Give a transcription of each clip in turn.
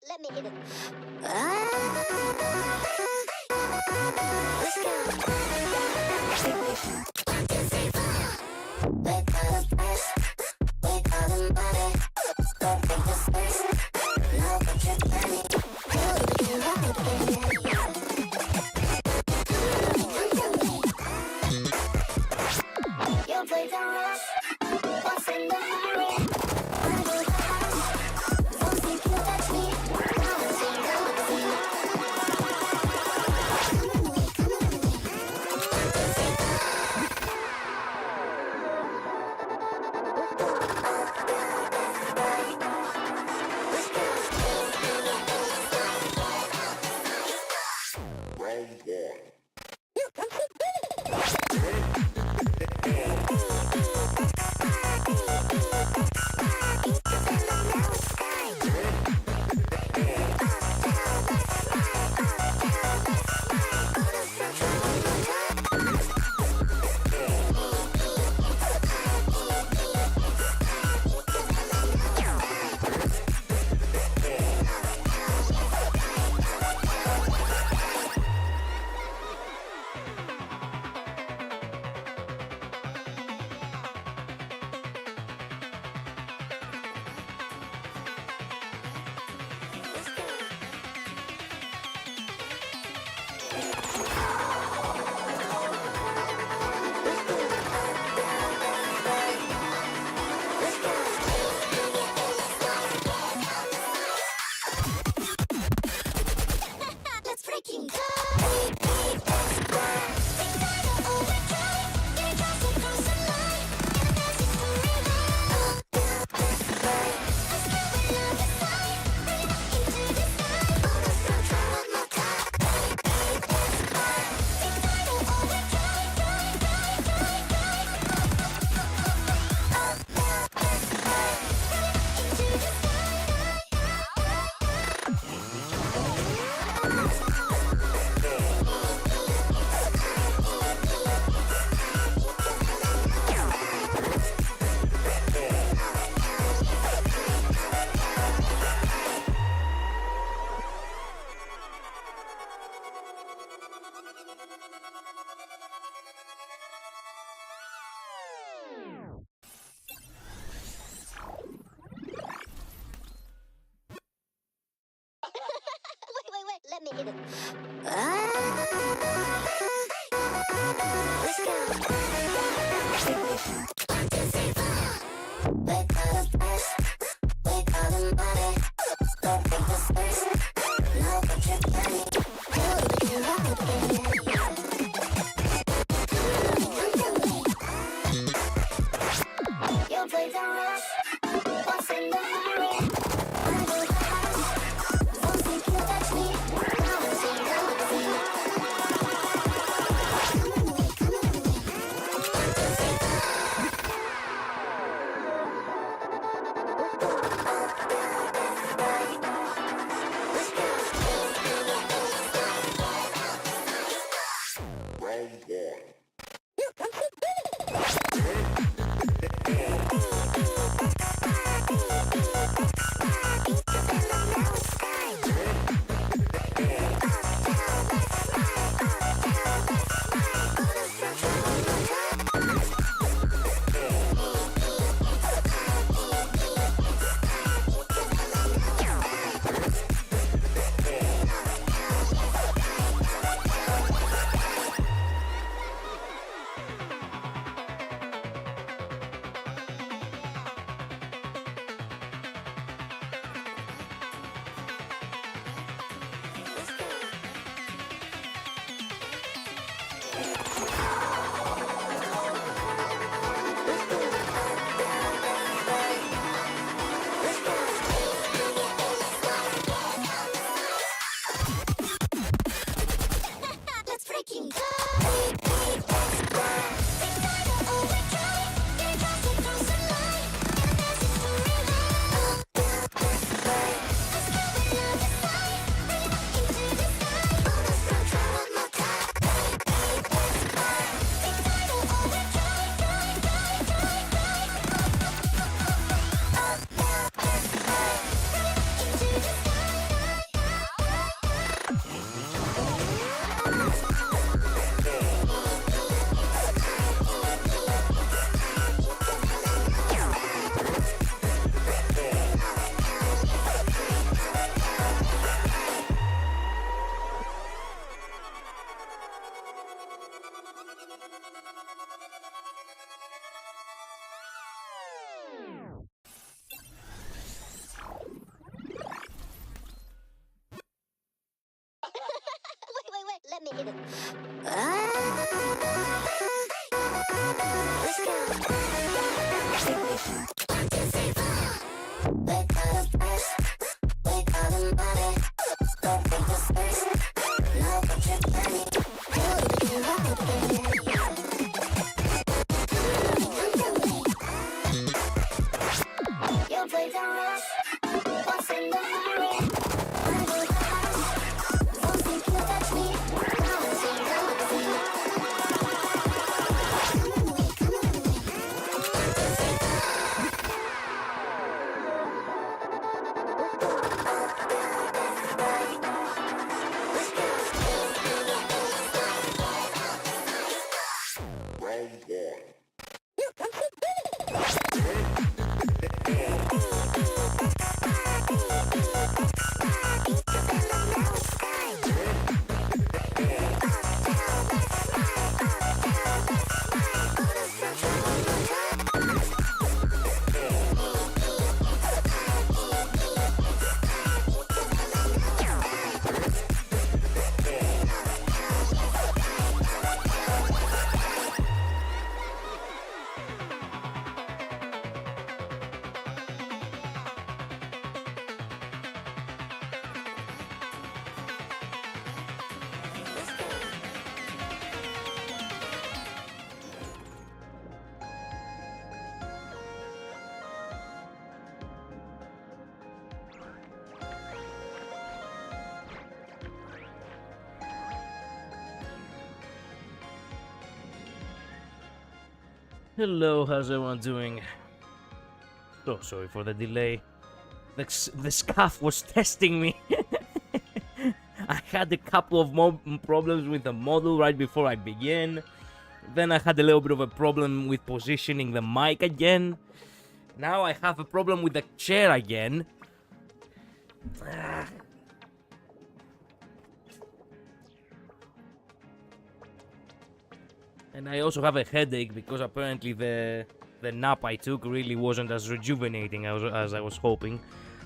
let me hit it. Let's go. We call them first, we call them body. Don't think this first, no picture funny. You'll play the rush, what's in the hurry? I do the house, won't think you touch me. Come and see, come and see. Let me hit it. Let's go. We call them first, we call them body. Don't think this first, no picture funny. You'll play the rush, what's in the hurry? I do the house, won't think you touch me. Hello, how's everyone doing? So sorry for the delay. The scaff was testing me. I had a couple of problems with the model right before I began. Then I had a little bit of a problem with positioning the mic again. Now I have a problem with the chair again. And I also have a headache because apparently the nap I took really wasn't as rejuvenating as I was hoping.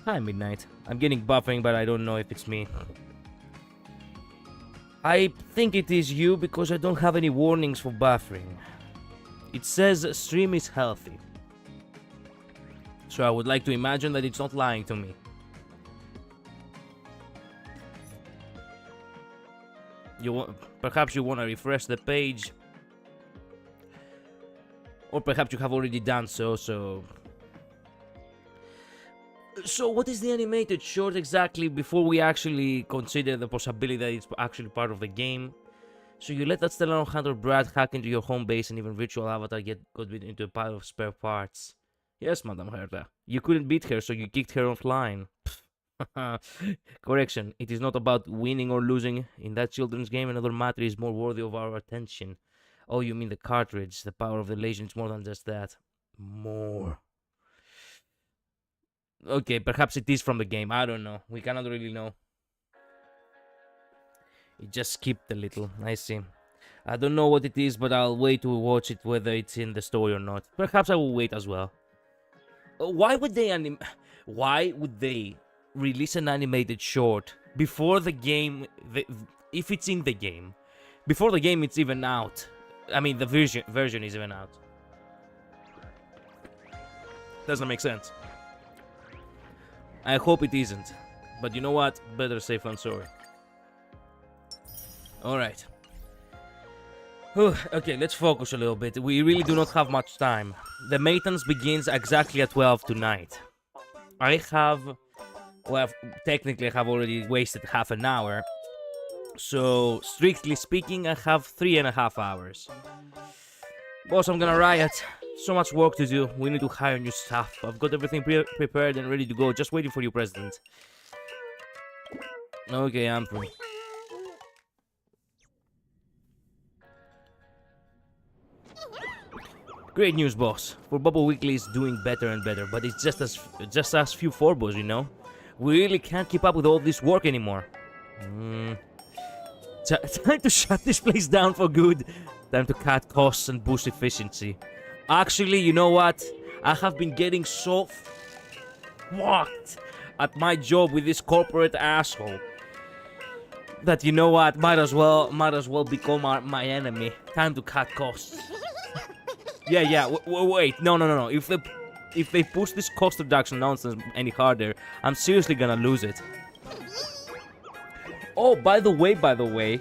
Hi, Midnight. I'm getting buffering, but I don't know if it's me. I think it is you because I don't have any warnings for buffering. It says stream is healthy. So I would like to imagine that it's not lying to me. Perhaps you want to refresh the page. Or perhaps you have already done so, So what is the animated short exactly before we actually consider the possibility that it's actually part of the game? So you let that Stellar Hunter Brad hack into your home base and even virtual avatar got into a pile of spare parts. Yes, Madame Herta. You couldn't beat her, so you kicked her offline. Correction, it is not about winning or losing. In that children's game, another matter is more worthy of our attention. Oh, you mean the cartridge. The power of the legend is more than just that. More. Okay, perhaps it is from the game. I don't know. We cannot really know. It just skipped a little. I see. I don't know what it is, but I'll wait to watch it whether it's in the story or not. Perhaps I will wait as well. Why would they release an animated short before the game, if it's in the game, before the game it's even out? I mean, the version is even out. Doesn't make sense. I hope it isn't. But you know what? Better safe than sorry. Alright. Okay, let's focus a little bit. We really do not have much time. The maintenance begins exactly at 12 tonight. Technically I have already wasted half an hour. So, strictly speaking, I have 3.5 hours. Boss, I'm gonna riot. So much work to do. We need to hire new staff. I've got everything prepared and ready to go. Just waiting for you, President. Okay, I'm free. Great news, boss. For Bubble Weekly is doing better and better, but it's just as few forbos, you know? We really can't keep up with all this work anymore. Time to shut this place down for good. Time to cut costs and boost efficiency. Actually, you know what? I have been getting so fucked at my job with this corporate asshole that, you know what? Might as well become my enemy. Time to cut costs. Yeah. Wait. No. if they push this cost reduction nonsense any harder, I'm seriously gonna lose it. Oh, by the way,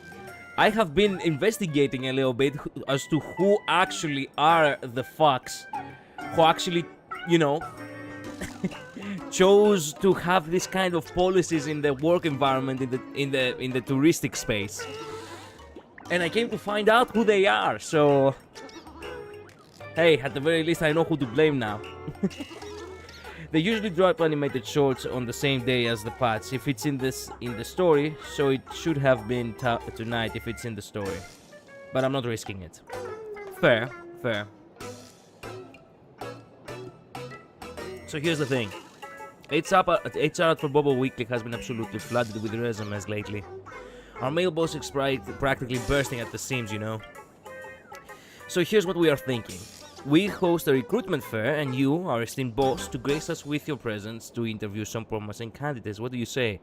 I have been investigating a little bit as to who actually are the fucks who actually, you know, chose to have this kind of policies in the work environment in the touristic space. And I came to find out who they are. So, hey, at the very least, I know who to blame now. They usually drop animated shorts on the same day as the parts. If it's in the story, so it should have been tonight if it's in the story. But I'm not risking it. Fair. So here's the thing. HR for Bobo Weekly has been absolutely flooded with resumes lately. Our mailbox is practically bursting at the seams, you know. So here's what we are thinking. We host a recruitment fair, and you, our esteemed boss, to grace us with your presence to interview some promising candidates. What do you say?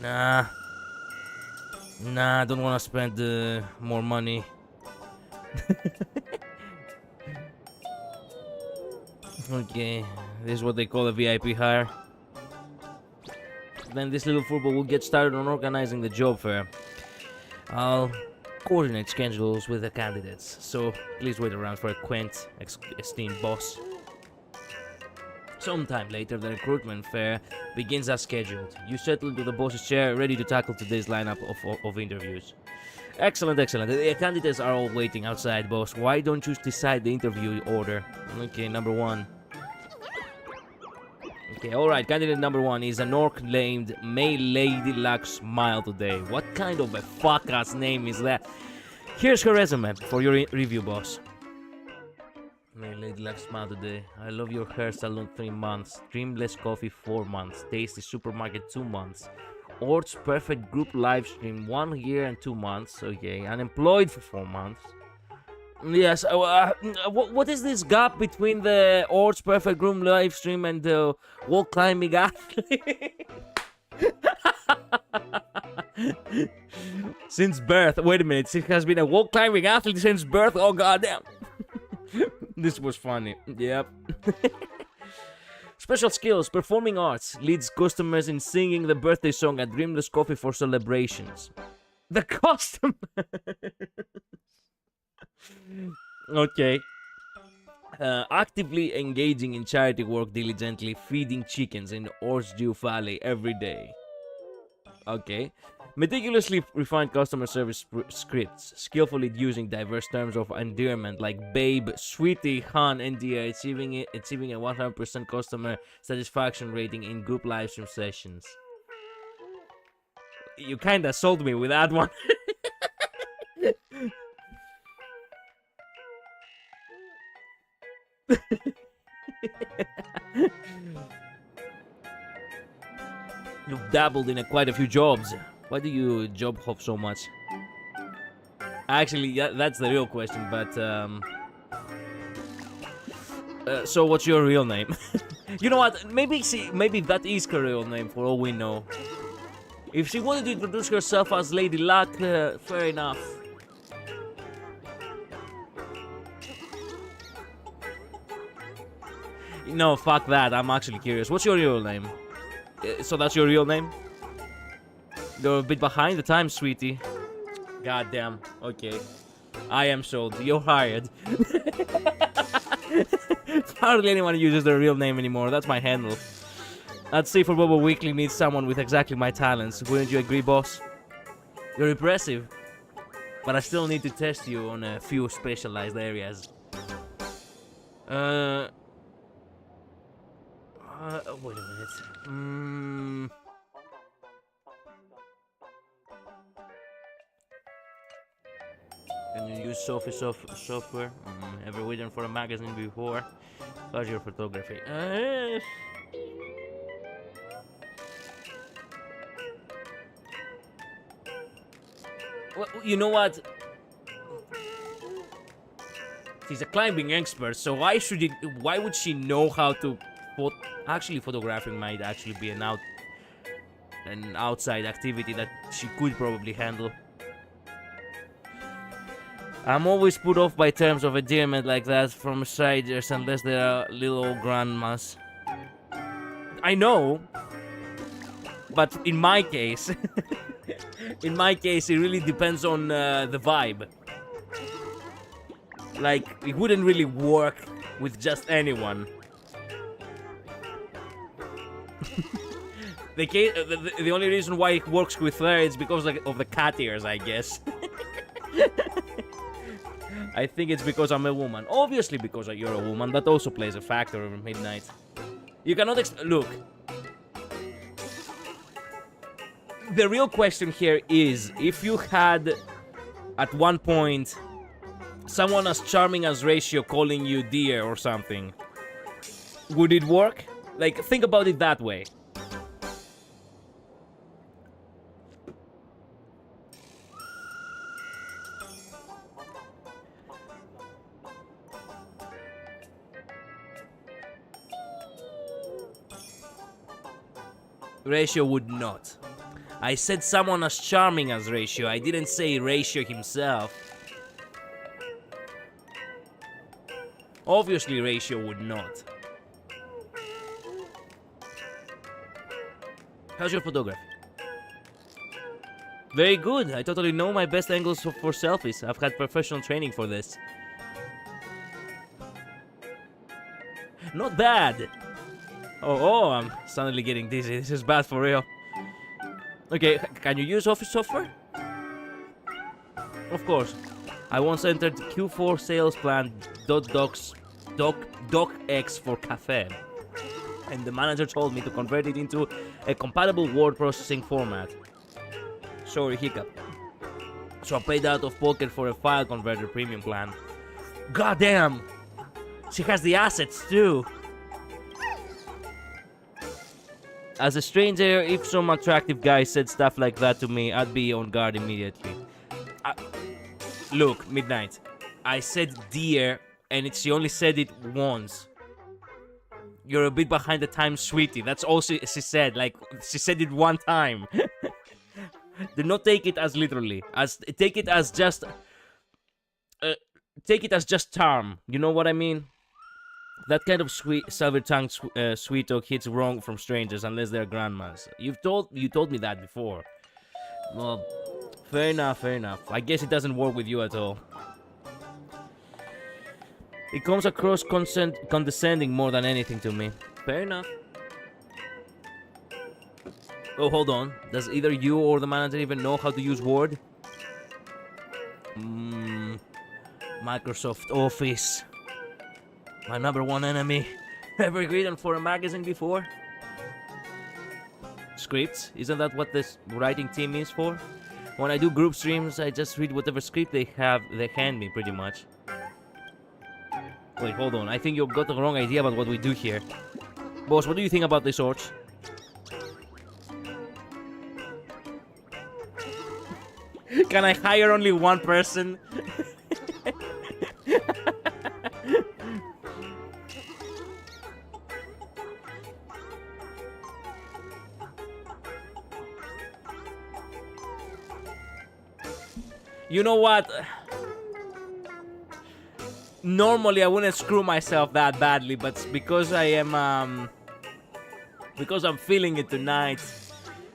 Nah, I don't want to spend more money. Okay, this is what they call a VIP hire. Then this little football will get started on organizing the job fair. I'll coordinate schedules with the candidates, so please wait around for a quaint, esteemed boss. Sometime later, the recruitment fair begins as scheduled. You settle into the boss's chair, ready to tackle today's lineup of interviews. Excellent. The candidates are all waiting outside, boss. Why don't you decide the interview order? Okay, number 1. Okay, alright, candidate number 1 is an orc named May Lady Luck Smile today. What kind of a fuck-ass name is that? Here's her resume for your review, boss. May Lady Luck Smile today. I love your hair salon 3 months. Dreamless coffee 4 months. Tasty supermarket 2 months. Orcs perfect group live stream 1 year and 2 months. Okay, unemployed for 4 months. Yes, what is this gap between the Orcs Perfect Room live stream and the wall climbing athlete? Since birth. Wait a minute, she has been a wall climbing athlete since birth? Oh goddamn. This was funny. Yep. Special skills, performing arts, leads customers in singing the birthday song at Dreamless Coffee for celebrations. The customer. Okay. Actively engaging in charity work diligently, feeding chickens in Orchdew Valley every day. Okay. Meticulously refined customer service scripts, skillfully using diverse terms of endearment like babe, sweetie, hon, and dear, achieving a 100% customer satisfaction rating in group live stream sessions. You kinda sold me with that one. You've dabbled in quite a few jobs. Why do you job hop so much? Actually, yeah, that's the real question, but so what's your real name? You know what? Maybe that is her real name for all we know. If she wanted to introduce herself as Lady Luck, fair enough. No, fuck that. I'm actually curious. What's your real name? So that's your real name? You're a bit behind the times, sweetie. Goddamn. Okay. I am sold. You're hired. Hardly anyone uses their real name anymore. That's my handle. I'd say for Bobo Weekly needs someone with exactly my talents. Wouldn't you agree, boss? You're impressive. But I still need to test you on a few specialized areas. Wait a minute. Can you use software? Ever written for a magazine before? How's your photography? Well, you know what? She's a climbing expert, so why would she know how to actually, photographing might actually be an outside activity that she could probably handle. I'm always put off by terms of endearment like that from strangers unless they are little old grandmas. I know, but in my case, in my case, it really depends on the vibe. Like, it wouldn't really work with just anyone. The only reason why it works with her is because of the cat ears, I guess. I think it's because I'm a woman. Obviously, because you're a woman, that also plays a factor over midnight. You cannot look. The real question here is, if you had, at one point, someone as charming as Ratio calling you dear or something, would it work? Like, think about it that way. Ratio would not. I said someone as charming as Ratio. I didn't say Ratio himself. Obviously, Ratio would not. How's your photography? Very good. I totally know my best angles for selfies. I've had professional training for this. Not bad. Oh, I'm suddenly getting dizzy. This is bad for real. Okay, can you use office software? Of course. I once entered Q4 sales plan .docx for cafe, and the manager told me to convert it into a compatible word processing format. Sorry, hiccup. So I paid out of pocket for a file converter premium plan. God damn! She has the assets too! As a stranger, if some attractive guy said stuff like that to me, I'd be on guard immediately. Look, Midnight. I said dear, and she only said it once. You're a bit behind the times, sweetie. That's all she said. Like, she said it one time. Do not take it as literally. Take it as just charm. You know what I mean? That kind of sweet, silver-tongued sweet talk hits wrong from strangers unless they're grandmas. You told me that before. Well, fair enough, fair enough. I guess it doesn't work with you at all. It comes across condescending more than anything to me. Fair enough. Oh, hold on. Does either you or the manager even know how to use Word? Microsoft Office. My number one enemy. Ever written for a magazine before? Scripts? Isn't that what this writing team is for? When I do group streams, I just read whatever script they hand me, pretty much. Wait, hold on. I think you've got the wrong idea about what we do here. Boss, what do you think about this orch? Can I hire only one person? You know what? Normally I wouldn't screw myself that badly, but because I am because I'm feeling it tonight,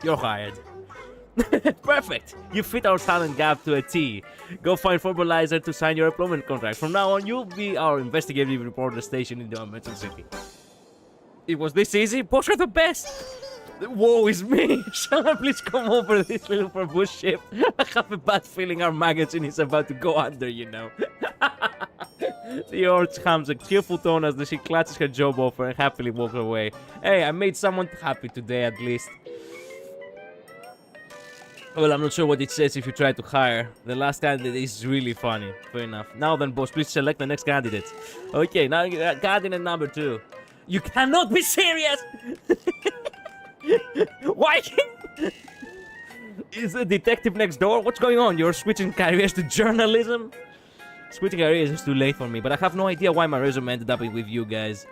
you're hired. Perfect. You fit our talent gap to a T. Go find Formalizer to sign your employment contract. From now on, you'll be our investigative reporter stationed in Dimension City. It was this easy? Boss, you're the best. Woe is me! Shall I please come over this little bush ship? I have a bad feeling our magazine is about to go under, you know. The orch hums a cheerful tone as she clutches her job offer and happily walks away. Hey, I made someone happy today at least. Well, I'm not sure what it says if you try to hire. The last candidate is really funny. Fair enough. Now then, boss, please select the next candidate. Okay, now candidate number 2. You cannot be serious! Why? Is the detective next door? What's going on? You're switching careers to journalism? Switching careers is too late for me, but I have no idea why my resume ended up with you guys.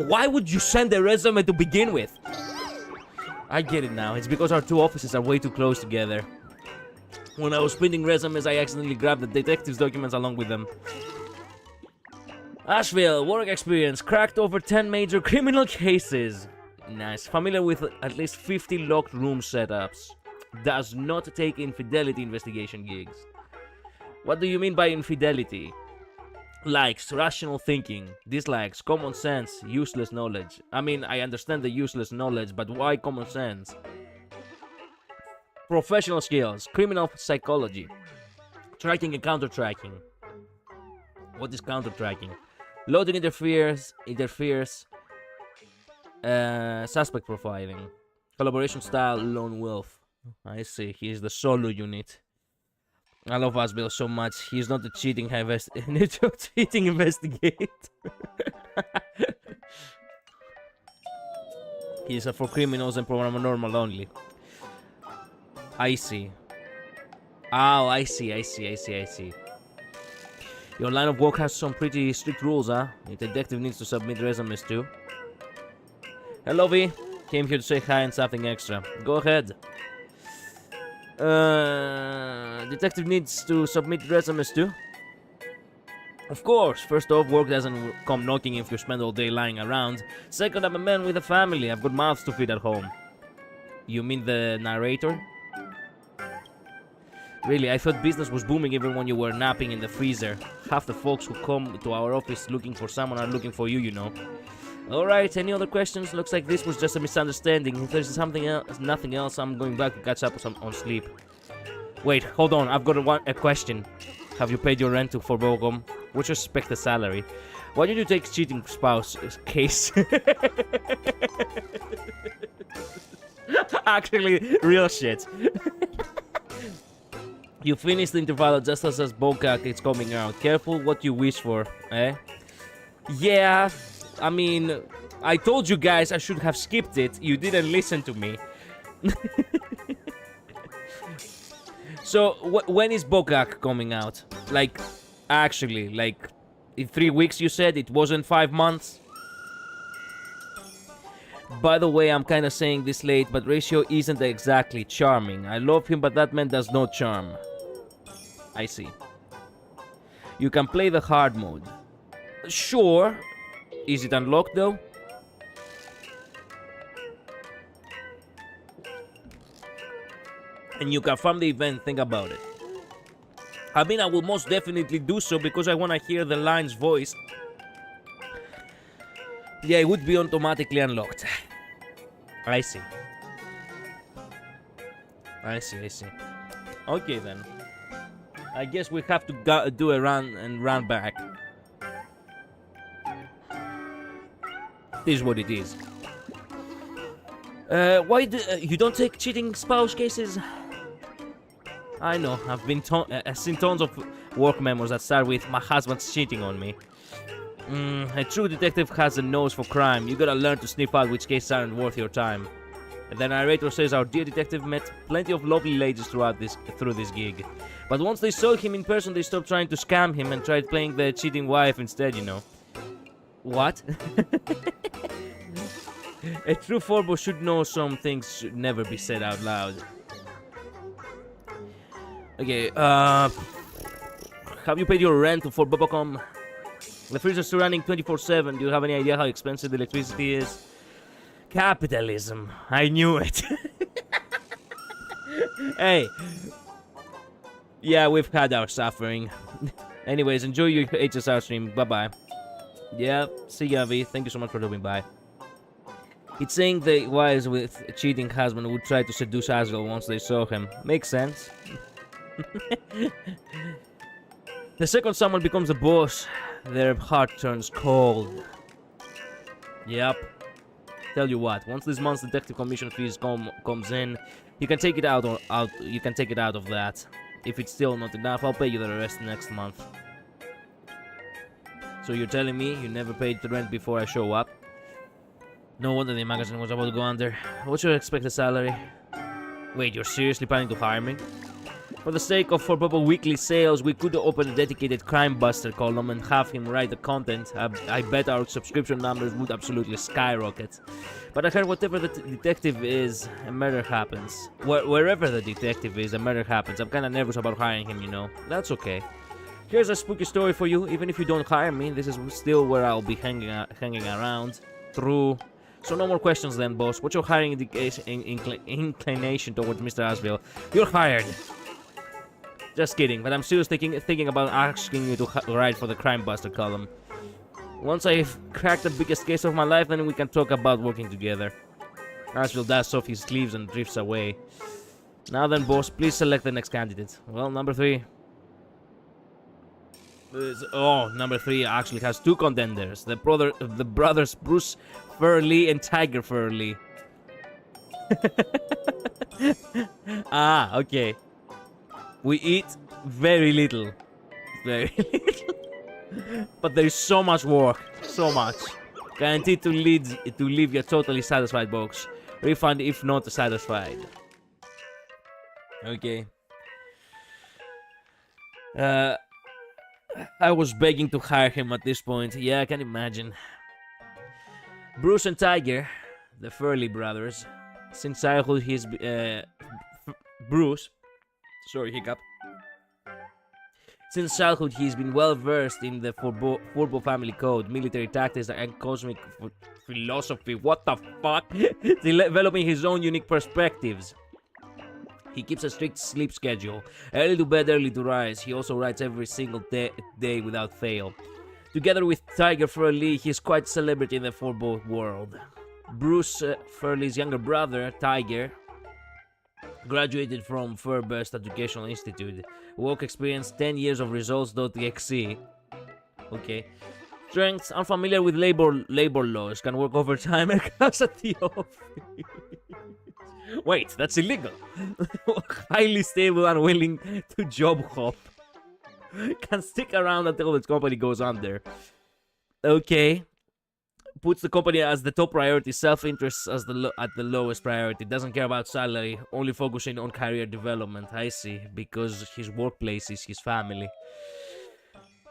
Why would you send a resume to begin with? I get it now. It's because our two offices are way too close together. When I was printing resumes, I accidentally grabbed the detective's documents along with them. Asheville, work experience, cracked over 10 major criminal cases. Nice. Familiar with at least 50 locked room setups. Does not take infidelity investigation gigs. What do you mean by infidelity? Likes, rational thinking. Dislikes, common sense, useless knowledge. I mean, I understand the useless knowledge, but why common sense? Professional skills, criminal psychology. Tracking and counter-tracking. What is counter-tracking? Loading interferes, suspect profiling. Collaboration style, lone wolf. I see, he's the solo unit. I love Asbel so much. He's not a cheating cheating investigator. He's for criminals and paranormal only. I see. Oh, I see. Your line of work has some pretty strict rules, huh? The detective needs to submit resumes too. Hello, V. Came here to say hi and something extra. Go ahead. Detective needs to submit resumes too? Of course. First off, work doesn't come knocking if you spend all day lying around. Second, I'm a man with a family. I've got mouths to feed at home. You mean the narrator? Really, I thought business was booming even when you were napping in the freezer. Half the folks who come to our office looking for someone are looking for you, you know. Alright, any other questions? Looks like this was just a misunderstanding. If there's nothing else, I'm going back to catch up on sleep. Wait, hold on, I've got a question. Have you paid your rent for Bogom? What's your expected salary? Why did you take cheating spouse case? Actually, real shit. You finished the interval just as Bokak is coming out. Careful what you wish for, eh? Yeah, I mean, I told you guys I should have skipped it. You didn't listen to me. So, when is Bokak coming out? Like, actually, like, in 3 weeks you said? It wasn't 5 months? By the way, I'm kinda saying this late, but Ratio isn't exactly charming. I love him, but that man does not charm. I see. You can play the hard mode. Sure. Is it unlocked though? And you can farm the event, think about it. I mean, I will most definitely do so because I want to hear the line's voice. Yeah, it would be automatically unlocked. I see. I see. Okay then. I guess we have to do a run and run back. This is what it is. Why do you don't take cheating spouse cases? I know, I've been seen tons of work memos that start with "my husband's cheating on me." A true detective has a nose for crime. You gotta learn to sniff out which cases aren't worth your time. And the narrator says our dear detective met plenty of lovely ladies through this gig. But once they saw him in person, they stopped trying to scam him and tried playing the cheating wife instead, you know. What? A true Forbo should know some things should never be said out loud. Okay, have you paid your rent for Bobocom? The freezer's still running 24/7. Do you have any idea how expensive the electricity is? Capitalism. I knew it. Hey. Yeah, we've had our suffering. Anyways, enjoy your HSR stream. Bye-bye. Yeah, see ya, V. Thank you so much for dropping by. It's saying the wives with a cheating husband would try to seduce Asriel once they saw him. Makes sense. The second someone becomes a boss, their heart turns cold. Yep. Tell you what, once this month's detective commission fees comes in, you can take it out of that. If it's still not enough, I'll pay you the rest next month. So you're telling me you never paid the rent before I show up? No wonder the magazine was about to go under. What's your expected salary? Wait, you're seriously planning to hire me? For the sake of Forbubble weekly sales, we could open a dedicated crime buster column and have him write the content. I bet our subscription numbers would absolutely skyrocket. But I heard whatever the detective is, a murder happens. Wherever the detective is, a murder happens. I'm kinda nervous about hiring him, you know. That's okay. Here's a spooky story for you. Even if you don't hire me, this is still where I'll be hanging around. True. So no more questions then, boss. What's your hiring inclination towards Mr. Asville? You're hired. Just kidding, but I'm still thinking about asking you to write for the Crime Buster column. Once I've cracked the biggest case of my life, then we can talk about working together. Asville dusts off his sleeves and drifts away. Now then, boss, please select the next candidate. Well, number 3. Number 3 actually has 2 contenders. The brothers Bruce Furley and Tiger Furley. Okay. We eat very little. Very little. But there is so much work. So much. Guaranteed to leave you totally satisfied, box. Refund if not satisfied. Okay. I was begging to hire him at this point. Yeah, I can imagine. Bruce and Tiger, the Furley brothers. Since childhood, he's Bruce. Sorry, hiccup. Since childhood, he's been well versed in the Furbo family code, military tactics, and cosmic philosophy. What the fuck? Developing his own unique perspectives. He keeps a strict sleep schedule. Early to bed, early to rise. He also writes every single day without fail. Together with Tiger Furley, he's quite a celebrity in the Furbo world. Bruce Furley's younger brother, Tiger, graduated from Furburst Educational Institute. Work experience 10 years of results.exe. Okay. Strengths, unfamiliar with labor laws, can work overtime and class at the office. Wait, that's illegal. Highly stable and willing to job hop. Can stick around until the company goes under. Okay. Puts the company as the top priority, self-interest as at the lowest priority. Doesn't care about salary, only focusing on career development. I see, because his workplace is his family.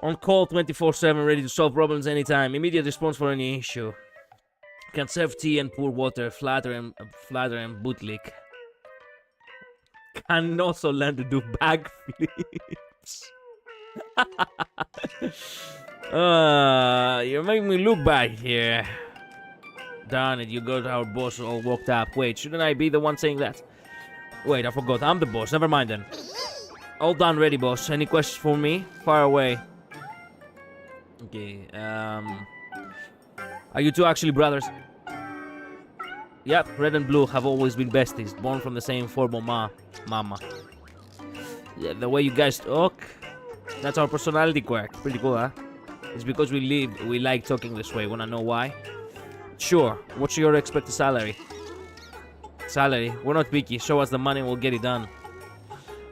On call 24/7, ready to solve problems anytime. Immediate response for any issue. Can serve tea and pour water, flatter and bootlick. Can also learn to do backflips. You're making me look bad here. Darn it, you got our boss all worked up. Wait, shouldn't I be the one saying that? Wait, I forgot. I'm the boss. Never mind then. All done, ready, boss. Any questions for me? Far away. Okay, are you two actually brothers? Yep, red and blue have always been besties, born from the same Forbo mama. Yeah, the way you guys talk, that's our personality quirk. Pretty cool, huh? It's because we like talking this way. Wanna know why? Sure. What's your expected salary? Salary? We're not picky. Show us the money and we'll get it done.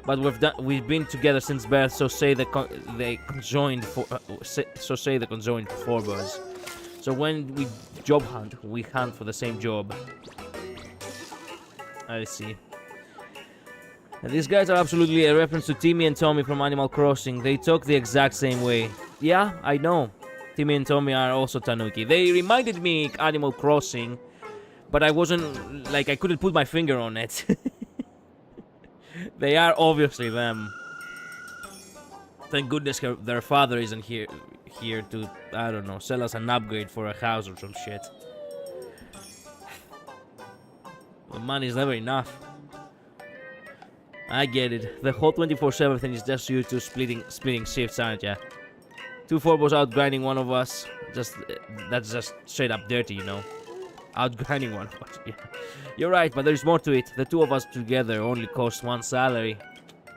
But we've been together since birth, so say the conjoined Forbos. So when we job hunt, we hunt for the same job. I see. And these guys are absolutely a reference to Timmy and Tommy from Animal Crossing. They talk the exact same way. Yeah, I know. Timmy and Tommy are also Tanuki. They reminded me Animal Crossing, but I wasn't, like, I couldn't put my finger on it. They are obviously them. Thank goodness their father isn't here to, I don't know, sell us an upgrade for a house or some shit. The money's never enough. I get it. The whole 24/7 thing is just you two splitting shifts, aren't ya? 2 Forbos out grinding one of us. That's just straight up dirty, you know. Out grinding one of us. Yeah. You're right, but there's more to it. The 2 of us together only cost 1 salary.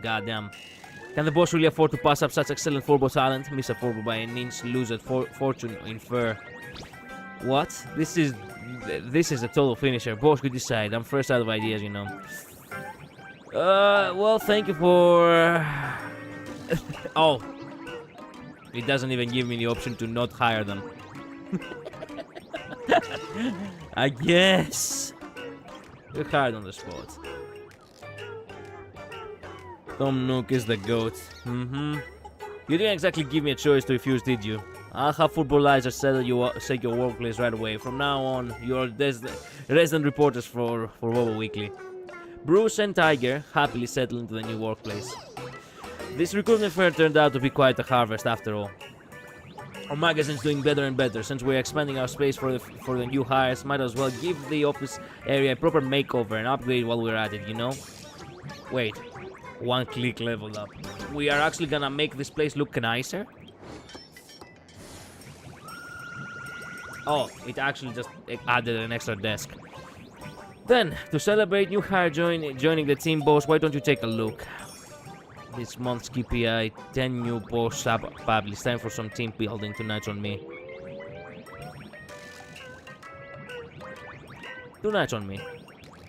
Goddamn. Can the boss really afford to pass up such excellent Forbo talent? Miss a Forbo by an inch, lose at fortune in fur. What? This is a total finisher. Boss could decide. I'm first out of ideas, you know. Well, thank you for... Oh. It doesn't even give me the option to not hire them. I guess. You're hired on the spot. Tom Nook is the goat. You didn't exactly give me a choice to refuse, did you? I'll have footballizers set your workplace right away. From now on, you're resident reporters for Robo Weekly. Bruce and Tiger happily settled into the new workplace. This recruitment fair turned out to be quite a harvest after all. Our magazine's doing better and better. Since we're expanding our space for the new hires, might as well give the office area a proper makeover and upgrade while we're at it, you know? Wait, one click leveled up. We are actually gonna make this place look nicer? Oh, it actually just added an extra desk. Then, to celebrate new hire joining the team, boss, why don't you take a look? This month's KPI, 10 new posts published. Time for some team building. Tonight's on me. Tonight's on me.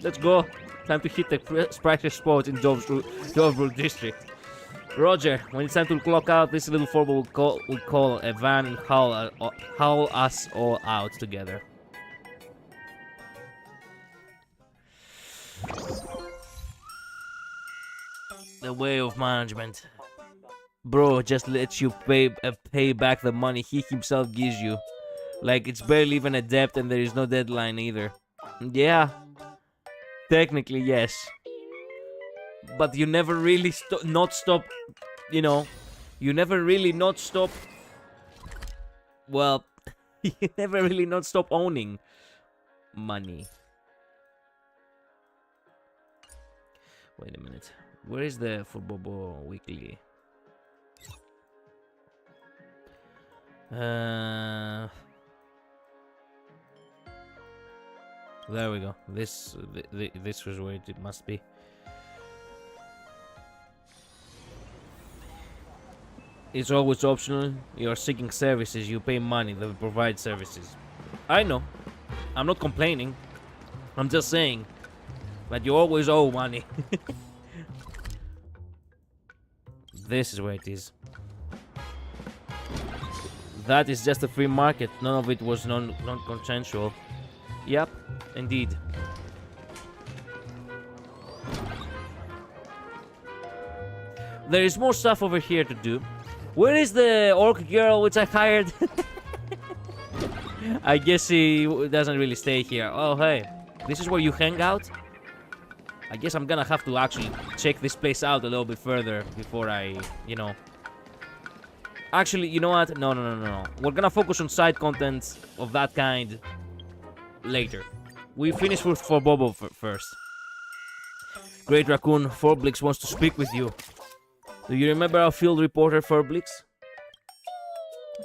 Let's go. Time to hit the practice spot in Dovebrook district. Roger, when it's time to clock out, this little four will call a van and haul us all out together. The way of management. Bro just lets you pay back the money he himself gives you. Like it's barely even a debt and there is no deadline either. Yeah. Technically, yes. But you never really stop, you know. You never really not stop. Well, you never really not stop owning money. Wait a minute. Where is the Football Weekly? There we go. This was where it must be. It's always optional. You're seeking services. You pay money. They provide services. I know. I'm not complaining. I'm just saying that you always owe money. This is where it is. That is just a free market. None of it was non-consensual. Yep, indeed. There is more stuff over here to do. Where is the orc girl which I hired? I guess she doesn't really stay here. Oh, hey. This is where you hang out? I guess I'm gonna have to actually check this place out a little bit further before I, you know... Actually, you know what? No. We're gonna focus on side content of that kind later. We finish for Bobo first. Great Raccoon, Forblix wants to speak with you. Do you remember our field reporter, Forblix?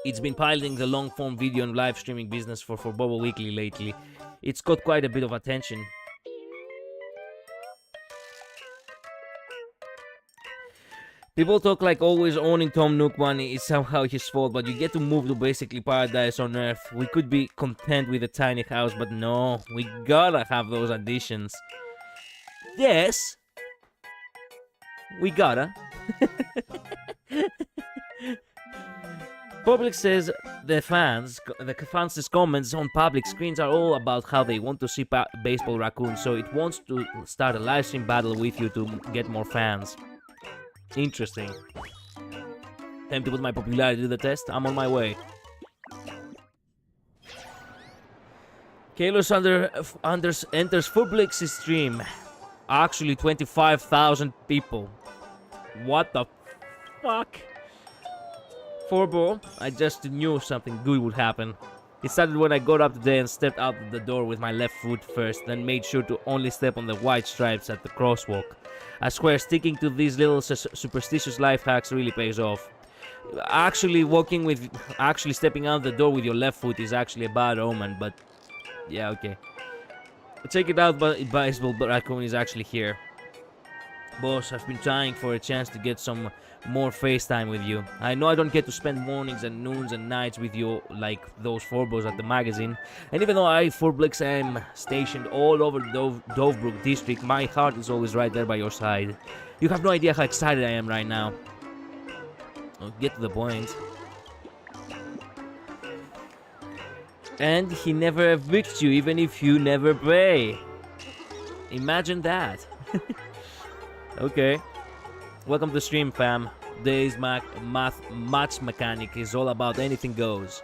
It's been piloting the long-form video and live streaming business for Bobo Weekly lately. It's got quite a bit of attention. People talk like always owning Tom Nook money is somehow his fault, but you get to move to basically paradise on Earth. We could be content with a tiny house, but no, we gotta have those additions. Yes, we gotta. Public says the fans' comments on public screens are all about how they want to see baseball raccoons, so it wants to start a live stream battle with you to get more fans. Interesting. Time to put my popularity to the test. I'm on my way. Kalos enters Forblix's stream. Actually, 25,000 people. What the fuck? Forbo, I just knew something good would happen. It started when I got up today and stepped out the door with my left foot first, then made sure to only step on the white stripes at the crosswalk. I swear, sticking to these little superstitious life hacks really pays off. Actually stepping out the door with your left foot is actually a bad omen, but yeah, okay. Check it out, but Baseball Raccoon is actually here. Boss, I've been trying for a chance to get some more FaceTime with you. I know I don't get to spend mornings and noons and nights with you like those Forbos at the magazine. And even though I, Forblix, am stationed all over Dovebrook district, my heart is always right there by your side. You have no idea how excited I am right now. I'll get to the point. And he never evicts you, even if you never pay. Imagine that. Okay. Welcome to the stream, fam. Today's match mechanic is all about anything goes.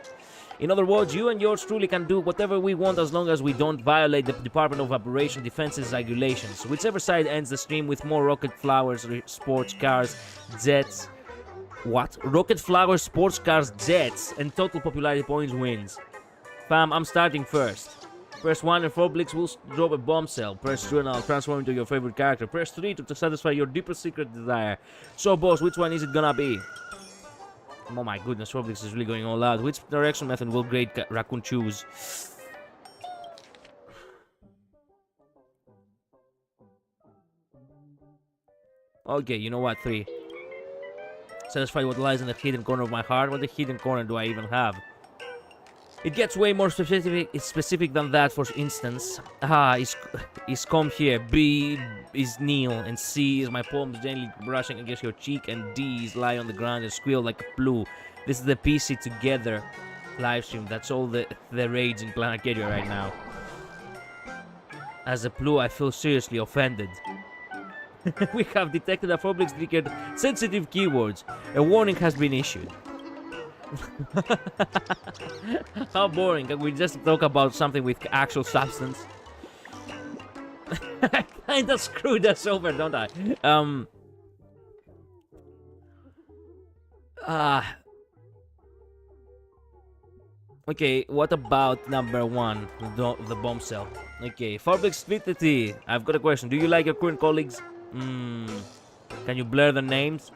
In other words, you and yours truly can do whatever we want as long as we don't violate the Department of Operation Defense's regulations. Whichever side ends the stream with more rocket flowers, sports cars, jets... What? Rocket flowers, sports cars, jets, and total popularity points wins. Fam, I'm starting first. Press 1 and Forblix will drop a bombshell. Press 2 and I'll transform into your favorite character. Press 3 to satisfy your deepest secret desire. So, boss, which one is it gonna be? Oh my goodness, Forblix is really going all out. Which direction method will Great Raccoon choose? Okay, you know what? 3. Satisfy what lies in the hidden corner of my heart. What the hidden corner do I even have? It gets way more specific than that. For instance, is come here. B is kneel, and C is my palms gently brushing against your cheek, and D is lie on the ground and squeal like a blue. This is the PC Together livestream. That's all the rage in Planet Arcadia right now. As a blue, I feel seriously offended. We have detected a Forblix triggered sensitive keywords. A warning has been issued. How boring. Can we just talk about something with actual substance? I kinda screwed us over, don't I? Okay, what about number 1? The bombshell. Okay, Forblix split the tea. I've got a question. Do you like your current colleagues? Can you blur the names?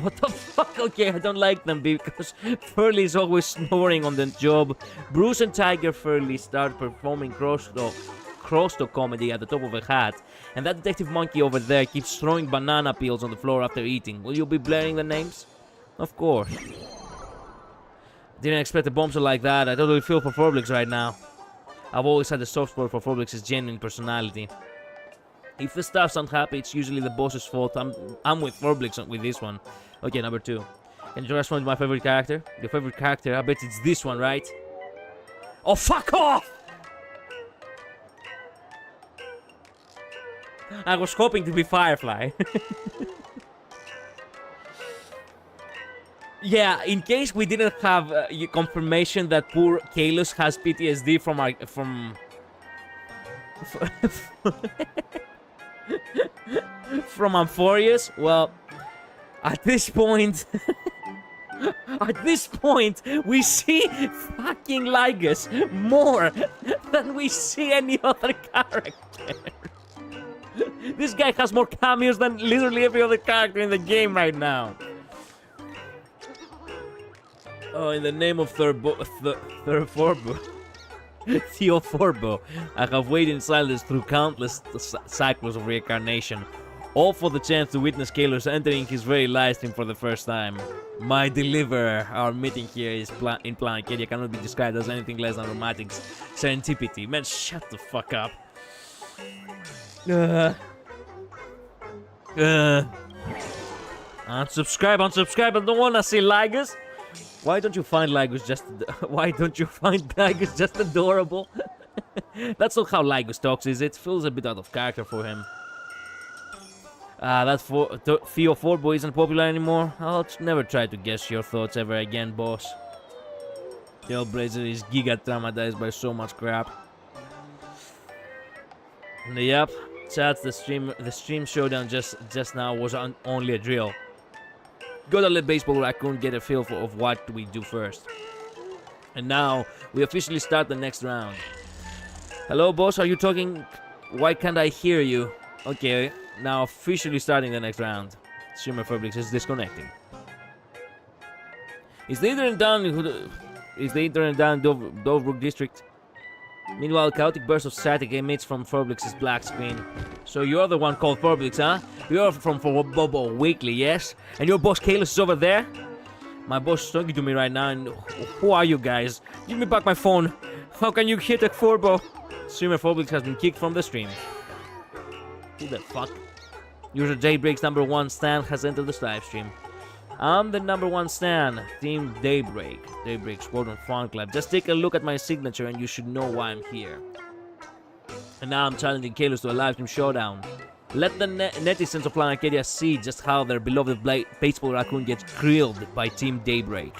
What the fuck? Okay, I don't like them because Furley is always snoring on the job. Bruce and Tiger Furley start performing crosstalk comedy at the top of a hat. And that detective monkey over there keeps throwing banana peels on the floor after eating. Will you be blurring the names? Of course. Didn't expect a bombshell like that. I totally feel for Forblix right now. I've always had a soft spot for Forblix's genuine personality. If the staff's unhappy, it's usually the boss's fault. I'm with Forblix with this one. Okay, number 2. Can you transform into my favorite character? Your favorite character? I bet it's this one, right? Oh, fuck off! I was hoping to be Firefly. Yeah, in case we didn't have confirmation that poor Kalos has PTSD from from Amphorius, well, at this point, we see fucking Lygus more than we see any other character. This guy has more cameos than literally every other character in the game right now. Oh, in the name of Theophorbo, I have waited in silence through countless cycles of reincarnation, all for the chance to witness Kalos entering his very live stream for the first time. My deliverer, our meeting here is in Planet Arcadia cannot be described as anything less than romantic serendipity. Man, shut the fuck up. Unsubscribe, I don't wanna see Lygus. Why don't you find Lygus just adorable? That's not how Lygus talks, is it? Feels a bit out of character for him. That Theo Forbo isn't popular anymore. I'll never try to guess your thoughts ever again, boss. Hellblazer is giga traumatized by so much crap. Yep, chats, the stream showdown just now was only a drill. Gotta let Baseball Raccoon get a feel of what we do first. And now, we officially start the next round. Hello, boss, are you talking? Why can't I hear you? Okay, now officially starting the next round. Streamer Fabrics is disconnecting. Is the internet down in Dovebrook District? Meanwhile, chaotic burst of static emits from Forblix's black screen. So you're the one called Forblix, huh? You're from Bobo Weekly, yes? And your boss Kalos is over there? My boss is talking to me right now, and who are you guys? Give me back my phone. How can you hit a Forbo? Streamer Forblix has been kicked from the stream. Who the fuck? User Jaybreak's #1 Stan has entered the live stream. I'm the #1 Stan, Team Daybreak. Daybreak Squadron Fan Club. Just take a look at my signature and you should know why I'm here. And now I'm challenging Kalos to a live stream showdown. Let the netizens of Planet Arcadia see just how their beloved baseball raccoon gets grilled by Team Daybreak.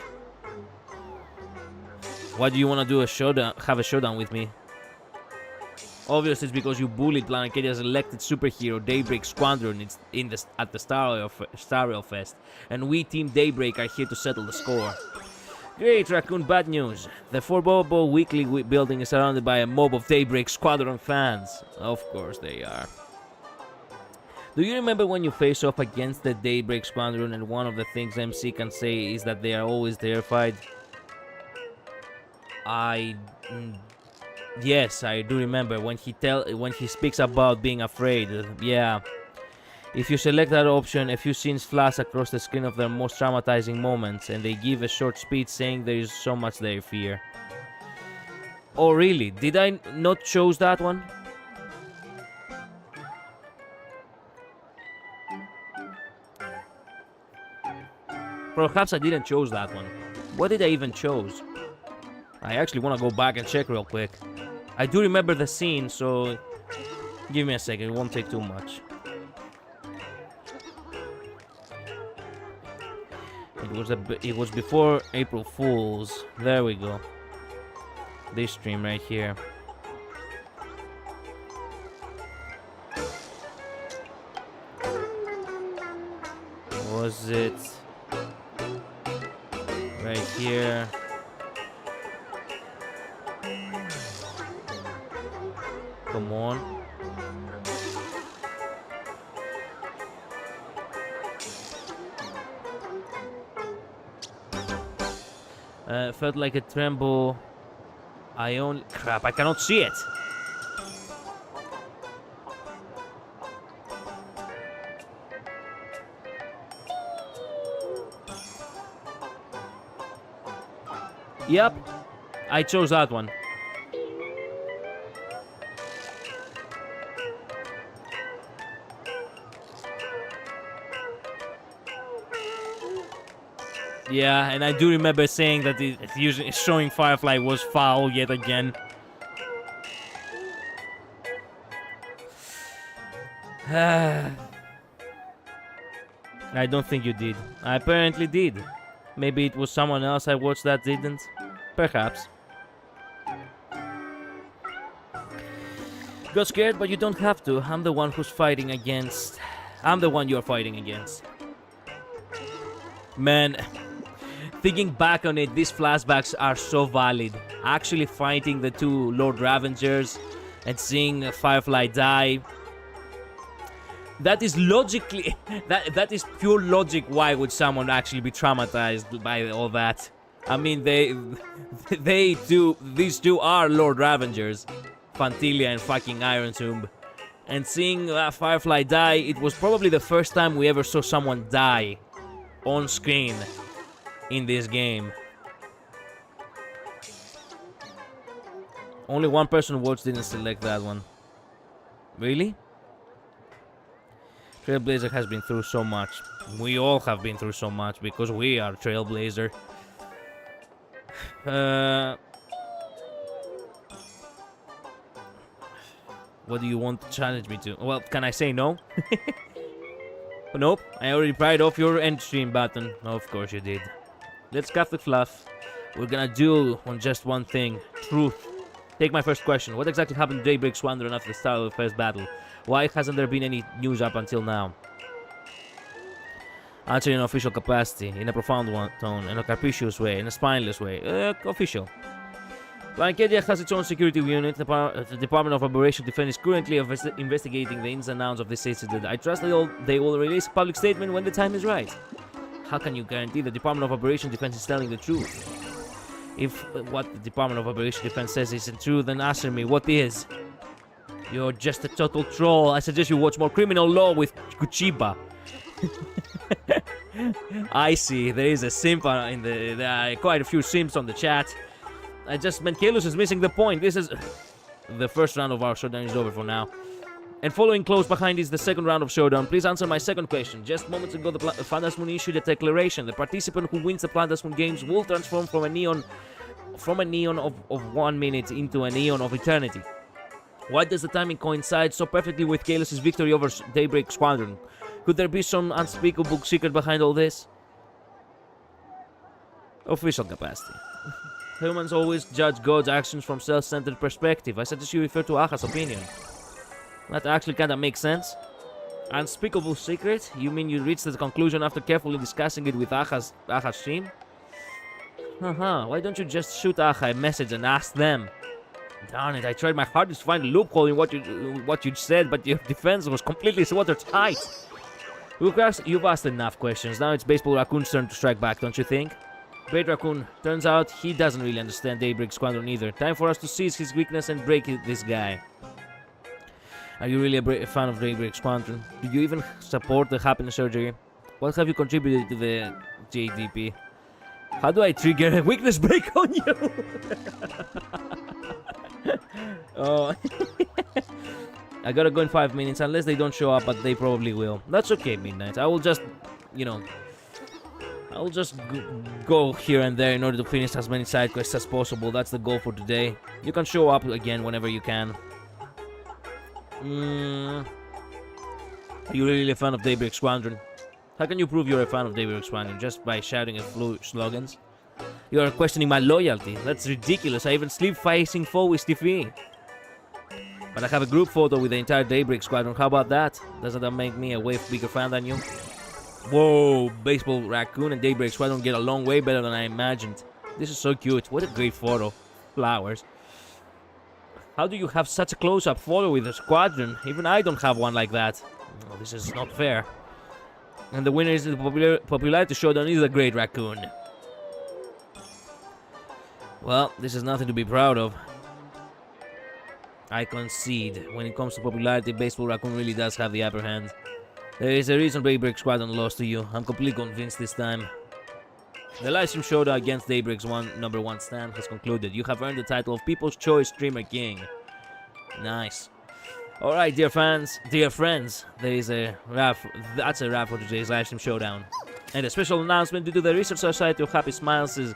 Why do you want to do a showdown? Have a showdown with me? Obviously, it's because you bullied Planet Arcadia's elected superhero Daybreak Squadron at the StarRail Fest, and we Team Daybreak are here to settle the score. Great, Raccoon, bad news. The Forbobo Weekly building is surrounded by a mob of Daybreak Squadron fans. Of course they are. Do you remember when you face off against the Daybreak Squadron and one of the things MC can say is that they are always terrified? Yes, I do remember when he speaks about being afraid. Yeah. If you select that option, a few scenes flash across the screen of their most traumatizing moments, and they give a short speech saying there is so much they fear. Oh really? Did I not choose that one? Perhaps I didn't choose that one. What did I even choose? I actually want to go back and check real quick. I do remember the scene, so give me a second. It won't take too much. It was before April Fools. There we go. This stream right here. Was it right here? Come on. Felt like a tremble. Crap, I cannot see it. Yep, I chose that one. Yeah, and I do remember saying that showing Firefly was foul yet again. I don't think you did. I apparently did. Maybe it was someone else I watched that didn't. Perhaps. Got scared, but you don't have to. I'm the one who's fighting against... I'm the one you're fighting against. Man... Thinking back on it, these flashbacks are so valid. Actually fighting the two Lord Ravengers and seeing Firefly die. That is logically... That is pure logic. Why would someone actually be traumatized by all that? I mean, these two are Lord Ravengers. Fantilia and fucking Iron Tomb. And seeing Firefly die, it was probably the first time we ever saw someone die on screen in this game. Only one person watched didn't select that one. Really? Trailblazer has been through so much. We all have been through so much because we are Trailblazer. What do you want to challenge me to? Well, can I say no? Nope, I already pried off your end stream button. Of course you did. Let's cut the fluff. We're gonna duel on just one thing. Truth. Take my first question. What exactly happened to Daybreak Squadron after the start of the first battle? Why hasn't there been any news up until now? Answer in an official capacity, in a profound tone, in a capricious way, in a spineless way. Official. Arcadia has its own security unit. The Department of Operation Defense is currently investigating the ins and outs of this incident. I trust they will release a public statement when the time is right. How can you guarantee the Department of Operation Defense is telling the truth? If what the Department of Operation Defense says isn't true, then answer me, what is? You're just a total troll. I suggest you watch more Criminal Law with Kuchiba. I see. There is a simp in there are quite a few simps on the chat. I just meant Kalos is missing the point. This is... The first round of our showdown is over for now. And following close behind is the second round of showdown. Please answer my second question. Just moments ago, the Phantasmoon Moon issued a declaration. The participant who wins the Phantasmoon Moon games will transform from a neon of 1 minute into a neon of eternity. Why does the timing coincide so perfectly with Kalos' victory over Daybreak Squadron? Could there be some unspeakable secret behind all this? Official capacity. Humans always judge God's actions from self-centered perspective. I suggest you refer to Aha's opinion. That actually kinda makes sense. Unspeakable secret? You mean you reached the conclusion after carefully discussing it with Aha's team? Why don't you just shoot Aha a message and ask them? Darn it, I tried my hardest to find a loophole in what you said, but your defense was completely watertight. You've asked enough questions. Now it's Baseball Raccoon's turn to strike back, don't you think? Great Raccoon, turns out he doesn't really understand Daybreak Squadron either. Time for us to seize his weakness and break this guy. Are you really a fan of Daybreak Squadron? Do you even support the happiness surgery? What have you contributed to the JDP? How do I trigger a weakness break on you? Oh. I gotta go in 5 minutes, unless they don't show up, but they probably will. That's okay, Midnight. I will just, I'll just go here and there in order to finish as many side quests as possible. That's the goal for today. You can show up again whenever you can. Are you really a fan of Daybreak Squadron? How can you prove you're a fan of Daybreak Squadron? Just by shouting a few slogans? You are questioning my loyalty. That's ridiculous. I even sleep facing forward TV. But I have a group photo with the entire Daybreak Squadron. How about that? Doesn't that make me a way bigger fan than you? Whoa, Baseball Raccoon and Daybreak Squadron get along way better than I imagined. This is so cute. What a great photo. Flowers. How do you have such a close-up photo with a squadron? Even I don't have one like that. Oh, this is not fair. And the winner is the popularity showdown is the Great Raccoon. Well, this is nothing to be proud of. I concede. When it comes to popularity, Baseball Raccoon really does have the upper hand. There is a reason Daybreak Squadron lost to you. I'm completely convinced this time. The livestream showdown against Daybreak's number one stand has concluded. You have earned the title of People's Choice Streamer King. Nice. Alright, dear friends, there is a wrap. That's a wrap for today's livestream showdown. And a special announcement due to the Research Society of Happy Smiles'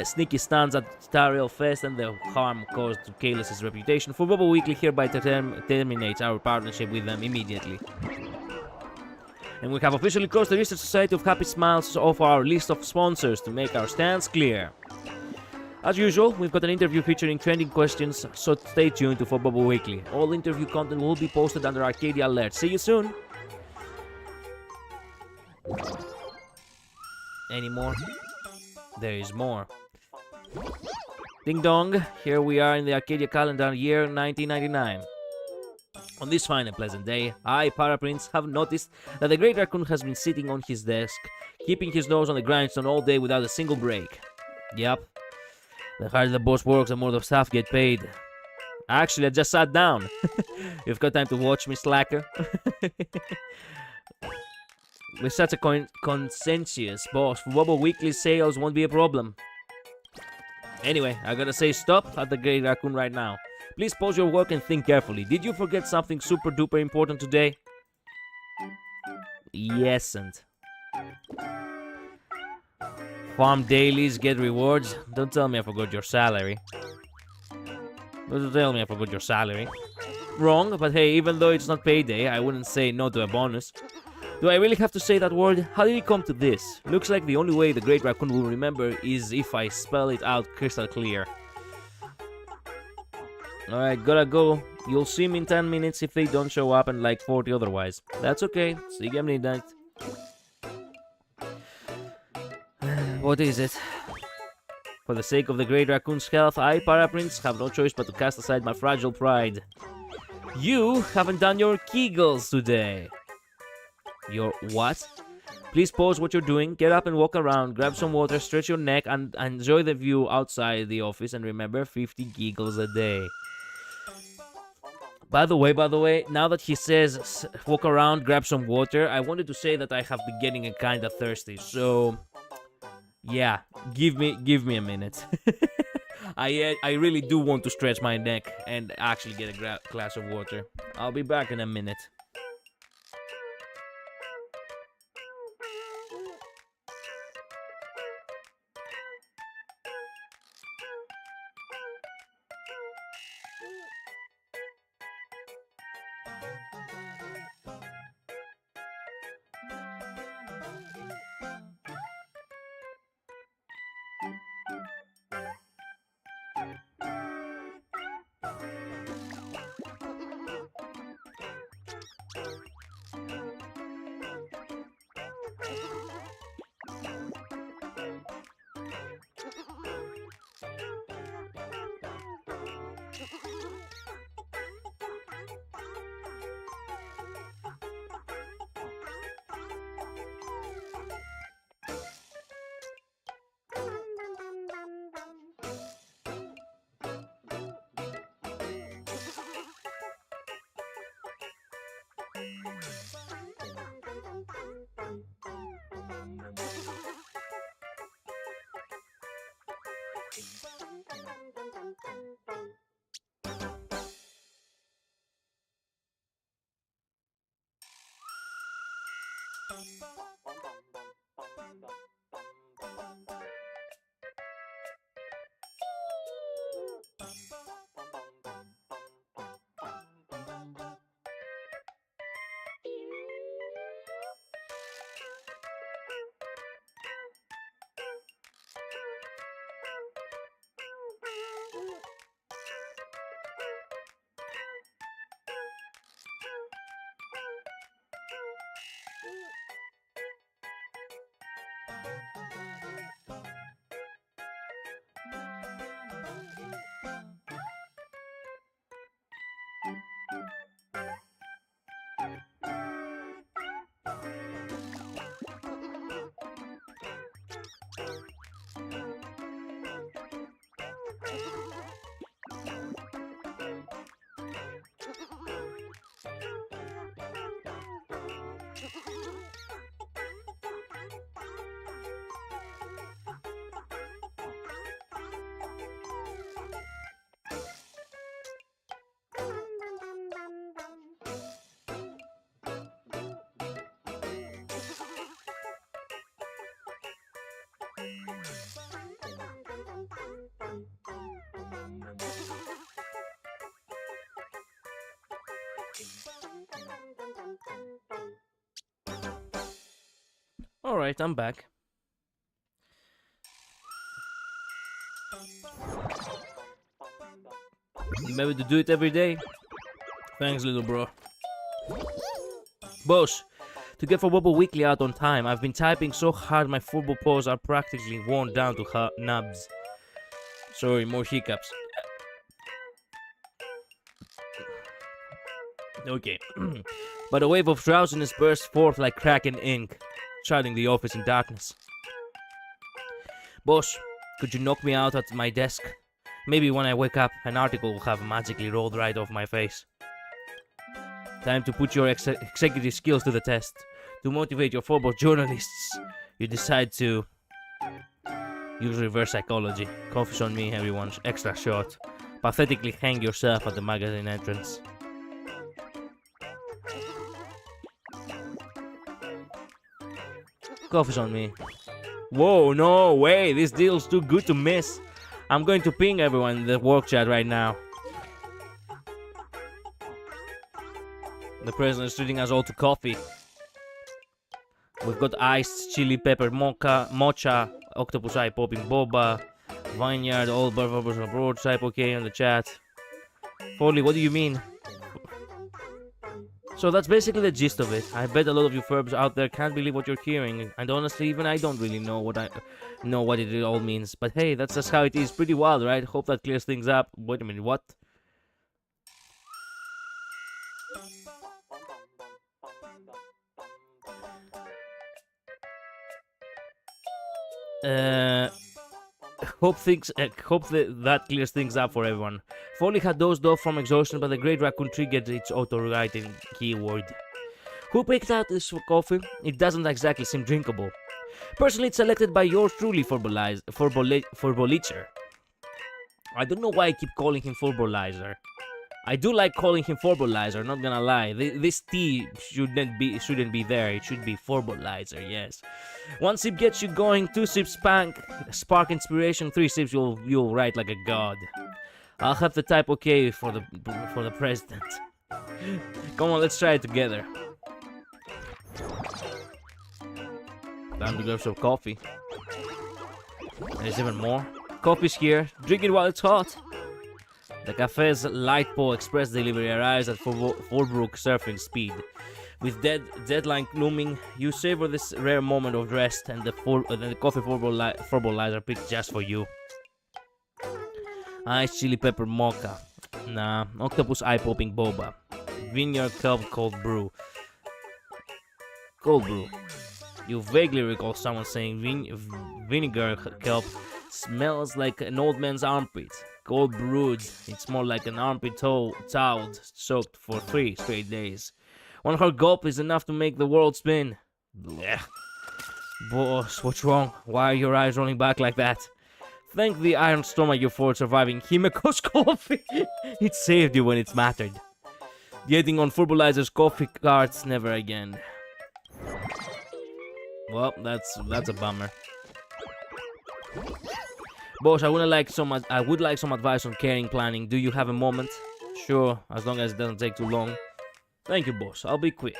sneaky stunts at StarRail Fest and the harm caused to Kalos' reputation. For Bubble Weekly hereby terminates our partnership with them immediately. And we have officially crossed the Research Society of Happy Smiles off our list of sponsors to make our stance clear. As usual, we've got an interview featuring trending questions, so stay tuned to For Bubble Weekly. All interview content will be posted under Arcadia Alert. See you soon! Any more? There is more. Ding dong, here we are in the Arcadia calendar year 1999. On this fine and pleasant day, I, Paraprince, have noticed that the Great Raccoon has been sitting on his desk, keeping his nose on the grindstone all day without a single break. Yep. The harder the boss works, the more the staff get paid. Actually, I just sat down. You've got time to watch me, slacker? With such a conscientious boss, Wobble Weekly sales won't be a problem. Anyway, I gotta say stop at the Great Raccoon right now. Please pause your work and think carefully. Did you forget something super duper important today? Yesn't. Farm dailies get rewards. Don't tell me I forgot your salary. Don't tell me I forgot your salary. Wrong, but hey, even though it's not payday, I wouldn't say no to a bonus. Do I really have to say that word? How did it come to this? Looks like the only way the Great Raccoon will remember is if I spell it out crystal clear. Alright, gotta go. You'll see me in 10 minutes if they don't show up and like 40 otherwise. That's okay. See you at midnight. What is it? For the sake of the Great Raccoon's health, I, Paraprince, have no choice but to cast aside my fragile pride. You haven't done your Kegels today. Your what? Please pause what you're doing, get up and walk around, grab some water, stretch your neck, and enjoy the view outside the office, and remember 50 giggles a day. By the way, now that he says walk around, grab some water, I wanted to say that I have been getting a kinda thirsty, so yeah, give me a minute. I really do want to stretch my neck and actually get a glass of water. I'll be back in a minute. Alright, I'm back. Remember to do it every day? Thanks, little bro. Boss, to get Football Weekly out on time, I've been typing so hard my football paws are practically worn down to nubs. Sorry, more hiccups. Okay. But a wave of drowsiness burst forth like cracking ink, shrouding the office in darkness. Boss, could you knock me out at my desk? Maybe when I wake up, an article will have magically rolled right off my face. Time to put your executive skills to the test. To motivate your football journalists, you decide to use reverse psychology. Coffee's on me, everyone's extra short. Pathetically hang yourself at the magazine entrance. Coffee's on me. Whoa, no way, this deal's too good to miss. I'm going to ping everyone in the work chat right now. The president is treating us all to coffee. We've got iced chili pepper mocha, octopus eye popping boba, vineyard, all barbers abroad, type okay in the chat. Foley, what do you mean? So that's basically the gist of it. I bet a lot of you Furbs out there can't believe what you're hearing, and honestly, even I don't really know what it all means. But hey, that's just how it is. Pretty wild, right? Hope that clears things up. Wait a minute, what? Hope that clears things up for everyone. Foley had dozed off from exhaustion, but the Great Raccoon triggered its auto-writing keyword. Who picked out this coffee? It doesn't exactly seem drinkable. Personally, it's selected by yours truly for Bolitzer. I don't know why I keep calling him Forbolizer. I do like calling him Forbolizer, not gonna lie. This T shouldn't be there. It should be Forbolizer, yes. 1 sip gets you going, 2 sips spark inspiration, 3 sips you'll write like a god. I'll have to type okay for the president. Come on, let's try it together. Time to grab some coffee. There's even more. Coffee's here. Drink it while it's hot. The cafe's Lightpo Express delivery arrives at Fallbrook surfing speed. With deadline looming, you savor this rare moment of rest, and the coffee Forbolizer picked just for you. Iced chili pepper mocha. Nah, octopus eye popping boba. Vineyard kelp cold brew. Cold brew. You vaguely recall someone saying vinegar kelp smells like an old man's armpit. Cold brewed, it's more like an armpit towel soaked for 3 straight days. 1 hard gulp is enough to make the world spin. Blech. Boss, what's wrong? Why are your eyes rolling back like that? Thank the iron stomach for surviving Himiko's coffee. It saved you when it's mattered. Getting on Furbolizer's coffee carts never again. Well, that's a bummer. Boss, I would like some advice on caring planning. Do you have a moment? Sure, as long as it doesn't take too long. Thank you, boss. I'll be quick.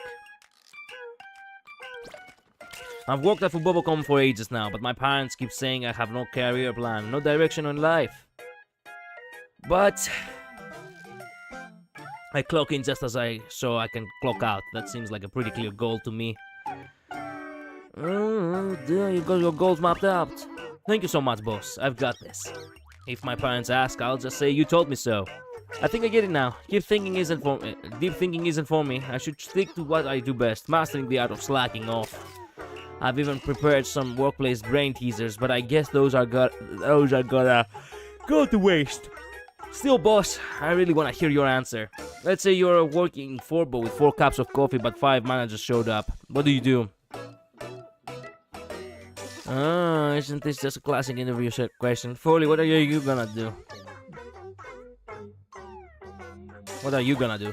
I've worked at Bubblecom for ages now, but my parents keep saying I have no career plan, no direction in life. But I clock in just so I can clock out. That seems like a pretty clear goal to me. Oh, dear, you got your goals mapped out. Thank you so much, boss. I've got this. If my parents ask, I'll just say you told me so. I think I get it now. Deep thinking isn't for me. I should stick to what I do best, mastering the art of slacking off. I've even prepared some workplace brain teasers, but I guess those are gonna go to waste. Still, boss, I really want to hear your answer. Let's say you're working Forbo with 4 cups of coffee, but 5 managers showed up. What do you do? Isn't this just a classic interview question? Foley, what are you gonna do? What are you gonna do?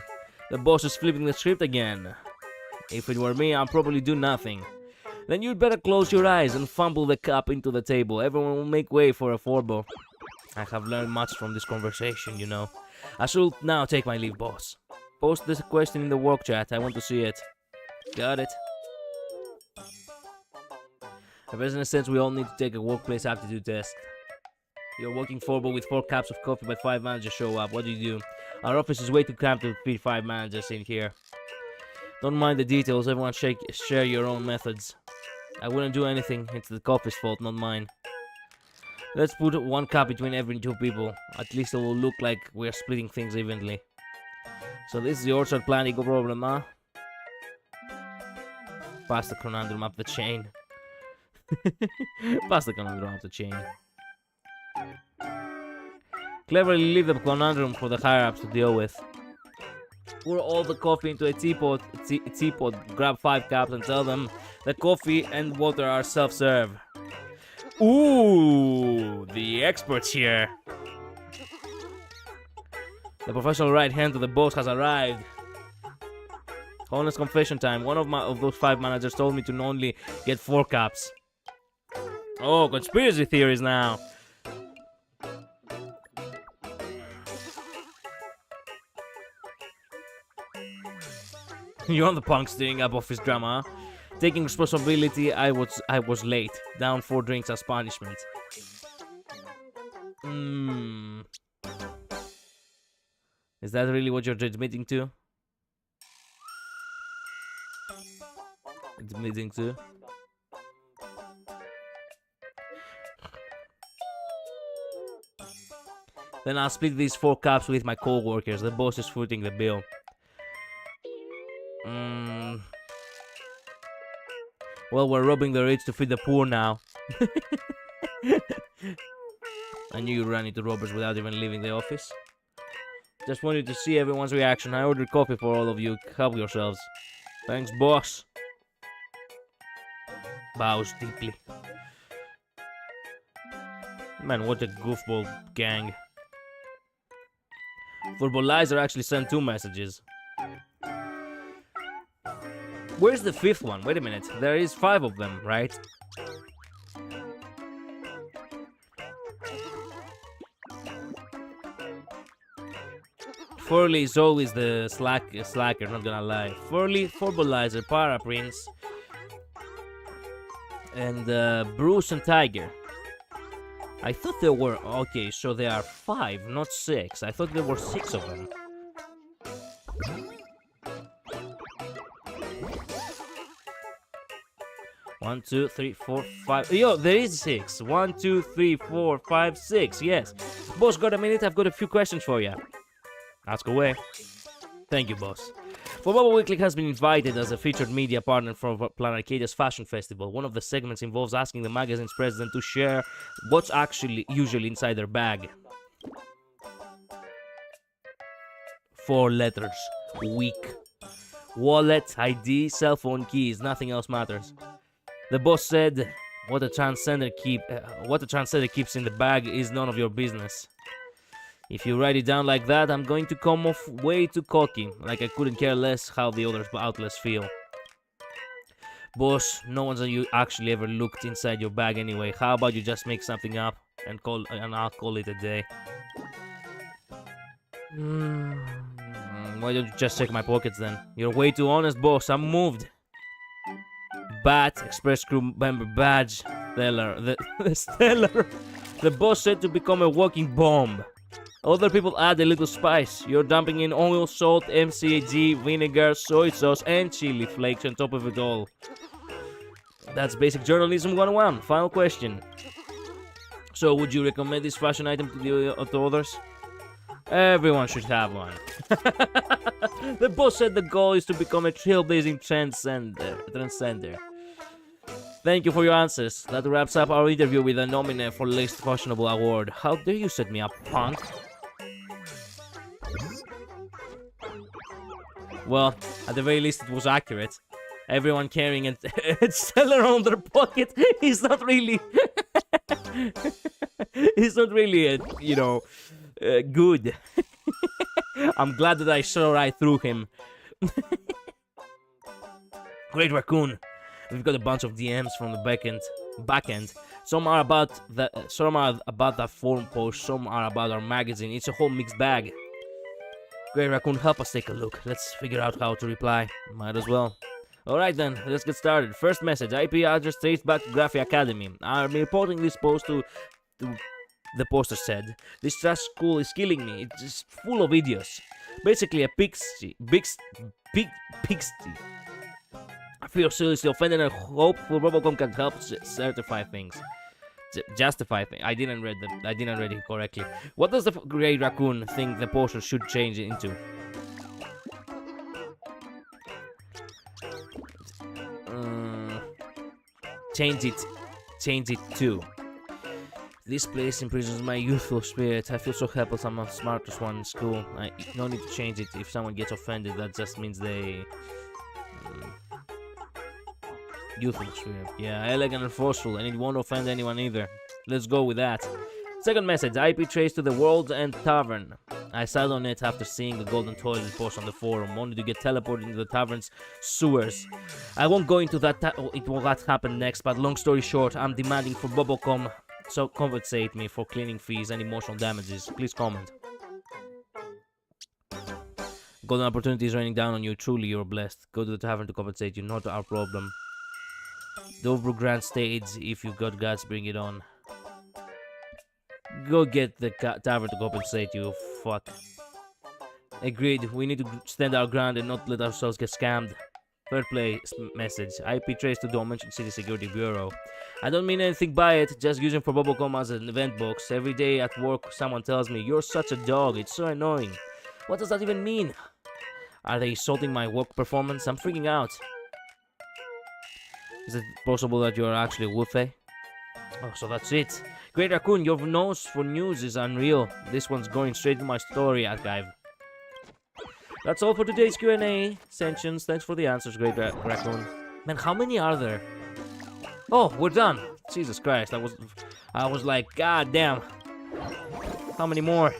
The boss is flipping the script again. If it were me, I'd probably do nothing. Then you'd better close your eyes and fumble the cup into the table. Everyone will make way for a Forbo. I have learned much from this conversation, you know. I should now take my leave, boss. Post this question in the work chat. I want to see it. Got it. In business sense, we all need to take a workplace aptitude test. You're working Forbo with 4 cups of coffee, but 5 managers show up. What do you do? Our office is way too cramped to fit 5 managers in here. Don't mind the details. Everyone share your own methods. I wouldn't do anything. It's the coffee's fault, not mine. Let's put 1 cup between every 2 people. At least it will look like we're splitting things evenly. So this is the orchard planning problem, huh? Pass the conundrum up the chain. Pass the conundrum up the chain. Cleverly leave the conundrum for the higher-ups to deal with. Pour all the coffee into a teapot, grab 5 cups and tell them the coffee and water are self-serve. Ooh, the experts here. The professional right hand to the boss has arrived. Honest confession time. One of those 5 managers told me to only get 4 cups. Oh, conspiracy theories now. You're the punk stirring up office drama, huh? Taking responsibility, I was late. Down 4 drinks as punishment. Is that really what you're admitting to? Admitting to? Then I'll split these 4 cups with my co-workers. The boss is footing the bill. Well, we're robbing the rich to feed the poor now. I knew you ran into robbers without even leaving the office. Just wanted to see everyone's reaction. I ordered coffee for all of you. Help yourselves. Thanks, boss. Bows deeply. Man, what a goofball gang. Verbalizer actually sent 2 messages. Where's the 5th one? Wait a minute. There is 5 of them, right? Furley is always the slacker, not gonna lie. Furley, Verbalizer, Para Prince, and Bruce and Tiger. I thought there were... Okay, so there are 5, not 6. I thought there were 6 of them. One, 2, 3, 4, 5. Yo, there is 6. 1, 2, 3, 4, 5, 6. Yes. Boss, got a minute? I've got a few questions for you. Ask away. Thank you, boss. Bubble Weekly has been invited as a featured media partner for Planarcadia's Fashion Festival. One of the segments involves asking the magazine's president to share what's usually inside their bag. 4 letters. Weak. Wallet, ID, cell phone keys. Nothing else matters. The boss said, what a transcender keeps in the bag is none of your business. If you write it down like that, I'm going to come off way too cocky, like I couldn't care less how the other outlets feel. Boss, no one's you actually ever looked inside your bag anyway. How about you just make something up and I'll call it a day. Why don't you just check my pockets then? You're way too honest, boss. I'm moved. Bat, Express crew member badge, Stellar. The Stellar. The boss said to become a walking bomb. Other people add a little spice. You're dumping in oil, salt, MCAG, vinegar, soy sauce, and chili flakes on top of it all. That's basic journalism 101. Final question. So, would you recommend this fashion item to others? Everyone should have one. The boss said the goal is to become a trailblazing transcender. Thank you for your answers. That wraps up our interview with the nominee for Least Fashionable Award. How dare you set me up, punk? Well, at the very least it was accurate. Everyone carrying a Stellar on their pocket is not really... it's not really, good. I'm glad that I saw right through him. Great Raccoon. We've got a bunch of DMs from the back end. Some are about that forum post, some are about our magazine. It's a whole mixed bag. Great Raccoon, help us take a look. Let's figure out how to reply. Might as well. Alright then, let's get started. First message, IP address traced back to Graphy Academy. I'm reporting this post to the poster said. This trash school is killing me. It's just full of idiots. Basically a pigsty. I feel seriously offended and hope Robocom can help certify things. Justify things. I didn't read it correctly. What does the Grey Raccoon think the poster should change it into? Change it to. This place imprisons my youthful spirit. I feel so helpless. I'm the smartest one in school. No need to change it. If someone gets offended, that just means they... youthful spirit. Yeah, elegant and forceful, and it won't offend anyone either. Let's go with that. Second message, IP trace to the World End Tavern. I sat on it after seeing the golden toilet post on the forum, only to get teleported into the tavern's sewers. I won't go into that what happened next, but long story short, I'm demanding for Bobocom so compensate me for cleaning fees and emotional damages. Please comment. Golden opportunity is raining down on you. Truly, you're blessed. Go to the tavern to compensate you, not our problem. Dover Grand Stage, if you've got guts, bring it on. Go get the tavern to compensate you, fuck. Agreed, we need to stand our ground and not let ourselves get scammed. Third place message, IP trace to Dimension City Security Bureau. I don't mean anything by it, just using for Bobocom as an event box. Every day at work someone tells me, you're such a dog, it's so annoying. What does that even mean? Are they insulting my work performance? I'm freaking out. Is it possible that you're actually a Wolfie? Oh, so that's it. Great Raccoon, your nose for news is unreal. This one's going straight to my story archive. That's all for today's Q&A. Sentience, thanks for the answers, Great Raccoon. Man, how many are there? Oh, we're done. Jesus Christ, I was like, god damn. How many more?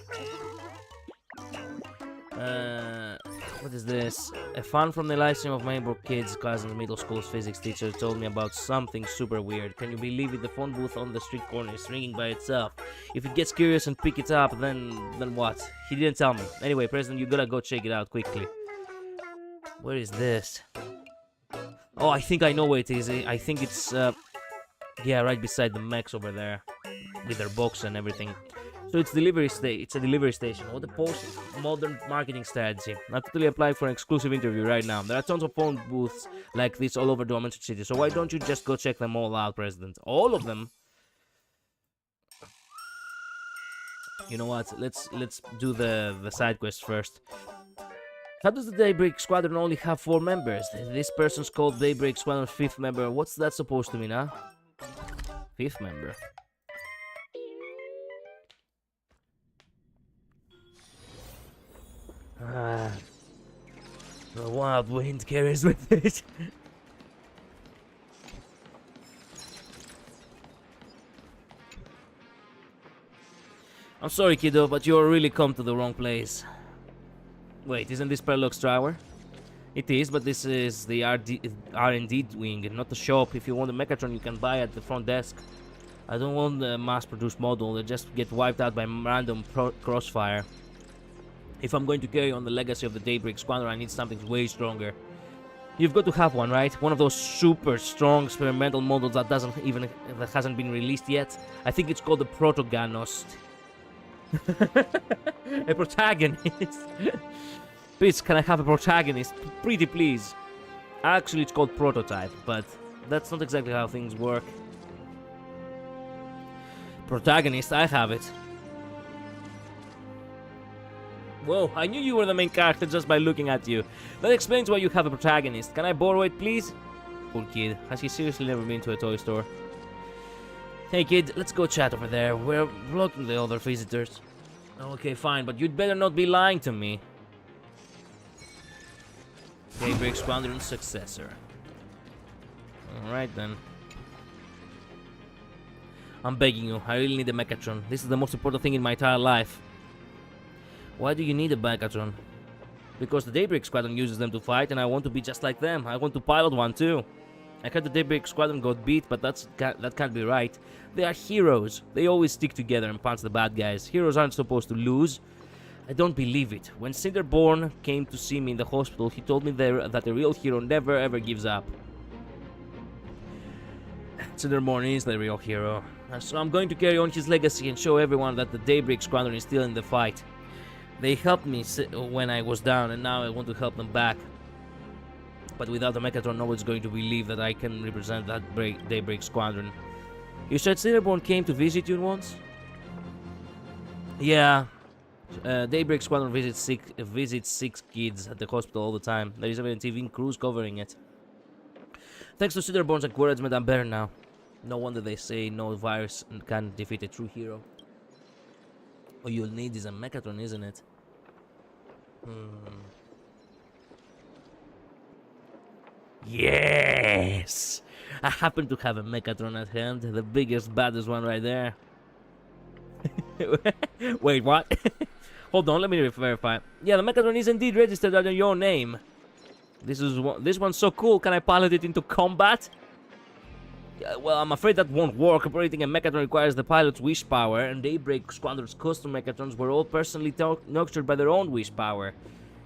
What is this? A fan from the live stream of my kids' class in the middle school's physics teacher told me about something super weird. Can you believe it? The phone booth on the street corner is ringing by itself. If it gets curious and pick it up, then what? He didn't tell me. Anyway, President, you gotta go check it out quickly. Where is this? Oh, I think I know where it is. I think it's yeah, right beside the mechs over there, with their box and everything. So it's a delivery station. What a modern marketing strategy. Not totally apply for an exclusive interview right now. There are tons of phone booths like this all over Dimension City. So why don't you just go check them all out, President? All of them? You know what? Let's do the side quest first. How does the Daybreak Squadron only have 4 members? This person's called Daybreak Squadron's 5th member. What's that supposed to mean, huh? 5th member. The wild wind carries with it. I'm sorry, kiddo, but you're really come to the wrong place. Wait, isn't this Parallax Tower? It is, but this is the R&D wing, not the shop. If you want a Mechatron, you can buy at the front desk. I don't want a mass-produced model. They just get wiped out by random crossfire. If I'm going to carry on the legacy of the Daybreak Squadron, I need something way stronger. You've got to have one, right? One of those super strong experimental models that hasn't been released yet. I think it's called the Protagonist. A protagonist. Please, can I have a protagonist? Pretty please. Actually, it's called Prototype, but that's not exactly how things work. Protagonist, I have it. Whoa, I knew you were the main character just by looking at you. That explains why you have a protagonist. Can I borrow it, please? Poor kid. Has he seriously never been to a toy store? Hey, kid, let's go chat over there. We're blocking the other visitors. Okay, fine, but you'd better not be lying to me. Daybreak Squadron's successor. Alright, then. I'm begging you, I really need a Mechatron. This is the most important thing in my entire life. Why do you need a Mechatron? Because the Daybreak Squadron uses them to fight, and I want to be just like them. I want to pilot one too. I heard the Daybreak Squadron got beat, but that can't be right. They are heroes. They always stick together and punch the bad guys. Heroes aren't supposed to lose. I don't believe it. When Cinderborn came to see me in the hospital, he told me that a real hero never ever gives up. Cinderborn is the real hero. So I'm going to carry on his legacy and show everyone that the Daybreak Squadron is still in the fight. They helped me when I was down, and now I want to help them back. But without the Mechatron, nobody's going to believe that I can represent that Daybreak Squadron. You said Cinderborn came to visit you once? Yeah. Daybreak Squadron visits six kids at the hospital all the time. There is even a TV cruise covering it. Thanks to Cinderborn's encouragement, I'm better now. No wonder they say no virus can defeat a true hero. All you'll need is a Mechatron, isn't it? Yes! I happen to have a Mechatron at hand. The biggest, baddest one right there. Wait, what? Hold on, let me verify. Yeah, the Mechatron is indeed registered under your name. This one's so cool. Can I pilot it into combat? Well, I'm afraid that won't work. Operating a Mechatron requires the pilot's wish power, and Daybreak Squadron's custom Mechatrons were all personally nurtured by their own wish power.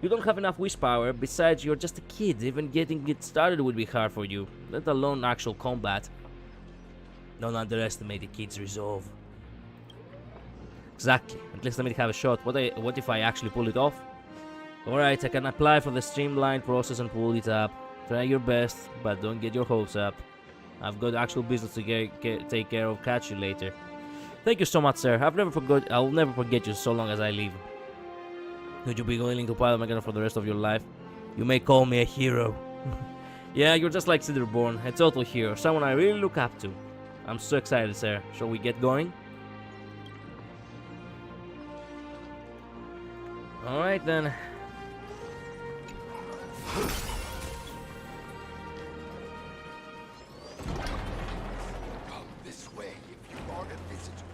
You don't have enough wish power. Besides, you're just a kid. Even getting it started would be hard for you, let alone actual combat. Don't underestimate a kid's resolve. Exactly. At least let me have a shot. What if I actually pull it off? Alright, I can apply for the streamlined process and pull it up. Try your best, but don't get your hopes up. I've got actual business to take care of. Catch you later. Thank you so much, sir. I'll never forget you so long as I live. Would you be willing to pilot Mechatron for the rest of your life? You may call me a hero. Yeah, you're just like Cinderborn, a total hero, someone I really look up to. I'm so excited, sir. Shall we get going? Alright then. Come this way if you are a visitor.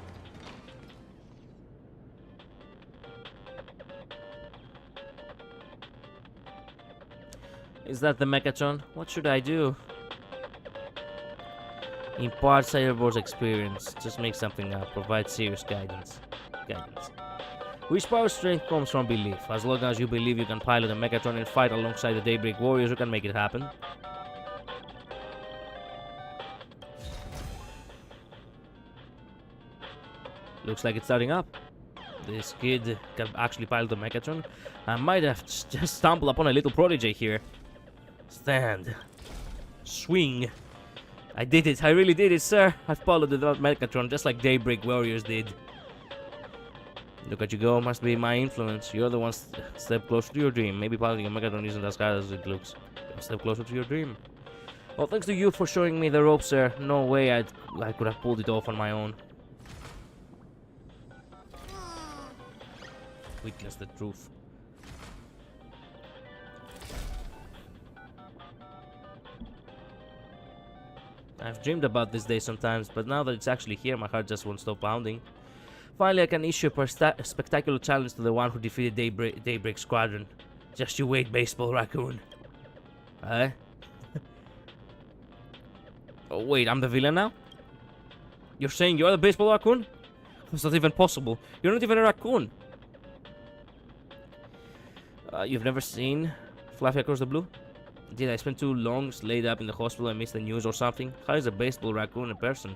Is that the Mechatron? What should I do? Impart Cyberbor's experience. Just make something up. Provide serious guidance. Wish power strength comes from belief. As long as you believe you can pilot a Mechatron and fight alongside the Daybreak Warriors, you can make it happen. Looks like it's starting up. This kid can actually pilot the Mechatron. I might have just stumbled upon a little prodigy here. Stand. Swing. I did it. I really did it, sir. I've piloted that Mechatron just like Daybreak Warriors did. Look at you go. Must be my influence. You're the one step closer to your dream. Maybe piloting a Mechatron isn't as hard as it looks. A step closer to your dream. Well, thanks to you for showing me the rope, sir. No way I could have pulled it off on my own. Witness the truth. I've dreamed about this day sometimes, but now that it's actually here, my heart just won't stop pounding. Finally, I can issue a spectacular challenge to the one who defeated Daybreak Squadron. Just you wait, baseball raccoon. Eh? Oh, wait, I'm the villain now? You're saying you're the baseball raccoon? It's not even possible. You're not even a raccoon. You've never seen Fluffy Across the Blue? Did I spend too long laid up in the hospital and missed the news or something? How is a baseball raccoon a person?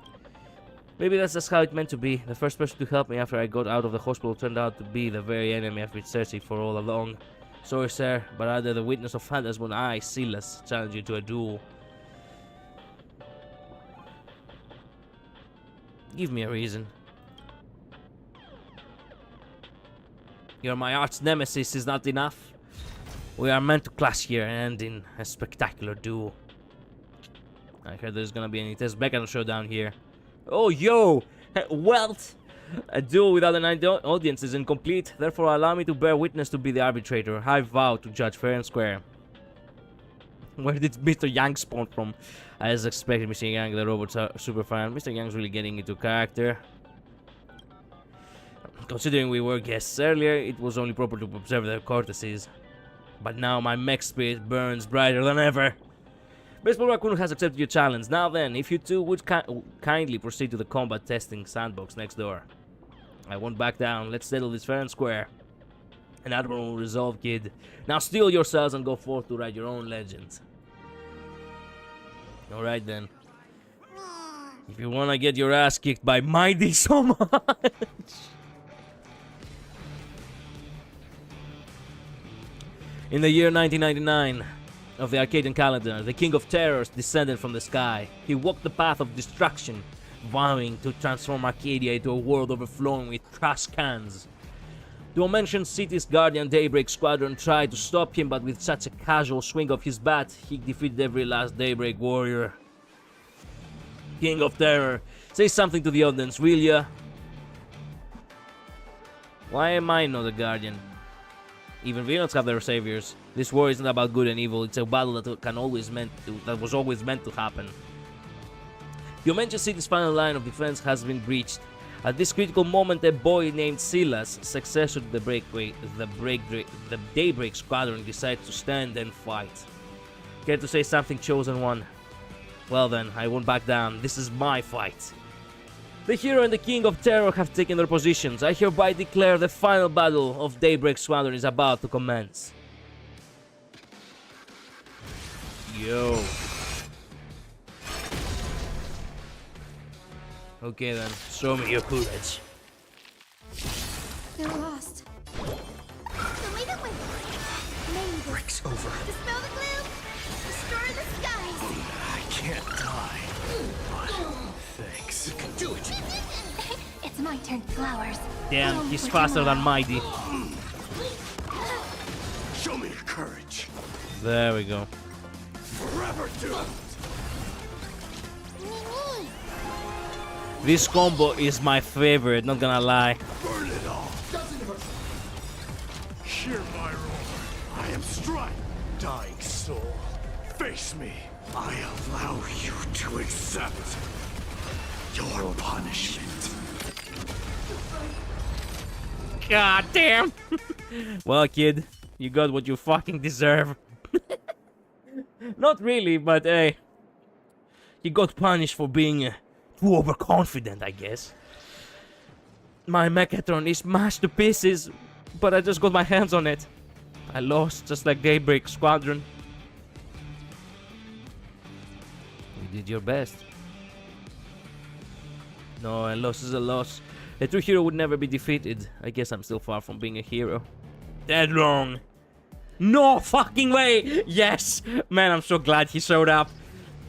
Maybe that's just how it meant to be. The first person to help me after I got out of the hospital turned out to be the very enemy I've been searching for all along. Sorry, sir, but under the witness of Phantasm, I, Silas, challenge you to a duel. Give me a reason. You're my arch nemesis, is not enough? We are meant to clash here and end in a spectacular duel. I heard there's gonna be an intense Beckham showdown here. Oh, yo! Welt! A duel without an audience is incomplete, therefore allow me to bear witness to be the arbitrator. I vow to judge fair and square. Where did Mr. Yang spawn from? As expected, Mr. Yang, the robot superfan. Mr. Yang's really getting into character. Considering we were guests earlier, it was only proper to observe their courtesies. But now my mech spirit burns brighter than ever. Baseball Raccoon has accepted your challenge. Now then, if you two would kindly proceed to the combat testing sandbox next door. I won't back down. Let's settle this fair and square. An admirable resolve, kid. Now steel yourselves and go forth to write your own legend. Alright then. If you wanna get your ass kicked by Mighty so much. In the year 1999 of the Arcadian calendar, the King of Terrors descended from the sky. He walked the path of destruction, vowing to transform Arcadia into a world overflowing with trash cans. The aforementioned city's guardian Daybreak Squadron tried to stop him, but with such a casual swing of his bat, he defeated every last Daybreak warrior. King of Terror, say something to the audience, will ya? Why am I not a guardian? Even villains have their saviors. This war isn't about good and evil, it's a battle that was always meant to happen. The Omentia City's final line of defense has been breached. At this critical moment, a boy named Silas, successor to the Daybreak Squadron, decides to stand and fight. Care to say something, Chosen One? Well then, I won't back down. This is my fight. The hero and the King of Terror have taken their positions. I hereby declare the final battle of Daybreak Squadron is about to commence. Yo. Okay then, show me your courage. They're lost. Don't leave it with me. Breaks over. Dispel the gloom. Destroy the skies. I can't die. But thanks. You can do it. It's my turn, flowers. Damn, he's faster than Mighty. Show me your courage. There we go. Forever doomed. This combo is my favorite, not gonna lie. Burn it all. Doesn't hurt. Hear my roar. I am Strike, dying soul. Face me. I allow you to accept your punishment. God damn! Well, kid, you got what you fucking deserve. Not really, but hey. You got punished for being too overconfident, I guess. My Mechatron is smashed to pieces, but I just got my hands on it. I lost, just like Daybreak Squadron. You did your best. No, a loss is a loss. A true hero would never be defeated. I guess I'm still far from being a hero. Dead wrong. No fucking way! Yes! Man, I'm so glad he showed up.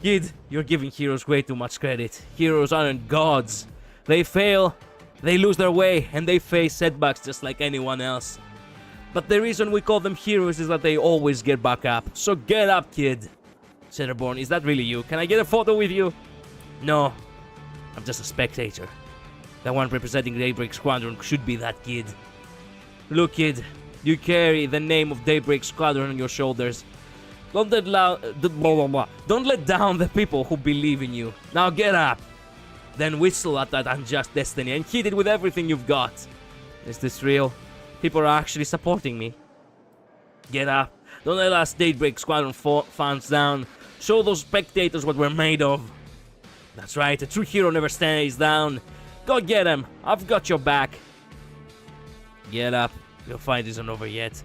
Kid, you're giving heroes way too much credit. Heroes aren't gods. They fail, they lose their way, and they face setbacks just like anyone else. But the reason we call them heroes is that they always get back up. So get up, kid. Centerborn, is that really you? Can I get a photo with you? No, I'm just a spectator. The one representing Daybreak Squadron should be that kid. Look, kid, you carry the name of Daybreak Squadron on your shoulders. Don't let down the people who believe in you. Now get up. Then whistle at that unjust destiny and hit it with everything you've got. Is this real? People are actually supporting me. Get up. Don't let us Daybreak Squadron fans down. Show those spectators what we're made of. That's right, a true hero never stays down. Go get him. I've got your back. Get up. Your fight isn't over yet.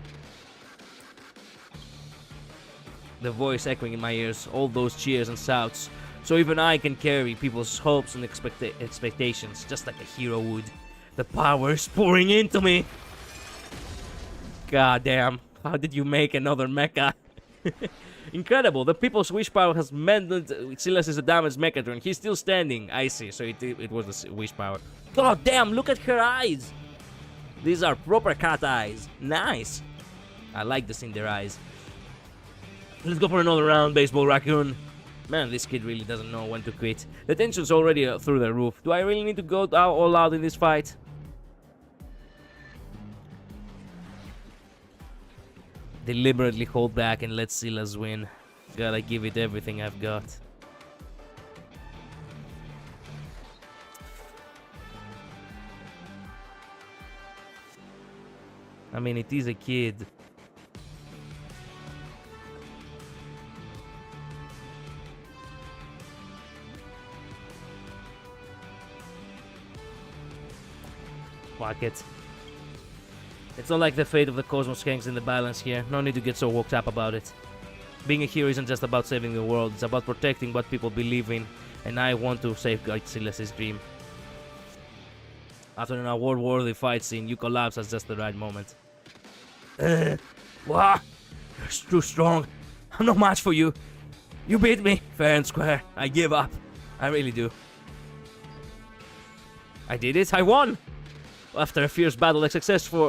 The voice echoing in my ears, all those cheers and shouts. So even I can carry people's hopes and expectations, just like a hero would. The power is pouring into me. God damn, how did you make another mecha? Incredible, the people's wish power has mended Silas' damaged Mechatron. He's still standing. I see, so it was the wish power. God damn, look at her eyes. These are proper cat eyes. Nice. I like this in their eyes. Let's go for another round, Baseball Raccoon. Man, this kid really doesn't know when to quit. The tension's already through the roof. Do I really need to go all out in this fight? Deliberately hold back and let Silas win. Gotta give it everything I've got. I mean, it is a kid. Fuck it. It's not like the fate of the cosmos hangs in the balance here. No need to get so worked up about it. Being a hero isn't just about saving the world, it's about protecting what people believe in, and I want to safeguard Silas' dream. After an award-worthy fight scene, you collapse at just the right moment. What? You're too strong. I'm no match for you. You beat me, fair and square. I give up. I really do. I did it. I won. After a fierce battle, the successor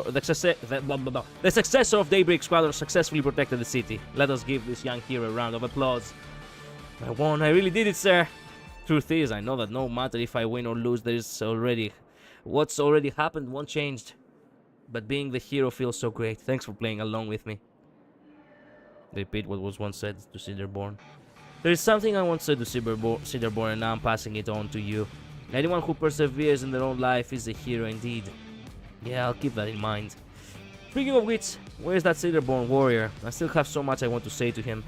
of Daybreak Squadron successfully protected the city. Let us give this young hero a round of applause. I won. I really did it, sir. Truth is, I know that no matter if I win or lose, what's already happened won't change. But being the hero feels so great. Thanks for playing along with me. Repeat what was once said to Cedarborn. There is something I once said to Cedarborn, and now I'm passing it on to you. Anyone who perseveres in their own life is a hero indeed. Yeah, I'll keep that in mind. Speaking of which, where's that Cedarborn warrior? I still have so much I want to say to him.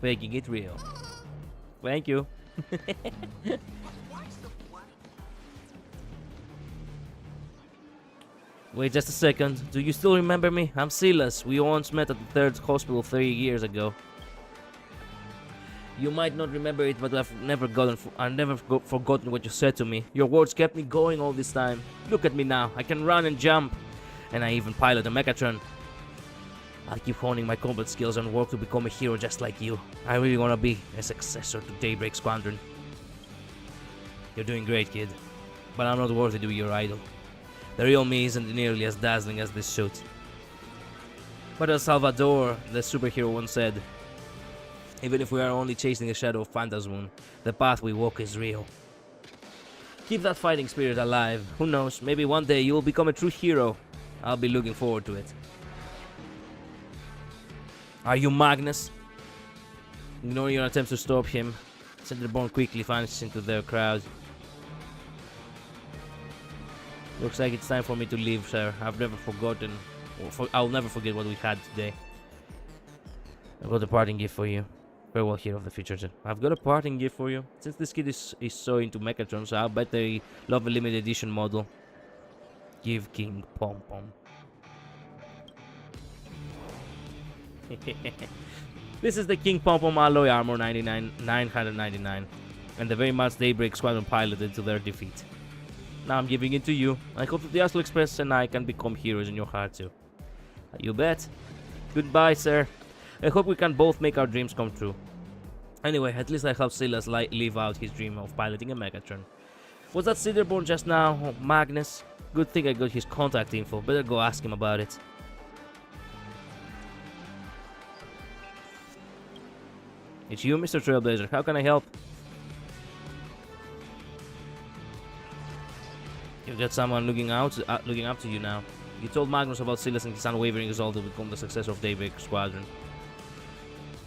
Making it real. Thank you. Wait just a second. Do you still remember me? I'm Silas. We once met at the 3rd hospital 3 years ago. You might not remember it, but I've never forgotten what you said to me. Your words kept me going all this time. Look at me now. I can run and jump. And I even pilot a Mechatron. I'll keep honing my combat skills and work to become a hero just like you. I really want to be a successor to Daybreak Squadron. You're doing great, kid. But I'm not worthy to be your idol. The real me isn't nearly as dazzling as this suit. But as Salvador, the superhero, once said, even if we are only chasing the shadow of Phantasmoon, the path we walk is real. Keep that fighting spirit alive. Who knows, maybe one day you will become a true hero. I'll be looking forward to it. Are you Magnus? Ignoring your attempts to stop him, Cedarborn quickly vanishes into their crowd. Looks like it's time for me to leave, sir. I've never forgotten. I'll never forget what we had today. I've got a parting gift for you. Farewell, hero of the future. I've got a parting gift for you. Since this kid is so into Mechatrons, I'll bet they love a limited edition model. Give King Pom Pom. This is the King Pom Pom Alloy Armor 999, and the very much Daybreak Squadron piloted to their defeat. Now I'm giving it to you. I hope that the Astral Express and I can become heroes in your heart too. You bet. Goodbye, sir. I hope we can both make our dreams come true. Anyway, at least I helped Silas live out his dream of piloting a Mechatron. Was that Cedarborn just now? Oh, Magnus? Good thing I got his contact info. Better go ask him about it. It's you, Mr. Trailblazer. How can I help? You've got someone looking up to you now. You told Magnus about Silas and his unwavering resolve to become the successor of Daybreak Squadron.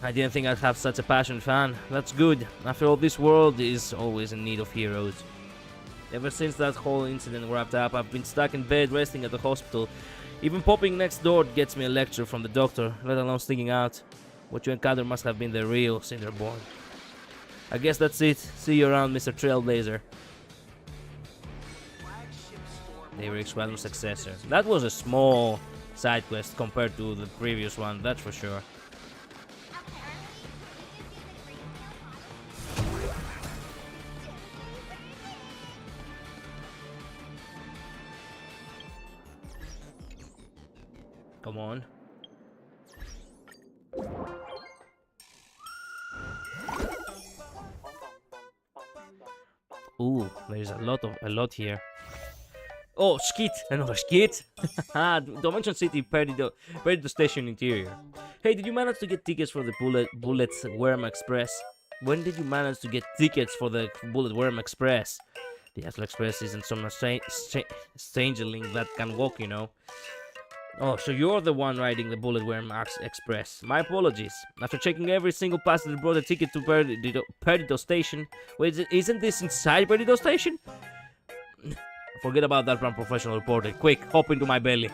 I didn't think I'd have such a passionate fan. That's good. After all, this world is always in need of heroes. Ever since that whole incident wrapped up, I've been stuck in bed resting at the hospital. Even popping next door gets me a lecture from the doctor, let alone sneaking out. What you encountered must have been the real Cinderborn. I guess that's it. See you around, Mr. Trailblazer. Daybreak Squadron successor. That was a small side quest compared to the previous one, that's for sure. Come on. Ooh, there's a lot here. Oh, skit! Another skit! Dimension City Perdido Station interior. Hey, did you manage to get tickets for the Bullet Worm Express? When did you manage to get tickets for the Bullet Worm Express? The Astral Express isn't some strangeling that can walk, you know. Oh, so you're the one riding the Bullet Worm Express. My apologies. After checking every single passenger brought a ticket to Perdido Station. Wait, isn't this inside Perdido Station? Forget about that unprofessional reporter. Quick, hop into my belly.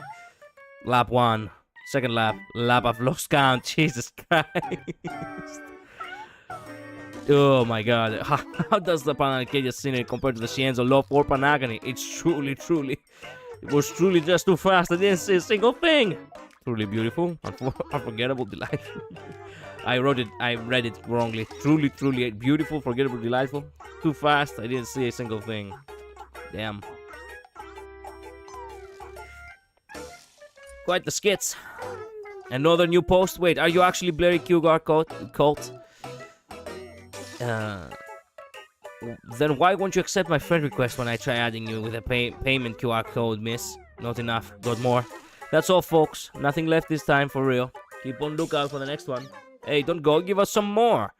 Lap 1. Second lap. Lap I've lost count. Jesus Christ. Oh my god. How does the Pan Arcadia scenery compare to the Scienzo Loft or Panagony? It's truly... It was truly just too fast. I didn't see a single thing. Truly beautiful. Unforgettable, delightful. I read it wrongly. Truly beautiful, forgettable, delightful. Too fast. I didn't see a single thing. Damn. Quite the skits. Another new post. Wait, are you actually Blurry QR cult? Then why won't you accept my friend request when I try adding you with a payment QR code, miss? Not enough. Got more. That's all, folks. Nothing left this time, for real. Keep on lookout for the next one. Hey, don't go. Give us some more.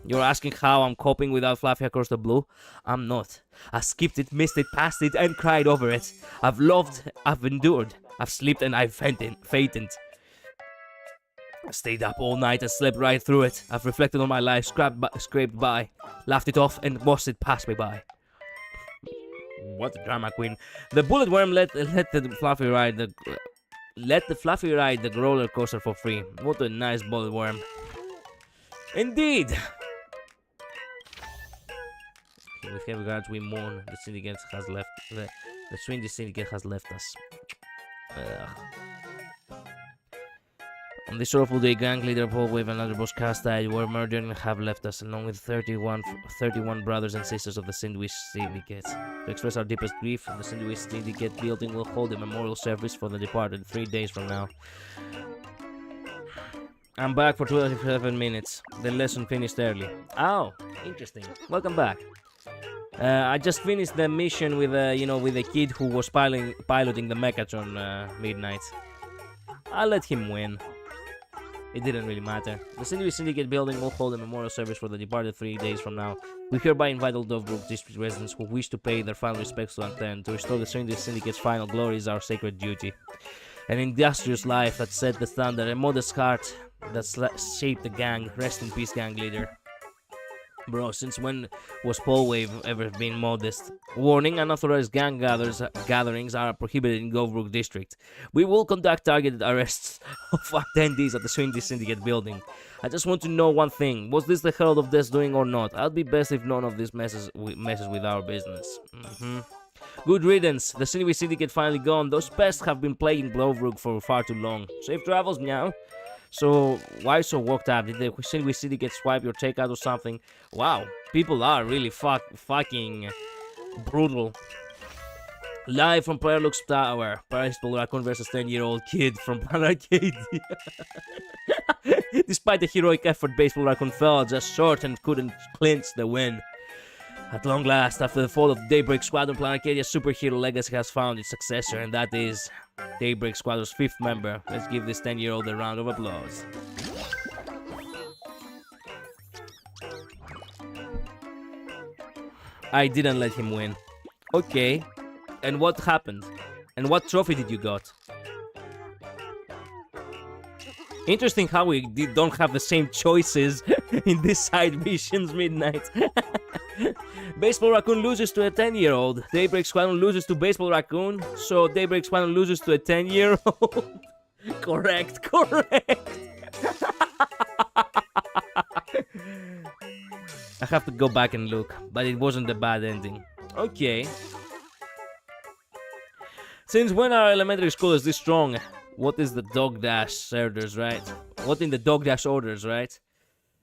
You're asking how I'm coping without Fluffy Across the Blue? I'm not. I skipped it, missed it, passed it, and cried over it. I've loved, I've endured, I've slept, and I've fainted. I stayed up all night and slept right through it. I've reflected on my life, scraped by, laughed it off, and watched it pass me by. What a drama queen! The Bullet Worm let the Fluffy ride the roller coaster for free. What a nice Bullet Worm! Indeed. With heavy regards, we mourn. The syndicate has left. The Swindy Syndicate has left us. On this sorrowful day, gang leader Paul Wave and other boss cast died, were murdered and have left us, along with 31 brothers and sisters of the Sindwich Syndicate. To express our deepest grief, the Sindwich Syndicate building will hold a memorial service for the departed 3 days from now. I'm back for 27 minutes. The lesson finished early. Oh, interesting. Welcome back. I just finished the mission with with a kid who was piloting the Mechatron midnight. I'll let him win. It didn't really matter. The Sindwich Syndicate building will hold a memorial service for the departed 3 days from now. We hereby invite all Dovebrook district residents who wish to pay their final respects to attend. To restore the Sindwich Syndicate's final glory is our sacred duty. An industrious life that set the standard, a modest heart that shaped the gang. Rest in peace, gang leader. Bro, since when was Paul Wave ever been modest? Warning, unauthorized gang gatherings are prohibited in Govbrook District. We will conduct targeted arrests of attendees at the Swindy Syndicate building. I just want to know one thing. Was this the Herald of Death's doing or not? I'll be best if none of this messes with our business. Good riddance. The Swindy Syndicate finally gone. Those pests have been plaguing Govbrook for far too long. Safe travels, meow. So, why so worked up? Did the Sindwich Syndicate swipe your takeout or something? Wow, people are really fucking brutal. Live from Prelux Tower, Baseball Raccoon versus 10-year-old kid from Pan Arcadia. Despite the heroic effort, Baseball Raccoon fell just short and couldn't clinch the win. At long last, after the fall of Daybreak Squadron, Pan Arcadia's superhero legacy has found its successor, and that is Daybreak Squadron's 5th member. Let's give this 10-year-old a round of applause. I didn't let him win. Okay. And what happened? And what trophy did you got? Interesting how we don't have the same choices in this side missions midnight. Baseball Raccoon loses to a 10-year-old. Daybreak Squadron loses to Baseball Raccoon. So Daybreak Squadron loses to a 10-year-old. Correct. I have to go back and look, but it wasn't a bad ending. Okay. Since when our elementary school is this strong? What is the dog dash orders, right? What in the dog dash orders, right?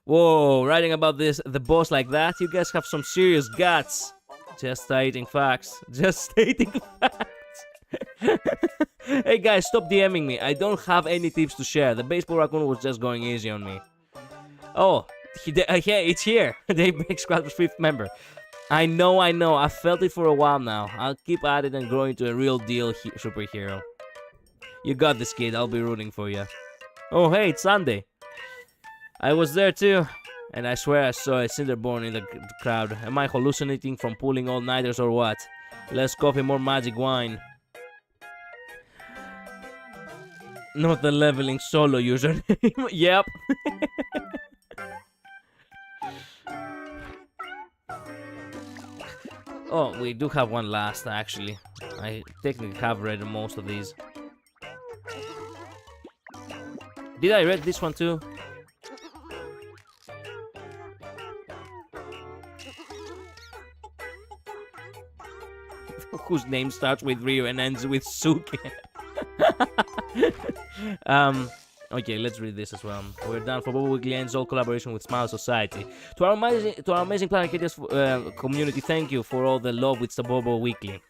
Whoa, writing about this, the boss like that? You guys have some serious guts. Just stating facts. Hey guys, stop DMing me. I don't have any tips to share. The Baseball Raccoon was just going easy on me. Oh, yeah, it's here. Daybreak Squadron's 5th member. I know. I felt it for a while now. I'll keep at it and grow into a real deal superhero. You got this, kid. I'll be rooting for you. Oh, hey, it's Sunday. I was there too, and I swear I saw a Cinderborn in the crowd. Am I hallucinating from pulling all-nighters or what? Less coffee, more magic wine. Not the leveling solo username. Yep. Oh, we do have one last, actually. I technically have read most of these. Did I read this one too? Whose name starts with Ryu and ends with Suke. Okay, let's read this as well. We're done for Bobo Weekly ends all collaboration with Smile Society. To our amazing Planet Kiddies community, thank you for all the love with the Bobo Weekly.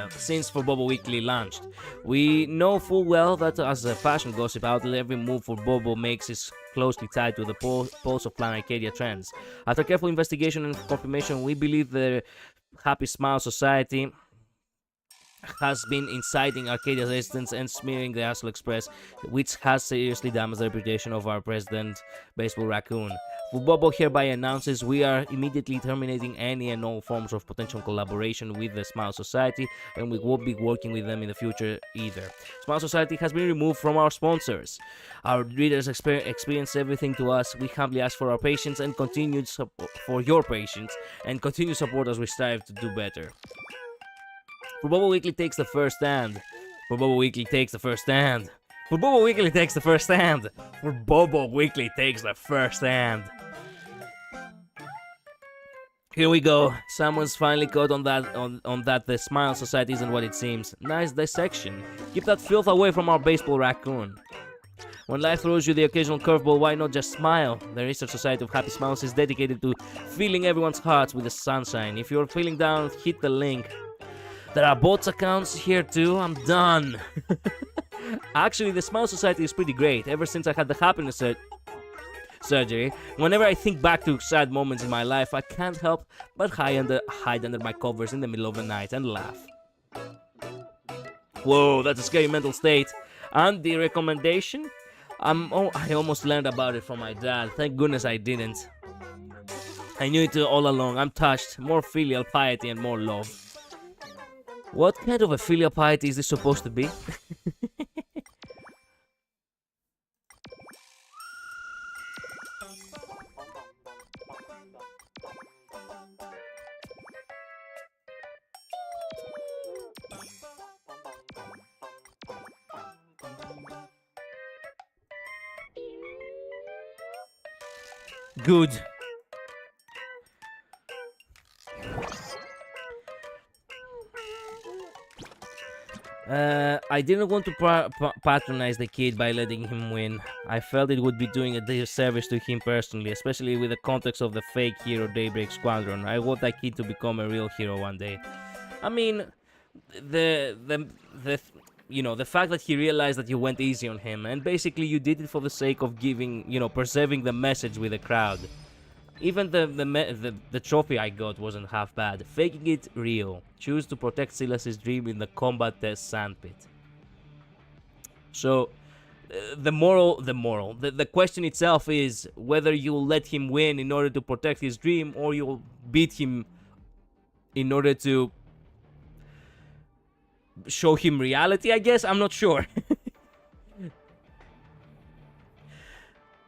Since For Bobo Weekly launched, we know full well that as a fashion gossip outlet, every move for Bobo makes is closely tied to the pulse of Planet Arcadia trends. After careful investigation and confirmation, we believe the Happy Smile Society has been inciting Arcadia's residents and smearing the Hustle Express, which has seriously damaged the reputation of our president, Baseball Raccoon. Bobo hereby announces we are immediately terminating any and all forms of potential collaboration with the Smile Society, and we won't be working with them in the future either. Smile Society has been removed from our sponsors. Our readers experience everything to us. We humbly ask for our patience and continued for your patience and continued support as we strive to do better. For Bobo Weekly takes the first stand. For Bobo Weekly takes the first stand. For Bobo Weekly takes the first stand. For Bobo Weekly takes the first stand. Here we go. Someone's finally caught on that the Smile Society isn't what it seems. Nice dissection. Keep that filth away from our Baseball Raccoon. When life throws you the occasional curveball, why not just smile? The Research Society of Happy Smiles is dedicated to filling everyone's hearts with the sunshine. If you're feeling down, hit the link. There are bots accounts here too. I'm done. Actually, the Smile Society is pretty great. Ever since I had the happiness surgery, whenever I think back to sad moments in my life, I can't help but hide under my covers in the middle of the night and laugh. Whoa, that's a scary mental state. And the recommendation? I almost learned about it from my dad. Thank goodness I didn't. I knew it all along. I'm touched. More filial piety and more love. What kind of a filial piety is this supposed to be? Good. I didn't want to patronize the kid by letting him win. I felt it would be doing a disservice to him personally, especially with the context of the fake hero Daybreak Squadron. I want that kid to become a real hero one day. I mean, the fact that he realized that you went easy on him, and basically you did it for the sake of preserving the message with the crowd. Even the trophy I got wasn't half bad. Faking it real. Choose to protect Silas's dream in the combat test sandpit. So, the question itself is whether you'll let him win in order to protect his dream, or you'll beat him in order to show him reality, I guess? I'm not sure.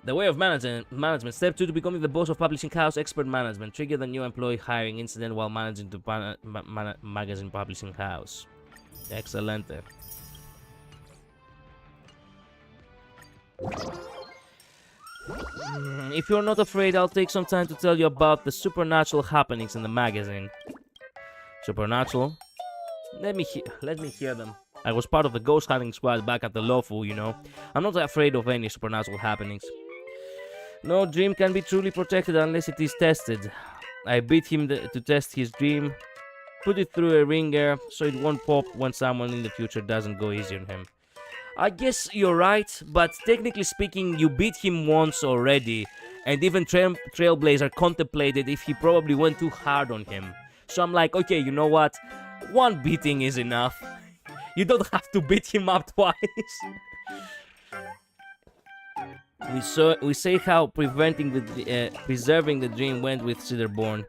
The way of management. Step 2 to becoming the boss of publishing house. Expert management. Trigger the new employee hiring incident while managing the magazine publishing house. Excellent. If you're not afraid, I'll take some time to tell you about the supernatural happenings in the magazine. Supernatural? Let me hear them. I was part of the ghost hunting squad back at the Lawful, you know. I'm not afraid of any supernatural happenings. No dream can be truly protected unless it is tested. I beat him to test his dream, put it through a ringer so it won't pop when someone in the future doesn't go easy on him. I guess you're right, but technically speaking, you beat him once already, and even Trailblazer contemplated if he probably went too hard on him. So I'm like, okay, you know what? One beating is enough. You don't have to beat him up twice. We say how preserving the dream went with Cedarborn.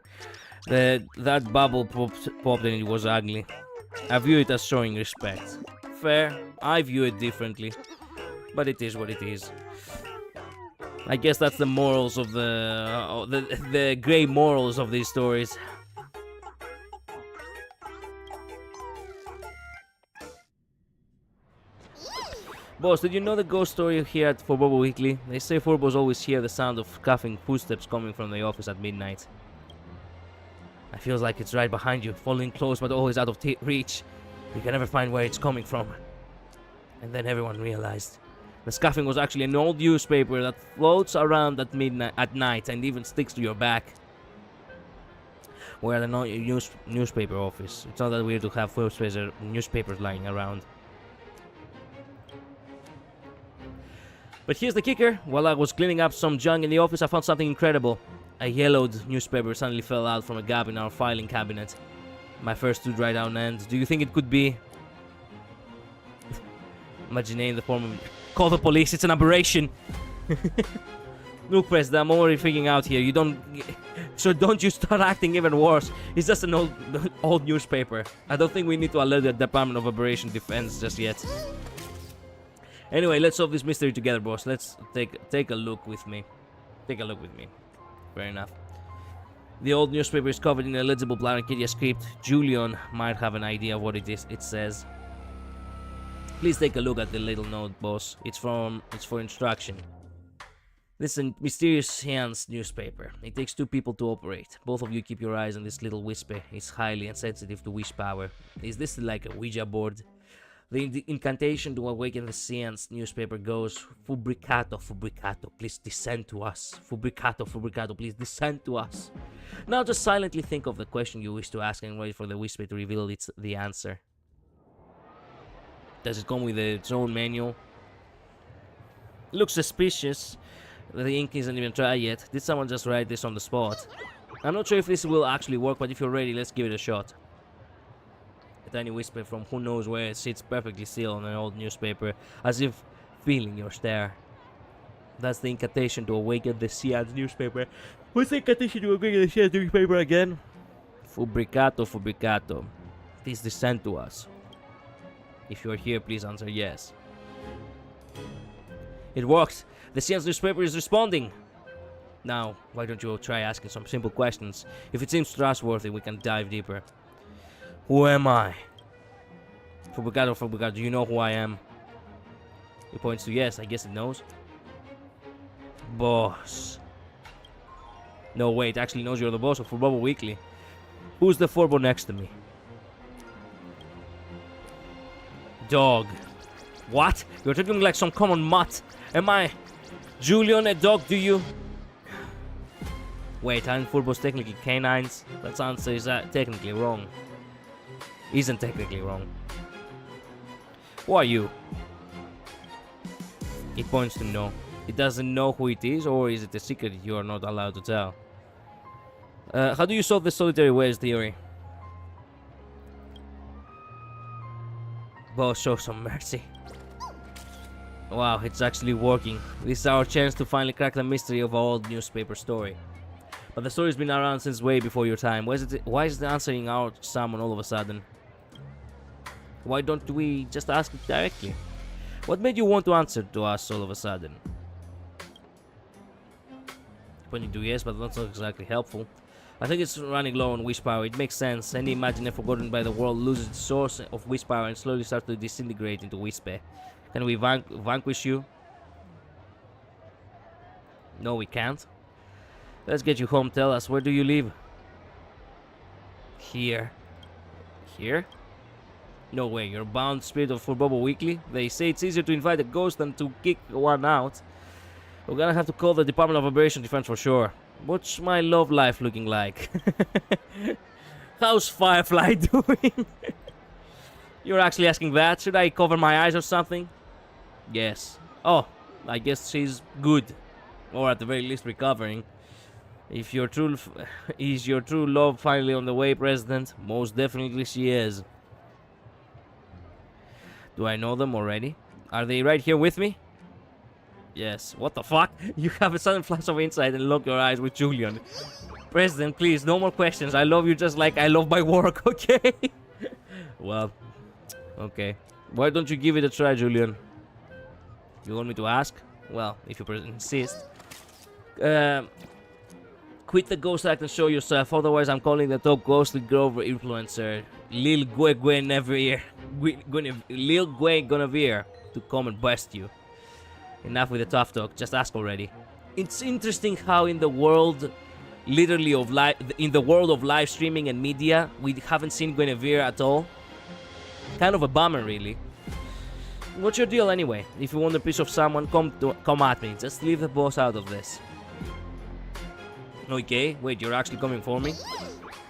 That bubble popped and it was ugly. I view it as showing respect. Fair, I view it differently, but it is what it is. I guess that's the morals of the grey morals of these stories. Boss, did you know the ghost story here at Forbobo Weekly? They say Forbos always hear the sound of scuffing footsteps coming from the office at midnight. I feel like it's right behind you, following close but always out of reach. You can never find where it's coming from. And then everyone realized the scuffing was actually an old newspaper that floats around at midnight at night and even sticks to your back. We're at a newspaper office. It's not that weird to have newspapers lying around. But here's the kicker. While I was cleaning up some junk in the office, I found something incredible. A yellowed newspaper suddenly fell out from a gap in our filing cabinet. My first stood right down end. Do you think it could be... Imagine in the form of... Call the police, it's an aberration! Look, President, I'm already freaking out here. So don't you start acting even worse. It's just an old newspaper. I don't think we need to alert the Department of Aberration Defense just yet. Anyway, let's solve this mystery together, boss. Let's take a look with me. Take a look with me. Fair enough. The old newspaper is covered in illegible Blarankidia script. Julian might have an idea of what it is. It says, please take a look at the little note, boss. It's for instruction. This is a mysterious seance newspaper. It takes two people to operate. Both of you keep your eyes on this little whisper. It's highly insensitive to wish power. Is this like a Ouija board? The incantation to awaken the seance newspaper goes, Fubricato, Fubricato, please descend to us. Fubricato, Fubricato, please descend to us. Now just silently think of the question you wish to ask and wait for the whisper to reveal the answer. Does it come with its own manual? It looks suspicious. The ink isn't even dry yet. Did someone just write this on the spot? I'm not sure if this will actually work, but if you're ready, let's give it a shot. A tiny whisper from who knows where it sits perfectly still on an old newspaper, as if feeling your stare. That's the incantation to awaken the seance newspaper. What's the incantation to awaken the seance newspaper again? Fubricato, Fubricato. Please descend to us. If you are here, please answer yes. It worked! The seance newspaper is responding! Now, why don't you try asking some simple questions? If it seems trustworthy, we can dive deeper. Who am I? Fubricato, Fubricato, do you know who I am? He points to yes, I guess it knows. Boss. No, wait, it actually knows you're the boss of Forbobo Weekly. Who's the Forbo next to me? Dog. What? You're treating me like some common mutt. Am I... Julian, a dog, do you... Wait, aren't Forbos technically canines? That answer is technically wrong. Isn't technically wrong. Who are you? It points to no. It doesn't know who it is, or is it a secret you are not allowed to tell? How do you solve the solitary ways theory? Boss, show some mercy. Wow, it's actually working. This is our chance to finally crack the mystery of our old newspaper story. But the story's been around since way before your time. Why is it answering out someone all of a sudden? Why don't we just ask it directly? What made you want to answer to us all of a sudden? Pointing to yes, but that's not exactly helpful. I think it's running low on wish power. It makes sense. Any imaginer forgotten by the world loses its source of wish power and slowly starts to disintegrate into whisper. Can we vanquish you? No, we can't. Let's get you home. Tell us, where do you live? Here. Here? No way, you're bound spirit of For Bobo Weekly? They say it's easier to invite a ghost than to kick one out. We're gonna have to call the Department of Operation Defense for sure. What's my love life looking like? How's Firefly doing? You're actually asking that? Should I cover my eyes or something? Yes. Oh, I guess she's good. Or at the very least recovering. If your true is your true love finally on the way, President? Most definitely she is. Do I know them already? Are they right here with me? Yes. What the fuck? You have a sudden flash of insight and lock your eyes with Julian. President, please, no more questions. I love you just like I love my work, okay? Well, okay. Why don't you give it a try, Julian? You want me to ask? Well, if you insist. Quit the ghost act and show yourself, otherwise I'm calling the top ghostly Grover influencer, Lil Guinevere, to come and bust you. Enough with the tough talk, just ask already. It's interesting how in the world, literally of live streaming and media, we haven't seen Guinevere at all. Kind of a bummer, really. What's your deal anyway? If you want a piece of someone, come at me. Just leave the boss out of this. Okay, wait, you're actually coming for me?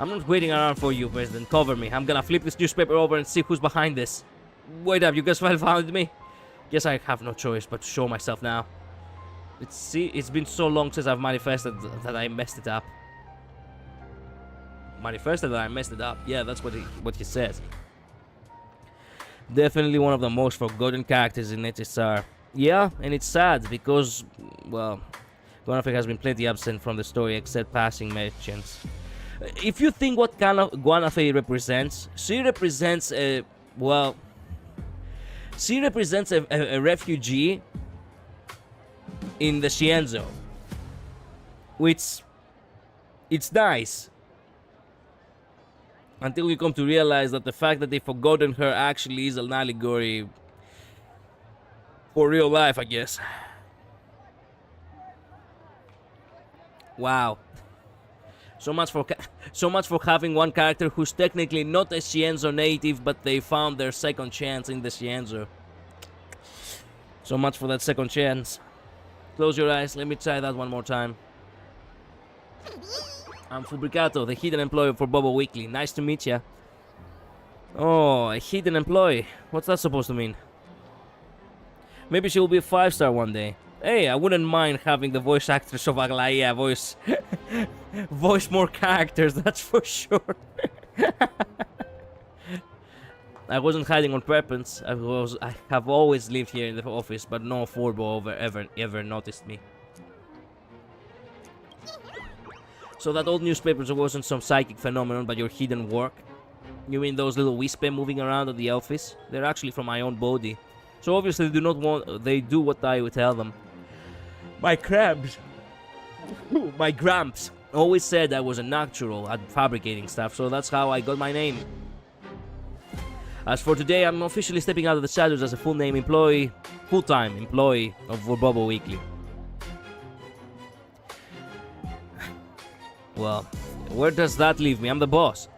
I'm not waiting around for you, President. Cover me. I'm gonna flip this newspaper over and see who's behind this. Wait up, you guys found me? Guess I have no choice but to show myself now. It's been so long since I've manifested that I messed it up. Manifested that I messed it up. Yeah, that's what he says. Definitely one of the most forgotten characters in HSR. Yeah, and it's sad because, well, Guanafe has been plenty absent from the story except passing mentions. If you think what kind of Guanafe represents, she represents a refugee in the Shienzo. Which, it's nice. Until you come to realize that the fact that they've forgotten her actually is an allegory for real life, I guess. Wow. So much for having one character who's technically not a Shienzo native, but they found their second chance in the Shienzo. So much for that second chance. Close your eyes, let me try that one more time. I'm Fubricato, the hidden employee for Bobo Weekly. Nice to meet ya. Oh, a hidden employee. What's that supposed to mean? Maybe she will be a 5-star one day. Hey, I wouldn't mind having the voice actress of Aglaia voice more characters, that's for sure. I wasn't hiding on purpose. I have always lived here in the office, but no Forbo ever noticed me. So that old newspaper wasn't some psychic phenomenon, but your hidden work? You mean those little whisper moving around at the office? They're actually from my own body. So obviously they do what I would tell them. My gramps always said I was a natural at fabricating stuff, so that's how I got my name. As for today, I'm officially stepping out of the shadows as a full-time employee of Bobo Weekly. Well, where does that leave me? I'm the boss.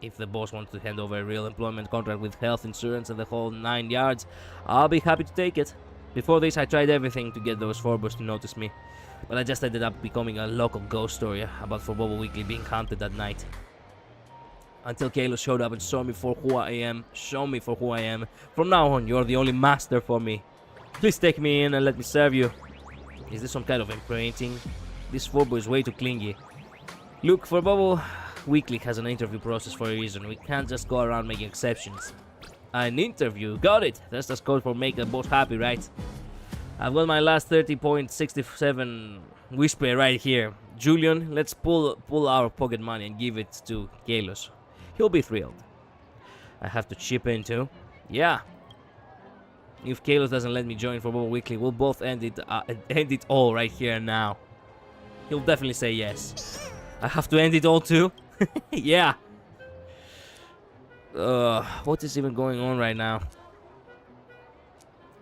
If the boss wants to hand over a real employment contract with health insurance and the whole 9 yards, I'll be happy to take it. Before this, I tried everything to get those Forbos to notice me, but I just ended up becoming a local ghost story about For Bobo Weekly being hunted at night. Until Kalo showed up and saw me for who I am. Show me for who I am. From now on, you're the only master for me. Please take me in and let me serve you. Is this some kind of imprinting? This Forbo is way too clingy. Look, For Bobo Weekly has an interview process for a reason. We can't just go around making exceptions. An interview? Got it! That's just code for make the boss happy, right? I've got my last 30.67 whisper right here. Julian, let's pull our pocket money and give it to Kalos. He'll be thrilled. I have to chip in too? Yeah. If Kalos doesn't let me join For Bobo Weekly, we'll both end it all right here and now. He'll definitely say yes. I have to end it all too? Yeah. What is even going on right now?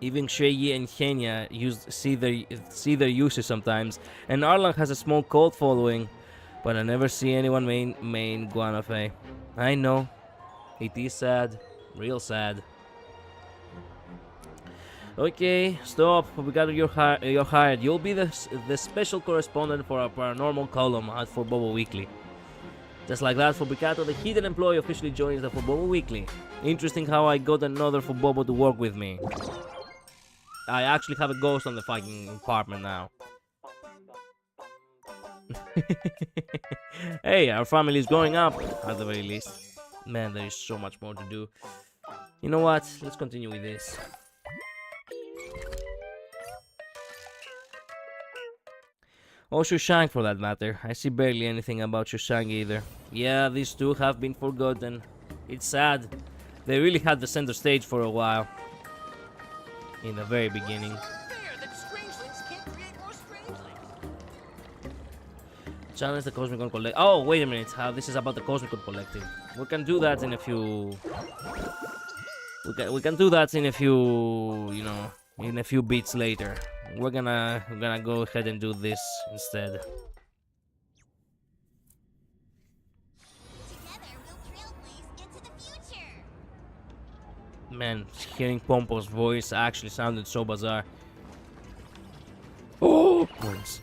Even Shuyi and Kenya see their uses sometimes, and Arlang has a small cult following, but I never see anyone main Guanafei. I know, it is sad, real sad. Okay, stop. We got you're hired. You'll be the special correspondent for our paranormal column at For Bobo Weekly. Just like that, Fubicato, the hidden employee, officially joins the For Bobo Weekly. Interesting how I got another For Bobo to work with me. I actually have a ghost on the fucking apartment now. Hey, our family is growing up, at the very least. Man, there is so much more to do. You know what? Let's continue with this. Or Shushank, for that matter. I see barely anything about Shushank either. Yeah, these two have been forgotten. It's sad. They really had the center stage for a while. In the very beginning. Challenge the Cosmicon Collective. Oh, wait a minute. This is about the Cosmicon Collective. We can do that in a few... We can do that in a few... You know... In a few beats later. We're gonna go ahead and do this instead. Man, hearing Pompo's voice actually sounded so bizarre. Oh, points.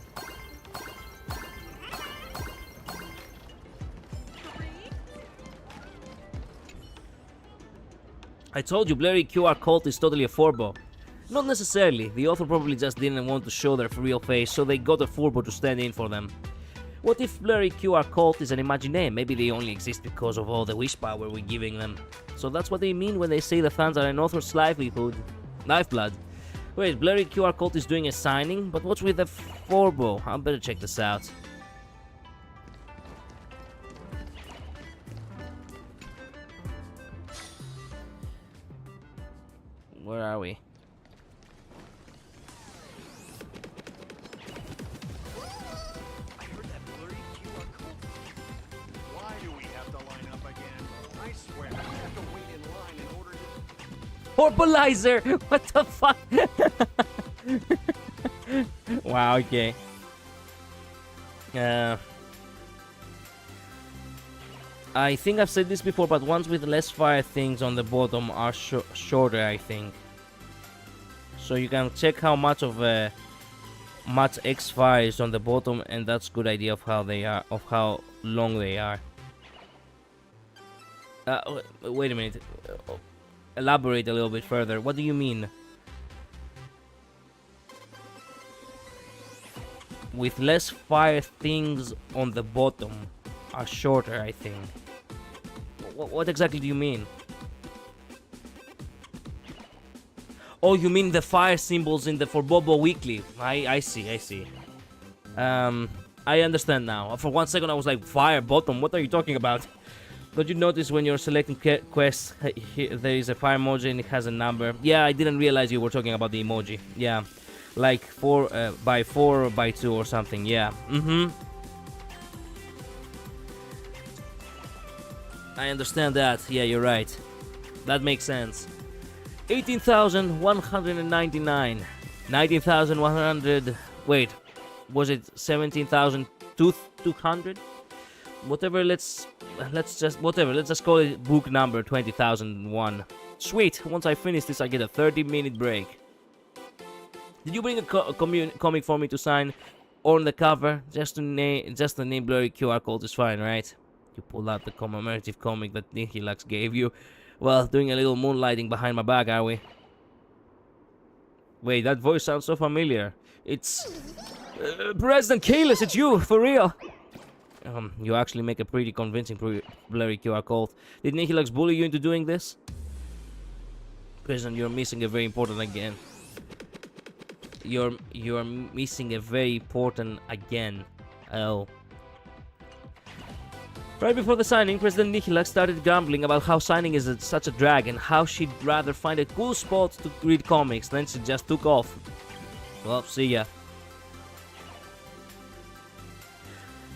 I told you Blurry QR cult is totally a Forbo. Not necessarily, the author probably just didn't want to show their real face, so they got a Forbo to stand in for them. What if Blurry QR cult is an imaginary? Maybe they only exist because of all the wish power we're giving them. So that's what they mean when they say the fans are an author's lifeblood. Wait, Blurry QR cult is doing a signing? But what's with the Forbo? I better check this out. Where are we? Orbalizer! What the fuck? Wow, okay. I think I've said this before, but ones with less fire things on the bottom are shorter, I think. So you can check how much of much X fire is on the bottom, and that's a good idea of how they are, of how long they are. Wait a minute. Elaborate a little bit further. What do you mean? With less fire, things on the bottom are shorter, I think. What exactly do you mean? Oh, you mean the fire symbols in the For Bobo Weekly? I see. I understand now. For 1 second I was like, fire bottom, what are you talking about? Don't you notice when you're selecting quests, there is a fire emoji and it has a number? Yeah, I didn't realize you were talking about the emoji. Yeah, like 4 by 4 by 2 or something. Yeah. I understand that. Yeah, you're right. That makes sense. 18,199. 19,100. Wait, was it 17,200? Whatever. Let's just call it book number 20,001. Sweet. Once I finish this, I get a 30-minute break. Did you bring a comic for me to sign on the cover? Just the name Blurry QR code is fine, right? You pull out the commemorative comic that Nihilux gave you. Well, doing a little moonlighting behind my back, are we? Wait, that voice sounds so familiar. It's President Kalis. It's you, for real. You actually make a pretty convincing Blurry QR code. Did Nihilux bully you into doing this? President, you're missing a very important again. You're missing a very important again. Oh. Right before the signing, President Nihilux started grumbling about how signing is such a drag and how she'd rather find a cool spot to read comics. Then she just took off. Well, see ya.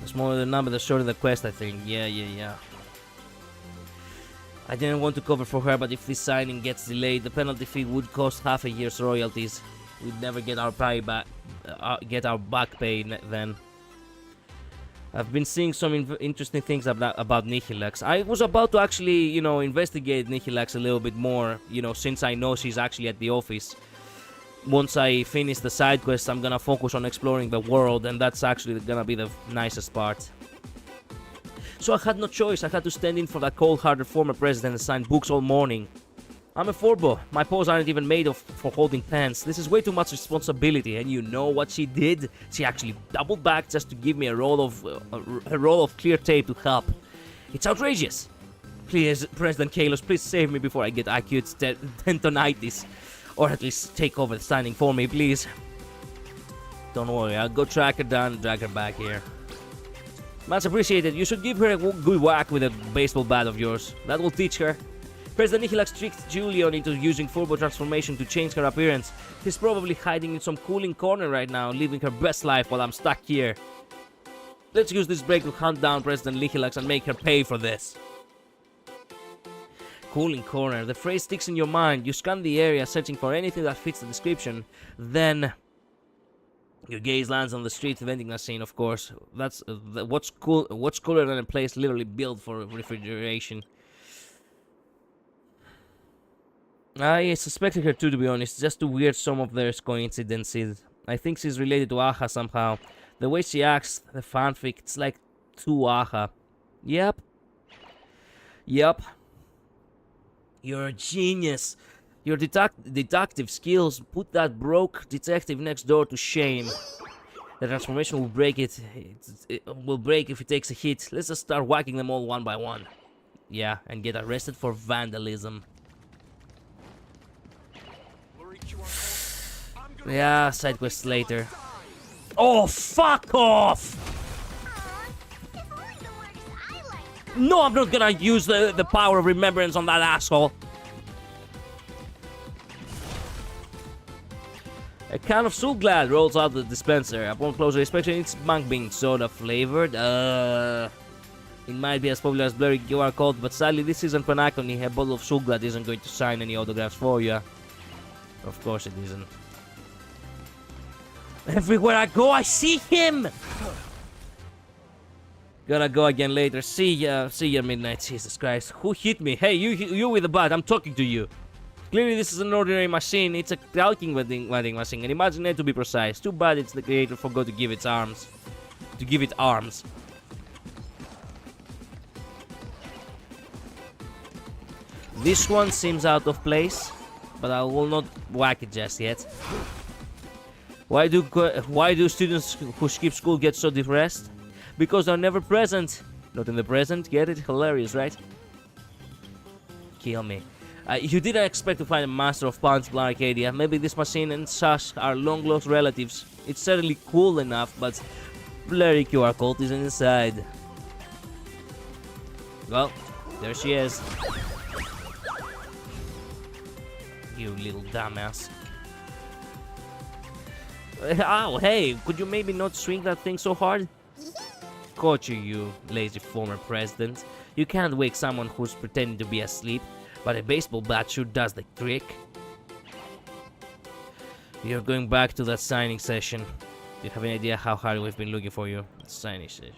smaller the number, the shorter the quest, I think. Yeah. I didn't want to cover for her, but if this signing gets delayed, the penalty fee would cost half a year's royalties. We'd never get our pay back, back pay then. I've been seeing some interesting things about Nihilax. I was about to actually, you know, investigate Nihilax a little bit more, you know, since I know she's actually at the office. Once I finish the side quests, I'm gonna focus on exploring the world, and that's actually gonna be the nicest part. So I had no choice. I had to stand in for that cold-hearted former president and sign books all morning. I'm a forbo. My paws aren't even made for holding pens. This is way too much responsibility. And you know what she did? She actually doubled back just to give me a roll of clear tape to help. It's outrageous. Please, President Kalos, please save me before I get acute tendonitis. Or at least take over the signing for me, please. Don't worry, I'll go track her down and drag her back here. Much appreciated. You should give her a good whack with a baseball bat of yours. That will teach her. President Nihilax tricked Julian into using Turbo Transformation to change her appearance. He's probably hiding in some cooling corner right now, living her best life while I'm stuck here. Let's use this break to hunt down President Nihilax and make her pay for this. Cooling corner. The phrase sticks in your mind. You scan the area searching for anything that fits the description. Then your gaze lands on the street vending machine, of course. That's what's cooler than a place literally built for refrigeration. I suspected her too, to be honest, just to weird some of their coincidences. I think she's related to Aha somehow. The way she acts, the fanfic, it's like too Aha. Yep. You're a genius. Your deductive skills put that broke detective next door to shame. The transformation will break it. It will break if it takes a hit. Let's just start whacking them all one by one. Yeah, and get arrested for vandalism. Yeah, side quests later. Oh, fuck off! No, I'm not gonna use the power of remembrance on that asshole. A can of Soulglad rolls out the dispenser. Upon closer inspection, it's mung bean soda flavored. It might be as popular as blurry QR code, but sadly this isn't Panacony. A bottle of Soulglad isn't going to sign any autographs for you. Of course it isn't. Everywhere I go, I see him! Gotta go again later. See ya, Midnight. Jesus Christ. Who hit me? Hey, you with the bat. I'm talking to you. Clearly, this is an ordinary machine. It's a calculating vending machine. And imagine it to be precise. Too bad it's the creator forgot to give it arms. This one seems out of place, but I will not whack it just yet. Why do students who skip school get so depressed? Because they're never present. Not in the present. Get it? Hilarious, right? Kill me. You didn't expect to find a master of Punch in Arcadia. Maybe this machine and Sash are long-lost relatives. It's certainly cool enough, but blurry QR code isn't inside. Well, there she is. You little dumbass. Oh, hey, could you maybe not swing that thing so hard? Caught you lazy former president. You can't wake someone who's pretending to be asleep, but a baseball bat sure does the trick. You're going back to that signing session. Do you have any idea how hard we've been looking for you? Signing session.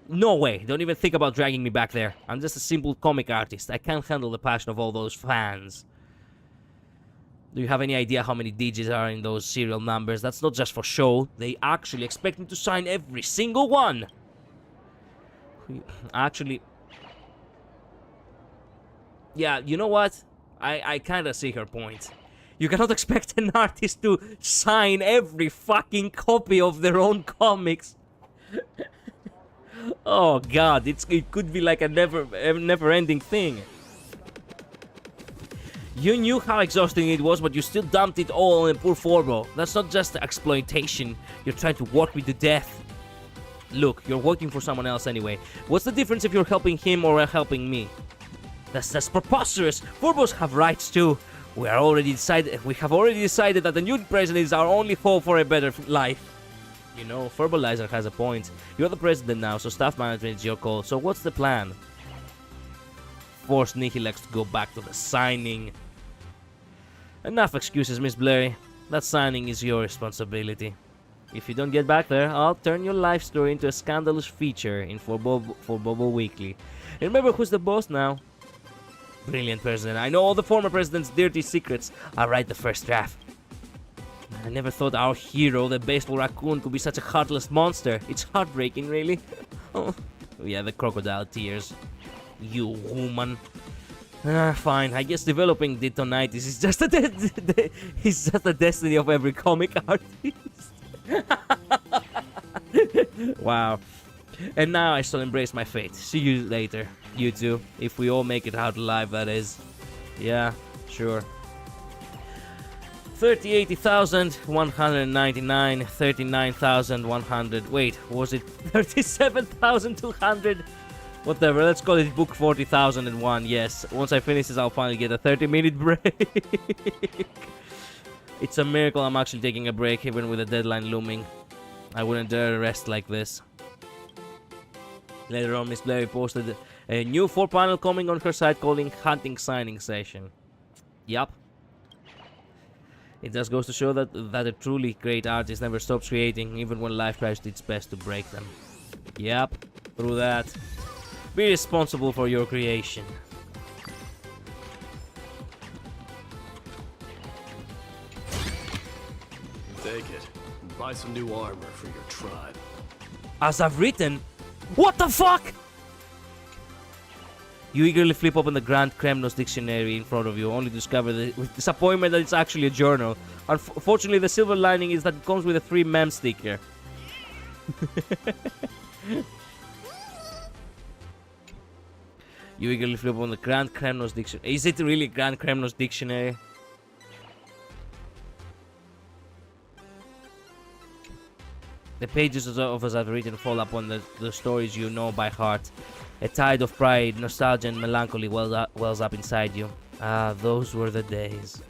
No way! Don't even think about dragging me back there. I'm just a simple comic artist. I can't handle the passion of all those fans. Do you have any idea how many digits are in those serial numbers? That's not just for show. They actually expect me to sign every single one. Actually... Yeah, you know what? I kinda see her point. You cannot expect an artist to sign every fucking copy of their own comics. Oh god, it could be like a never-ending thing. You knew how exhausting it was, but you still dumped it all on a poor Forbo. That's not just exploitation. You're trying to work me to death. Look, you're working for someone else anyway. What's the difference if you're helping him or helping me? That's preposterous. Forbos have rights too. We have already decided that the new president is our only hope for a better life. You know, Verbalizer has a point. You're the president now, so staff management is your call. So what's the plan? Force Nihilex to go back to the signing. Enough excuses, Miss Blurry. That signing is your responsibility. If you don't get back there, I'll turn your life story into a scandalous feature in for Bobo Weekly. And remember who's the boss now? Brilliant president. I know all the former president's dirty secrets. I'll write the first draft. I never thought our hero, the baseball raccoon, could be such a heartless monster. It's heartbreaking, really. Oh, yeah, the crocodile tears. You woman. Fine. I guess developing Detonitis is just a destiny of every comic artist. Wow. And now I shall embrace my fate. See you later, you two. If we all make it out alive, that is. Yeah, sure. 30,199, 39,100. Wait, was it 37,200? Whatever, let's call it book 40,001. Yes, once I finish this, I'll finally get a 30-minute break. It's a miracle I'm actually taking a break, even with a deadline looming. I wouldn't dare rest like this. Later on, Miss Blurry posted a new 4-panel coming on her site calling Hunting Signing Session. Yup. It just goes to show that a truly great artist never stops creating, even when life tries its best to break them. Yep, through that. Be responsible for your creation. Take it. And buy some new armor for your tribe. As I've written? What the fuck? You eagerly flip open the Grand Kremnos dictionary in front of you, only to discover with disappointment that it's actually a journal. Unfortunately, the silver lining is that it comes with a free mem sticker. You eagerly flip open the Grand Kremnos dictionary. Is it really Grand Kremnos dictionary? The pages of As I've Written fall upon the stories you know by heart. A tide of pride, nostalgia, and melancholy wells up inside you. Ah, those were the days.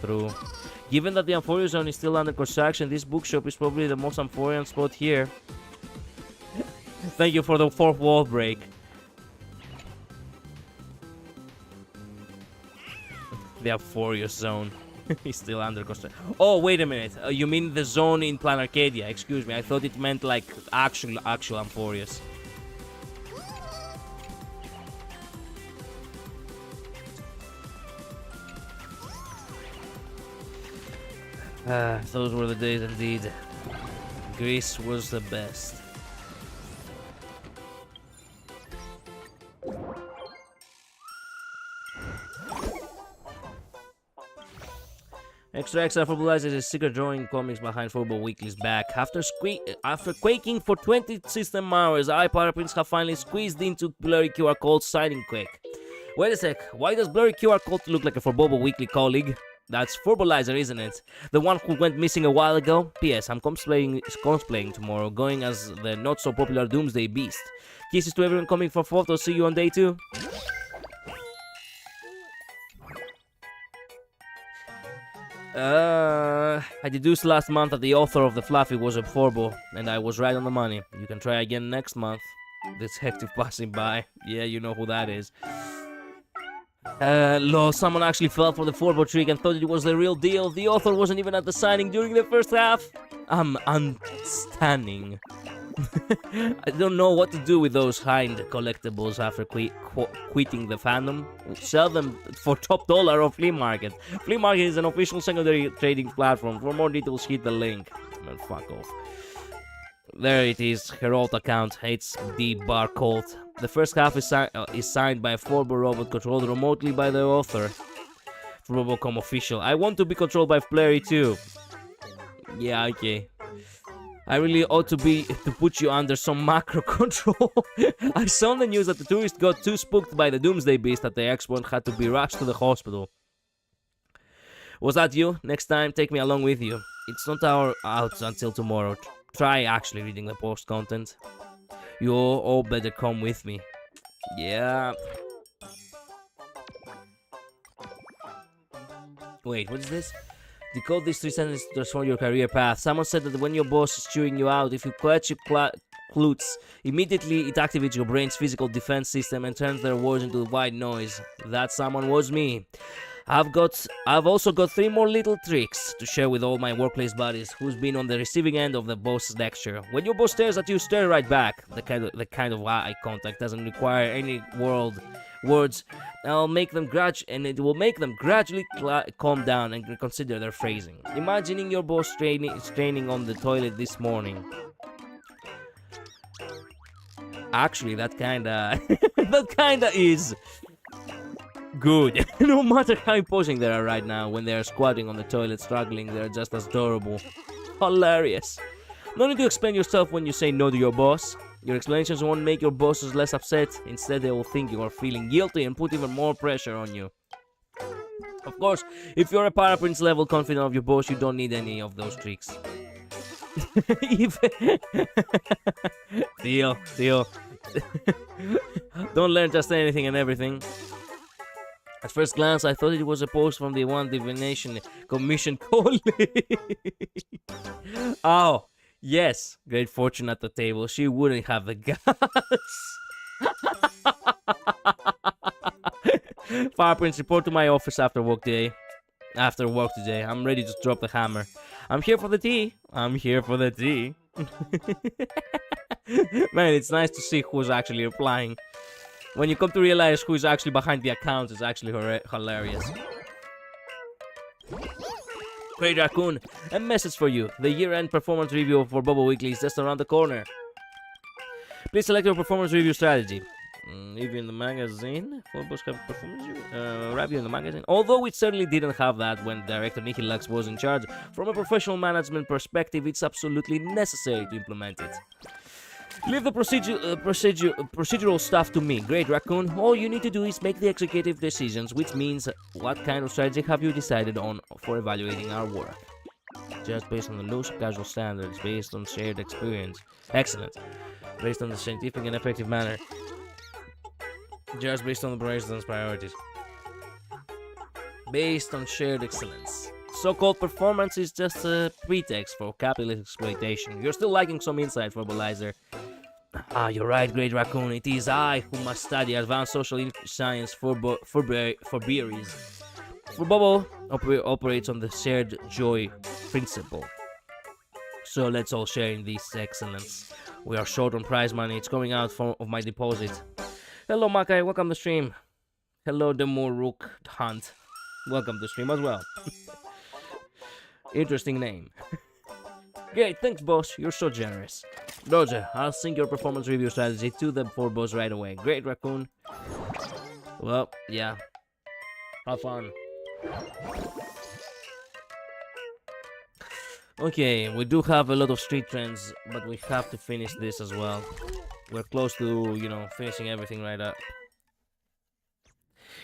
True. Given that the Amphoria Zone is still under construction, this bookshop is probably the most Amphorian spot here. Thank you for the fourth wall break. The Amphoria Zone is still under construction. Oh, wait a minute. You mean the zone in Plan Arcadia? Excuse me. I thought it meant like actual Amphorius. Those were the days indeed. Greece was the best. Extra Verbalizes is secret drawing comics behind Football Weekly's back. After quaking for 20 system hours, iPower Prince have finally squeezed into Blurry QR Code signing quick. Wait a sec, why does Blurry QR Code look like a Forbobo Weekly colleague? That's Verbalizer, isn't it? The one who went missing a while ago? P.S. I'm cosplaying tomorrow, going as the not-so-popular Doomsday Beast. Kisses to everyone coming for photos, see you on day 2. I deduced last month that the author of the Fluffy was a Forbo, and I was right on the money. You can try again next month. Detective passing by. Yeah, you know who that is. Lol, someone actually fell for the Forbo trick and thought it was the real deal. The author wasn't even at the signing during the first half. I'm unstunning. I don't know what to do with those Hind collectibles after quitting the fandom. Sell them for top dollar on Flea Market. Flea Market is an official secondary trading platform. For more details, hit the link. Man, fuck off. There it is, her alt account, hates the bar cult. The first half is signed by a Forbo robot controlled remotely by the author. Robocom official. I want to be controlled by Flurry too. Yeah, okay. I really ought to put you under some macro control. I saw on the news that the tourist got too spooked by the Doomsday Beast at the expo and had to be rushed to the hospital. Was that you? Next time, take me along with you. It's not out until tomorrow. Try actually reading the post content. You all better come with me. Yeah. Wait, what is this? Decode these 3 sentences to transform your career path. Someone said that when your boss is chewing you out, if you clutch your glutes, immediately it activates your brain's physical defense system and turns their words into white noise. That someone was me. I've also got 3 more little tricks to share with all my workplace buddies who's been on the receiving end of the boss's lecture. When your boss stares at you, stare right back. The kind of eye contact doesn't require any words. It will make them gradually calm down and reconsider their phrasing. Imagining your boss training on the toilet this morning. Actually, that kinda is good. No matter how imposing they are right now, when they are squatting on the toilet struggling, they are just as adorable. Hilarious. No need to explain yourself when you say no to your boss. Your explanations won't make your bosses less upset. Instead, they will think you are feeling guilty and put even more pressure on you. Of course, if you're a Paraprince level confident of your boss, you don't need any of those tricks. Deal. Don't learn just anything and everything. At first glance, I thought it was a post from the One Divination Commission colleague. Oh, yes. Great fortune at the table. She wouldn't have the guts. Fireprince, report to my office after work today. I'm ready to drop the hammer. I'm here for the tea. Man, it's nice to see who's actually replying. When you come to realize who is actually behind the account, it's actually hilarious. Great Raccoon, a message for you. The year-end performance review for Bobo Weekly is just around the corner. Please select your performance review strategy. Review in the magazine? Phobos have performance review in the magazine? Although it certainly didn't have that when director Nicky Lux was in charge, from a professional management perspective, it's absolutely necessary to implement it. Leave the procedural stuff to me, Great Raccoon. All you need to do is make the executive decisions, which means what kind of strategy have you decided on for evaluating our work? Just based on the loose casual standards, based on shared experience. Excellent. Based on the scientific and effective manner. Just based on the president's priorities. Based on shared excellence. So-called performance is just a pretext for capitalist exploitation. You're still lacking some insight, Verbalizer. Ah, you're right, Great Raccoon. It is I who must study advanced social science for berries. For Bobo operates on the shared joy principle. So let's all share in this excellence. We are short on prize money. It's coming out of my deposit. Hello, Makai. Welcome to the stream. Hello, Demur Rook Hunt. Welcome to the stream as well. Interesting name. Great, thanks, boss. You're so generous. Roger, I'll sync your performance review strategy to the 4 boss right away. Great, Raccoon. Well, yeah. Have fun. Okay, we do have a lot of street trends, but we have to finish this as well. We're close to, finishing everything right up.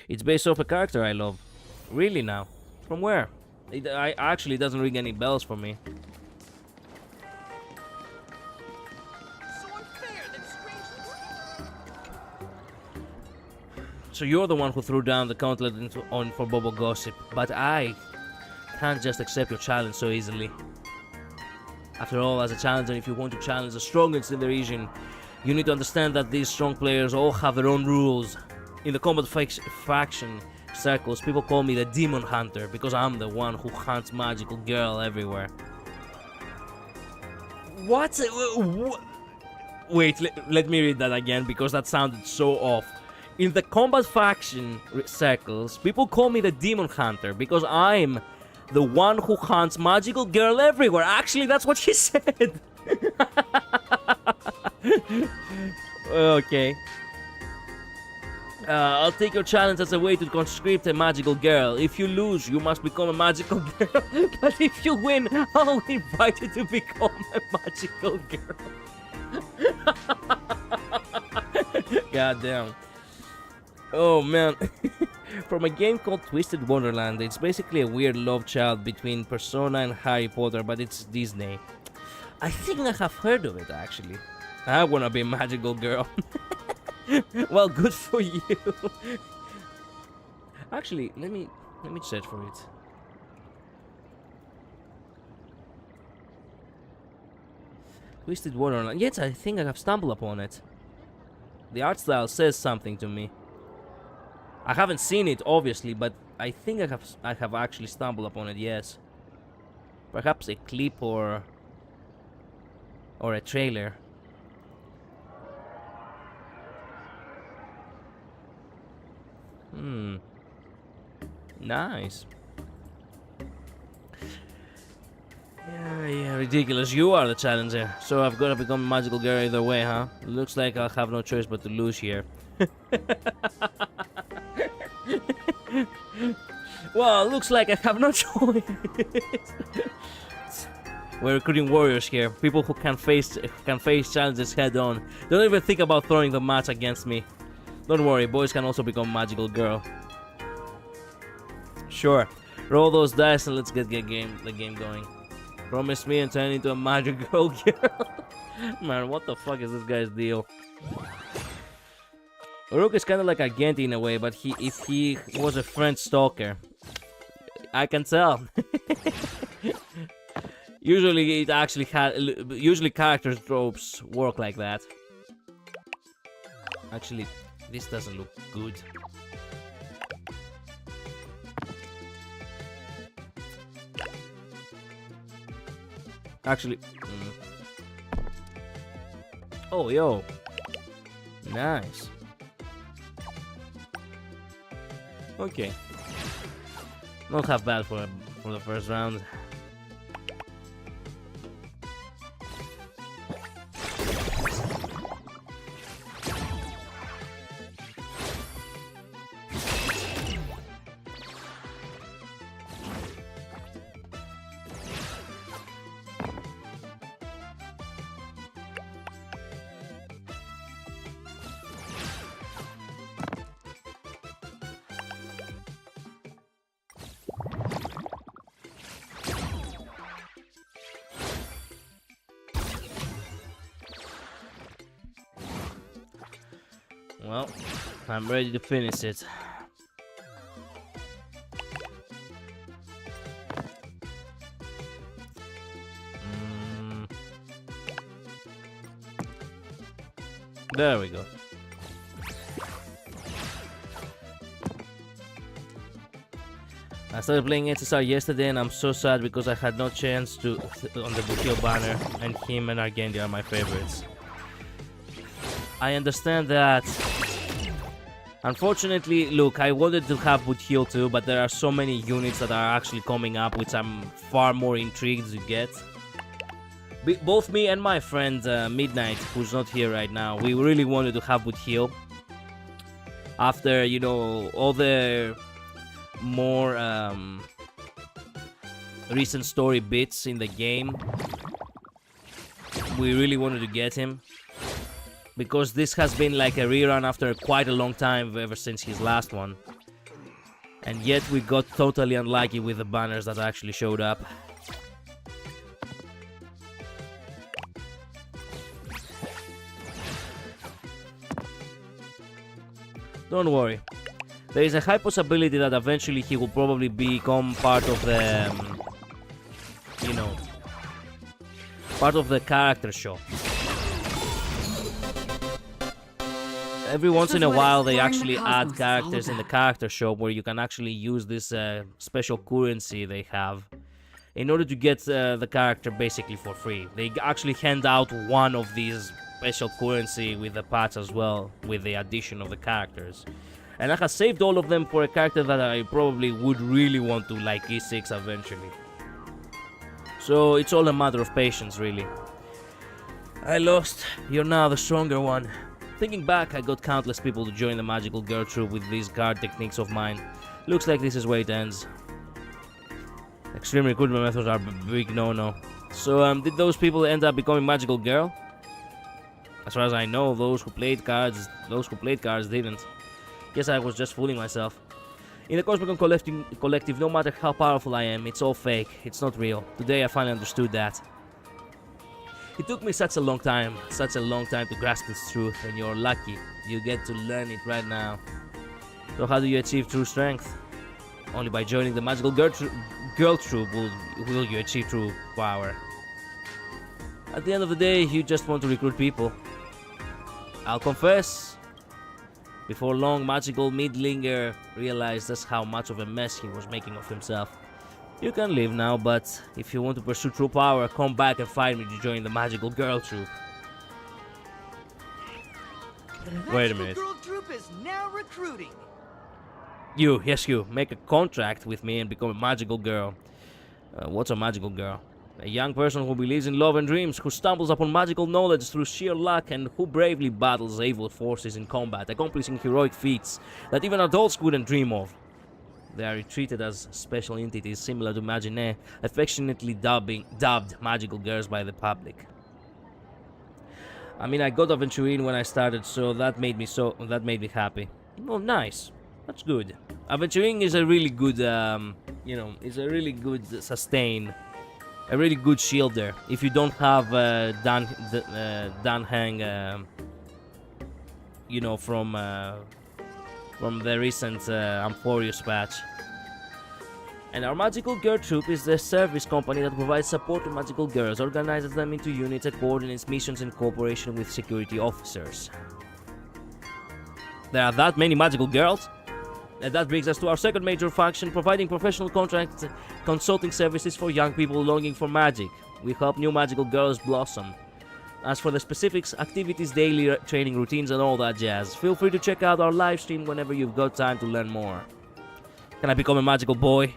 It's based off a character I love. Really now? From where? It actually doesn't ring any bells for me. So you're the one who threw down the gauntlet on for Bobo Gossip, but I can't just accept your challenge so easily. After all, as a challenger, if you want to challenge the strongest in the region, you need to understand that these strong players all have their own rules. In the combat faction circles, people call me the Demon Hunter because I'm the one who hunts magical girl everywhere. What? Wait, let me read that again because that sounded so off. In the combat faction circles, people call me the Demon Hunter because I'm the one who hunts magical girl everywhere. Actually, that's what she said. Okay. I'll take your challenge as a way to conscript a magical girl. If you lose, you must become a magical girl. But if you win, I'll invite you to become a magical girl. God damn. Oh man. From a game called Twisted Wonderland, it's basically a weird love child between Persona and Harry Potter, but it's Disney. I think I have heard of it actually. I wanna be a magical girl. Well, good for you. Actually, let me search for it. Twisted Waterline. Yes, I think I have stumbled upon it. The art style says something to me. I haven't seen it, obviously, but I think I have actually stumbled upon it, yes. Perhaps a clip or a trailer. Nice. Yeah, ridiculous. You are the challenger. So I've got to become a magical girl either way, huh? Looks like I'll have no choice but to lose here. Well, looks like I have no choice. We're recruiting warriors here. People who can face challenges head on. Don't even think about throwing the match against me. Don't worry, boys can also become magical girl. Sure. Roll those dice and let's get the game going. Promise me and turn into a magical girl. Man, what the fuck is this guy's deal? Uruk is kind of like Argenti in a way, but if he was a French stalker, I can tell. Usually character tropes work like that. Actually, this doesn't look good. Actually, oh yo, nice. Okay, not half bad for the first round. Well, I'm ready to finish it. There we go. I started playing SSR yesterday and I'm so sad because I had no chance to on the Bukio banner, and him and Argenti are my favorites. I understand that. Unfortunately, look, I wanted to have Buthiel too, but there are so many units that are actually coming up, which I'm far more intrigued to get. Both me and my friend Midnight, who's not here right now, we really wanted to have Buthiel. After, you know, all the more recent story bits in the game, we really wanted to get him. Because this has been like a rerun after quite a long time ever since his last one. And yet we got totally unlucky with the banners that actually showed up. Don't worry. There is a high possibility that eventually he will probably become part of the, you know, part of the character show. Every once in a while they actually add characters in the character shop where you can actually use this special currency they have in order to get the character basically for free. They actually hand out one of these special currency with the patch as well, with the addition of the characters. And I have saved all of them for a character that I probably would really want to like E6 eventually. So it's all a matter of patience, really. I lost. You're now the stronger one. Thinking back, I got countless people to join the magical girl troop with these guard techniques of mine. Looks like this is where it ends. Extreme recruitment methods are a big no-no. So, did those people end up becoming magical girl? As far as I know, those who played cards didn't. Guess I was just fooling myself. In the Cosmic Collective, no matter how powerful I am, it's all fake. It's not real. Today I finally understood that. It took me such a long time to grasp this truth, and you're lucky you get to learn it right now. So how do you achieve true strength? Only by joining the magical girl troop will you achieve true power. At the end of the day, you just want to recruit people. I'll confess, before long, magical Midlinger realized just how much of a mess he was making of himself. You can leave now, but if you want to pursue true power, come back and find me to join the magical girl troop. Wait a minute. Girl troop is now recruiting. You, yes you, make a contract with me and become a magical girl. What's a magical girl? A young person who believes in love and dreams, who stumbles upon magical knowledge through sheer luck, and who bravely battles evil forces in combat, accomplishing heroic feats that even adults couldn't dream of. They are treated as special entities similar to Maginae, affectionately dubbed magical girls by the public. I mean, I got Aventurine when I started, so that made me happy. Oh, nice. That's good. Aventurine is a really good, is a really good sustain. A really good shielder. If you don't have Dan Hang, from the recent Amphorius patch. And our magical girl troop is the service company that provides support to magical girls, organizes them into units, and coordinates missions in cooperation with security officers. There are that many magical girls? And that brings us to our second major function, providing professional contract consulting services for young people longing for magic. We help new magical girls blossom. As for the specifics, activities, daily training routines, and all that jazz, feel free to check out our live stream whenever you've got time to learn more. Can I become a magical boy?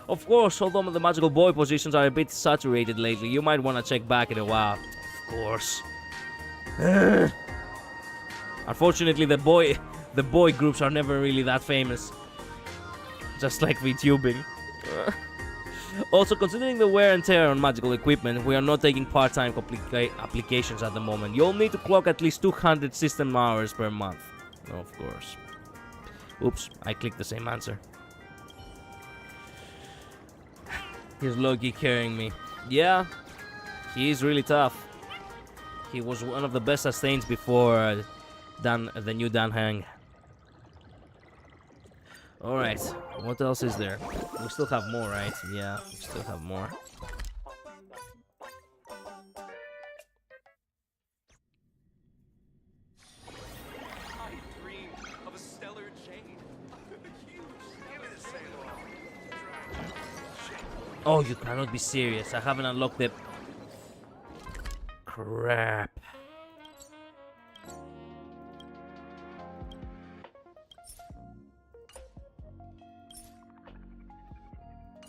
Of course, although the magical boy positions are a bit saturated lately, you might want to check back in a while. Of course. Unfortunately, the boy groups are never really that famous. Just like VTubing. Also, considering the wear and tear on magical equipment, we are not taking part-time applications at the moment. You'll need to clock at least 200 system hours per month. Of course. Oops, I clicked the same answer. He's Loki carrying me. Yeah, he is really tough. He was one of the best sustains before the new Dan Hang. Alright, what else is there? We still have more, right? Yeah, we still have more. I dreamed of a stellar jade. Huge. Give me the sailor. Oh, you cannot be serious. I haven't unlocked the... Crap.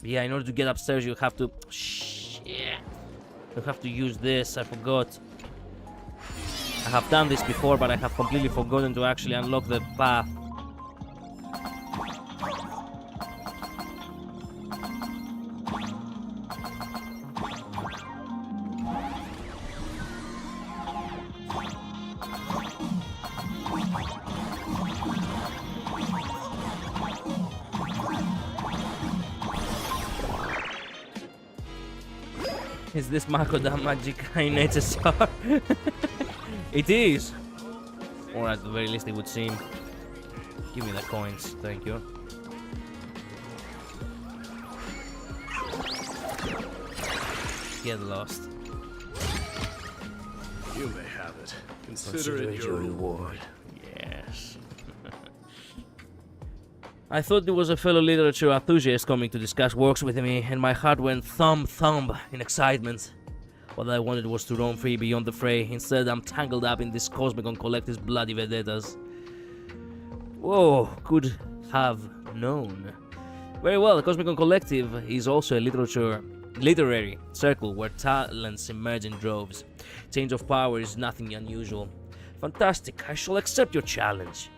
Yeah, in order to get upstairs, you have to... Shit. You have to use this. I forgot. I have done this before, but I have completely forgotten to actually unlock the path. Is this Makoda Magica in HSR? It is! Or at the very least it would seem. Give me the coins, thank you. Get lost. You may have it. Consider it your reward. Yes. I thought it was a fellow literature enthusiast coming to discuss works with me, and my heart went thump in excitement. What I wanted was to roam free beyond the fray. Instead, I'm tangled up in this Cosmicon Collective's bloody vendettas. Whoa, could have known. Very well, the Cosmicon Collective is also a literary circle where talents emerge in droves. Change of power is nothing unusual. Fantastic, I shall accept your challenge.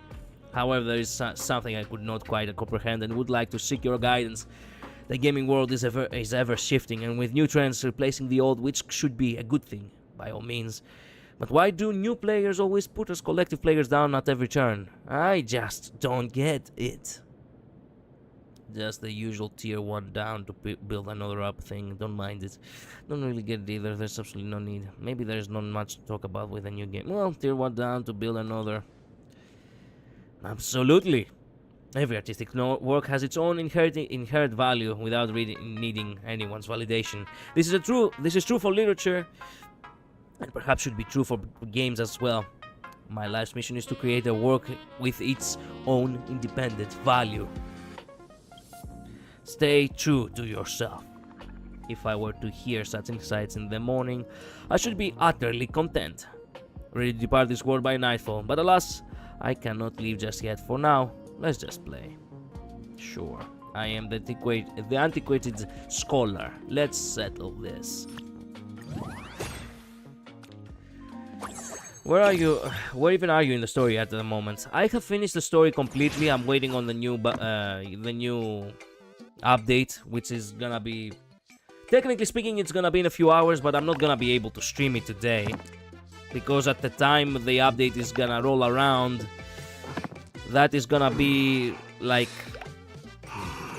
However, there is something I could not quite comprehend and would like to seek your guidance. The gaming world is ever shifting, and with new trends replacing the old, which should be a good thing, by all means. But why do new players always put us collective players down at every turn? I just don't get it. Just the usual tier 1 down to build another up thing, don't mind it. Don't really get it either, there's absolutely no need. Maybe there's not much to talk about with a new game. Well, tier 1 down to build another. Absolutely. Every artistic work has its own inherent value without really needing anyone's validation. This is true for literature, and perhaps should be true for games as well. My life's mission is to create a work with its own independent value. Stay true to yourself. If I were to hear such insights in the morning, I should be utterly content, ready to depart this world by nightfall. But alas, I cannot leave just yet. For now, let's just play. Sure, I am the antiquated scholar. Let's settle this. Where are you? Where even are you in the story at the moment? I have finished the story completely. I'm waiting on the new update, which is gonna be, technically speaking, it's gonna be in a few hours, but I'm not gonna be able to stream it today because at the time the update is gonna roll around, that is gonna be like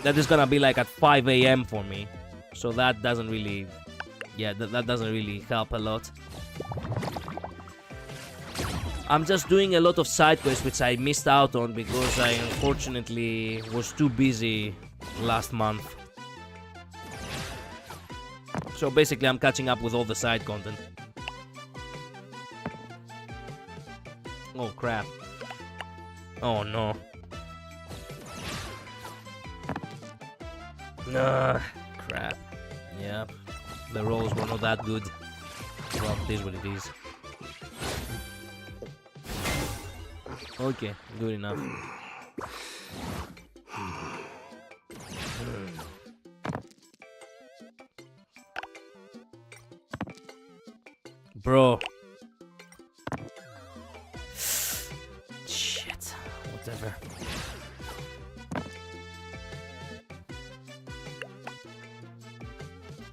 at 5 a.m. for me. So that doesn't really, that doesn't really help a lot. I'm just doing a lot of side quests which I missed out on because I unfortunately was too busy last month. So basically I'm catching up with all the side content. Oh crap. Oh no. Crap. Yeah. The rolls were not that good. Well, it is what it is. Okay, good enough. Bro. Shit. Whatever.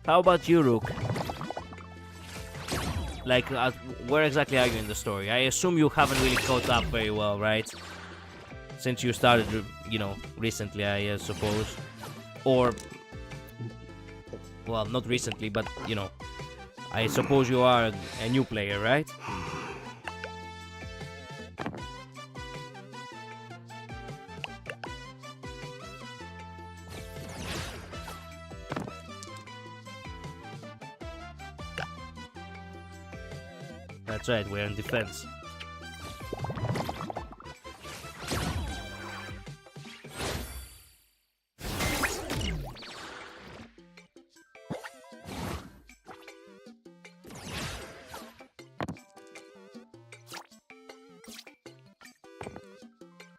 How about you, Rook? Like, where exactly are you in the story? I assume you haven't really caught up very well, right? Since you started, you know, recently, I suppose. Or, well, not recently, but, you know, I suppose you are a new player, right? That's right, we're in defense.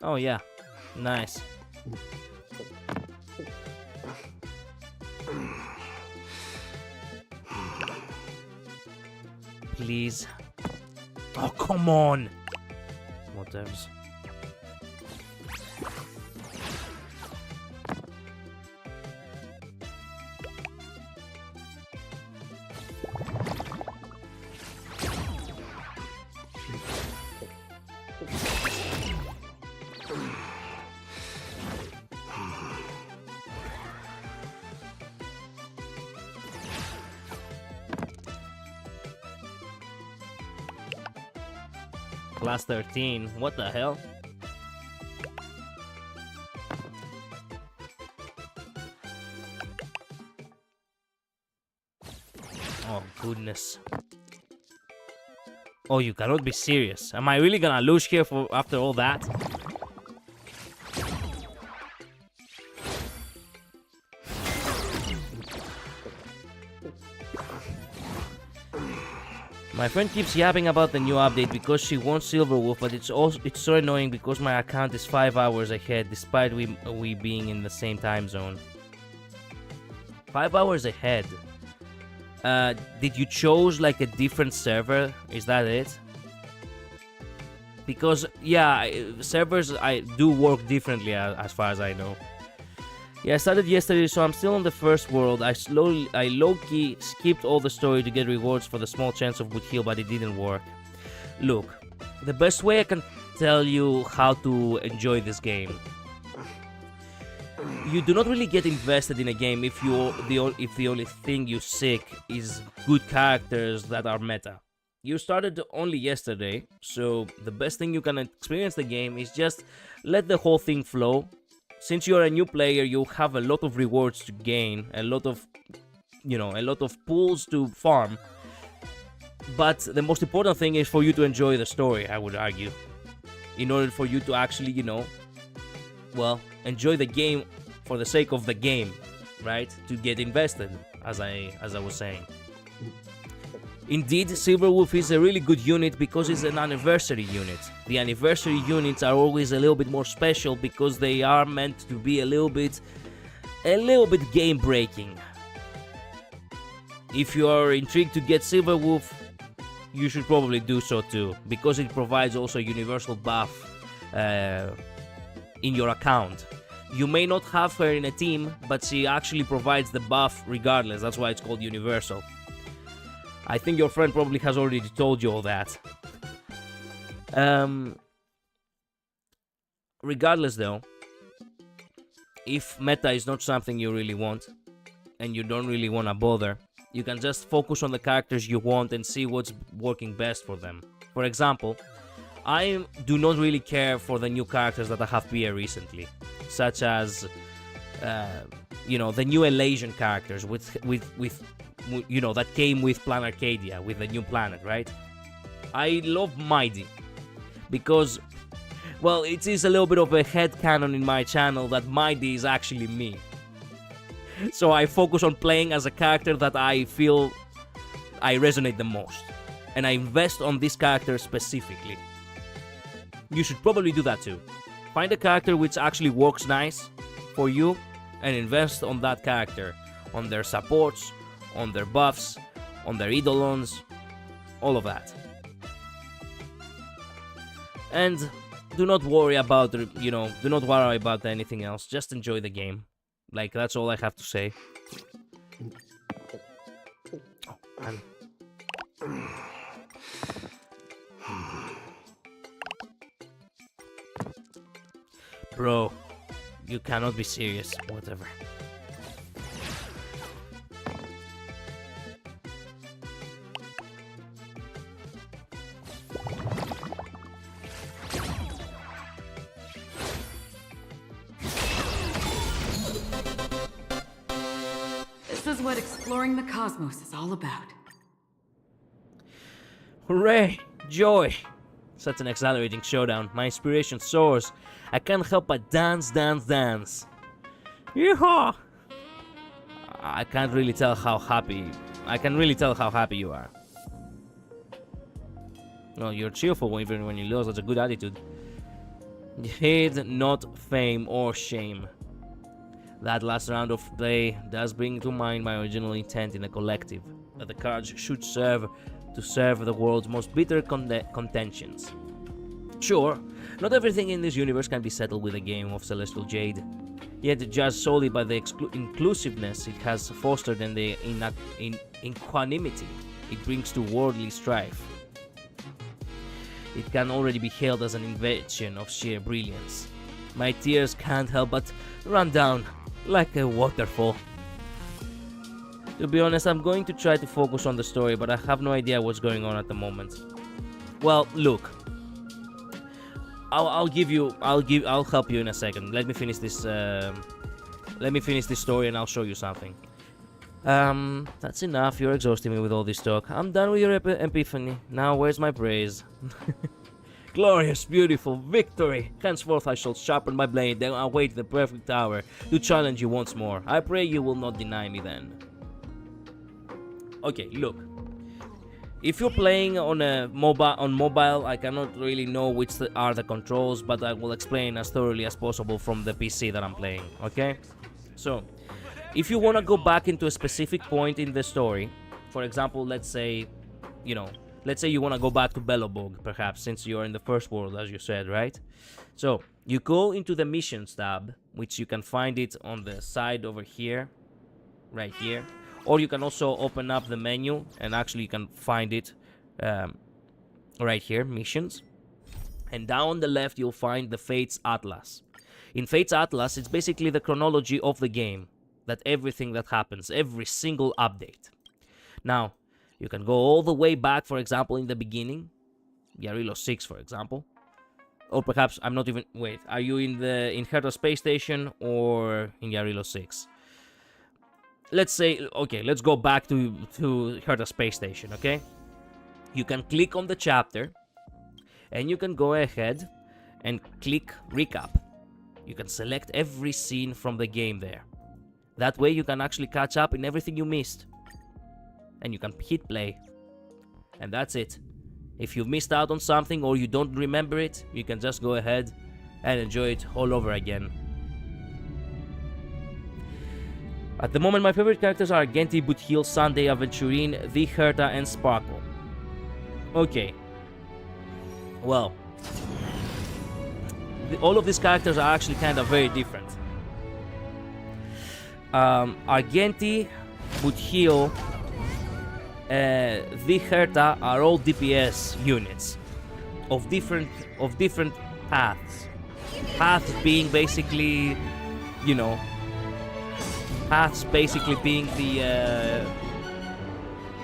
Oh yeah, nice. Please. Oh, come on! Whatever. Class 13. What the hell? Oh, goodness. Oh, you cannot be serious. Am I really gonna lose here after all that? My friend keeps yapping about the new update because she wants Silverwolf, but it's so annoying because my account is 5 hours ahead despite we being in the same time zone. 5 hours ahead. Did you choose like a different server? Is that it? Because yeah, servers I do work differently as far as I know. Yeah, I started yesterday, so I'm still on the first world. I low-key skipped all the story to get rewards for the small chance of good heal, but it didn't work. Look, the best way I can tell you how to enjoy this game. You do not really get invested in a game if the only thing you seek is good characters that are meta. You started only yesterday, so the best thing you can experience the game is just let the whole thing flow. Since you're a new player, you have a lot of rewards to gain, a lot of pools to farm. But the most important thing is for you to enjoy the story, I would argue. In order for you to actually, you know, well, enjoy the game for the sake of the game, right? To get invested, as I was saying. Indeed, Silverwolf is a really good unit because it's an anniversary unit. The anniversary units are always a little bit more special because they are meant to be a little bit game breaking. If you are intrigued to get Silverwolf, you should probably do so too, because it provides also a universal buff in your account. You may not have her in a team, but she actually provides the buff regardless. That's why it's called universal. I think your friend probably has already told you all that. Regardless though, if meta is not something you really want, and you don't really want to bother, you can just focus on the characters you want and see what's working best for them. For example, I do not really care for the new characters that I have PA recently, such as, you know, the new Elasian characters with you know, that came with Plan Arcadia, with the new planet, right? I love Mighty because, well, it is a little bit of a headcanon in my channel that Mighty is actually me. So I focus on playing as a character that I feel I resonate the most, and I invest on this character specifically. You should probably do that too. Find a character which actually works nice for you and invest on that character, on their supports, on their buffs, on their eidolons, all of that. And do not worry about, you know, do not worry about anything else. Just enjoy the game. Like, that's all I have to say. Oh, man. Bro, you cannot be serious. Whatever. This is what exploring the cosmos is all about. Hooray! Joy! Such an exhilarating showdown. My inspiration soars. I can't help but dance, dance, dance. Yeehaw! I can't really tell how happy... I can really tell how happy you are. Well, you're cheerful even when you lose. That's a good attitude. Hate not fame or shame. That last round of play does bring to mind my original intent in the collective, that the cards should serve to serve the world's most bitter contentions. Sure, not everything in this universe can be settled with a game of Celestial Jade, yet judged solely by the inclusiveness it has fostered and the equanimity it brings to worldly strife. It can already be hailed as an invention of sheer brilliance. My tears can't help but run down like a waterfall. To be honest, I'm going to try to focus on the story, but I have no idea what's going on at the moment. Well, look, I'll help you in a second. Let me finish this story and I'll show you something. That's enough. You're exhausting me with all this talk. I'm done with your epiphany. Now where's my praise? Glorious, beautiful victory! Henceforth I shall sharpen my blade and await the perfect hour to challenge you once more. I pray you will not deny me then. Okay, look. If you're playing on mobile, I cannot really know which are the controls, but I will explain as thoroughly as possible from the PC that I'm playing, okay? So, if you want to go back into a specific point in the story, for example, let's say, you know, let's say you want to go back to Belobog, perhaps, since you're in the first world, as you said, right? So, you go into the missions tab, which you can find it on the side over here, right here. Or you can also open up the menu, and actually you can find it right here, missions. And down on the left, you'll find the Fates Atlas. In Fates Atlas, it's basically the chronology of the game, that everything that happens, every single update. Now, you can go all the way back, for example, in the beginning. Yarilo 6, for example. Or perhaps, I'm not even... Wait, are you in Herta Space Station or in Yarilo 6? Let's say... Okay, let's go back to Herta Space Station, okay? you can click on the chapter and you can go ahead and click recap. You can select every scene from the game there. That way you can actually catch up in everything you missed. And you can hit play. And that's it. If you've missed out on something or you don't remember it, you can just go ahead and enjoy it all over again. At the moment, my favorite characters are Genti, Buthiel, Sunday, Aventurine, The Herta, and Sparkle. Okay. Well, all of these characters are actually kind of very different. Argenti, Buthiel, The Herta are all DPS units of different paths. Paths being basically, you know, paths basically being the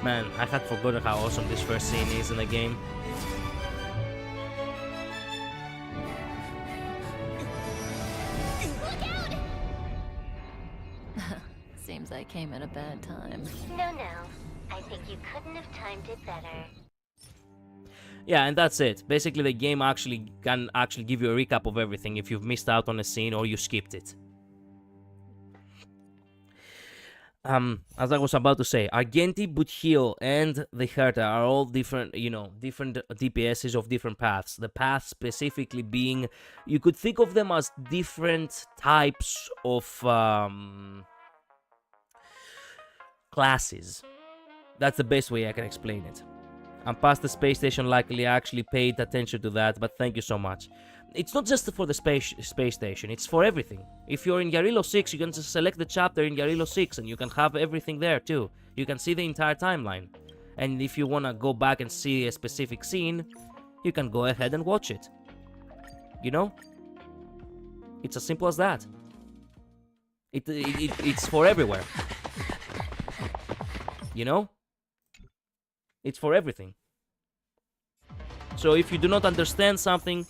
man, I had forgotten how awesome this first scene is in the game. Seems I came at a bad time. No, no. I think you couldn't have timed it better. Yeah, and that's it. Basically, the game can give you a recap of everything if you've missed out on a scene or you skipped it. As I was about to say, Argenti, Buthiel, and the Herta are all different, you know, different DPSs of different paths. The paths specifically being, you could think of them as different types of classes. That's the best way I can explain it. I'm past the space station, luckily I actually paid attention to that, but thank you so much. It's not just for the space station, it's for everything. If you're in Yarilo 6, you can just select the chapter in Yarilo 6 and you can have everything there too. You can see the entire timeline. And if you want to go back and see a specific scene, you can go ahead and watch it. You know? It's as simple as that. It's for everywhere. You know? It's for everything. So if you do not understand something,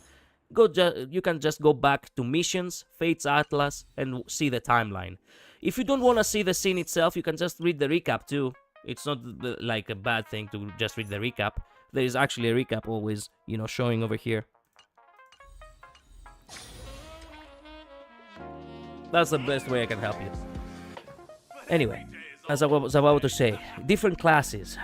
you can just go back to missions, Fates Atlas, and see the timeline. If you don't want to see the scene itself, you can just read the recap too. It's not like a bad thing to just read the recap. There is actually a recap always, you know, showing over here. That's the best way I can help you. Anyway, as I was about to say, different classes.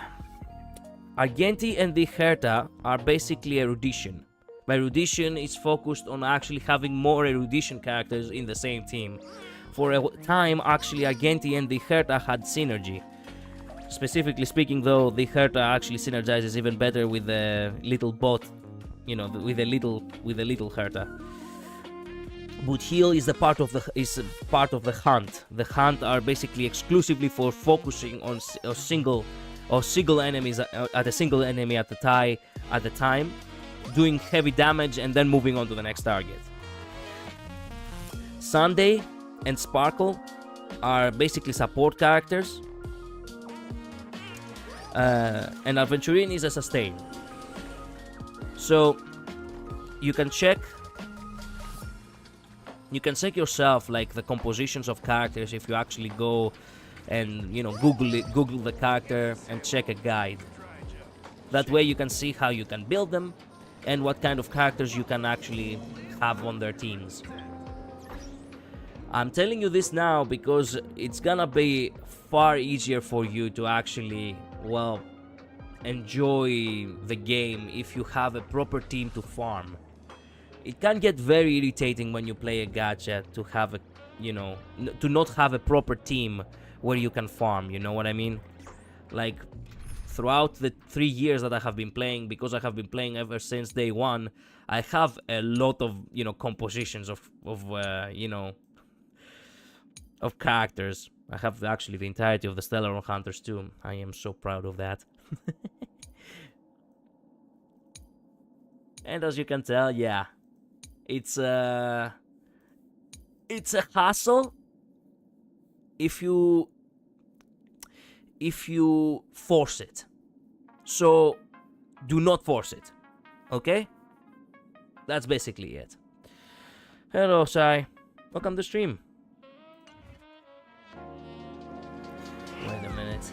Argenti and the Herta are basically erudition. My erudition is focused on actually having more erudition characters in the same team. For a time, actually, Argenti and the Herta had synergy. Specifically speaking, though, the Herta actually synergizes even better with the little bot, you know, with the little Herta. Buthiel is part of the hunt. The hunt are basically exclusively for focusing on single enemies at a single enemy at the time, doing heavy damage and then moving on to the next target. Sunday and Sparkle are basically support characters, and Aventurine is a sustain. So you can check yourself, like the compositions of characters, if you actually go and, you know, Google the character and check a guide. That way you can see how you can build them and what kind of characters you can actually have on their teams. I'm telling you this now because it's gonna be far easier for you to actually, well, enjoy the game if you have a proper team to farm. It can get very irritating when you play a gacha to have a, you know, to not have a proper team where you can farm, you know what I mean? Like, throughout the 3 years that I have been playing, because I have been playing ever since day one, I have a lot of, you know, compositions of you know, of characters. I have actually the entirety of the Stellar Hunters too. I am so proud of that. And as you can tell, yeah, it's a hassle if you force it. So do not force it, okay? That's basically it. Hello, Sai. Welcome to stream. Wait a minute.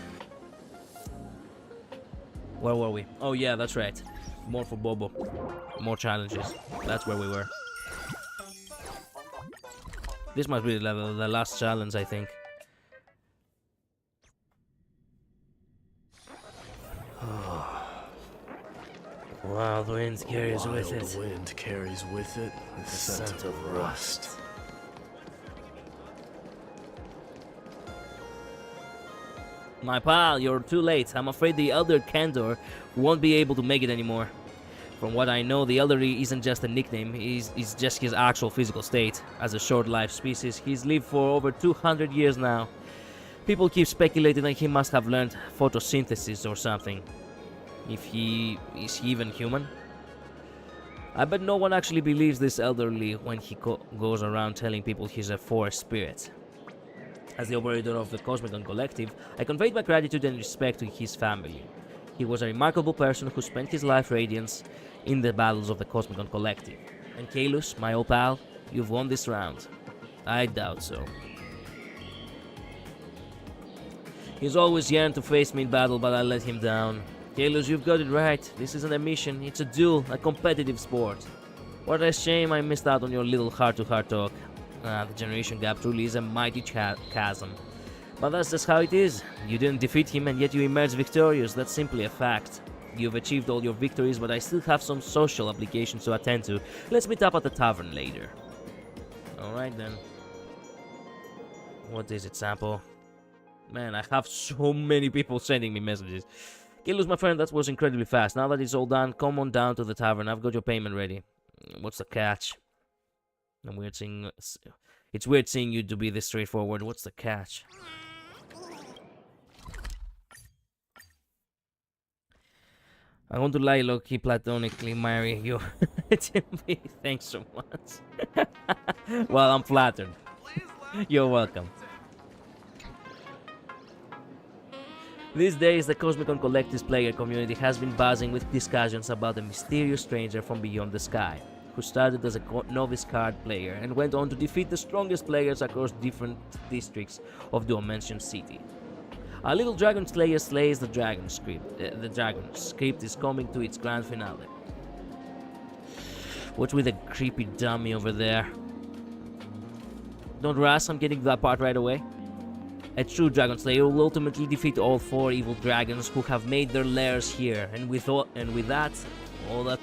Where were we? Oh yeah, that's right. More for Bobo. More challenges. That's where we were. This must be the last challenge, I think. Wild wind carries with it. The wind carries with it the scent of rust. My pal, you're too late. I'm afraid the Elder Candor won't be able to make it anymore. From what I know, the Elderly isn't just a nickname, it's just his actual physical state. As a short-lived species, he's lived for over 200 years now. People keep speculating that he must have learned photosynthesis or something. Is he even human? I bet no one actually believes this Elderly when he goes around telling people he's a forest spirit. As the operator of the Cosmicon Collective, I conveyed my gratitude and respect to his family. He was a remarkable person who spent his life radiance in the battles of the Cosmicon Collective. And Kalus, my old pal, you've won this round. I doubt so. He's always yearned to face me in battle, but I let him down. Kalus, you've got it right. This isn't a mission, it's a duel, a competitive sport. What a shame I missed out on your little heart-to-heart talk. The generation gap truly is a mighty chasm. But that's just how it is. You didn't defeat him and yet you emerged victorious. That's simply a fact. You've achieved all your victories, but I still have some social obligations to attend to. Let's meet up at the tavern later. Alright then. What is it, Sampo? Man, I have so many people sending me messages. Kalus, my friend, that was incredibly fast. Now that it's all done, come on down to the tavern. I've got your payment ready. What's the catch? It's weird seeing you to be this straightforward. What's the catch? I want to lie low-key platonically marry you. Timmy, thanks so much. Well, I'm flattered. You're welcome. These days, the Cosmicon Collective's player community has been buzzing with discussions about a mysterious stranger from beyond the sky, who started as a novice card player and went on to defeat the strongest players across different districts of the aforementioned city. A little dragon slayer slays the dragon script. The dragon script is coming to its grand finale. What's with the creepy dummy over there? Don't rush, I'm getting to that part right away. A true dragon slayer will ultimately defeat all 4 evil dragons who have made their lairs here, and with that, all the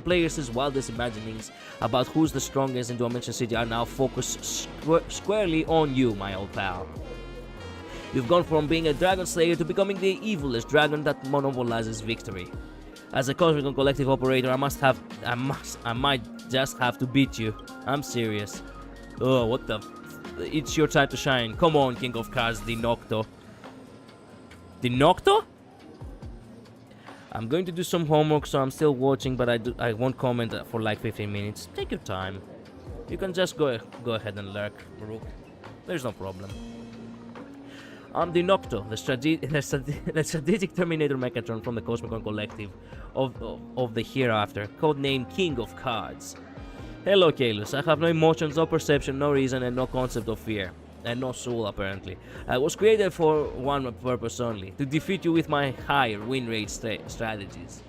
players' wildest imaginings about who's the strongest in Dimension City are now focused squarely on you, my old pal. You've gone from being a dragon slayer to becoming the evilest dragon that monopolizes victory. As a Cosmicon Collective operator, I might just have to beat you. I'm serious. Oh, what the? It's your time to shine. Come on, King of Cards, the Nocto. The Nocto? I'm going to do some homework, so I'm still watching, but I won't comment for like 15 minutes. Take your time. You can just go ahead and lurk, Rook. There's no problem. I'm the Nocto, the strategic Terminator Mechatron from the Cosmicon Collective of the Hereafter, codenamed King of Cards. Hello, Kalus. I have no emotions, no perception, no reason, and no concept of fear. And no soul, apparently. I was created for one purpose only, to defeat you with my higher win rate strategies.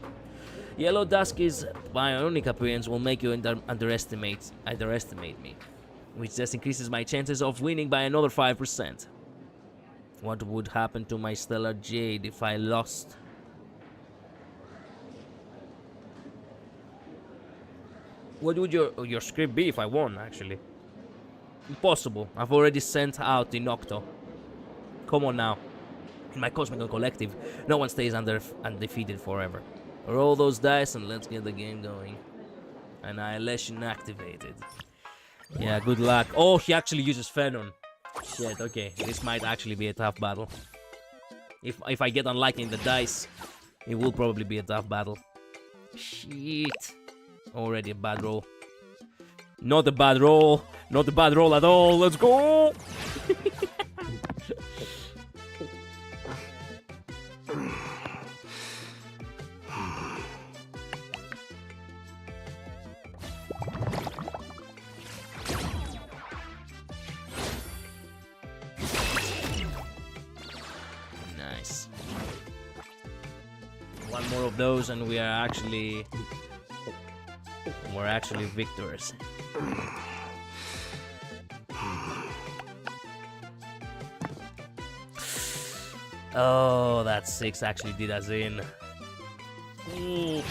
Yellow Dusk's bionic appearance will make you underestimate me, which just increases my chances of winning by another 5%. What would happen to my Stellar Jade if I lost? What would your script be if I won, actually? Impossible. I've already sent out the Nocto. Come on now. In my Cosmicon Collective, no one stays undefeated forever. Roll those dice and let's get the game going. Annihilation activated. Yeah, good luck. Oh, he actually uses Phenon. Shit, okay. This might actually be a tough battle. If I get unlucky in the dice, it will probably be a tough battle. Shit. Already a bad roll. Not a bad roll. Not a bad roll at all. Let's go. Nice. One more of those and we're actually victors. Oh, that 6 actually did us in. Ooh.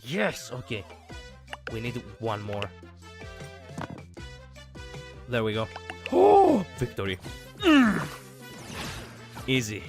Yes, okay. We need one more. There we go. Oh, victory. Easy.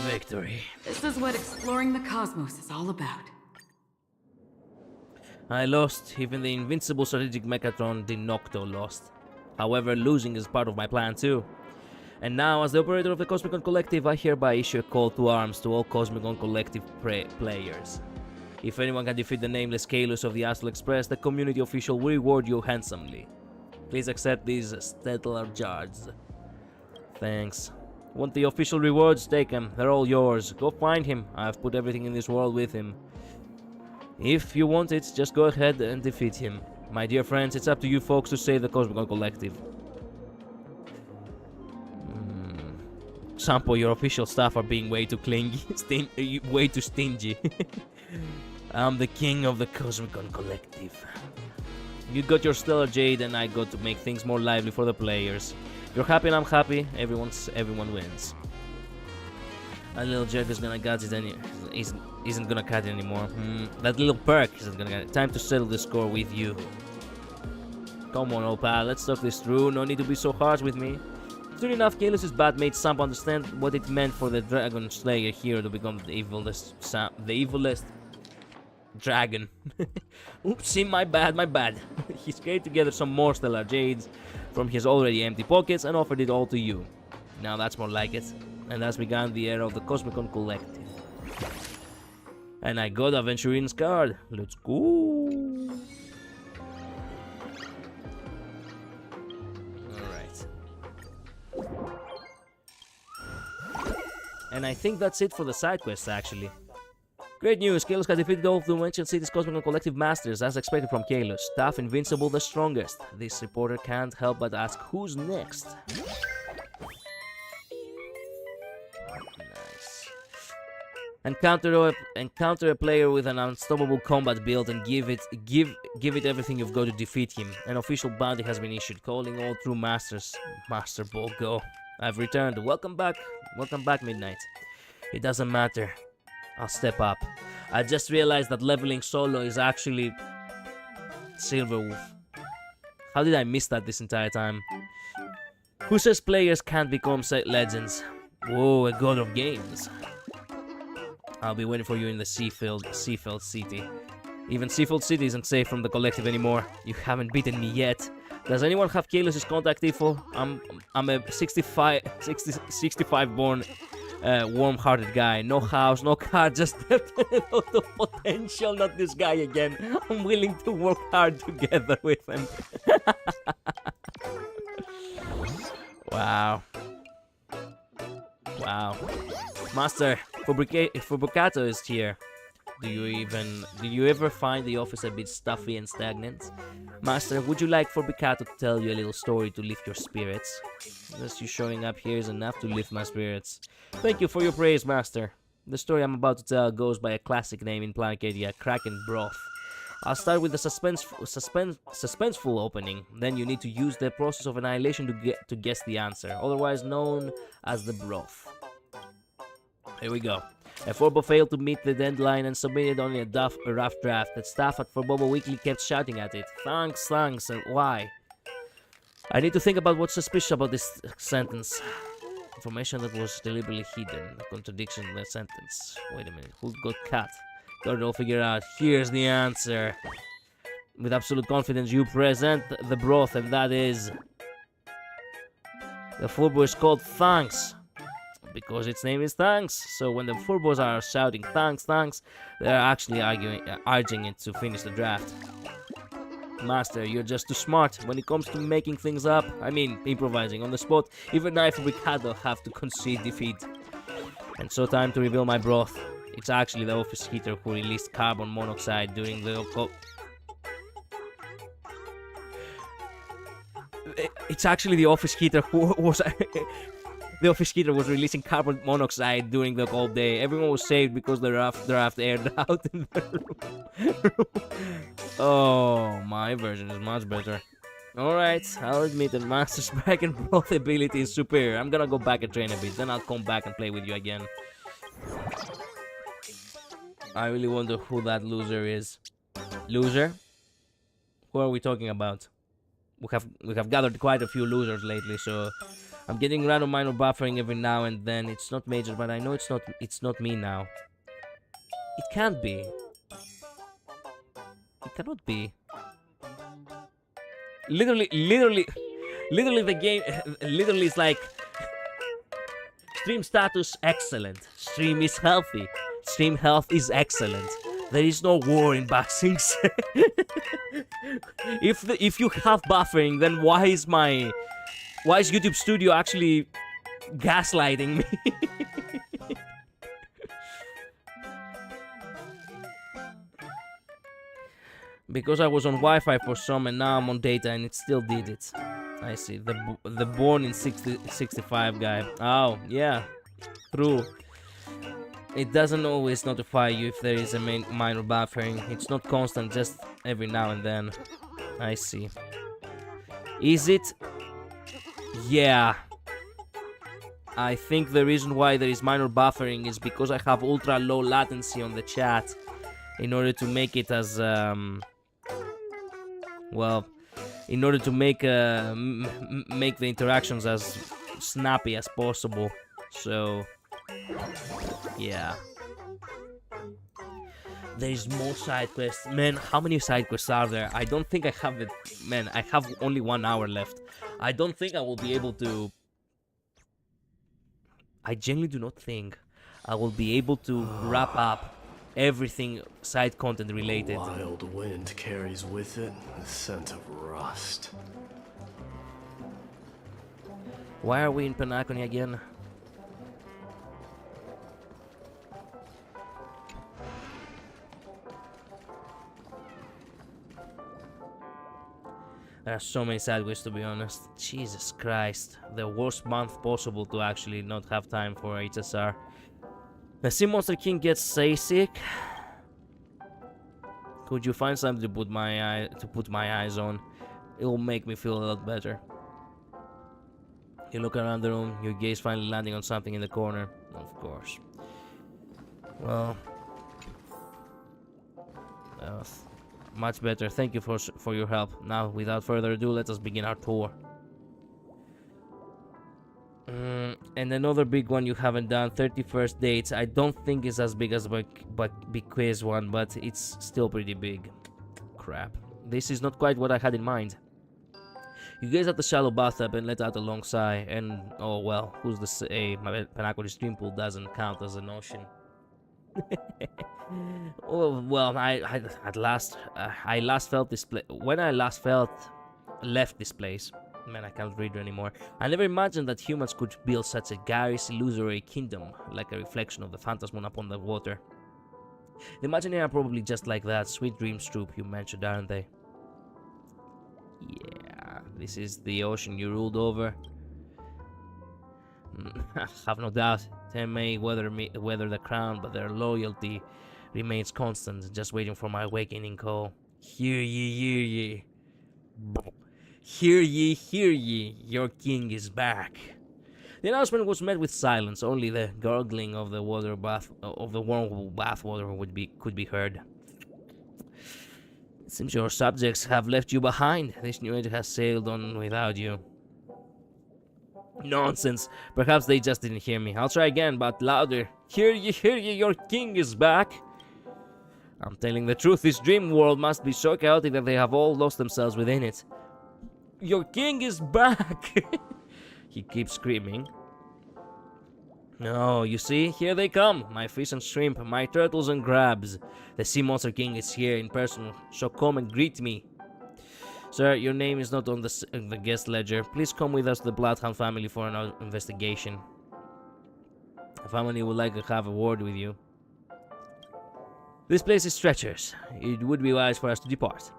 Victory. This is what exploring the cosmos is all about. I lost. Even the invincible strategic Mechatron Dinocto lost. However, losing is part of my plan too. And now, as the operator of the Cosmicon Collective, I hereby issue a call to arms to all Cosmicon Collective players. If anyone can defeat the nameless Kalos of the Astral Express, the community official will reward you handsomely. Please accept these stellar shards. Thanks. Want the official rewards? Take them. They're all yours. Go find him. I've put everything in this world with him. If you want it, just go ahead and defeat him. My dear friends, it's up to you folks to save the Cosmicon Collective. Sampo, your official staff are being way too clingy, way too stingy. I'm the king of the Cosmicon Collective. You got your Stellar Jade and I got to make things more lively for the players. You're happy and I'm happy, everyone wins. That little jerk is gonna cut it isn't gonna cut it anymore. That little perk isn't gonna cut it. Time to settle the score with you. Come on, old pal, let's talk this through. No need to be so harsh with me. Soon enough, Kalos' bat made Sampo understand what it meant for the Dragon Slayer hero to become the evilest dragon. Oopsie, my bad. He scraped together some more Stellar Jades from his already empty pockets and offered it all to you. Now that's more like it. And thus began the era of the Cosmicon Collective. And I got Aventurine's card. Let's go. Alright. And I think that's it for the side quests, actually. Great news, Kalos has defeated all of the ancient city's Cosmicon Collective Masters, as expected from Kalos. Tough, invincible, the strongest. This reporter can't help but ask, who's next? Nice. Encounter a player with an unstoppable combat build and give it everything you've got to defeat him. An official bounty has been issued, calling all true masters. Master Ball, go. I've returned. Welcome back, Midnight. It doesn't matter. I'll step up. I just realized that leveling solo is actually Silverwolf. How did I miss that this entire time? Who says players can't become legends? Whoa, a god of games. I'll be waiting for you in the Seafeld City. Even Seafeld City isn't safe from the collective anymore. You haven't beaten me yet. Does anyone have Kalos' contact info? I'm a 65 born warm-hearted guy. No house, no car, just a lot of potential. Not this guy again. I'm willing to work hard together with him. Wow. Master, Fubukato is here. Do you ever find the office a bit stuffy and stagnant? Master, would you like Fubukato to tell you a little story to lift your spirits? Just you showing up here is enough to lift my spirits. Thank you for your praise, Master. The story I'm about to tell goes by a classic name in Plancadia, Kraken Broth. I'll start with the suspenseful opening. Then you need to use the process of annihilation to guess the answer, otherwise known as the broth. Here we go. A Forbo failed to meet the deadline and submitted only a rough draft. The staff at Forbobo Weekly kept shouting at it. Thanks, why? I need to think about what's suspicious about this sentence. Information that was deliberately hidden. A contradiction in the sentence. Wait a minute, who got cut? Got it all figured out. Here's the answer. With absolute confidence, you present the broth, and that is... The furbo is called Thanks, because its name is Thanks. So when the furbos are shouting Thanks, Thanks, they're actually urging it to finish the draft. Master, you're just too smart when it comes to making things up. I mean, improvising on the spot. Even I and Ricardo have to concede defeat. And so time to reveal my broth. It's actually the office heater who released carbon monoxide during the... It's actually the office heater who was... The office heater was releasing carbon monoxide during the cold day. Everyone was saved because the draft aired out in the room. Oh, my version is much better. Alright, I'll admit that Master's back and broth ability is superior. I'm gonna go back and train a bit, then I'll come back and play with you again. I really wonder who that loser is. Loser? Who are we talking about? We have gathered quite a few losers lately, so I'm getting random minor buffering every now and then. It's not major, but I know it's not me now. It can't be. It cannot be. Literally the game literally is like stream status excellent. Stream is healthy. Stream health is excellent. There is no war in Baxings. If you have buffering, then why is YouTube Studio actually gaslighting me? Because I was on Wi-Fi for some and now I'm on data and it still did it. I see. The born in 65 guy. Oh, yeah. True. It doesn't always notify you if there is a minor buffering. It's not constant, just every now and then. I see. Is it? Yeah. I think the reason why there is minor buffering is because I have ultra low latency on the chat in order to make it as well, in order to make make the interactions as snappy as possible. So yeah. There is more side quests. Man, how many side quests are there? I don't think I have it. Man, I have only 1 hour left. I don't think I will be able to... I genuinely do not think I will be able to wrap up everything side content related. Wild wind carries with it the scent of rust. Why are we in Penacony again? There are so many side quests, to be honest. Jesus Christ. The worst month possible to actually not have time for HSR. The Sea Monster King gets seasick. Could you find something to put my eyes on? It will make me feel a lot better. You look around the room, your gaze finally landing on something in the corner. Of course. Well, much better. Thank you for your help. Now, without further ado, let us begin our tour. And another big one you haven't done, 31st dates. I don't think it's as big as big quiz one, but it's still pretty big. Crap. This is not quite what I had in mind. You gaze at the shallow bathtub and let out a long sigh, and oh well, who's to say my Penacony stream pool doesn't count as an ocean. Oh well, I last felt this place when I last left this place. Man, I can't read anymore. I never imagined that humans could build such a garish, illusory kingdom, like a reflection of the phantasm upon the water. The Imagineers are probably just like that sweet dreams troop you mentioned, aren't they? Yeah, this is the ocean you ruled over. Have no doubt, they may weather the crown, but their loyalty remains constant, just waiting for my awakening call. Hear ye, hear ye. Hear ye, hear ye, your king is back. The announcement was met with silence. Only the gurgling of the warm bath water could be heard. It seems your subjects have left you behind. This new age has sailed on without you. Nonsense. Perhaps they just didn't hear me. I'll try again, but louder. Hear ye, your king is back. I'm telling the truth, this dream world must be so chaotic that they have all lost themselves within it. Your king is back! He keeps screaming. No, you see, here they come, my fish and shrimp, my turtles and crabs. The sea monster king is here in person, so come and greet me. Sir, your name is not on the guest ledger. Please come with us to the Bloodhound family for an investigation. The family would like to have a word with you. This place is treacherous. It would be wise for us to depart.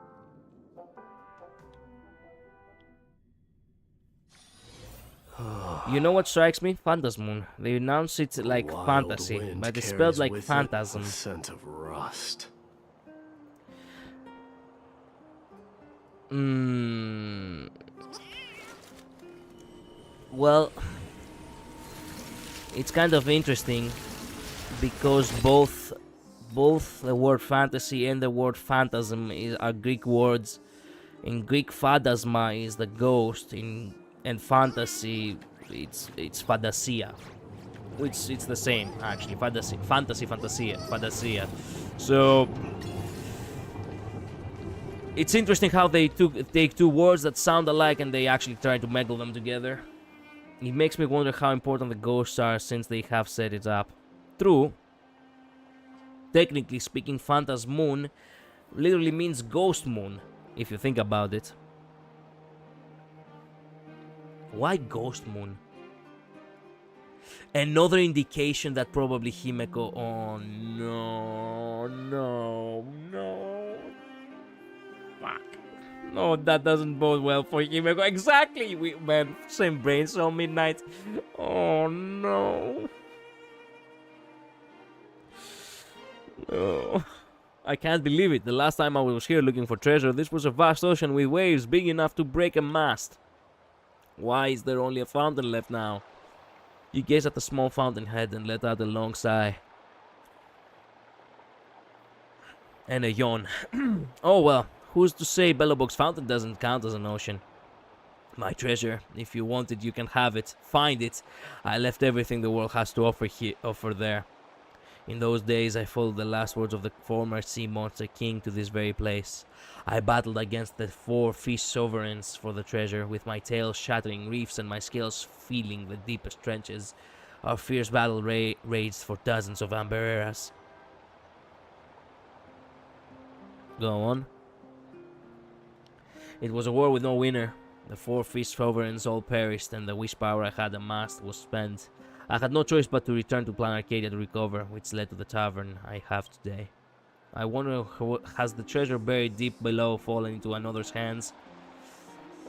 You know what strikes me? Phantasmoon. They announce it like Wild fantasy, wind but it's carries spelled like with it phantasm. a scent of rust. Well, it's kind of interesting because both the word fantasy and the word phantasm are Greek words. In Greek, phantasma is the ghost. And fantasy, it's fantasia, which it's the same actually. Fantasia. So it's interesting how they take two words that sound alike and they actually try to mingle them together. It makes me wonder how important the ghosts are since they have set it up. True. Technically speaking, Phantasmoon literally means ghost moon, if you think about it. Why ghost moon? Another indication that probably Himeko... Oh no. Fuck. No, that doesn't bode well for Himeko. Exactly! Man, same brain cell midnight. Oh no. Oh, I can't believe it. The last time I was here looking for treasure, this was a vast ocean with waves big enough to break a mast. Why is there only a fountain left now? You gaze at the small fountainhead and let out a long sigh. And a yawn. Oh well, who's to say Bellowbox Fountain doesn't count as an ocean? My treasure. If you want it, you can have it. Find it. I left everything the world has to offer there. In those days, I followed the last words of the former sea monster king to this very place. I battled against the 4 fish sovereigns for the treasure, with my tail shattering reefs and my scales feeling the deepest trenches. Our fierce battle raged for dozens of amber eras. Go on. It was a war with no winner. The 4 fish sovereigns all perished, and the wish power I had amassed was spent. I had no choice but to return to Plan Arcadia to recover, which led to the tavern I have today. I wonder, has the treasure buried deep below fallen into another's hands?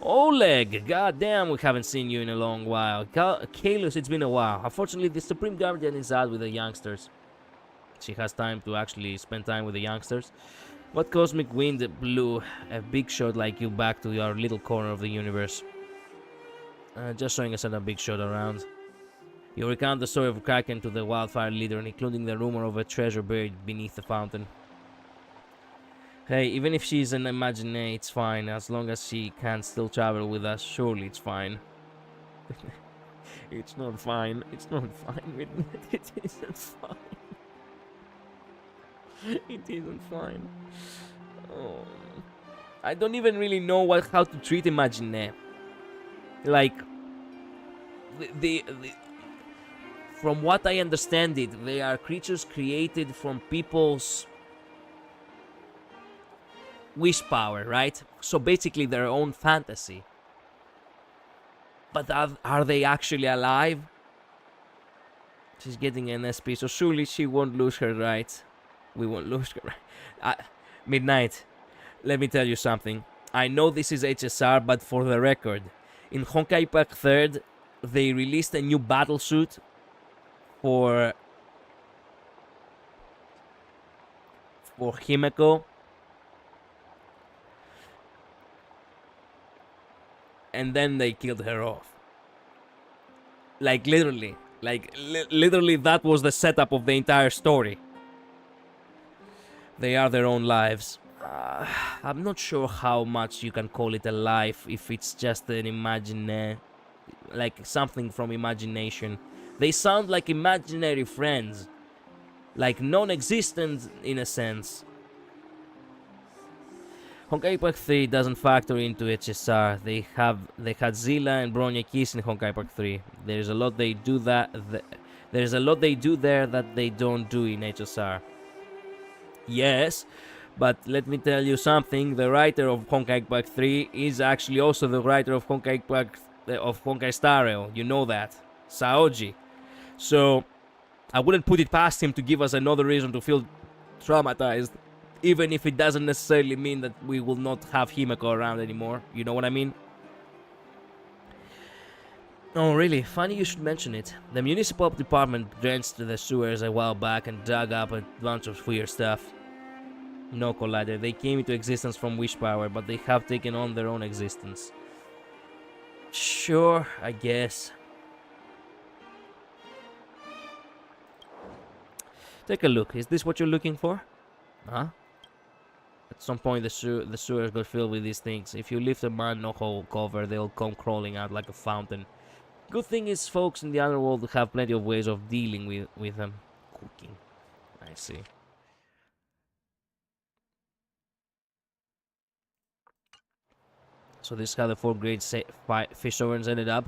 Oleg! Goddamn, we haven't seen you in a long while. Kalos, it's been a while. Unfortunately, the Supreme Guardian is out with the youngsters. She has time to actually spend time with the youngsters. What cosmic wind blew a big shot like you back to your little corner of the universe? Just showing us a big shot around. You recount the story of Kraken to the wildfire leader, including the rumor of a treasure buried beneath the fountain. Hey, even if she's an imaginary, it's fine. As long as she can still travel with us, surely it's fine. It's not fine. It's not fine. It isn't fine. It isn't fine. Oh. I don't even really know how to treat Imagine. Like, from what I understand it, they are creatures created from people's wish power, right? So basically their own fantasy. But are they actually alive? She's getting an SP, so surely she won't lose her right. We won't lose her right. Midnight, let me tell you something. I know this is HSR, but for the record, in Honkai Pack 3rd, they released a new battle suit for Himeko, and then they killed her off. Like literally, literally that was the setup of the entire story. They are their own lives. I'm not sure how much you can call it a life if it's just an like something from imagination. They sound like imaginary friends, like non-existent in a sense. Honkai Park 3 doesn't factor into HSR. They had Zilla and Bronya Kiss in Honkai Park 3. There's a lot they do there's a lot they do there that they don't do in HSR. Yes, but let me tell you something. The writer of Honkai Park 3 is actually also the writer of HonkaiStarRail. You know that, Saoji. So I wouldn't put it past him to give us another reason to feel traumatized, even if it doesn't necessarily mean that we will not have Himeko around anymore. You know what I mean? Oh, really? Funny you should mention it. The municipal department drenched the sewers a while back and dug up a bunch of weird stuff. No, Collider, they came into existence from wish power, but they have taken on their own existence. Sure, I guess. Take a look. Is this what you're looking for? Huh? At some point, the sewers got filled with these things. If you lift a man no hole cover, they'll come crawling out like a fountain. Good thing is, folks in the underworld have plenty of ways of dealing with them. Cooking. I see. So this is how the 4 great fish sovereigns ended up.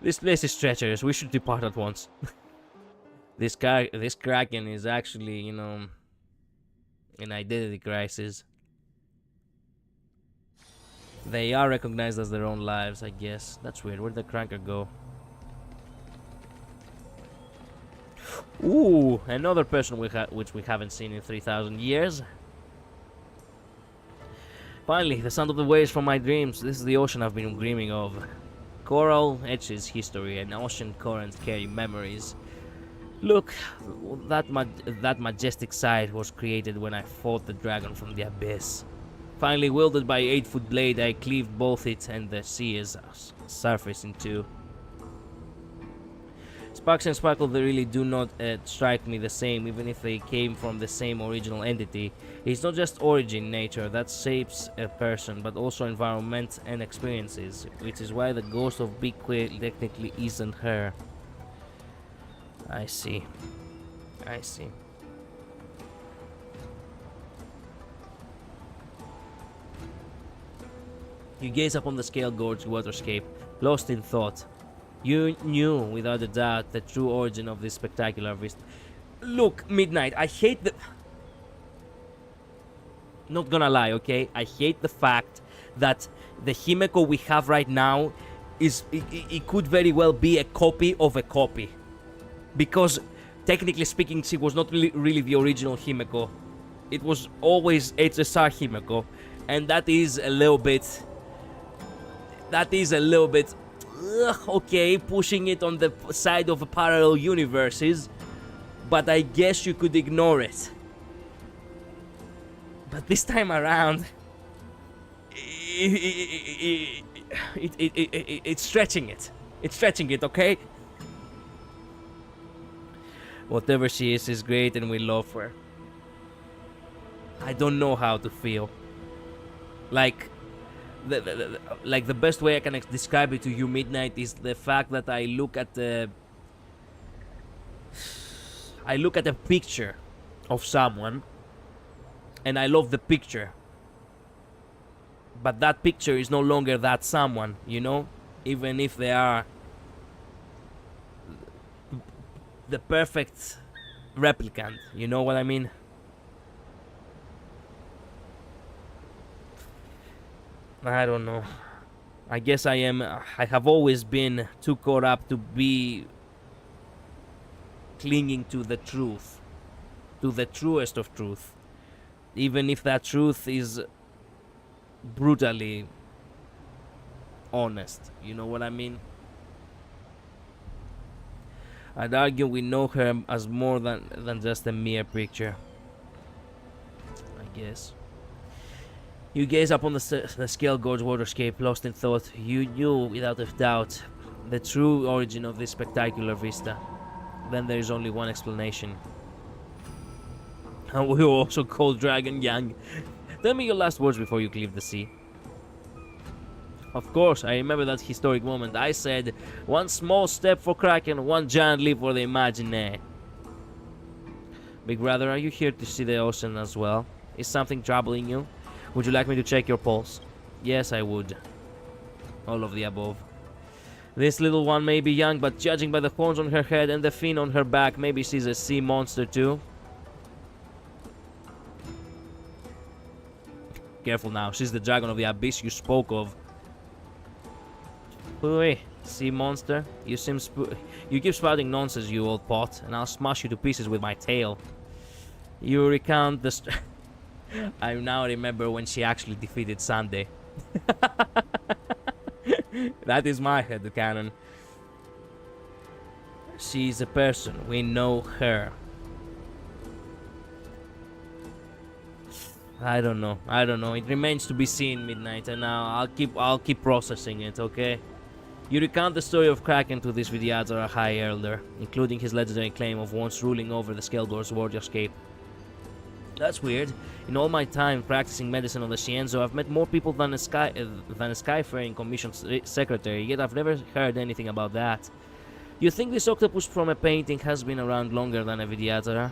This place is treacherous. We should depart at once. This Kraken is actually, you know, an identity crisis. They are recognized as their own lives, I guess. That's weird. Where'd the Cranker go? Ooh, another person which we haven't seen in 3,000 years. Finally, the sound of the waves from my dreams. This is the ocean I've been dreaming of. Coral etches history, and ocean currents carry memories. Look, that majestic sight was created when I fought the dragon from the abyss. Finally wielded by 8-foot blade, I cleaved both it and the sea's surface in two. Sparks and Sparkle, they really do not strike me the same, even if they came from the same original entity. It's not just origin nature that shapes a person, but also environment and experiences, which is why the ghost of Big Quail technically isn't her. I see. I see. You gaze upon the scale gorge waterscape, lost in thought. You knew, without a doubt, the true origin of this spectacular vista. Look, Midnight, I hate the... Not gonna lie, okay? I hate the fact that the Himeko we have right now is... It could very well be a copy of a copy. Because, technically speaking, she was not really the original Himeko. It was always HSR Himeko. And that is a little bit... okay, pushing it on the side of parallel universes, but I guess you could ignore it. But this time around, it's stretching it. It's stretching it, okay? Whatever she is great and we love her. I don't know how to feel. Like... the best way I can describe it to you, Midnight, is the fact that I look at a picture of someone and I love the picture, but that picture is no longer that someone, you know, even if they are the perfect replicant, you know what I mean? I don't know. I guess I have always been too caught up to be clinging to the truth. To the truest of truth. Even if that truth is brutally honest. You know what I mean? I'd argue we know her as more than just a mere picture. I guess. You gaze up on the scale gorge waterscape, lost in thought. You knew, without a doubt, the true origin of this spectacular vista. Then there is only one explanation. And we also call Dragon young. Tell me your last words before you cleave the sea. Of course, I remember that historic moment. I said, one small step for Kraken, one giant leap for the Imaginaire. Big brother, are you here to see the ocean as well? Is something troubling you? Would you like me to check your pulse? Yes, I would. All of the above. This little one may be young, but judging by the horns on her head and the fin on her back, maybe she's a sea monster too. Careful now, she's the dragon of the abyss you spoke of. Oi, sea monster. You keep spouting nonsense, you old pot, and I'll smash you to pieces with my tail. You recount the I now remember when she actually defeated Sunday. That is my headcanon. She's a person. We know her. I don't know. It remains to be seen, Midnight, and now I'll keep processing it, okay? You recount the story of Kraken to this Vidyadhara High Elder, including his legendary claim of once ruling over the Skeldor's Warrior-scape. That's weird. In all my time practicing medicine on the Shienzo, I've met more people than a Skyfaring Commission secretary, yet I've never heard anything about that. You think this octopus from a painting has been around longer than a Vidyadhara?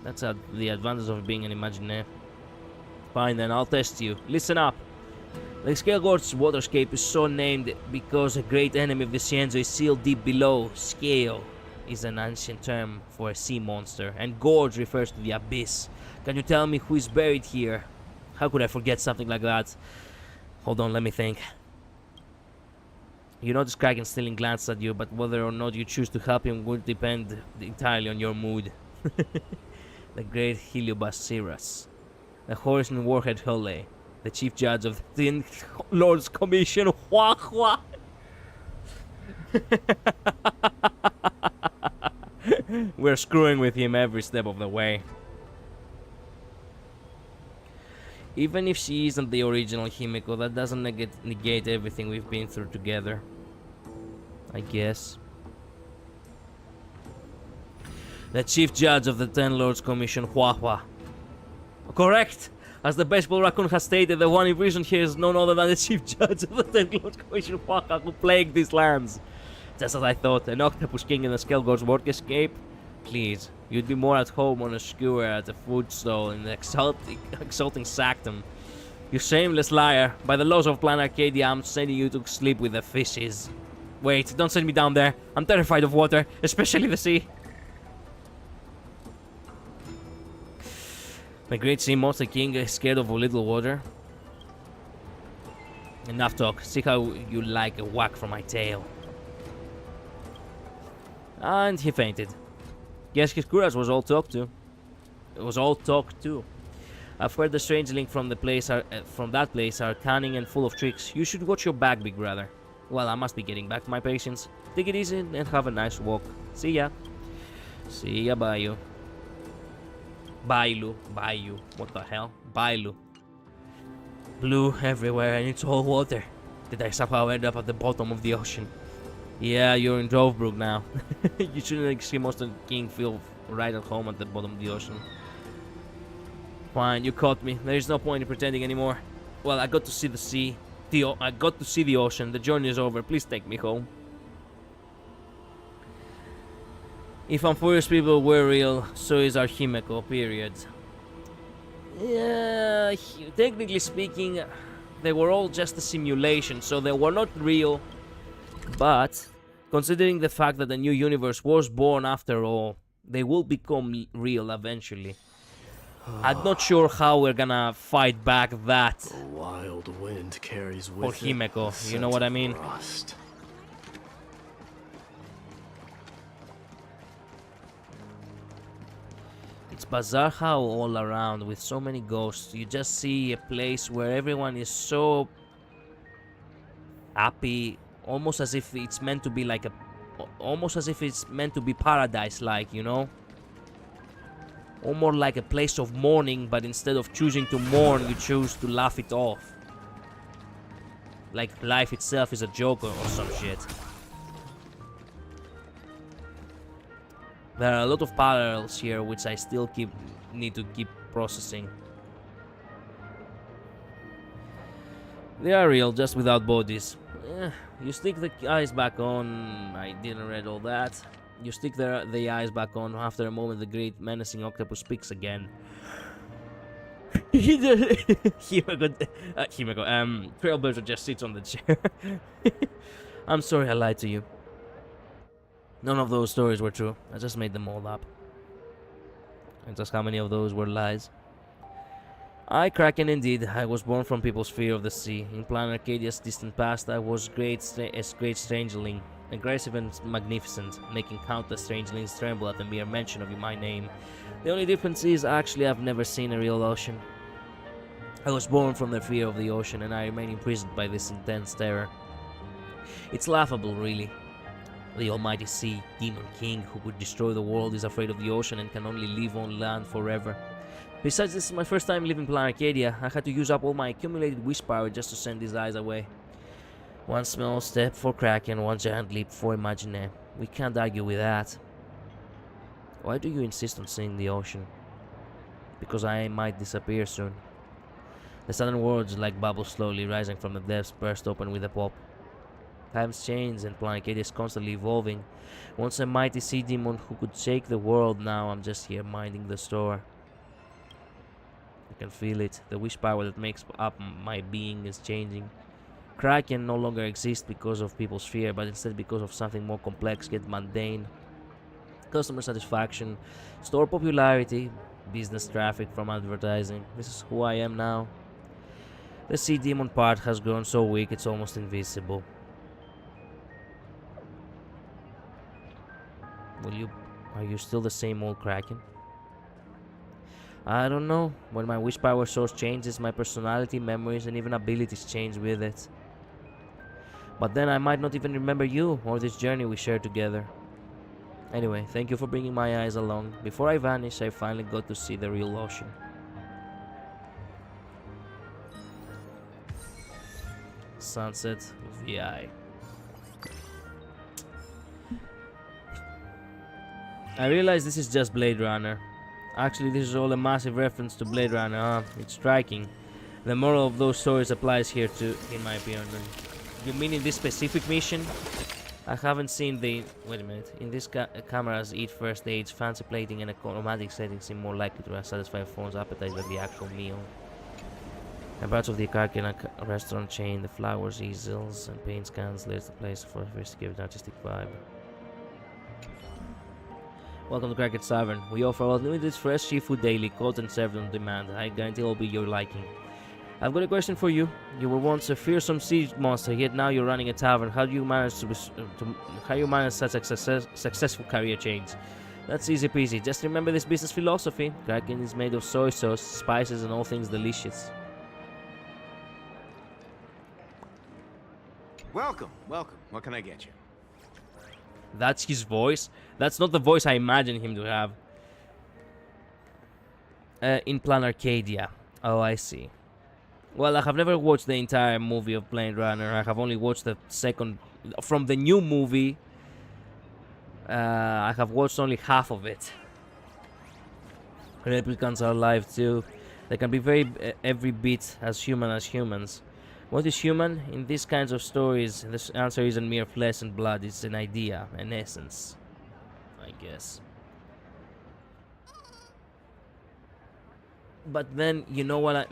That's the advantage of being an Imaginaire. Fine then, I'll test you. Listen up. The Skeldor's waterscape is so named because a great enemy of the Shienzo is sealed deep below. Scale is an ancient term for a sea monster, and gorge refers to the abyss. Can you tell me who is buried here? How could I forget something like that? Hold on, let me think. You notice Kraken stealing glances at you, but whether or not you choose to help him would depend entirely on your mood. The great Heliobas Siras, the Horizon Warhead Hulle, the chief judge of the Tin Lord's Commission. Hua hua. We're screwing with him every step of the way. Even if she isn't the original Himeko, that doesn't negate everything we've been through together, I guess. The chief judge of the Ten Lords Commission, Hua Hua. Correct! As the baseball raccoon has stated, the one in prison here is none other than the chief judge of the Ten Lords Commission, Hua Hua, who plagued these lands. Just as I thought, an octopus king in the Skeldor's work escape? Please, you'd be more at home on a skewer at a food stall in the exulting sanctum. You shameless liar. By the laws of Plan Arcadia, I'm sending you to sleep with the fishes. Wait, don't send me down there. I'm terrified of water, especially the sea. The great sea monster king is scared of a little water. Enough talk. See how you like a whack from my tail. And he fainted. Yes, his courage was all talk to. It was all talk too. I've heard the strangeling from that place are cunning and full of tricks. You should watch your back, big brother. Well, I must be getting back to my patients. Take it easy and have a nice walk. See ya. See ya, Bayou. Bayou. What the hell? Bayou. Blue everywhere and it's all water. Did I somehow end up at the bottom of the ocean? Yeah, you're in Drovebrook now. You shouldn't see Monster King feel right at home at the bottom of the ocean. Fine, you caught me. There is no point in pretending anymore. Well, I got to see the sea. I got to see the ocean. The journey is over. Please take me home. If Amphoreous people were real, so is our Himeko, period. Yeah, technically speaking, they were all just a simulation, so they were not real. But, considering the fact that the new universe was born after all, they will become real eventually. I'm not sure how we're gonna fight back that. The wild wind carries with Or Himeko, it you know what I mean? rust. It's bizarre how all around, with so many ghosts, you just see a place where everyone is so happy, almost as if it's meant to be like almost as if it's meant to be paradise-like, you know? Or more like a place of mourning, but instead of choosing to mourn, you choose to laugh it off. Like life itself is a joke or some shit. There are a lot of parallels here, which I still need to keep processing. They are real, just without bodies. You stick the eyes back on. I didn't read all that. You stick the eyes back on. After a moment, the great menacing octopus speaks again. Trailblazer just sits on the chair. I'm sorry I lied to you. None of those stories were true. I just made them all up. And just how many of those were lies? I, Kraken, indeed. I was born from people's fear of the sea. In Plan Arcadia's distant past, I was a great strangeling, aggressive and magnificent, making countless strangelings tremble at the mere mention of my name. The only difference is, actually, I've never seen a real ocean. I was born from the fear of the ocean, and I remain imprisoned by this intense terror. It's laughable, really. The almighty sea, demon king, who would destroy the world, is afraid of the ocean and can only live on land forever. Besides, this is my first time leaving Plan Arcadia. I had to use up all my accumulated wish power just to send these eyes away. One small step for Kraken, one giant leap for Imagine. We can't argue with that. Why do you insist on seeing the ocean? Because I might disappear soon. The sudden words, like bubbles slowly rising from the depths, burst open with a pop. Times change and Plan Arcadia is constantly evolving. Once a mighty sea demon who could shake the world, now I'm just here minding the store. I can feel it. The wish power that makes up my being is changing. Kraken no longer exists because of people's fear, but instead because of something more complex yet mundane. Customer satisfaction, store popularity, business traffic from advertising. This is who I am now. The sea demon part has grown so weak it's almost invisible. Are you still the same old Kraken? I don't know. When my wish power source changes, my personality, memories, and even abilities change with it. But then I might not even remember you or this journey we shared together. Anyway, thank you for bringing my eyes along. Before I vanish, I finally got to see the real ocean. Sunset VI. I realize this is just Blade Runner. Actually, this is all a massive reference to Blade Runner, huh? It's striking. The moral of those stories applies here too, in my opinion. You mean in this specific mission? I haven't seen the... Wait a minute. In this cameras eat first aids, fancy plating and a chromatic setting seem more likely to satisfy a phone's appetite than the actual meal. And parts of the Karkin restaurant chain, the flowers, easels, and paint scans lays the place for a sophisticated artistic vibe. Welcome to Kraken's Tavern. We offer unlimited fresh seafood daily, caught and served on demand. I guarantee it'll be your liking. I've got a question for you. You were once a fearsome sea monster, yet now you're running a tavern. How do you manage such a successful career change? That's easy peasy. Just remember this business philosophy. Kraken is made of soy sauce, spices, and all things delicious. Welcome, welcome. What can I get you? That's his voice? That's not the voice I imagine him to have. In Plan Arcadia. Oh, I see. Well, I have never watched the entire movie of Blade Runner. I have only watched the second... From the new movie, I have watched only half of it. Replicants are alive too. They can be every bit as human as humans. What is human? In these kinds of stories, the answer isn't mere flesh and blood. It's an idea, an essence, I guess. But then, you know what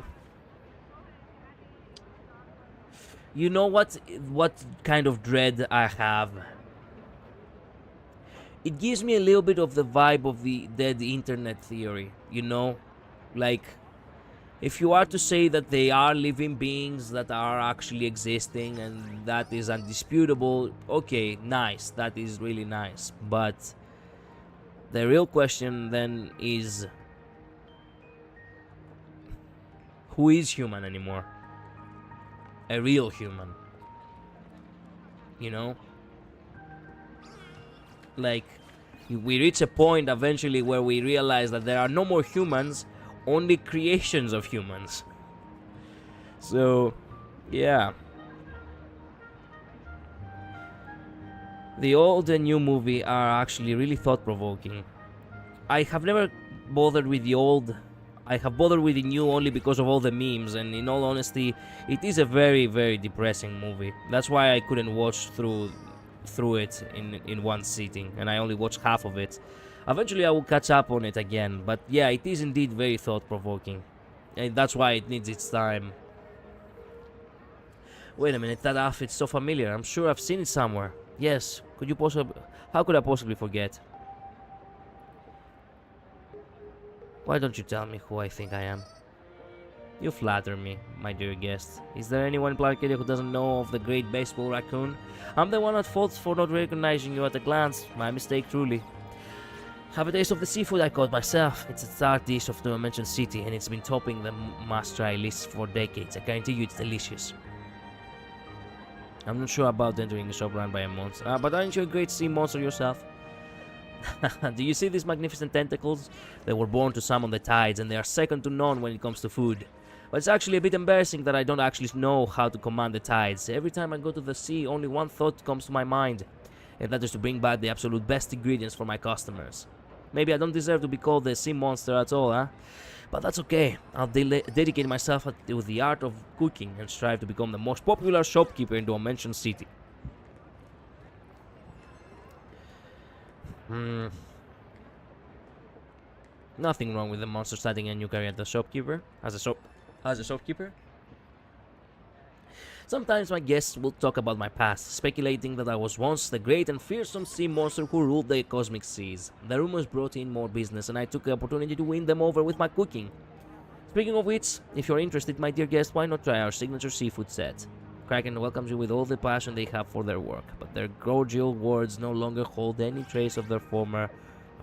You know what kind of dread I have? It gives me a little bit of the vibe of the dead internet theory, you know? Like, if you are to say that they are living beings that are actually existing and that is undisputable, okay, nice, that is really nice. But the real question then is, who is human anymore? A real human. You know? Like, we reach a point eventually where we realize that there are no more humans, only creations of humans. So, yeah. The old and new movie are actually really thought-provoking. I have never bothered with the old. I have bothered with the new only because of all the memes, and in all honesty, it is a very, very depressing movie. That's why I couldn't watch through through it in one sitting, and I only watched half of it. Eventually I will catch up on it again, but yeah, it is indeed very thought-provoking, and that's why it needs its time. Wait a minute, that outfit's so familiar. I'm sure I've seen it somewhere. Yes, how could I possibly forget? Why don't you tell me who I think I am? You flatter me, my dear guest. Is there anyone in Arcadia who doesn't know of the great baseball raccoon? I'm the one at fault for not recognizing you at a glance. My mistake, truly. Have a taste of the seafood I caught myself. It's a star dish of the mentioned city, and it's been topping the must-try list for decades. I guarantee you it's delicious. I'm not sure about entering a shop run by a monster, but aren't you a great sea monster yourself? Do you see these magnificent tentacles? They were born to summon the tides, and they are second to none when it comes to food. But it's actually a bit embarrassing that I don't actually know how to command the tides. Every time I go to the sea, only one thought comes to my mind, and that is to bring back the absolute best ingredients for my customers. Maybe I don't deserve to be called the sea monster at all, huh? But that's okay. I'll dedicate myself to the art of cooking and strive to become the most popular shopkeeper in the mentioned city. Nothing wrong with the monster starting a new career as a shopkeeper. As a shopkeeper. Sometimes my guests will talk about my past, speculating that I was once the great and fearsome sea monster who ruled the cosmic seas. The rumors brought in more business, and I took the opportunity to win them over with my cooking. Speaking of which, if you're interested, my dear guest, why not try our signature seafood set? Kraken welcomes you with all the passion they have for their work, but their cordial words no longer hold any trace of their former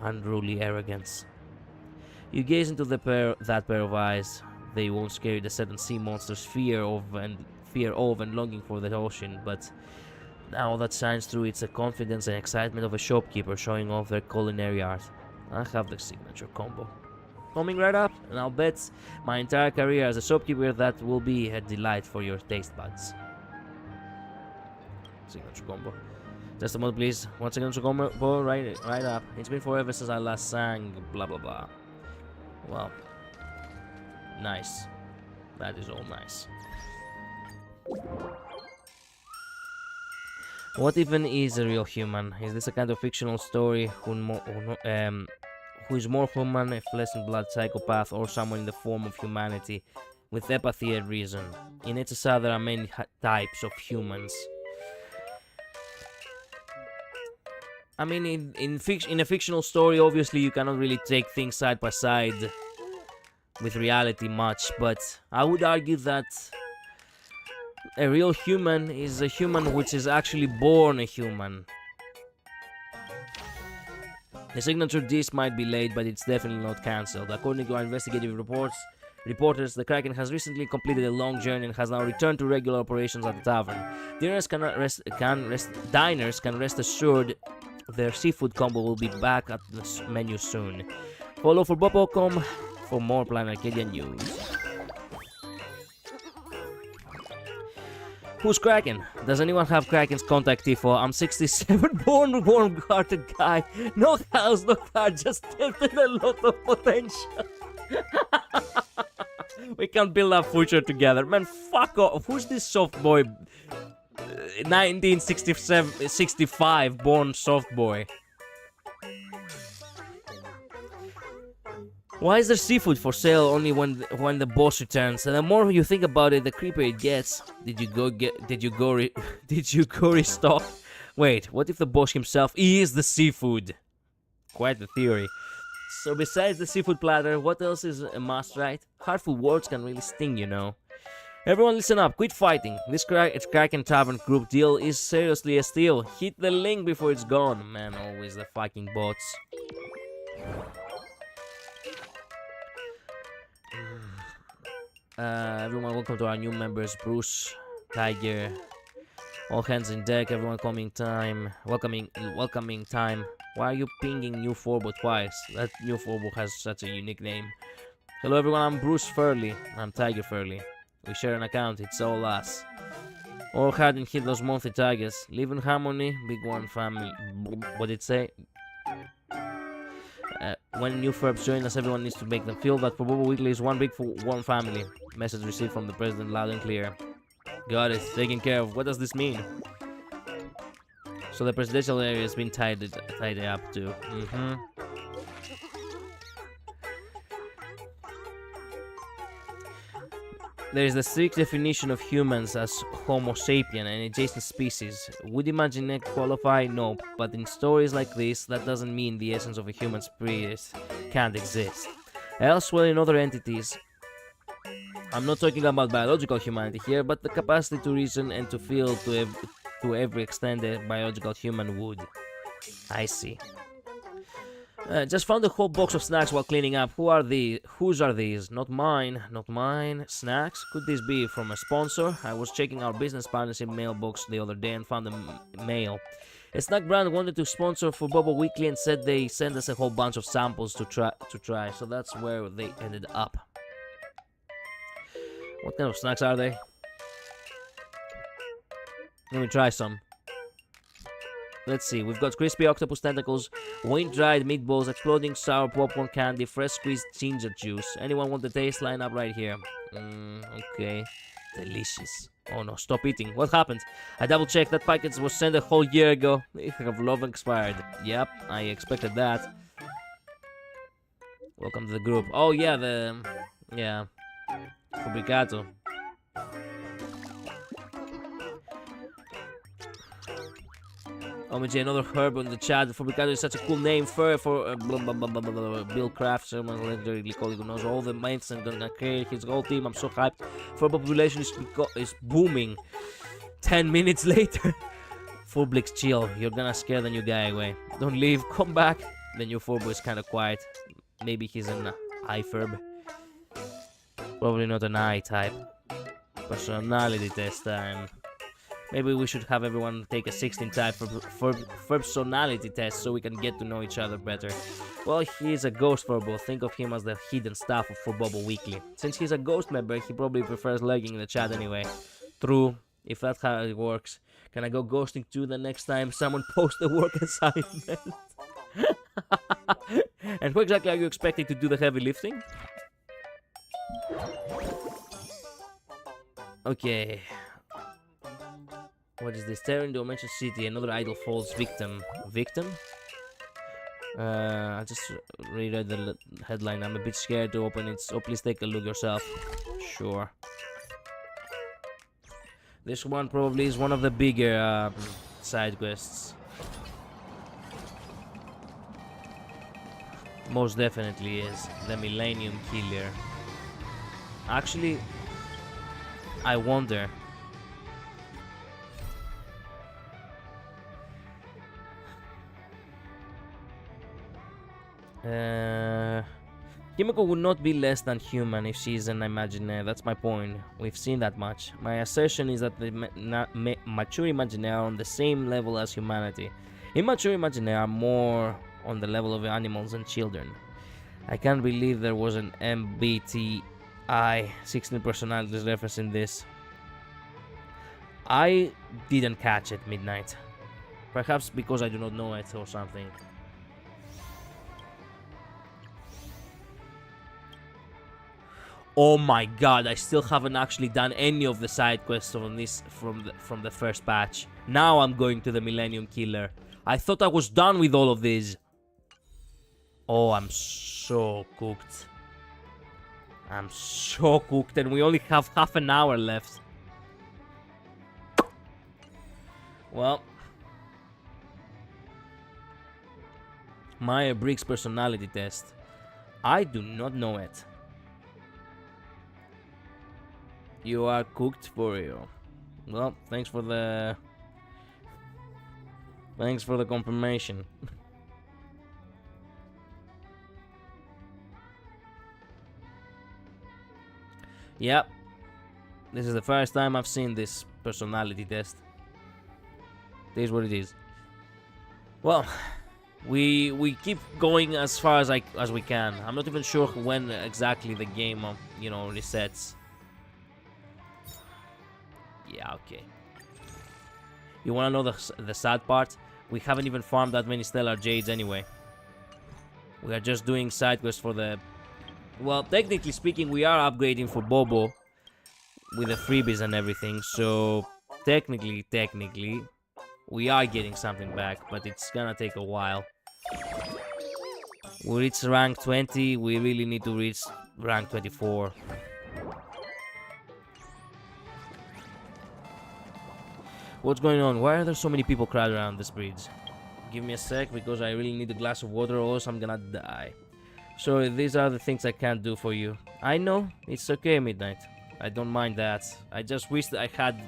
unruly arrogance. You gaze into that pair of eyes. They won't scare you, the sudden sea monster's fear of and longing for the ocean, but now that shines through, it's the confidence and excitement of a shopkeeper showing off their culinary art. I have the signature combo coming right up, and I'll bet my entire career as a shopkeeper that will be a delight for your taste buds. Signature combo. Just a moment, please. One signature combo, right up. It's been forever since I last sang. Blah blah blah. Well, nice. That is all nice. What even is a real human? Is this a kind of fictional story who is more human, a flesh and blood psychopath, or someone in the form of humanity with empathy and reason? In HSR there are many types of humans. I mean, in a fictional story, obviously you cannot really take things side by side with reality much, but I would argue that a real human is a human which is actually born a human. The signature dish might be late, but it's definitely not cancelled. According to our investigative reporters, the Kraken has recently completed a long journey and has now returned to regular operations at the tavern. Diners can rest assured their seafood combo will be back at the menu soon. Follow for Bob.com for more Planet Arcadia news. Who's Kraken? Does anyone have Kraken's contact info? I'm 67, born warm-hearted guy. No house, no car, just tempted a lot of potential. We can build our future together. Man, fuck off. Who's this soft boy? 1965 born soft boy. Why is there seafood for sale only when the boss returns? And the more you think about it, the creepier it gets. Did you go restock? Wait, what if the boss himself is the seafood? Quite the theory. So besides the seafood platter, what else is a must, right? Hurtful words can really sting, you know. Everyone listen up, quit fighting. This Kraken Tavern group deal is seriously a steal. Hit the link before it's gone. Man, always the fucking bots. Everyone, welcome to our new members, Bruce, Tiger, all hands in deck, everyone welcoming time. Why are you pinging New Forbo twice? That New Forbo has such a unique name. Hello everyone, I'm Bruce Furley. I'm Tiger Furley. We share an account, it's all us. All hard and hit those monthly tigers. Live in harmony, big one family. What did it say? When new Furbs join us, everyone needs to make them feel that Bobo Weekly is one big warm family. Message received from the president loud and clear. Got it, taken care of. What does this mean? So the presidential area has been tidied up too. There is the strict definition of humans as Homo sapien and adjacent species. Would Imagineer qualify? No, but in stories like this, that doesn't mean the essence of a human spirit can't exist. Elsewhere in other entities, I'm not talking about biological humanity here, but the capacity to reason and to feel to every extent a biological human would. I see. Just found a whole box of snacks while cleaning up. Whose are these? Not mine. Not mine. Snacks? Could this be from a sponsor? I was checking our business partnership mailbox the other day and found a mail. A snack brand wanted to sponsor for Bobo Weekly and said they sent us a whole bunch of samples to try. So that's where they ended up. What kind of snacks are they? Let me try some. Let's see, we've got crispy octopus tentacles, wind-dried meatballs, exploding sour popcorn candy, fresh squeezed ginger juice. Anyone want the taste? Line up right here. Okay. Delicious. Oh no, stop eating. What happened? I double-checked. That package was sent a whole year ago. They have long expired. Yep, I expected that. Welcome to the group. Oh yeah, yeah. Fabricato. OMG, another herb on the chat. Fabricato is such a cool name for Bill Kraft, someone legendary colleague who knows all the mates and gonna create his whole team. I'm so hyped. For population is booming. 10 minutes later. Full Blix chill. You're gonna scare the new guy away. Don't leave. Come back. The new Forbo is kind of quiet. Maybe he's an I-ferb. Probably not an I type. Personality test time. Maybe we should have everyone take a 16 type for personality test so we can get to know each other better. Well, he's a ghost Forbo. Think of him as the hidden staff of Forbobo Weekly. Since he's a ghost member, he probably prefers lurking in the chat anyway. True, if that's how it works. Can I go ghosting too the next time someone posts a work assignment? And who exactly are you expecting to do the heavy lifting? Okay. What is this? Terran Dimension City, another Idol Falls victim. Victim? I just reread the headline. I'm a bit scared to open it, so please take a look yourself. Sure. This one probably is one of the bigger side quests. Most definitely is. The Millennium Killer. Actually, I wonder. Kimiko would not be less than human if she's an Imagineer. That's my point. We've seen that much. My assertion is that the mature Imagineer are on the same level as humanity. Immature Imagineer are more on the level of animals and children. I can't believe there was an MBTI 16 personalities reference in this. I didn't catch it, Midnight. Perhaps because I do not know it or something. Oh my god, I still haven't actually done any of the side quests on this from the first patch. Now I'm going to the Millennium Killer. I thought I was done with all of these. Oh, I'm so cooked. I'm so cooked and we only have half an hour left. Well. Myers-Briggs personality test. I do not know it. You are cooked for you. Well, thanks for the confirmation. Yep. This is the first time I've seen this personality test. It is what it is. Well, we keep going as far as we can. I'm not even sure when exactly the game resets. Yeah, okay. You wanna know the sad part? We haven't even farmed that many Stellar Jades anyway. We are just doing side quests for the... Well, technically speaking, we are upgrading for Bobo with the freebies and everything, so technically, We are getting something back, but it's gonna take a while. We reach rank 20, we really need to reach rank 24. What's going on? Why are there so many people crowded around this bridge? Give me a sec, because I really need a glass of water or else I'm gonna die. So these are the things I can't do for you. I know, it's okay, Midnight. I don't mind that. I just wish that I had...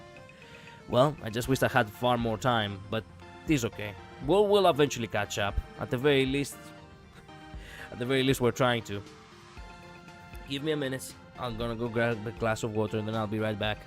Well, I just wish I had far more time, but it's okay. We'll eventually catch up. At the very least... At the very least, we're trying to. Give me a minute. I'm gonna go grab a glass of water and then I'll be right back.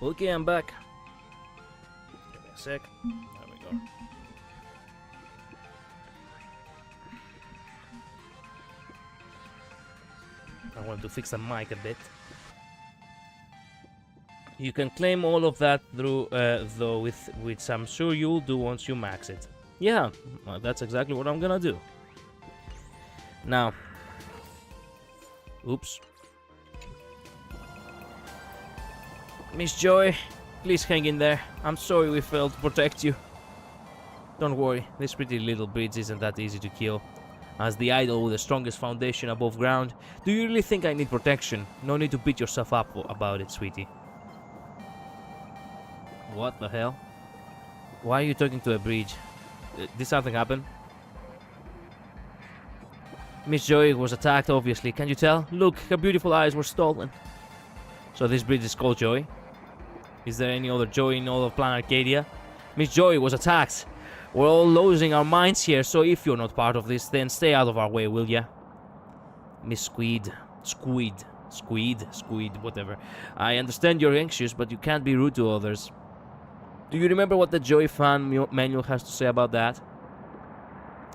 Okay, I'm back. Give me a sec. There we go. I want to fix the mic a bit. You can claim all of that through, though, which I'm sure you'll do once you max it. Yeah, well, that's exactly what I'm gonna do. Now, oops. Miss Joy, please hang in there. I'm sorry we failed to protect you. Don't worry, this pretty little bridge isn't that easy to kill. As the idol with the strongest foundation above ground, do you really think I need protection? No need to beat yourself up about it, sweetie. What the hell? Why are you talking to a bridge? Did something happen? Miss Joy was attacked, obviously. Can you tell? Look, her beautiful eyes were stolen. So this bridge is called Joy? Is there any other Joy in all of Planet Arcadia? Miss Joy was attacked. We're all losing our minds here, so if you're not part of this, then stay out of our way, will ya? Miss Squid, whatever. I understand you're anxious, but you can't be rude to others. Do you remember what the Joy fan manual has to say about that?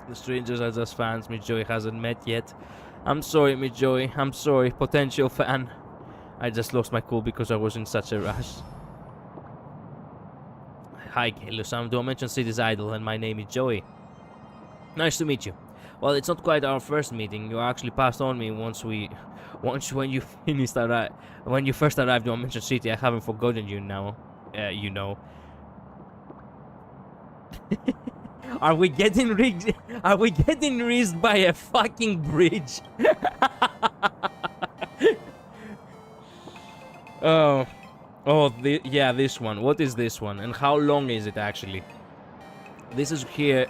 The strangers are just fans Miss Joy hasn't met yet. I'm sorry, Miss Joy. I'm sorry, potential fan. I just lost my cool because I was in such a rush. Hi, Kaelus. I'm Dimension City's idol, and my name is Joey. Nice to meet you. Well, it's not quite our first meeting. You actually passed on me when you when you first arrived in Dimension City. I haven't forgotten you now. You know. Are we getting rigged? Are we getting rigged by a fucking bridge? Yeah, this one. What is this one? And how long is it actually? This is here,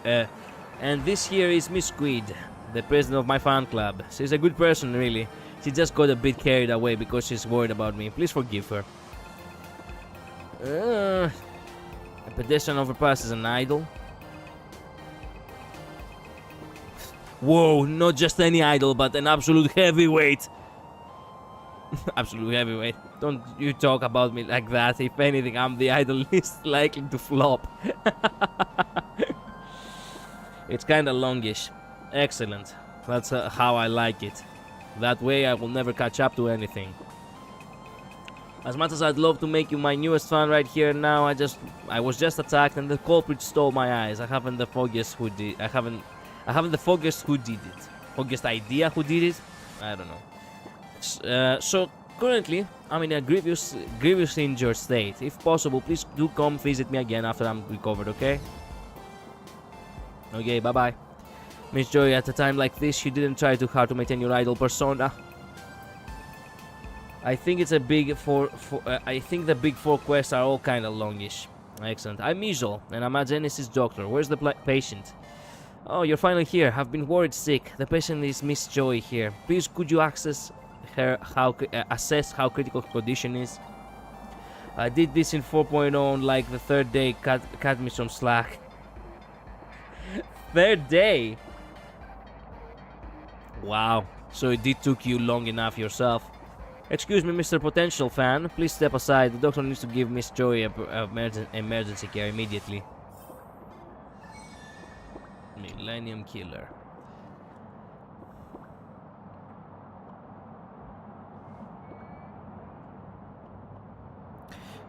and this here is Miss Squid, the president of my fan club. She's a good person, really. She just got a bit carried away because she's worried about me. Please forgive her. A pedestrian overpasses an idol. Whoa, not just any idol, but an absolute heavyweight. Absolute heavyweight. Don't you talk about me like that. If anything, I'm the idol least likely to flop. It's kinda longish. Excellent. That's how I like it. That way I will never catch up to anything. As much as I'd love to make you my newest fan right here and now, I was just attacked and the culprit stole my eyes. I haven't the foggiest who did it. Foggiest idea who did it? I don't know. So currently I'm in a grievous injured state. If possible, please do come visit me again after I'm recovered, okay? Okay, bye bye. Miss Joy, at a time like this, you didn't try too hard to maintain your idol persona. I think it's a big I think the big four quests are all kinda longish. Excellent. I'm Mijol, and I'm a Genesis doctor. Where's the patient? Oh, you're finally here. I've been worried sick. The patient is Miss Joy here. Please, could you assess how critical her condition is? I did this in 4.0 on like the third day. Cut me some slack. Third day? Wow. So it did took you long enough yourself. Excuse me, Mr. Potential Fan. Please step aside. The doctor needs to give Miss Joy emergency care immediately. Millennium Killer.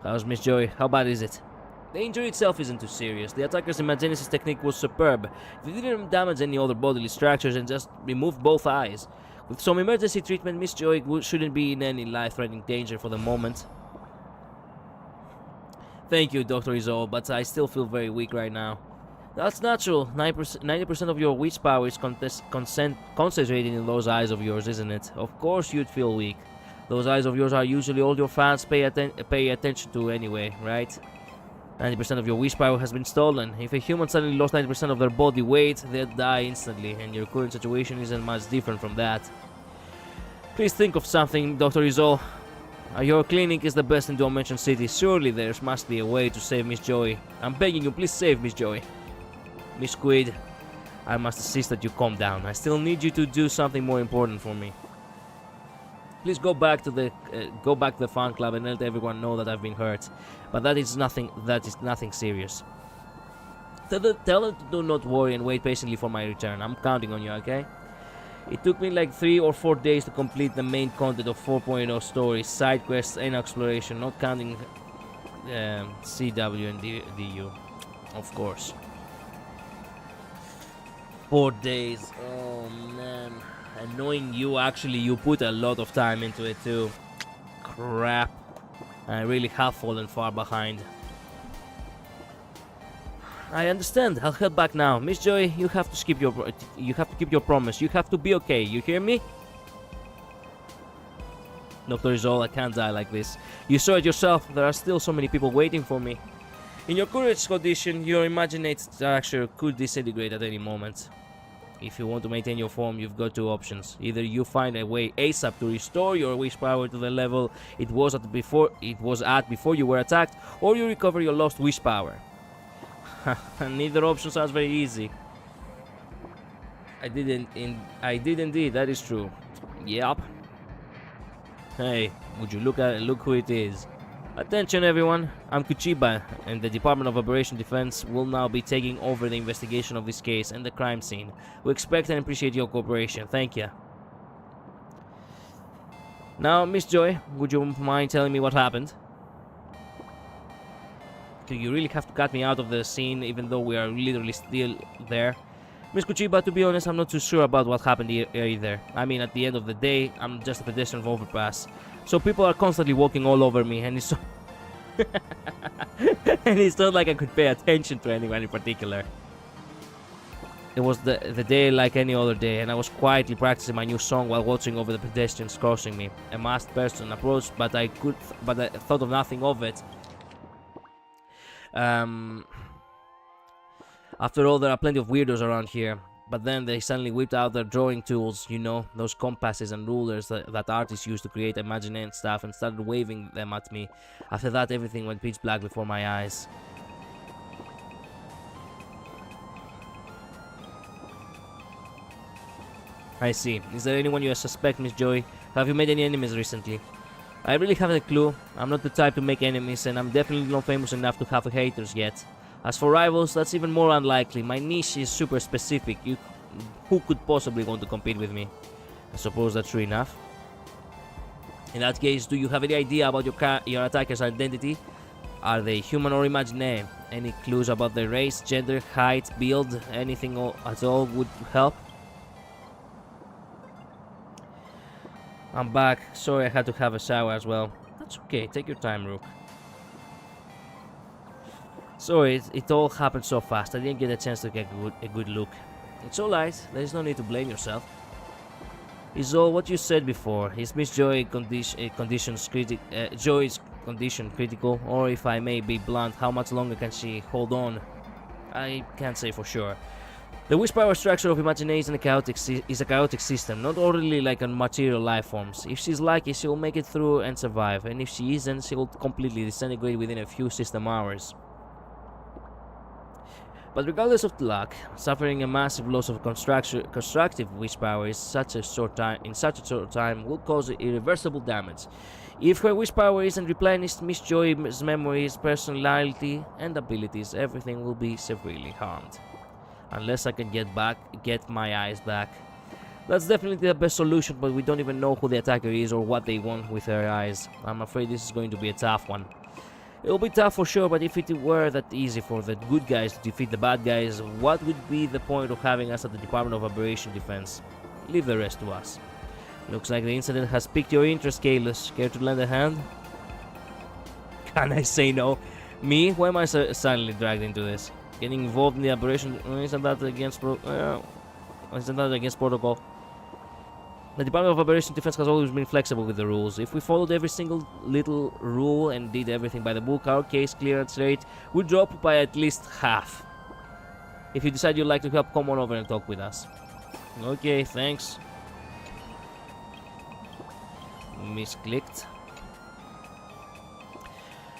How's Miss Joy? How bad is it? The injury itself isn't too serious. The attacker's imagenesis technique was superb. They didn't damage any other bodily structures and just removed both eyes. With some emergency treatment, Miss Joy shouldn't be in any life-threatening danger for the moment. Thank you, Dr. Izzo, but I still feel very weak right now. That's natural. 90% of your witch power is concentrated in those eyes of yours, isn't it? Of course you'd feel weak. Those eyes of yours are usually all your fans pay attention to anyway, right? 90% of your wish power has been stolen. If a human suddenly lost 90% of their body weight, they'd die instantly, and your current situation isn't much different from that. Please think of something, Dr. Izzo. Your clinic is the best in Dimension City. Surely there must be a way to save Miss Joy. I'm begging you, please save Miss Joy. Miss Squid, I must insist that you calm down. I still need you to do something more important for me. Please go back to the fan club and let everyone know that I've been hurt. But that is nothing serious. Tell them to do not worry and wait patiently for my return. I'm counting on you, okay? It took me like 3 or 4 days to complete the main content of 4.0 stories, side quests and exploration, not counting CW and DU, of course. 4 days, oh man. And knowing you put a lot of time into it too. Crap. I really have fallen far behind. I understand. I'll head back now. Miss Joy, you have to keep your promise. You have to be okay. You hear me? Dr. Izzo, I can't die like this. You saw it yourself. There are still so many people waiting for me. In your current condition, your imaginate structure could disintegrate at any moment. If you want to maintain your form, you've got 2 options. Either you find a way ASAP to restore your wish power to the level it was at before you were attacked, or you recover your lost wish power. Neither option sounds very easy. I did indeed, that is true. Yep. Hey, would you look who it is? Attention everyone, I'm Kuchiba, and the Department of Operation Defense will now be taking over the investigation of this case and the crime scene. We expect and appreciate your cooperation. Thank you. Now, Miss Joy, would you mind telling me what happened? Do you really have to cut me out of the scene even though we are literally still there? Miss Kuchiba, to be honest, I'm not too sure about what happened here either. I mean, at the end of the day, I'm just a pedestrian overpass. So people are constantly walking all over me, and it's so... and it's not like I could pay attention to anyone in particular. It was the day like any other day, and I was quietly practicing my new song while watching over the pedestrians crossing me. A masked person approached, but I thought of nothing of it. After all, there are plenty of weirdos around here. But then they suddenly whipped out their drawing tools, you know, those compasses and rulers that artists use to create imaginary stuff, and started waving them at me. After that, everything went pitch black before my eyes. I see. Is there anyone you suspect, Miss Joy? Have you made any enemies recently? I really haven't a clue. I'm not the type to make enemies, and I'm definitely not famous enough to have haters yet. As for rivals, that's even more unlikely. My niche is super specific. Who could possibly want to compete with me? I suppose that's true enough. In that case, do you have any idea about your attacker's identity? Are they human or imaginary? Any clues about their race, gender, height, build, anything at all would help? I'm back. Sorry I had to have a shower as well. That's okay. Take your time, Rook. Sorry, it all happened so fast. I didn't get a chance to get a good look. It's alright. There is no need to blame yourself. Is all what you said before. Is Miss Joy's condition critical? Or if I may be blunt, how much longer can she hold on? I can't say for sure. The wish power structure of imagination is a chaotic system, not orderly like on material life forms. If she's lucky, she'll make it through and survive, and if she isn't, she'll completely disintegrate within a few system hours. But regardless of the luck, suffering a massive loss of constructive wish power in such a short time will cause irreversible damage. If her wish power isn't replenished, Miss Joy's memories, personality, and abilities, everything will be severely harmed. Unless I can get my eyes back. That's definitely the best solution, but we don't even know who the attacker is or what they want with her eyes. I'm afraid this is going to be a tough one. It'll be tough for sure, but if it were that easy for the good guys to defeat the bad guys, what would be the point of having us at the Department of Operation Defense? Leave the rest to us. Looks like the incident has piqued your interest, Kalos. Care to lend a hand? Can I say no? Me? Why am I suddenly dragged into this? Getting involved in the operation, isn't that against protocol? The Department of Operation Defense has always been flexible with the rules. If we followed every single little rule and did everything by the book, our case clearance rate would drop by at least half. If you decide you'd like to help, come on over and talk with us. Okay, thanks. Misclicked.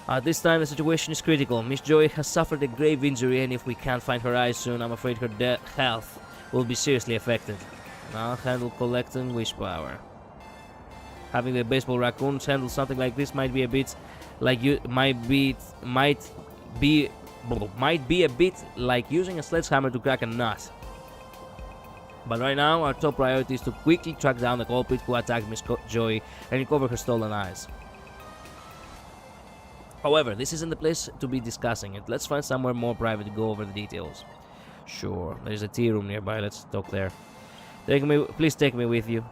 At this time, the situation is critical. Miss Joy has suffered a grave injury, and if we can't find her eyes soon, I'm afraid her health will be seriously affected. I'll handle collecting wish power. Having the baseball raccoons handle something like this might be a bit like might be a bit like using a sledgehammer to crack a nut. But right now, our top priority is to quickly track down the culprit who attacked Miss Joy and recover her stolen eyes. However, this isn't the place to be discussing it. Let's find somewhere more private to go over the details. Sure, there's a tea room nearby. Let's talk there. Please take me with you.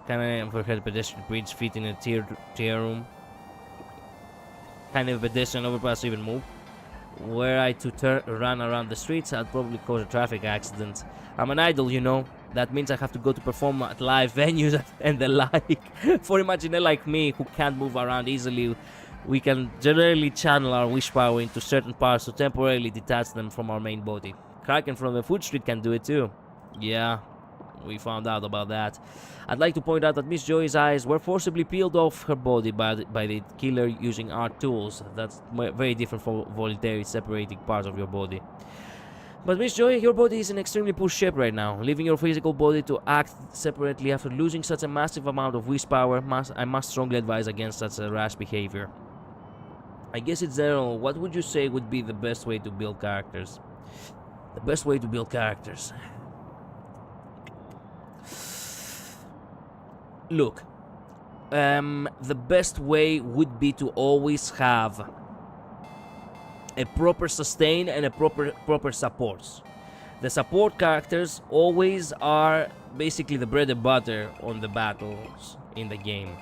Can I overhead pedestrian bridge fit in a tier room? Can a pedestrian overpass even move? Were I to run around the streets, I'd probably cause a traffic accident. I'm an idol, you know. That means I have to go to perform at live venues and the like. For imaginary like me, who can't move around easily, we can generally channel our wish power into certain parts to temporarily detach them from our main body. Kraken from the food street can do it too. Yeah, we found out about that. I'd like to point out that Miss Joy's eyes were forcibly peeled off her body by the killer using art tools. That's very different from voluntarily separating parts of your body. But Miss Joy, your body is in extremely poor shape right now. Leaving your physical body to act separately after losing such a massive amount of wish power, I must strongly advise against such a rash behavior. I guess in general, what would you say would be the best way to build characters? The best way to build characters. Look, the best way would be to always have a proper sustain and a proper supports. The support characters always are basically the bread and butter on the battles in the game.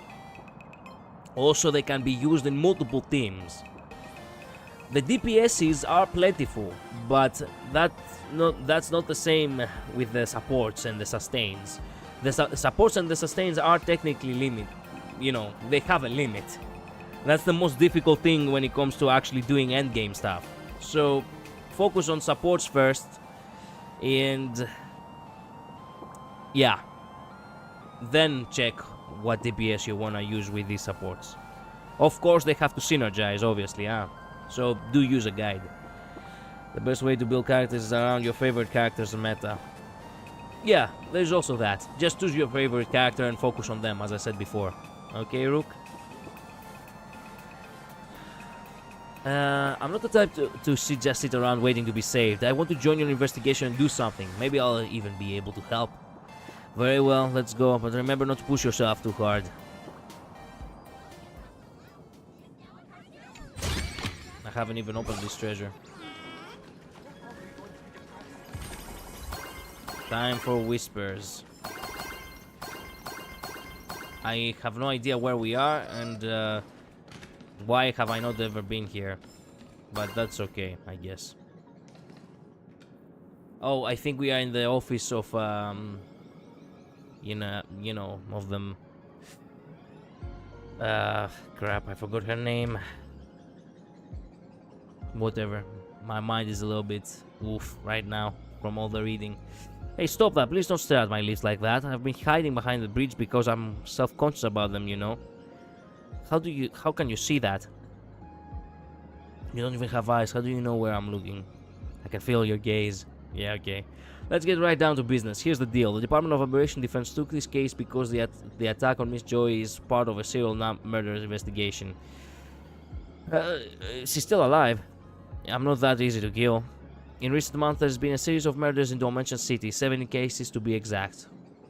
Also, they can be used in multiple teams. The DPSs are plentiful, but that's not the same with the supports and the sustains. The supports and the sustains are technically limit. You know, they have a limit. That's the most difficult thing when it comes to actually doing endgame stuff. So, focus on supports first, and yeah, then check what DPS you wanna use with these supports. Of course, they have to synergize, obviously, so do use a guide. The best way to build characters is around your favorite characters meta. Yeah, there's also that. Just choose your favorite character and focus on them, as I said before. Okay, Rook? I'm not the type to just sit around waiting to be saved. I want to join your investigation and do something. Maybe I'll even be able to help. Very well, let's go, but remember not to push yourself too hard. I haven't even opened this treasure. Time for whispers. I have no idea where we are, and why have I not ever been here? But that's okay, I guess. Oh, I think we are in the office of, you know, of them. Crap, I forgot her name. Whatever. My mind is a little bit oof right now from all the reading. Hey, stop that. Please don't stare at my lips like that. I've been hiding behind the bridge because I'm self-conscious about them, you know. How can you see that? You don't even have eyes. How do you know where I'm looking? I can feel your gaze. Yeah, okay. Let's get right down to business. Here's the deal. The Department of Operation Defense took this case because the attack on Miss Joy is part of a serial murder investigation. She's still alive. I'm not that easy to kill. In recent months, there's been a series of murders in Dimension City, 70 cases to be exact.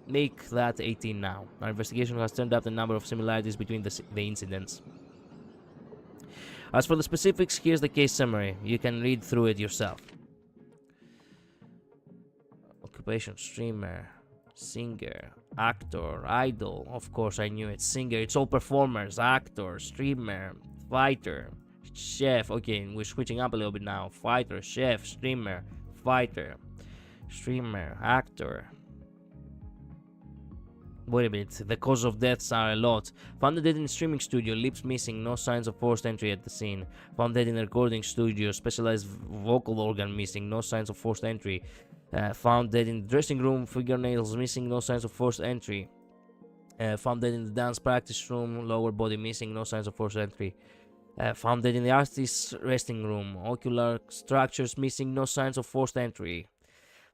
Make that 18 now. Our investigation has turned up a number of similarities between the incidents. As for the specifics, here's the case summary. You can read through it yourself. Occupation: streamer, singer, actor, idol. Of course, I knew it. Singer. It's all performers. Actor, streamer, fighter, chef. Okay, we're switching up a little bit now. Fighter, chef, streamer, fighter, streamer, actor. Wait a minute. The cause of deaths are a lot. Found dead in streaming studio, lips missing, no signs of forced entry at the scene. Found dead in a recording studio, specialized vocal organ missing, no signs of forced entry. Found dead in the dressing room, fingernails missing, no signs of forced entry. Found dead in the dance practice room, lower body missing, no signs of forced entry. Found dead in the artist's resting room, ocular structures missing, no signs of forced entry.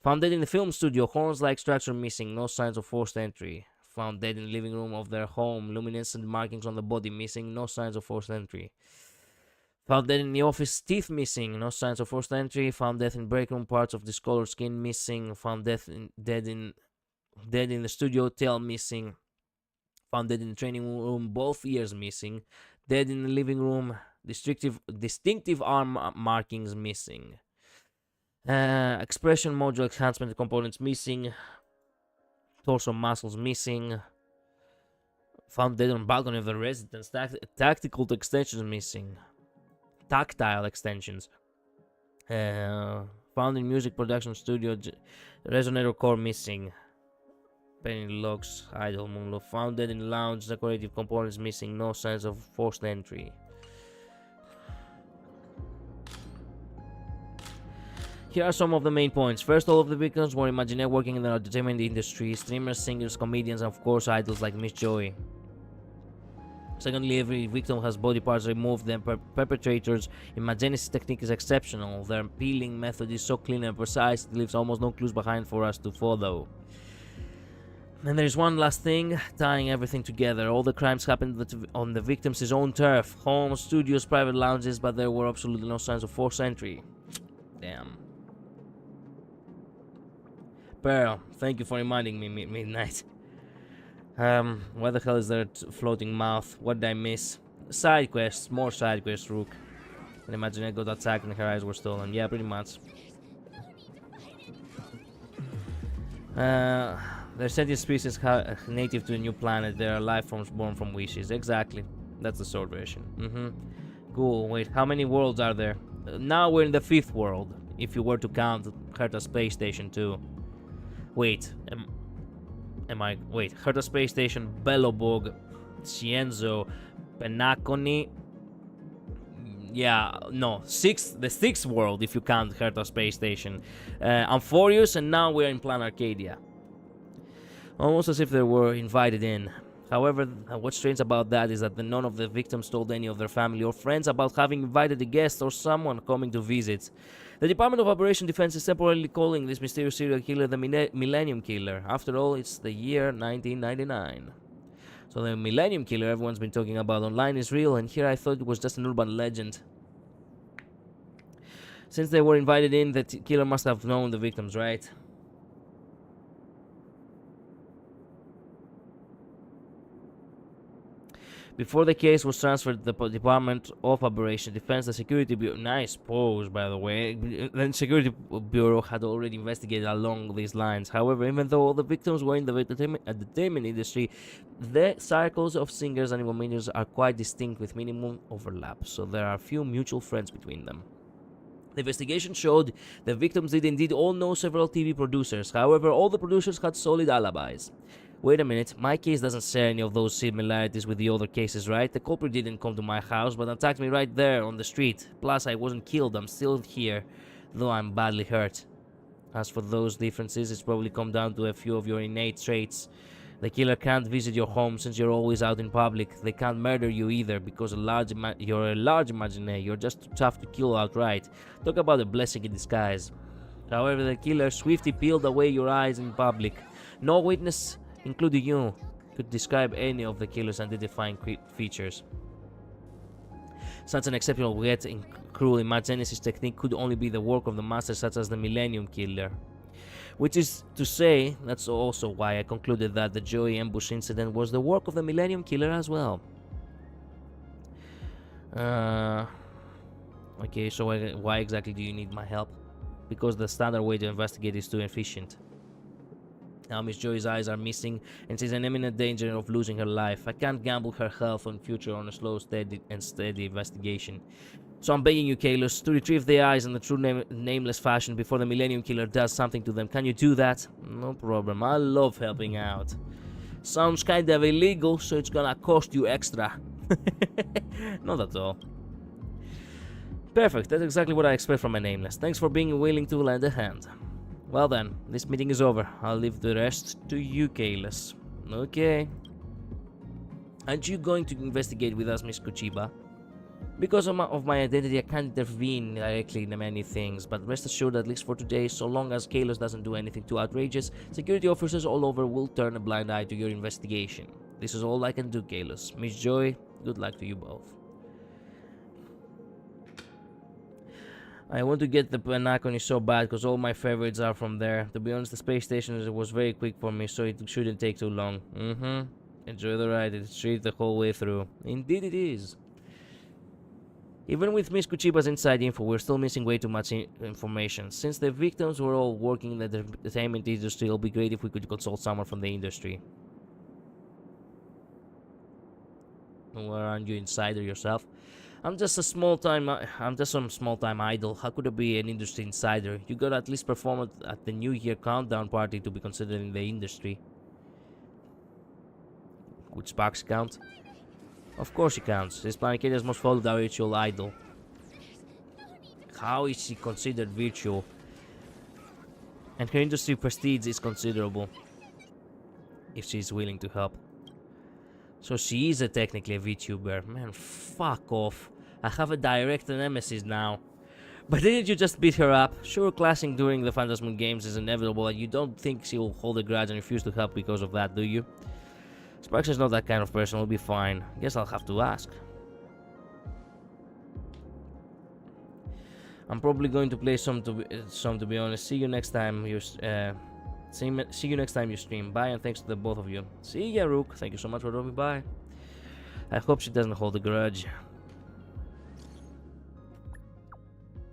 Found dead in the film studio, horns-like structure missing, no signs of forced entry. Found dead in the living room of their home, luminescent markings on the body missing, no signs of forced entry. Found dead in the office, teeth missing, no signs of forced entry. Found death in break room, parts of discolored skin missing. Found dead in the studio, tail missing. Found dead in the training room, both ears missing. Dead in the living room, distinctive arm markings missing. Expression module enhancement components missing. Torso muscles missing. Found dead on balcony of the residence. Tactical extensions missing. Tactile extensions. Found in music production studio. Resonator core missing. Penny locks. Idle moonlock. Found dead in lounge. Decorative components missing. No signs of forced entry. Here are some of the main points. First, all of the victims were Imagineer working in the entertainment industry, streamers, singers, comedians, and of course idols like Miss Joy. Secondly, every victim has body parts removed. The perpetrator's imagenesis technique is exceptional. Their peeling method is so clean and precise, it leaves almost no clues behind for us to follow. And there's one last thing, tying everything together. All the crimes happened on the victim's own turf. Homes, studios, private lounges, but there were absolutely no signs of forced entry. Damn. Pearl, thank you for reminding me midnight. Where the hell is that floating mouth? What did I miss? Side quests, more side quests, Rook. Can imagine I got attacked and her eyes were stolen. Yeah, pretty much. They're sentient species native to a new planet. They are life forms born from wishes. Exactly. That's the short version. Cool. Wait, how many worlds are there? Now we're in the 5th world, if you were to count Herta Space Station too. Wait, wait, Herta Space Station, Belobog, Cienzo, Penacony. Yeah, no, the 6th world if you count Herta Space Station. Amphorius, and now we're in Plan Arcadia. Almost as if they were invited in. However, what's strange about that is that none of the victims told any of their family or friends about having invited a guest or someone coming to visit. The Department of Operation Defense is temporarily calling this mysterious serial killer the Millennium Killer. After all, it's the year 1999. So the Millennium Killer everyone's been talking about online is real, and here I thought it was just an urban legend. Since they were invited in, the killer must have known the victims, right? Before the case was transferred to the Department of Operation Defense, the Security Bureau... Nice pose, by the way. The Security Bureau had already investigated along these lines. However, even though all the victims were in the entertainment industry, the circles of singers and comedians are quite distinct with minimum overlap, so there are few mutual friends between them. The investigation showed the victims did indeed all know several TV producers. However, all the producers had solid alibis. Wait a minute, my case doesn't share any of those similarities with the other cases, right? The culprit didn't come to my house, but attacked me right there on the street. Plus, I wasn't killed, I'm still here, though I'm badly hurt. As for those differences, it's probably come down to a few of your innate traits. The killer can't visit your home since you're always out in public. They can't murder you either because you're a large imaginaire. You're just too tough to kill outright. Talk about a blessing in disguise. However, the killer swiftly peeled away your eyes in public. No witness, including you, could describe any of the killer's identifying features. Such an exceptional yet cruel imagenesis technique could only be the work of the master such as the Millennium Killer. Which is to say, that's also why I concluded that the Joey ambush incident was the work of the Millennium Killer as well. Okay, so why exactly do you need my help? Because the standard way to investigate is too efficient. Now Miss Joy's eyes are missing, and she's in imminent danger of losing her life. I can't gamble her health on future on a slow, steady investigation. So I'm begging you, Kalos, to retrieve the eyes in the true nameless fashion before the Millennium Killer does something to them. Can you do that? No problem. I love helping out. Sounds kind of illegal, so it's gonna cost you extra. Not at all. Perfect. That's exactly what I expect from a nameless. Thanks for being willing to lend a hand. Well then, this meeting is over. I'll leave the rest to you, Kalos. Okay. Aren't you going to investigate with us, Miss Kuchiba? Because of my identity, I can't intervene directly in many things, but rest assured, at least for today, so long as Kalos doesn't do anything too outrageous, security officers all over will turn a blind eye to your investigation. This is all I can do, Kalos. Miss Joy, good luck to you both. I want to get the Penacony so bad because all my favorites are from there. To be honest, the space station was very quick for me, so it shouldn't take too long. Enjoy the ride. It's straight the whole way through. Indeed it is. Even with Miss Kuchiba's inside info, we're still missing way too much information. Since the victims were all working in the entertainment industry, it'll be great if we could consult someone from the industry. Well, aren't you insider yourself? I'm just some small-time idol. How could I be an industry insider? You gotta at least perform at the New Year countdown party to be considered in the industry. Would Sparks count? Of course he counts. This Planetaria's most followed our virtual idol. How is she considered virtual? And her industry prestige is considerable. If she's willing to help. So she is technically a VTuber. Man, fuck off. I have a direct nemesis now. But didn't you just beat her up? Sure, clashing during the Phantasm Games is inevitable, and you don't think she'll hold a grudge and refuse to help because of that, do you? Sparks is not that kind of person, will be fine. Guess I'll have to ask. I'm probably going to play some to be honest. See you next time you stream. Bye, and thanks to the both of you. See ya, Rook. Thank you so much for dropping by. I hope she doesn't hold a grudge.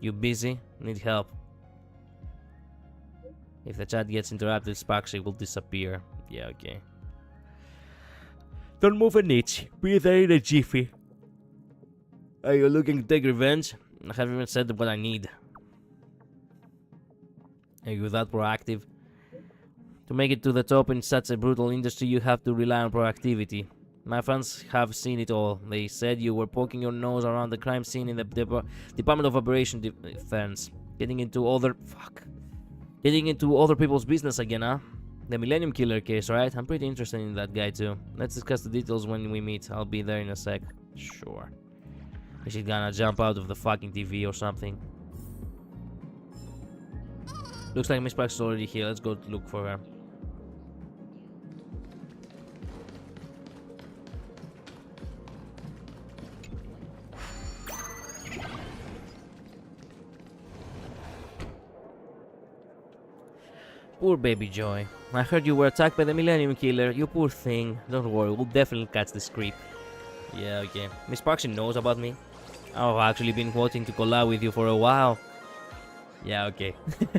You busy? Need help? If the chat gets interrupted, Sparksy will disappear. Yeah, okay. Don't move an inch. Be there in a jiffy. Are you looking to take revenge? I haven't even said what I need. Are you that proactive? To make it to the top in such a brutal industry, you have to rely on proactivity. My friends have seen it all. They said you were poking your nose around the crime scene in the Department of Operation Defense. Getting into other people's business again, huh? The Millennium Killer case, right? I'm pretty interested in that guy too. Let's discuss the details when we meet. I'll be there in a sec. Sure. Is she gonna jump out of the fucking TV or something? Looks like Miss Parks is already here. Let's go look for her. Poor baby Joy. I heard you were attacked by the Millennium Killer. You poor thing. Don't worry, we'll definitely catch this creep. Yeah, okay. Miss Parksy knows about me. I've actually been wanting to collab with you for a while. Yeah, okay.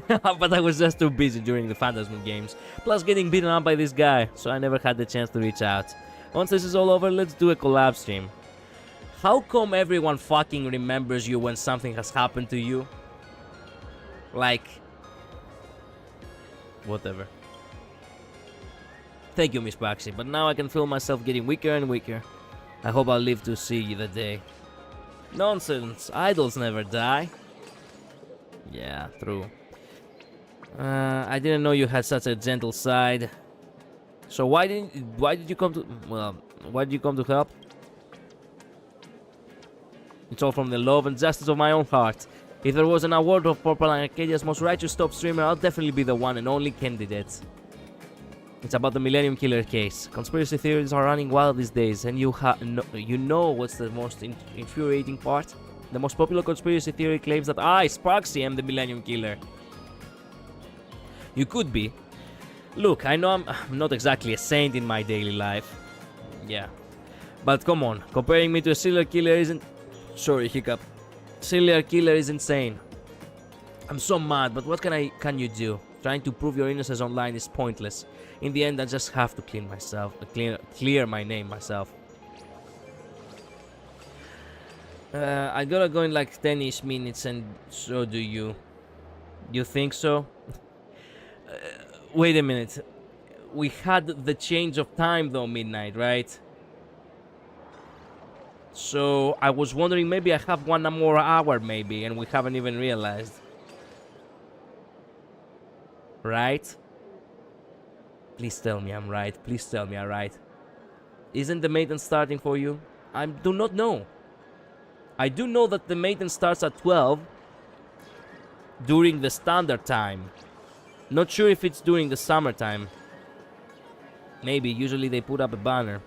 But I was just too busy during the Phantasm games. Plus getting beaten up by this guy, so I never had the chance to reach out. Once this is all over, let's do a collab stream. How come everyone fucking remembers you when something has happened to you? Like... whatever. Thank you, Miss Parksy, but now I can feel myself getting weaker and weaker. I hope I'll live to see the day. Nonsense, idols never die. Yeah, true. I didn't know you had such a gentle side. So why did you come to... well, why did you come to help? It's all from the love and justice of my own heart. If there was an award of Purple Arcadia's most righteous top streamer, I'll definitely be the one and only candidate. It's about the Millennium Killer case. Conspiracy theories are running wild these days, and you know what's the most infuriating part? The most popular conspiracy theory claims that I, Sparksy, am the Millennium Killer. You could be. Look, I know I'm not exactly a saint in my daily life. Yeah. But come on, comparing me to a serial killer isn't... Sorry, hiccup. Serial killer is insane. I'm so mad, but what can you do? Trying to prove your innocence online is pointless. In the end, I just have to clear my name myself. I gotta go in like 10-ish minutes, and so do you. You think so? Wait a minute. We had the change of time though, midnight, right? So I was wondering, maybe I have one more hour maybe, and we haven't even realized. Right? Please tell me I'm right. Please tell me I'm right. Isn't the maintenance starting for you? I do not know. I do know that the maintenance starts at 12 during the standard time. Not sure if it's during the summertime. Maybe. Usually they put up a banner.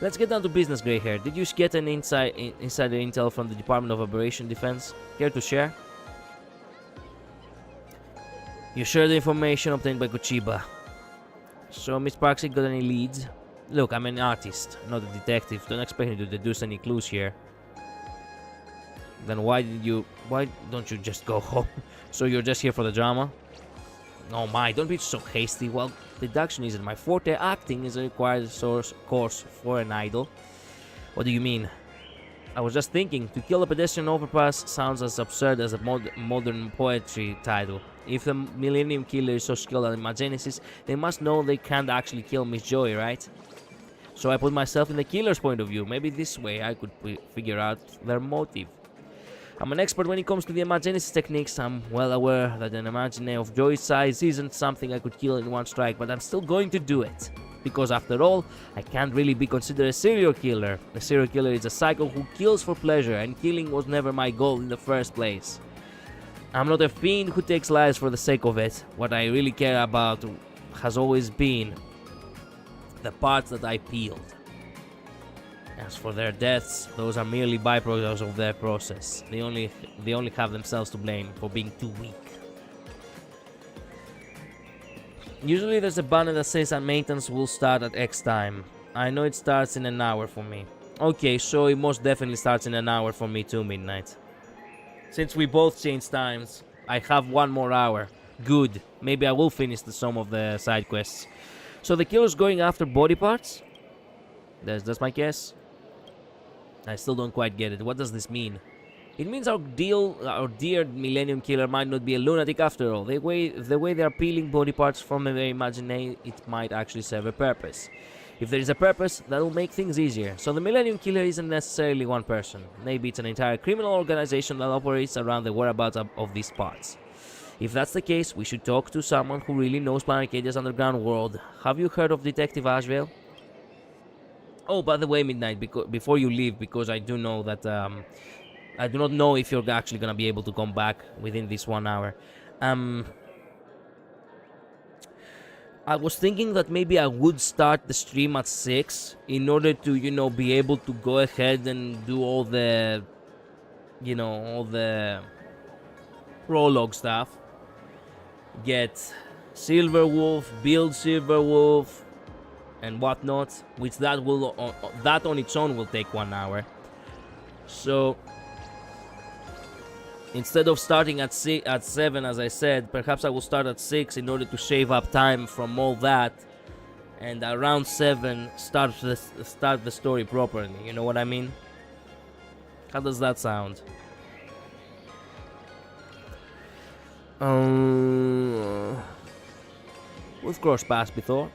Let's get down to business, Grey Hair. Did you get an insider intel from the Department of Operation Defense? Care to share? You shared the information obtained by Kuchiba. So, Miss Parksy, got any leads? Look, I'm an artist, not a detective. Don't expect me to deduce any clues here. Then why don't you just go home? So you're just here for the drama? Oh my, don't be so hasty. Well, deduction isn't my forte. Acting is a required course for an idol. What do you mean? I was just thinking, to kill a pedestrian overpass sounds as absurd as a modern poetry title. If the Millennium Killer is so skilled at imagenesis, they must know they can't actually kill Miss Joy, right? So I put myself in the killer's point of view. Maybe this way I could figure out their motive. I'm an expert when it comes to the imagenesis techniques. I'm well aware that an imagine of Joy's size isn't something I could kill in one strike, but I'm still going to do it. Because after all, I can't really be considered a serial killer. A serial killer is a psycho who kills for pleasure, and killing was never my goal in the first place. I'm not a fiend who takes lives for the sake of it. What I really care about has always been the parts that I peeled. As for their deaths, those are merely byproducts of their process. They only have themselves to blame for being too weak. Usually there's a banner that says that maintenance will start at X time. I know it starts in an hour for me. Okay, so it most definitely starts in an hour for me too, midnight. Since we both changed times, I have 1 more hour. Good. Maybe I will finish some of the side quests. So the killer's going after body parts? That's my guess. I still don't quite get it. What does this mean? It means our dear Millennium Killer might not be a lunatic after all. The way they are peeling body parts from their imagination, it might actually serve a purpose. If there is a purpose, that will make things easier. So the Millennium Killer isn't necessarily one person. Maybe it's an entire criminal organization that operates around the whereabouts of these parts. If that's the case, we should talk to someone who really knows Planet Cage's underground world. Have you heard of Detective Ashvale? Oh, by the way, Midnight, before you leave, because I do know that I do not know if you're actually gonna be able to come back within this 1 hour. I was thinking that maybe I would start the stream at 6 in order to, you know, be able to go ahead and do all the, you know, all the prologue stuff. Get Silver Wolf, build Silver Wolf, and whatnot, which that on its own will take 1 hour. So instead of starting at 7, as I said, perhaps I will start at 6 in order to shave up time from all that, and around 7 start the story properly. You know what I mean? How does that sound? We've crossed paths before.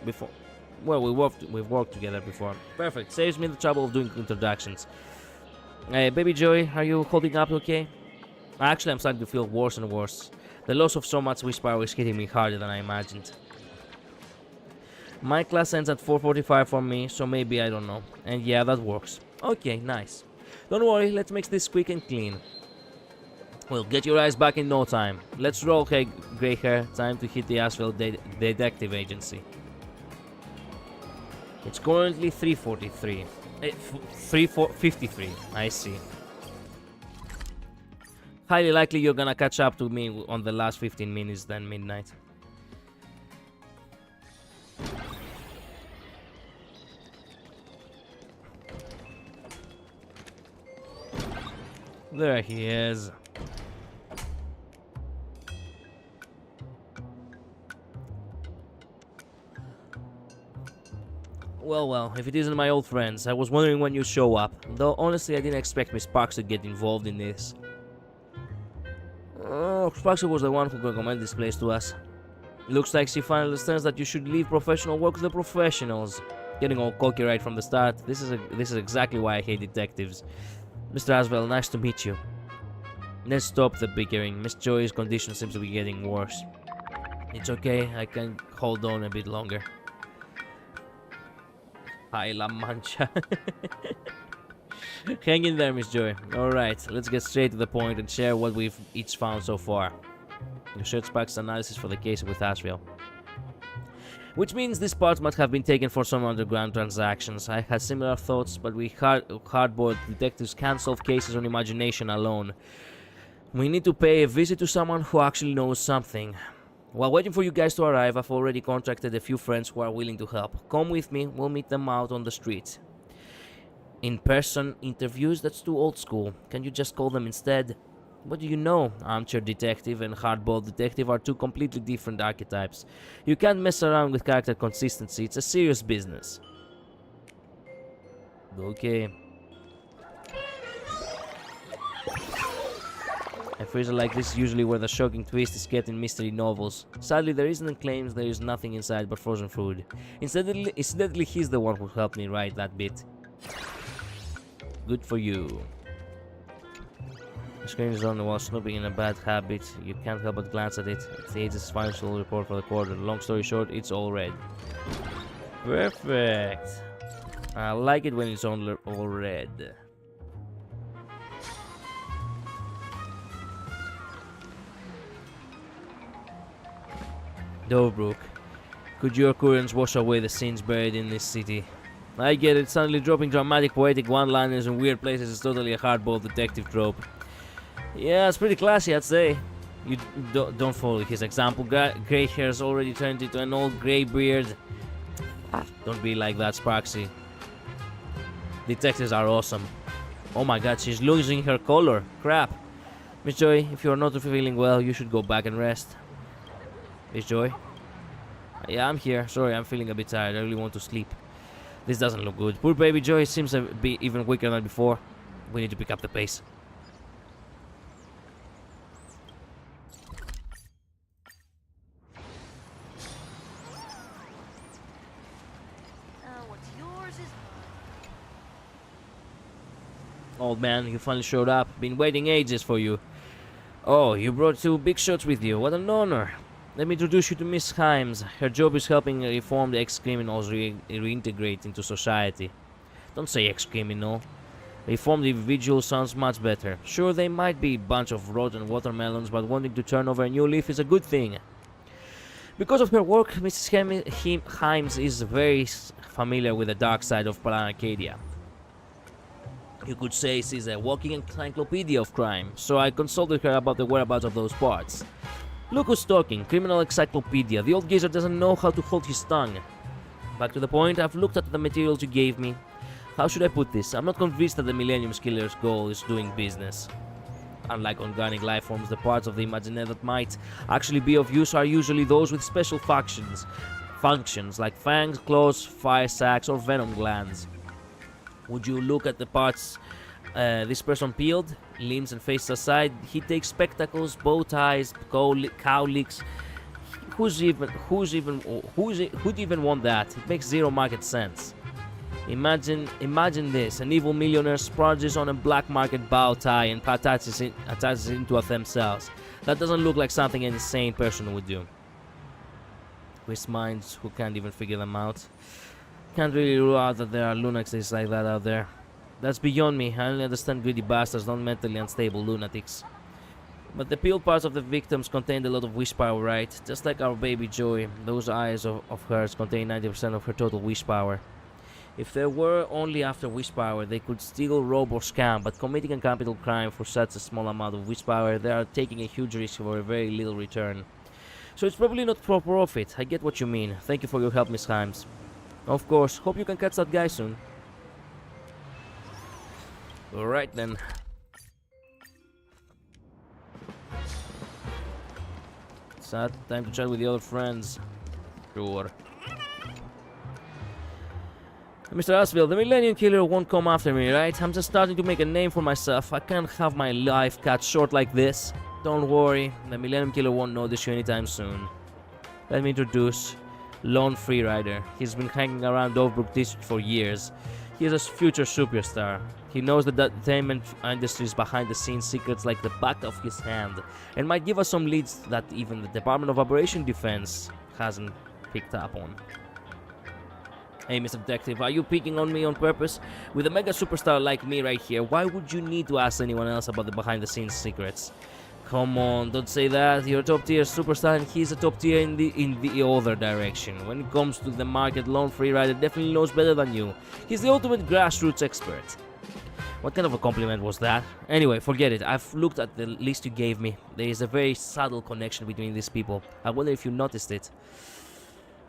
Well, we've worked together before. Perfect. Saves me the trouble of doing introductions. Hey, baby Joey, are you holding up okay? Actually, I'm starting to feel worse and worse. The loss of so much wish power is hitting me harder than I imagined. My class ends at 4:45 for me, so maybe I don't know. And yeah, that works. Okay, nice. Don't worry, let's make this quick and clean. We'll get your eyes back in no time. Let's roll, hey, grey hair. Time to hit the Asphalt Detective Agency. It's currently 3:43. 3:53. I see. Highly likely you're gonna catch up to me on the last 15 minutes then, Midnight. There he is. Well, if it isn't my old friends, I was wondering when you show up. Though, honestly, I didn't expect Miss Sparks to get involved in this. Oh, Sparks was the one who recommended this place to us. Looks like she finally understands that you should leave professional work to the professionals. Getting all cocky right from the start. This is exactly why I hate detectives. Mr. Aswell, nice to meet you. Let's stop the bickering. Miss Joy's condition seems to be getting worse. It's okay, I can hold on a bit longer. Ay, la mancha. Hang in there, Miss Joy. Alright, let's get straight to the point and share what we've each found so far. You shared Sparks' analysis for the case with Ashville. Which means this part must have been taken for some underground transactions. I had similar thoughts, but we hardboiled detectives can't solve cases on imagination alone. We need to pay a visit to someone who actually knows something. While waiting for you guys to arrive, I've already contracted a few friends who are willing to help. Come with me, we'll meet them out on the street. In-person interviews? That's too old school. Can you just call them instead? What do you know? Armchair detective and hardboiled detective are two completely different archetypes. You can't mess around with character consistency, it's a serious business. Okay. A phrase like this is usually where the shocking twist is kept in mystery novels. Sadly, there isn't and claims there is nothing inside but frozen food. Incidentally, he's the one who helped me write that bit. Good for you. The screen is on while snooping in a bad habit. You can't help but glance at it. It's the agency's financial report for the quarter. Long story short, it's all red. Perfect. I like it when it's all red. Dobrook, could your occurrence wash away the sins buried in this city? I get it, suddenly dropping dramatic poetic one-liners in weird places is totally a hardboiled detective trope. Yeah, it's pretty classy, I'd say. You don't follow his example. Grey hair's already turned into an old grey beard. Don't be like that, Sparksy. Detectives are awesome. Oh my god, she's losing her color. Crap. Miss Joy, if you are not feeling well, you should go back and rest. Miss Joy? Yeah, I'm here. Sorry, I'm feeling a bit tired. I really want to sleep. This doesn't look good. Poor baby Joy seems to be even weaker than before. We need to pick up the pace. What's yours is Old man, you finally showed up. Been waiting ages for you. Oh, you brought 2 big shots with you. What an honor. Let me introduce you to Miss Himes. Her job is helping reformed ex-criminals reintegrate into society. Don't say ex-criminal. Reformed individual sounds much better. Sure, they might be a bunch of rotten watermelons, but wanting to turn over a new leaf is a good thing. Because of her work, Mrs. Himes is very familiar with the dark side of Plan Arcadia. You could say she's a walking encyclopedia of crime, so I consulted her about the whereabouts of those parts. Look who's talking, criminal encyclopedia. The old geezer doesn't know how to hold his tongue. Back to the point, I've looked at the materials you gave me. How should I put this? I'm not convinced that the Millennium Killer's goal is doing business. Unlike organic life forms, the parts of the Imagineer that might actually be of use are usually those with special functions like fangs, claws, fire sacs, or venom glands. Would you look at the parts this person peeled? Limbs and face aside, he takes spectacles, bow ties, cowlicks. Who'd even want that? It makes zero market sense. Imagine this: an evil millionaire splurges on a black market bow tie and attaches it into themselves. That doesn't look like something an insane person would do. With minds who can't even figure them out. Can't really rule out that there are lunatics like that out there. That's beyond me. I only understand greedy bastards, not mentally unstable lunatics. But the peeled parts of the victims contained a lot of wish power, right? Just like our baby Joy, those eyes of hers contain 90% of her total wish power. If they were only after wish power, they could steal, rob, or scam, but committing a capital crime for such a small amount of wish power, they are taking a huge risk for a very little return. So it's probably not for profit. I get what you mean. Thank you for your help, Miss Himes. Of course, hope you can catch that guy soon. Alright then. Sad time to chat with the other friends. Sure. Mr. Asville, the Millennium Killer won't come after me, right? I'm just starting to make a name for myself. I can't have my life cut short like this. Don't worry, the Millennium Killer won't notice you anytime soon. Let me introduce Lone Freerider. He's been hanging around Overbrook District for years. He is a future superstar. He knows the entertainment industry's behind-the-scenes secrets like the back of his hand, and might give us some leads that even the Department of Operation Defense hasn't picked up on. Hey, Mr. Detective, are you picking on me on purpose? With a mega superstar like me right here, why would you need to ask anyone else about the behind-the-scenes secrets? Come on, don't say that. You're a top-tier superstar and he's a top-tier in the other direction. When it comes to the market, Lone Freerider definitely knows better than you. He's the ultimate grassroots expert. What kind of a compliment was that? Anyway, forget it. I've looked at the list you gave me. There is a very subtle connection between these people. I wonder if you noticed it.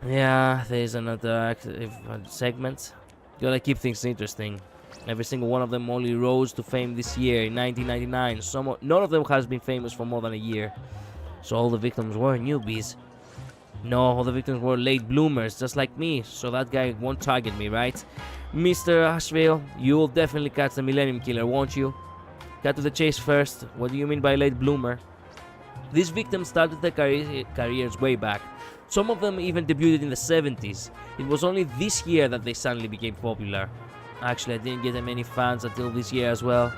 Yeah, there is another active segment. Gotta keep things interesting. Every single one of them only rose to fame this year in 1999. None of them has been famous for more than a year. So all the victims were newbies. No, all the victims were late bloomers, just like me. So that guy won't target me, right? Mr. Ashville, you will definitely catch the Millennium Killer, won't you? Cut to the chase first. What do you mean by late bloomer? These victims started their careers way back. Some of them even debuted in the 70s. It was only this year that they suddenly became popular. Actually, I didn't get many fans until this year as well.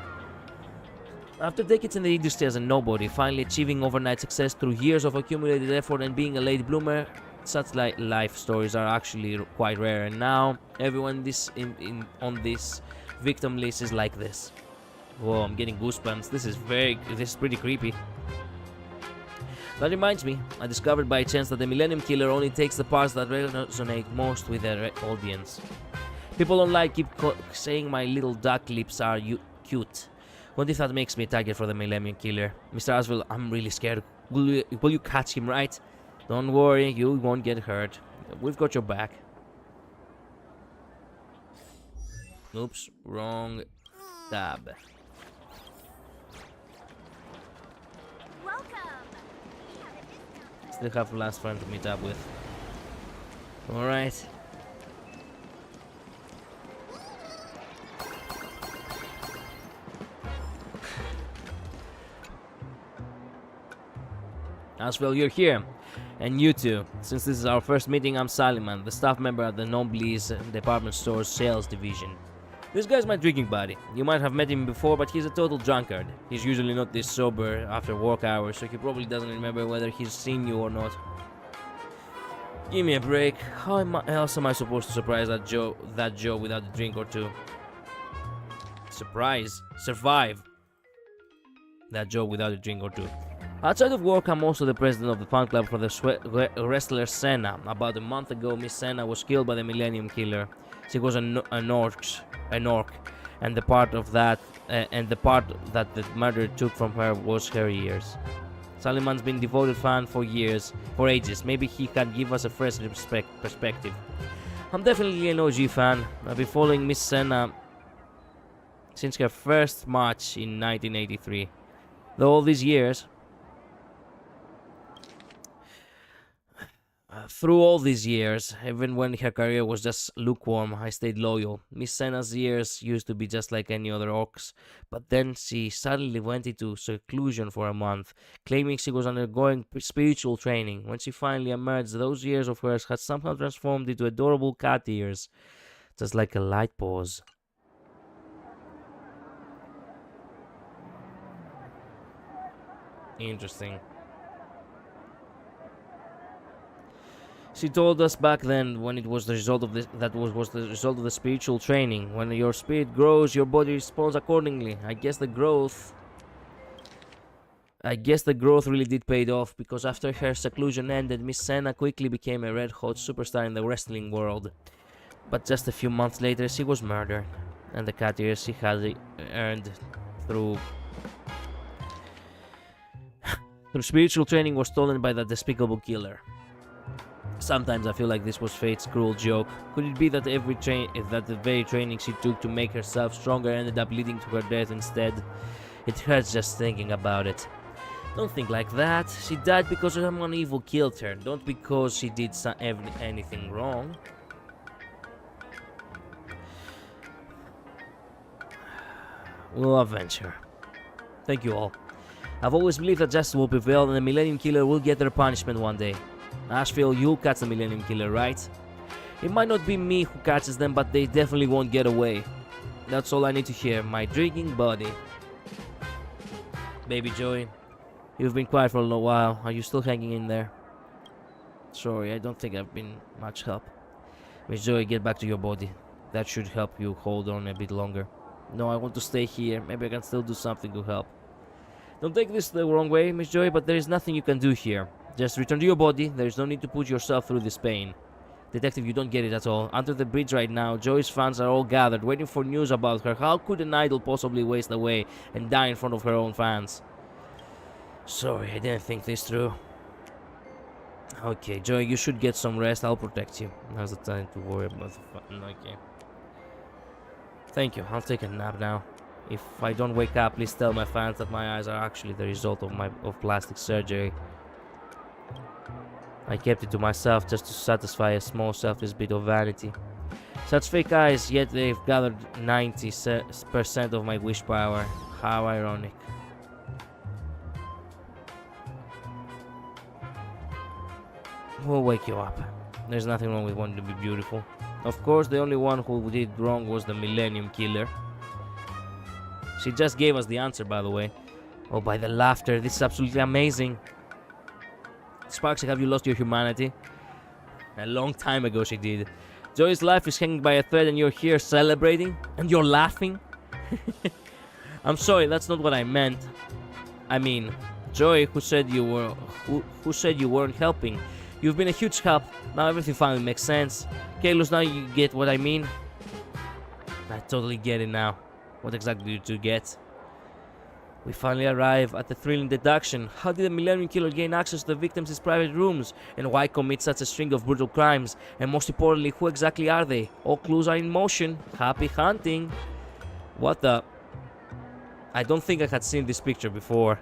After decades in the industry as a nobody, finally achieving overnight success through years of accumulated effort and being a late bloomer, such life stories are actually quite rare. And now, everyone on this victim list is like this. Whoa, I'm getting goosebumps. This is pretty creepy. That reminds me, I discovered by chance that the Millennium Killer only takes the parts that resonate most with their audience. People online keep saying my little duck lips are cute. What if that makes me a target for the Millennium Killer? Mr. Aswell, I'm really scared. Will you catch him, right? Don't worry, you won't get hurt. We've got your back. Oops, wrong tab. Still have last friend to meet up with. Alright. As well, you're here. And you too. Since this is our first meeting, I'm Saliman, the staff member at the Noblis department store's sales division. This guy's my drinking buddy. You might have met him before, but he's a total drunkard. He's usually not this sober after work hours, so he probably doesn't remember whether he's seen you or not. Give me a break. How else am I supposed to surprise that Joe without a drink or two? Survive that Joe without a drink or two. Outside of work, I'm also the president of the fan club for the wrestler Senna. About a month ago, Miss Senna was killed by the Millennium Killer. She was an orc, and the part that the murder took from her was her ears. Saliman's been a devoted fan for ages. Maybe he can give us a fresh perspective. I'm definitely an OG fan. I've been following Miss Senna since her first match in 1983. Though all these years, through all these years, even when her career was just lukewarm, I stayed loyal. Miss Senna's years used to be just like any other orcs, but then she suddenly went into seclusion for a month, claiming she was undergoing spiritual training. When she finally emerged, those years of hers had somehow transformed into adorable cat ears, just like a light pause. Interesting. She told us back then when it was the result of was the result of the spiritual training. When your spirit grows, your body responds accordingly. I guess the growth really did pay off, because after her seclusion ended, Miss Senna quickly became a red-hot superstar in the wrestling world. But just a few months later, she was murdered, and the cat ears she had earned through spiritual training were stolen by that despicable killer. Sometimes I feel like this was fate's cruel joke. Could it be that the very training she took to make herself stronger ended up leading to her death instead? It hurts just thinking about it. Don't think like that. She died because someone evil killed her, not because she did anything wrong. We'll avenge her. Thank you all. I've always believed that justice will prevail and the Millennium Killer will get their punishment one day. Asheville, you'll catch the Millennium Killer, right? It might not be me who catches them, but they definitely won't get away. That's all I need to hear, my drinking buddy. Baby Joey, you've been quiet for a little while. Are you still hanging in there? Sorry, I don't think I've been much help. Miss Joey, get back to your body. That should help you hold on a bit longer. No, I want to stay here. Maybe I can still do something to help. Don't take this the wrong way, Miss Joy, but there is nothing you can do here. Just return to your body. There is no need to put yourself through this pain. Detective, you don't get it at all. Under the bridge right now, Joy's fans are all gathered, waiting for news about her. How could an idol possibly waste away and die in front of her own fans? Sorry, I didn't think this through. Okay, Joy, you should get some rest. I'll protect you. Now's the time to worry about the fun. Okay. Thank you. I'll take a nap now. If I don't wake up, please tell my fans that my eyes are actually the result of plastic surgery. I kept it to myself just to satisfy a small selfish bit of vanity. Such fake eyes, yet they've gathered 90% of my wish power. How ironic. We'll wake you up. There's nothing wrong with wanting to be beautiful. Of course, the only one who did wrong was the Millennium Killer. She just gave us the answer, by the way. Oh, by the laughter, this is absolutely amazing. Sparks, have you lost your humanity? A long time ago she did. Joy's life is hanging by a thread and you're here celebrating? And you're laughing? I'm sorry, that's not what I meant. I mean, Joy, who said you weren't helping. You've been a huge help. Now everything finally makes sense. Kalos, now you get what I mean? I totally get it now. What exactly did you get? We finally arrive at the thrilling deduction. How did the Millennium Killer gain access to the victims' private rooms? And why commit such a string of brutal crimes? And most importantly, who exactly are they? All clues are in motion. Happy hunting. What the? I don't think I had seen this picture before.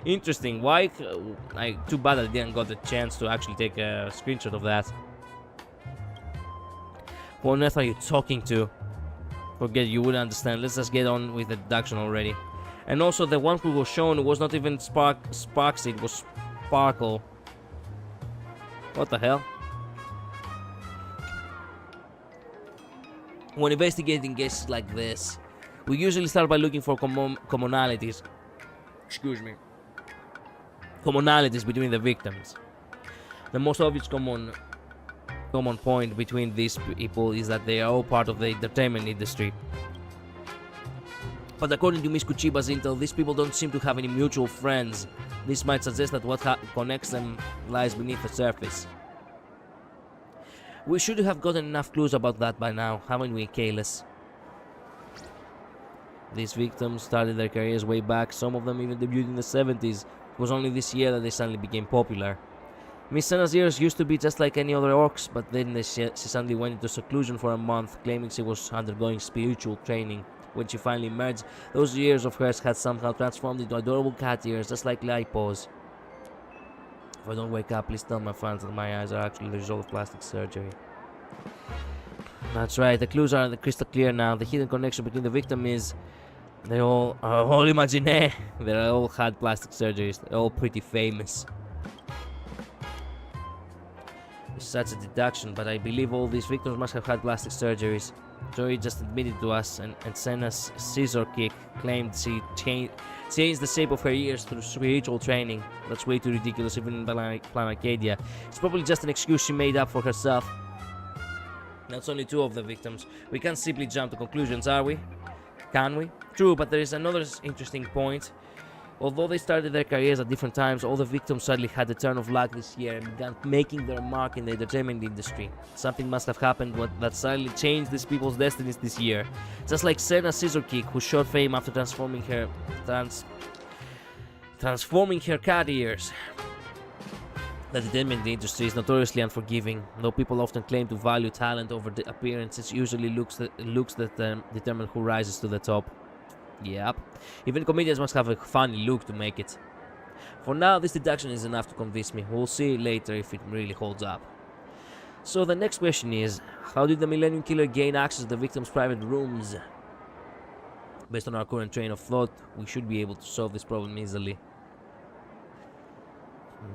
Interesting. Why? Too bad I didn't got the chance to actually take a screenshot of that. Who on earth are you talking to? Forget, you wouldn't understand. Let's just get on with the deduction already. And also, the one who was shown was not even Sparksy, it was Sparkle. What the hell? When investigating cases like this, we usually start by looking for commonalities. Excuse me. Commonalities between the victims. The most obvious common point between these people is that they are all part of the entertainment industry. But according to Miss Kuchiba's intel, these people don't seem to have any mutual friends. This might suggest that what connects them lies beneath the surface. We should have gotten enough clues about that by now, haven't we, Kalis? These victims started their careers way back, some of them even debuted in the 70s. It was only this year that they suddenly became popular. Miss Senna's years used to be just like any other orcs, but then she suddenly went into seclusion for a month, claiming she was undergoing spiritual training. When she finally emerged, those years of hers had somehow transformed into adorable cat ears, just like Lipos. If I don't wake up, please tell my fans that my eyes are actually the result of plastic surgery. That's right, the clues are crystal clear now. The hidden connection between the victim is... They all imagine. They all had plastic surgeries. They're all pretty famous. It's such a deduction, but I believe all these victims must have had plastic surgeries. Joey just admitted to us, and Senna's scissor kick claimed she changed the shape of her ears through spiritual training. That's way too ridiculous, even in Plan Arcadia. It's probably just an excuse she made up for herself. That's only 2 of the victims. We can't simply jump to conclusions, are we? Can we? True, but there is another interesting point. Although they started their careers at different times, all the victims suddenly had a turn of luck this year and began making their mark in the entertainment industry. Something must have happened that suddenly changed these people's destinies this year. Just like Senna Scissor Kick, who shot fame after transforming her cat ears. The entertainment industry is notoriously unforgiving. Though people often claim to value talent over the appearance, it's usually looks that determine who rises to the top. Yep. Even comedians must have a funny look to make it. For now, this deduction is enough to convince me. We'll see later if it really holds up. So the next question is, how did the Millennium Killer gain access to the victim's private rooms? Based on our current train of thought, we should be able to solve this problem easily.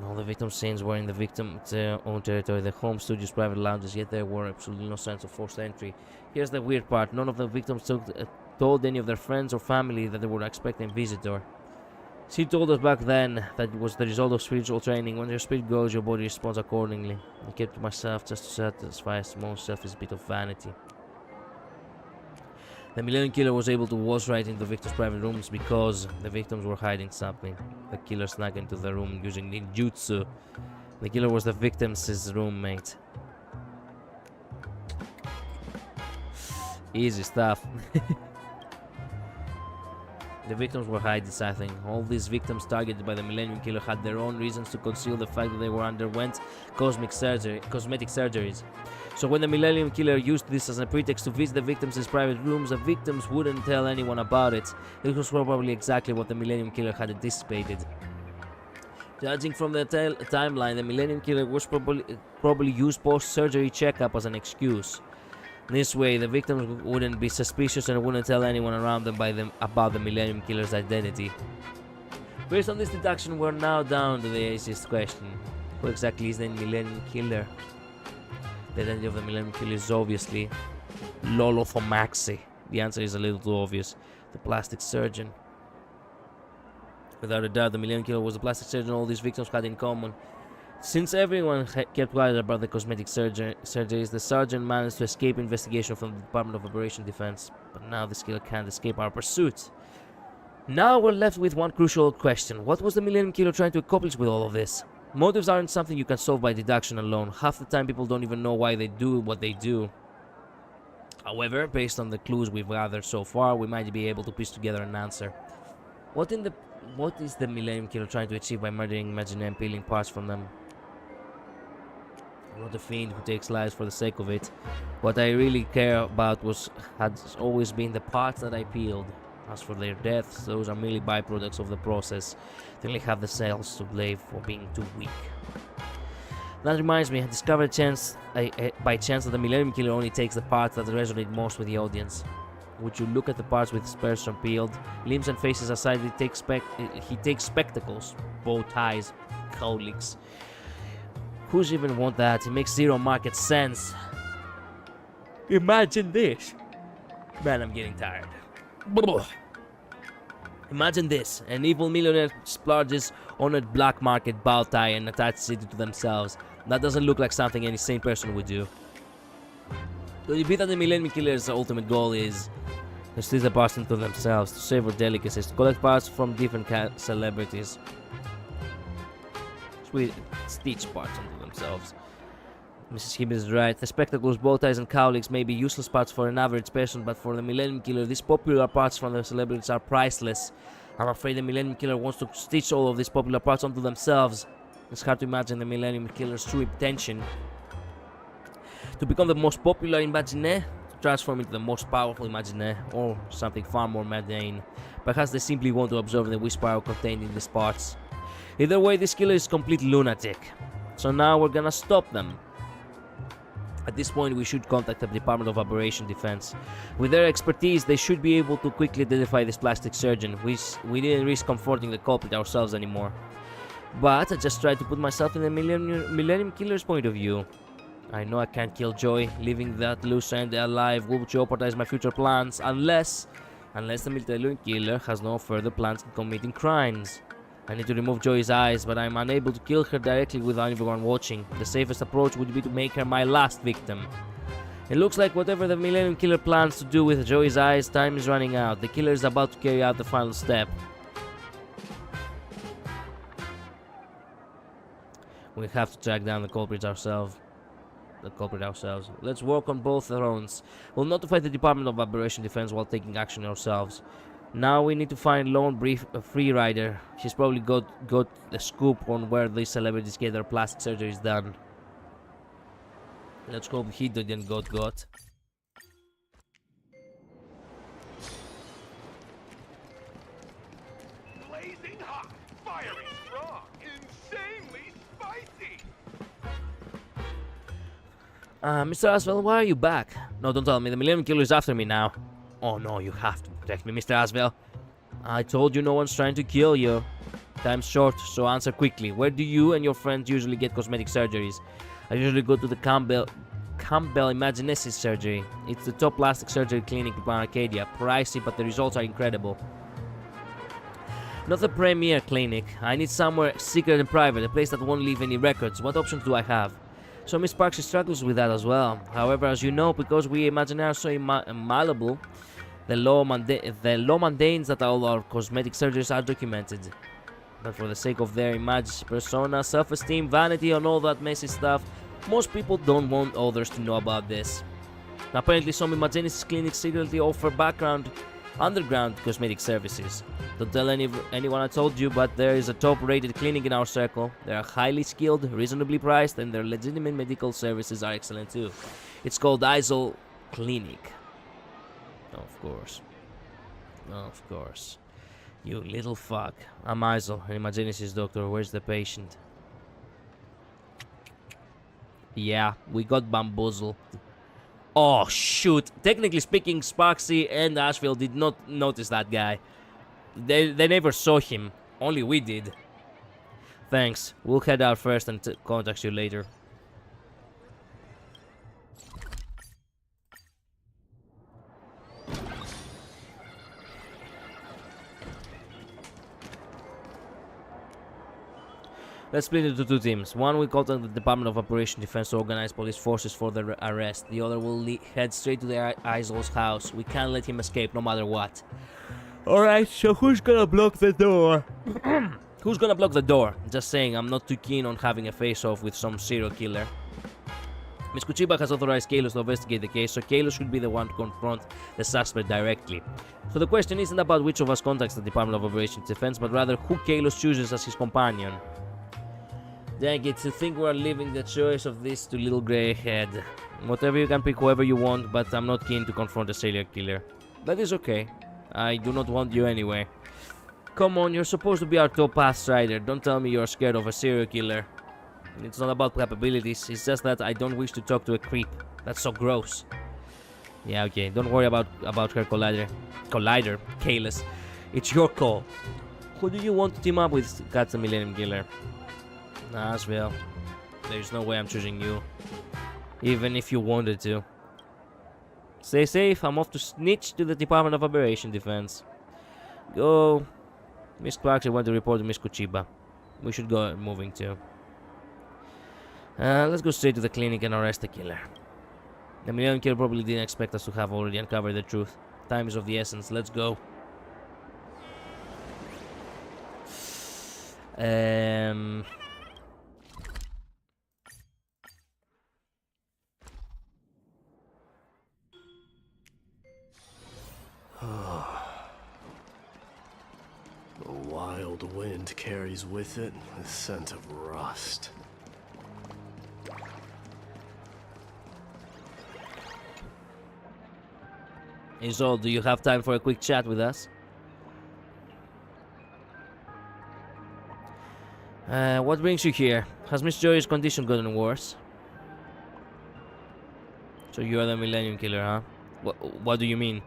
All the victims' scenes were in the victim's own territory, the home studio's private lounges, yet there were absolutely no signs of forced entry. Here's the weird part, none of the victims told any of their friends or family that they were expecting a visitor. She told us back then that it was the result of spiritual training. When your spirit goes, your body responds accordingly. I kept to myself just to satisfy a small selfish bit of vanity. The Millennium Killer was able to waltz right into the victims' private rooms because the victims were hiding something. The killer snuck into the room using ninjutsu. The killer was the victim's roommate. Easy stuff. The victims were hiding something. All these victims targeted by the Millennium Killer had their own reasons to conceal the fact that they were underwent cosmetic surgeries. So when the Millennium Killer used this as a pretext to visit the victims' private rooms, the victims wouldn't tell anyone about it. This was probably exactly what the Millennium Killer had anticipated. Judging from the timeline, the Millennium Killer was probably used post-surgery checkup as an excuse. This way, the victims wouldn't be suspicious and wouldn't tell anyone around them about the Millennium Killer's identity. Based on this deduction, we're now down to the easiest question. Who exactly is the Millennium Killer? The identity of the Millennium Killer is obviously Lolothomaxi. The answer is a little too obvious. The plastic surgeon. Without a doubt, the Millennium Killer was the plastic surgeon all these victims had in common. Since everyone kept quiet about the cosmetic surgeries, the sergeant managed to escape investigation from the Department of Operation Defense. But now this killer can't escape our pursuit. Now we're left with one crucial question. What was the Millennium Killer trying to accomplish with all of this? Motives aren't something you can solve by deduction alone. Half the time people don't even know why they do what they do. However, based on the clues we've gathered so far, we might be able to piece together an answer. What is the Millennium Killer trying to achieve by murdering Imagine and peeling parts from them? I'm not a fiend who takes lives for the sake of it. What I really care about has always been the parts that I peeled. As for their deaths, those are merely byproducts of the process. They only have the cells to blame for being too weak. That reminds me, I discovered by chance that the Millennium Killer only takes the parts that resonate most with the audience. Would you look at the parts with dispersion peeled, limbs and faces aside? He takes spectacles, bow ties, cowlicks. Who's even want that? It makes zero market sense. Imagine this. Man, I'm getting tired. Imagine this. An evil millionaire splurges on a black market bow tie and attaches it to themselves. That doesn't look like something any sane person would do. To repeat that the Millennium Killer's ultimate goal is to steal the parts into themselves, to savor delicacies, to collect parts from different celebrities. Sweet, stitch parts into themselves. Mrs. Hibbs is right. The spectacles, bow ties, and cowlicks may be useless parts for an average person, but for the Millennium Killer, these popular parts from the celebrities are priceless. I'm afraid the Millennium Killer wants to stitch all of these popular parts onto themselves. It's hard to imagine the Millennium Killer's true intention. To become the most popular Imaginaire, to transform into the most powerful Imaginaire, or something far more mundane. Perhaps they simply want to absorb the wish power contained in these parts. Either way, this killer is complete lunatic. So now we're gonna stop them. At this point, we should contact the Department of Operation Defense. With their expertise, they should be able to quickly identify this plastic surgeon. We didn't risk confronting the culprit ourselves anymore. But I just tried to put myself in the Millennium Killer's point of view. I know I can't kill Joy. Leaving that loose end alive will jeopardize my future plans unless the Millennium Killer has no further plans in committing crimes. I need to remove Joy's eyes, but I'm unable to kill her directly without everyone watching. The safest approach would be to make her my last victim. It looks like whatever the Millennium Killer plans to do with Joy's eyes, time is running out. The killer is about to carry out the final step. We have to track down the culprit ourselves. Let's work on both fronts. We'll notify the Department of Operation Defense while taking action ourselves. Now we need to find Lone Free Rider. She's probably got a scoop on where these celebrities get their plastic surgeries done. Let's hope he didn't got. Blazing hot, fiery strong, insanely spicy. Mr. Aswell, why are you back? No, don't tell me. The Millennium Killer is after me now. Oh no, you have to protect me, Mr. Aswell. I told you no one's trying to kill you. Time's short, so answer quickly. Where do you and your friends usually get cosmetic surgeries? I usually go to the Campbell Imaginesis surgery. It's the top plastic surgery clinic in Arcadia. Pricey, but the results are incredible. Not the premier clinic. I need somewhere secret and private, a place that won't leave any records. What options do I have? So Miss Parks struggles with that as well. However, as you know, because we Imaginaire are so malleable, the law mandates that all our cosmetic surgeries are documented. But for the sake of their image, persona, self-esteem, vanity, and all that messy stuff, most people don't want others to know about this. Apparently, some Imaginesis clinics secretly offer underground cosmetic services. Don't tell anyone I told you, but there is a top-rated clinic in our circle. They are highly skilled, reasonably priced, and their legitimate medical services are excellent too. It's called Isol Clinic. Of course. You little fuck. I'm Isol, an Imaginesis doctor. Where's the patient? Yeah, we got bamboozled. Oh, shoot. Technically speaking, Sparksy and Asheville did not notice that guy. They never saw him. Only we did. Thanks. We'll head out first and contact you later. Let's split into two teams. One will contact the Department of Operation Defense to organize police forces for their arrest. The other will head straight to the Isol's house. We can't let him escape no matter what. Alright, so who's gonna block the door? Who's gonna block the door? Just saying, I'm not too keen on having a face-off with some serial killer. Ms. Kuchiba has authorized Kalos to investigate the case, so Kalos should be the one to confront the suspect directly. So the question isn't about which of us contacts the Department of Operation Defense, but rather who Kalos chooses as his companion. Dang it, to think we're leaving the choice of this to Little Grey Head. Whatever, you can pick whoever you want, but I'm not keen to confront a serial killer. That is okay. I do not want you anyway. Come on, you're supposed to be our top pass rider. Don't tell me you're scared of a serial killer. It's not about capabilities, it's just that I don't wish to talk to a creep. That's so gross. Yeah, okay, don't worry about her collider, Kalis. It's your call. Who do you want to team up with? Catch the Millennium Killer. Nah, as well. There's no way I'm choosing you. Even if you wanted to. Stay safe, I'm off to snitch to the Department of Operation Defense. Go. Miss Clark went to report to Miss Kuchiba. We should go moving too. Let's go straight to the clinic and arrest the killer. The Millennium Killer probably didn't expect us to have already uncovered the truth. Time is of the essence, let's go. The wild wind carries with it the scent of rust. Izol, do you have time for a quick chat with us? What brings you here? Has Miss Joy's condition gotten worse? So you are the Millennium Killer, huh? What do you mean?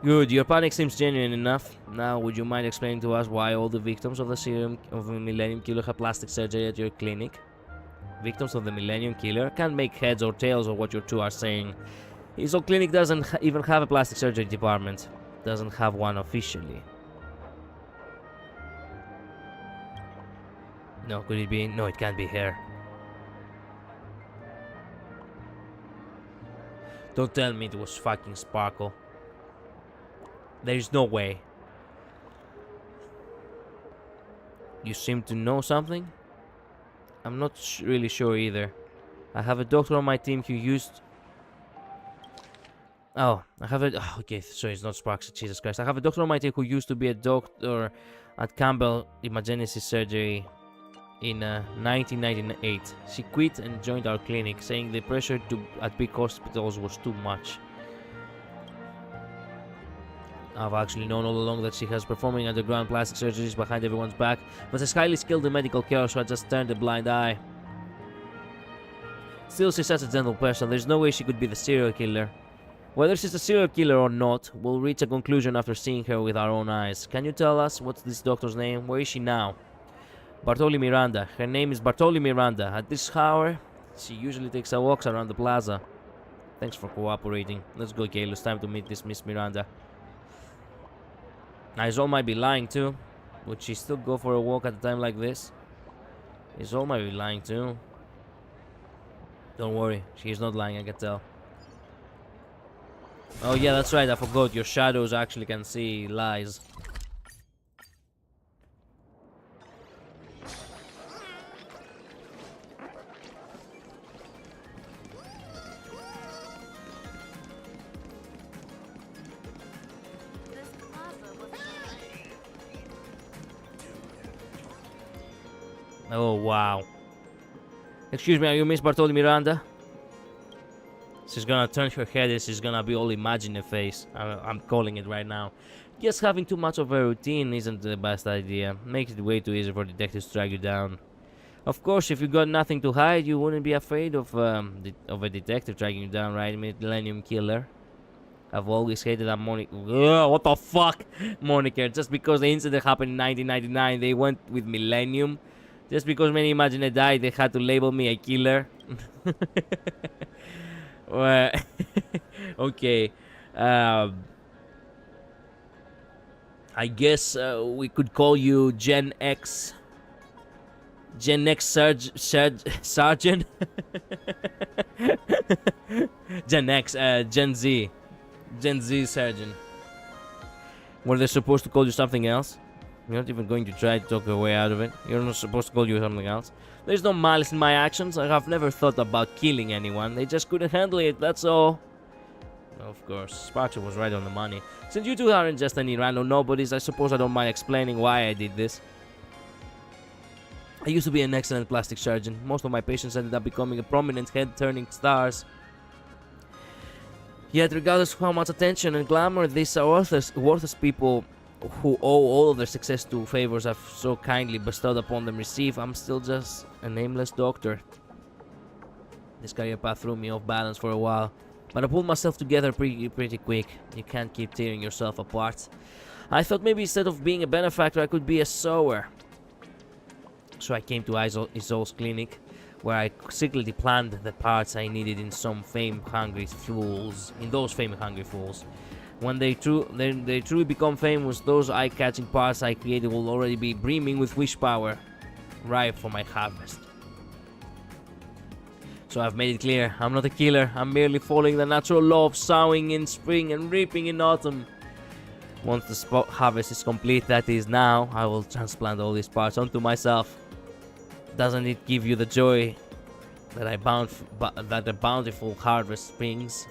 Good, your panic seems genuine enough. Now, would you mind explaining to us why all the victims of the serum of the Millennium Killer have plastic surgery at your clinic? Victims of the Millennium Killer? Can't make heads or tails of what you two are saying. His old clinic doesn't even have a plastic surgery department. Doesn't have one officially. No, could it be? No, it can't be her. Don't tell me it was fucking Sparkle. There's no way. You seem to know something? I'm not really sure either. I have a doctor on my team who used... Oh, I have a... Oh, okay, so it's not Sparks, Jesus Christ. I have a doctor on my team who used to be a doctor at Campbell Emergency Surgery in 1998. She quit and joined our clinic, saying the pressure at big hospitals was too much. I've actually known all along that she has performing underground plastic surgeries behind everyone's back, but is highly skilled in medical care, so I just turned a blind eye. Still, she's such a gentle person, there's no way she could be the serial killer. Whether she's a serial killer or not, we'll reach a conclusion after seeing her with our own eyes. Can you tell us what's this doctor's name? Where is she now? Bartoli Miranda. Her name is Bartoli Miranda. At this hour, she usually takes her walks around the plaza. Thanks for cooperating. Let's go, Kayla. It's time to meet this Miss Miranda. Izol might be lying too. Would she still go for a walk at a time like this? Izol might be lying too. Don't worry, she's not lying, I can tell. Oh yeah, that's right, I forgot. Your shadows actually can see lies. Oh, wow. Excuse me, are you Miss Bartoli Miranda? She's gonna turn her head and she's gonna be all imagine face. I'm calling it right now. Just having too much of a routine isn't the best idea. Makes it way too easy for detectives to track you down. Of course, if you got nothing to hide, you wouldn't be afraid of a detective tracking you down, right, Millennium Killer? I've always hated that moniker. What the fuck? Moniker. Just because the incident happened in 1999, they went with Millennium. Just because many Imagine died, they had to label me a killer. Well, okay. I guess we could call you Gen X. Gen X Sergeant. Gen X, Gen Z. Gen Z Sergeant. Were they supposed to call you something else? You're not even going to try to talk your way out of it. You're not supposed to call you something else. There's no malice in my actions. I have never thought about killing anyone. They just couldn't handle it, that's all. Of course, Sparcher was right on the money. Since you two aren't just any random nobodies, I suppose I don't mind explaining why I did this. I used to be an excellent plastic surgeon. Most of my patients ended up becoming a prominent head-turning stars. Yet, regardless of how much attention and glamour these are worthless people who owe all of their success to favors I've so kindly bestowed upon them receive, I'm still just a nameless doctor. This career path threw me off balance for a while, but I pulled myself together pretty quick. You can't keep tearing yourself apart. I thought maybe instead of being a benefactor, I could be a sower. So I came to Isol's clinic, where I secretly planned the parts I needed in some fame-hungry fools. When they truly become famous, those eye-catching parts I created will already be brimming with wish power, ripe for my harvest. So I've made it clear, I'm not a killer, I'm merely following the natural law of sowing in spring and reaping in autumn. Once the harvest is complete, that is now, I will transplant all these parts onto myself. Doesn't it give you the joy that a bountiful harvest brings?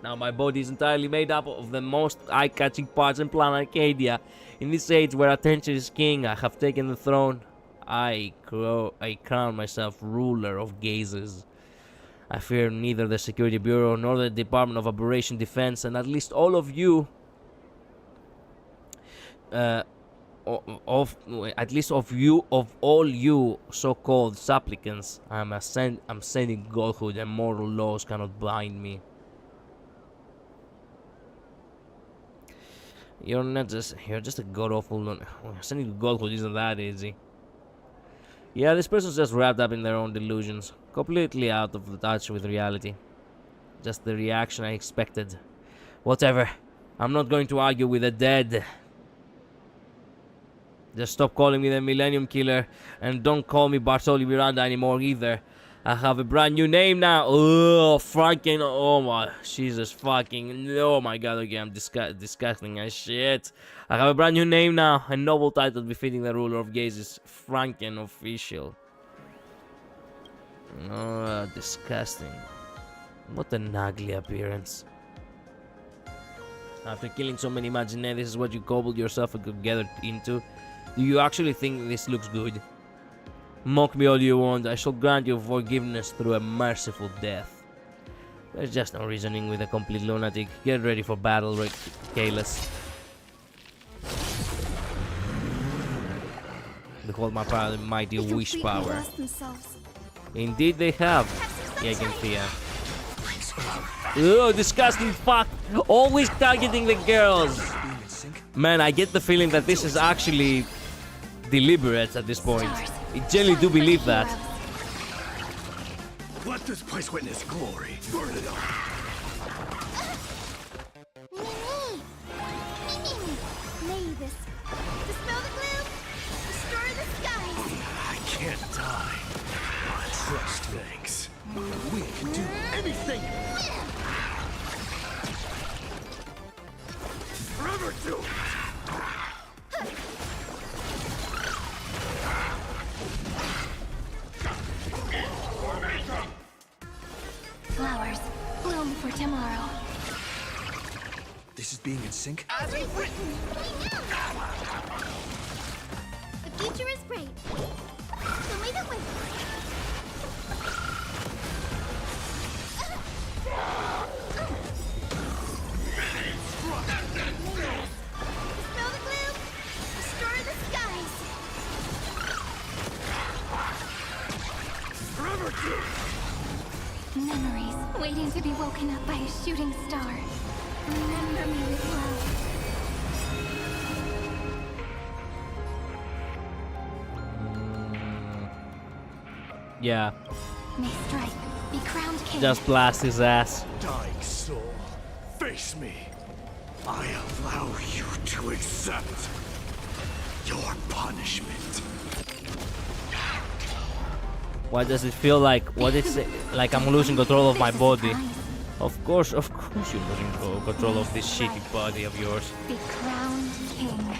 Now my body is entirely made up of the most eye-catching parts in planet Arcadia. In this age where attention is king, I have taken the throne. I crown myself ruler of gazes. I fear neither the Security Bureau nor the Department of Operation Defense, and at least all of you, of all you so-called supplicants, I'm sending godhood, and moral laws cannot bind me. You're just a god-awful. Sending godhood isn't that easy. Yeah, this person's just wrapped up in their own delusions, completely out of touch with reality. Just the reaction I expected. Whatever, I'm not going to argue with the dead. Just stop calling me the Millennium Killer, and don't call me Bartoli Miranda anymore either. I have a brand new name now. Oh, fucking, oh my, Jesus fucking, oh my god, okay, I'm disgusting as shit. I have a brand new name now, a noble title befitting the ruler of gazes, Franken Official. Oh, disgusting. What an ugly appearance. After killing so many Imagineers, this is what you cobbled yourself together into? Do you actually think this looks good? Mock me all you want, I shall grant you forgiveness through a merciful death. There's just no reasoning with a complete lunatic. Get ready for battle, Kalis. Behold my power, mighty wish power. Indeed they have. Yeah, I can fear. Ugh, disgusting fuck! Always targeting the girls! Man, I get the feeling that this is actually deliberate at this point. I genuinely do believe that. Let this place witness glory. Burn it up. May this dispel the gloom, restore the skies. I can't die. But trust things. We can do anything. Forever do it. Flowers bloom for tomorrow. This is being in sync? As we've written. The future is bright. Show me the way. Dispel the gloom. Restore the skies. Forever do it. Memories waiting to be woken up by a shooting star. Remember me with love. Yeah, May strike be crowned king. just blast his ass. Dying soul, face me. I allow you to accept your punishment. Why does it feel like like I'm losing control of my body? Of course you're losing control of this shitty body of yours. Be crowned king.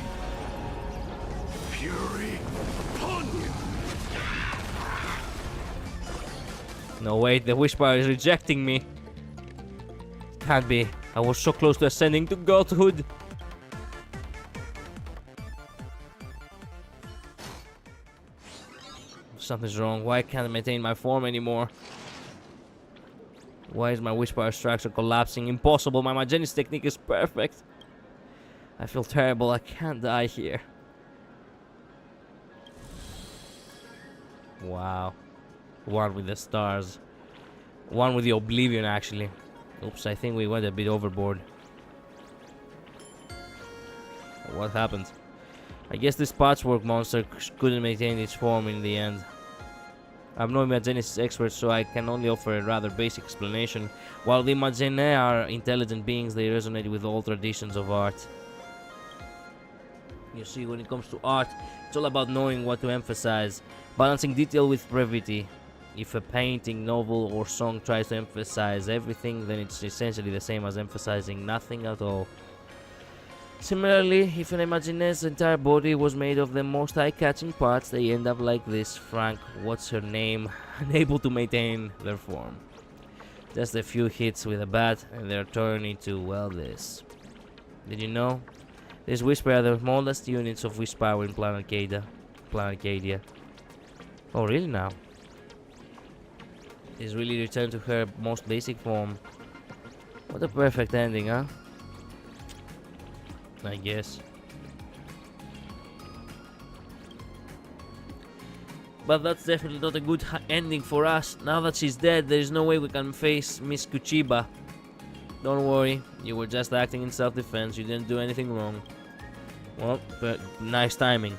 Fury upon you. No, wait, the Whisperer is rejecting me. Can't be. I was so close to ascending to godhood. Something's wrong. Why can't I maintain my form anymore? Why is my whisper structure collapsing? Impossible. My Magenis technique is perfect. I feel terrible. I can't die here. Wow. One with the stars. One with the oblivion, actually. Oops, I think we went a bit overboard. What happened? I guess this patchwork monster couldn't maintain its form in the end. I'm no Imagenis expert, so I can only offer a rather basic explanation. While the Imagine are intelligent beings, they resonate with all traditions of art. You see, when it comes to art, it's all about knowing what to emphasize, balancing detail with brevity. If a painting, novel, or song tries to emphasize everything, then it's essentially the same as emphasizing nothing at all. Similarly, if an Imagine's entire body was made of the most eye-catching parts, they end up like this Frank, what's her name, unable to maintain their form. Just a few hits with a bat, and they're turned into, well, this. Did you know? These Whisper are the smallest units of Whisper power in Planet Arcadia. Oh, really now? She's really returned to her most basic form. What a perfect ending, huh? I guess. But that's definitely not a good ending for us. Now that she's dead, there is no way we can face Miss Kuchiba. Don't worry, you were just acting in self-defense. You didn't do anything wrong. Well, nice timing.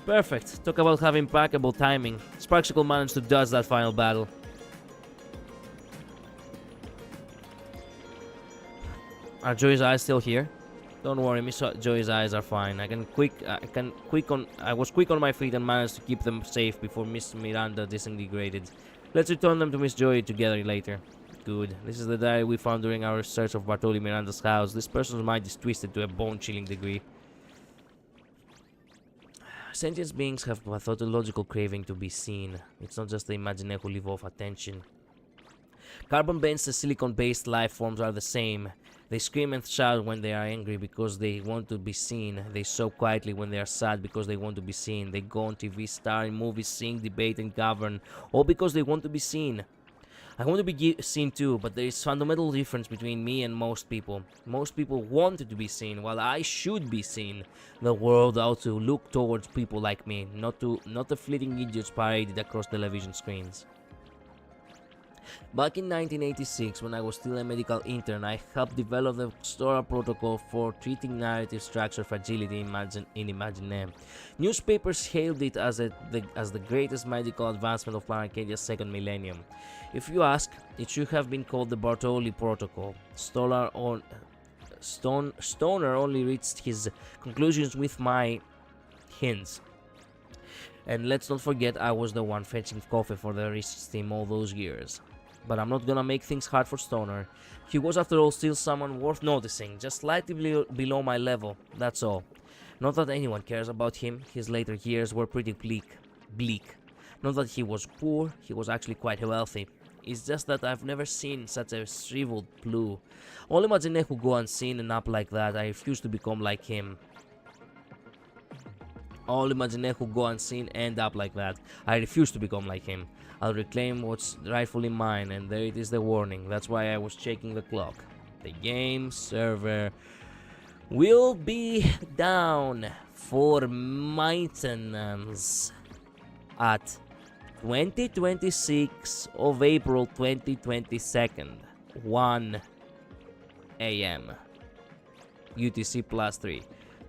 Perfect. Talk about having impeccable timing. Sparksicle managed to dodge that final battle. Are Joey's eyes still here? Don't worry, Miss Joey's eyes are fine. I was quick on my feet and managed to keep them safe before Miss Miranda disintegrated. Let's return them to Miss Joey together later. Good. This is the diary we found during our search of Bartoli Miranda's house. This person's mind is twisted to a bone-chilling degree. Sentient beings have a pathological craving to be seen. It's not just the Imagine who live off attention. Carbon-based and silicon-based life forms are the same. They scream and shout when they are angry because they want to be seen. They sob quietly when they are sad because they want to be seen. They go on TV, star in movies, sing, debate, and govern, all because they want to be seen. I want to be seen too, but there is a fundamental difference between me and most people. Most people want to be seen, while I should be seen. The world ought to look towards people like me, not the fleeting idiots paraded across television screens. Back in 1986, when I was still a medical intern, I helped develop the STORA protocol for treating narrative structure fragility in Imagine. Newspapers hailed it as the greatest medical advancement of Planet Arcadia's second millennium. If you ask, it should have been called the Bartoli Protocol. Stoner only reached his conclusions with my hints. And let's not forget, I was the one fetching coffee for the research team all those years. But I'm not gonna make things hard for Stoner. He was, after all, still someone worth noticing, just slightly below my level, that's all. Not that anyone cares about him. His later years were pretty bleak. Not that he was poor, he was actually quite wealthy. It's just that I've never seen such a shriveled blue. All Imagine who go unseen and up like that, I refuse to become like him. All Imagine who go unseen end up like that. I refuse to become like him. I'll reclaim what's rightfully mine, and there it is, the warning. That's why I was checking the clock. The game server will be down for maintenance at 2026 of April 2022, 1 AM UTC +3.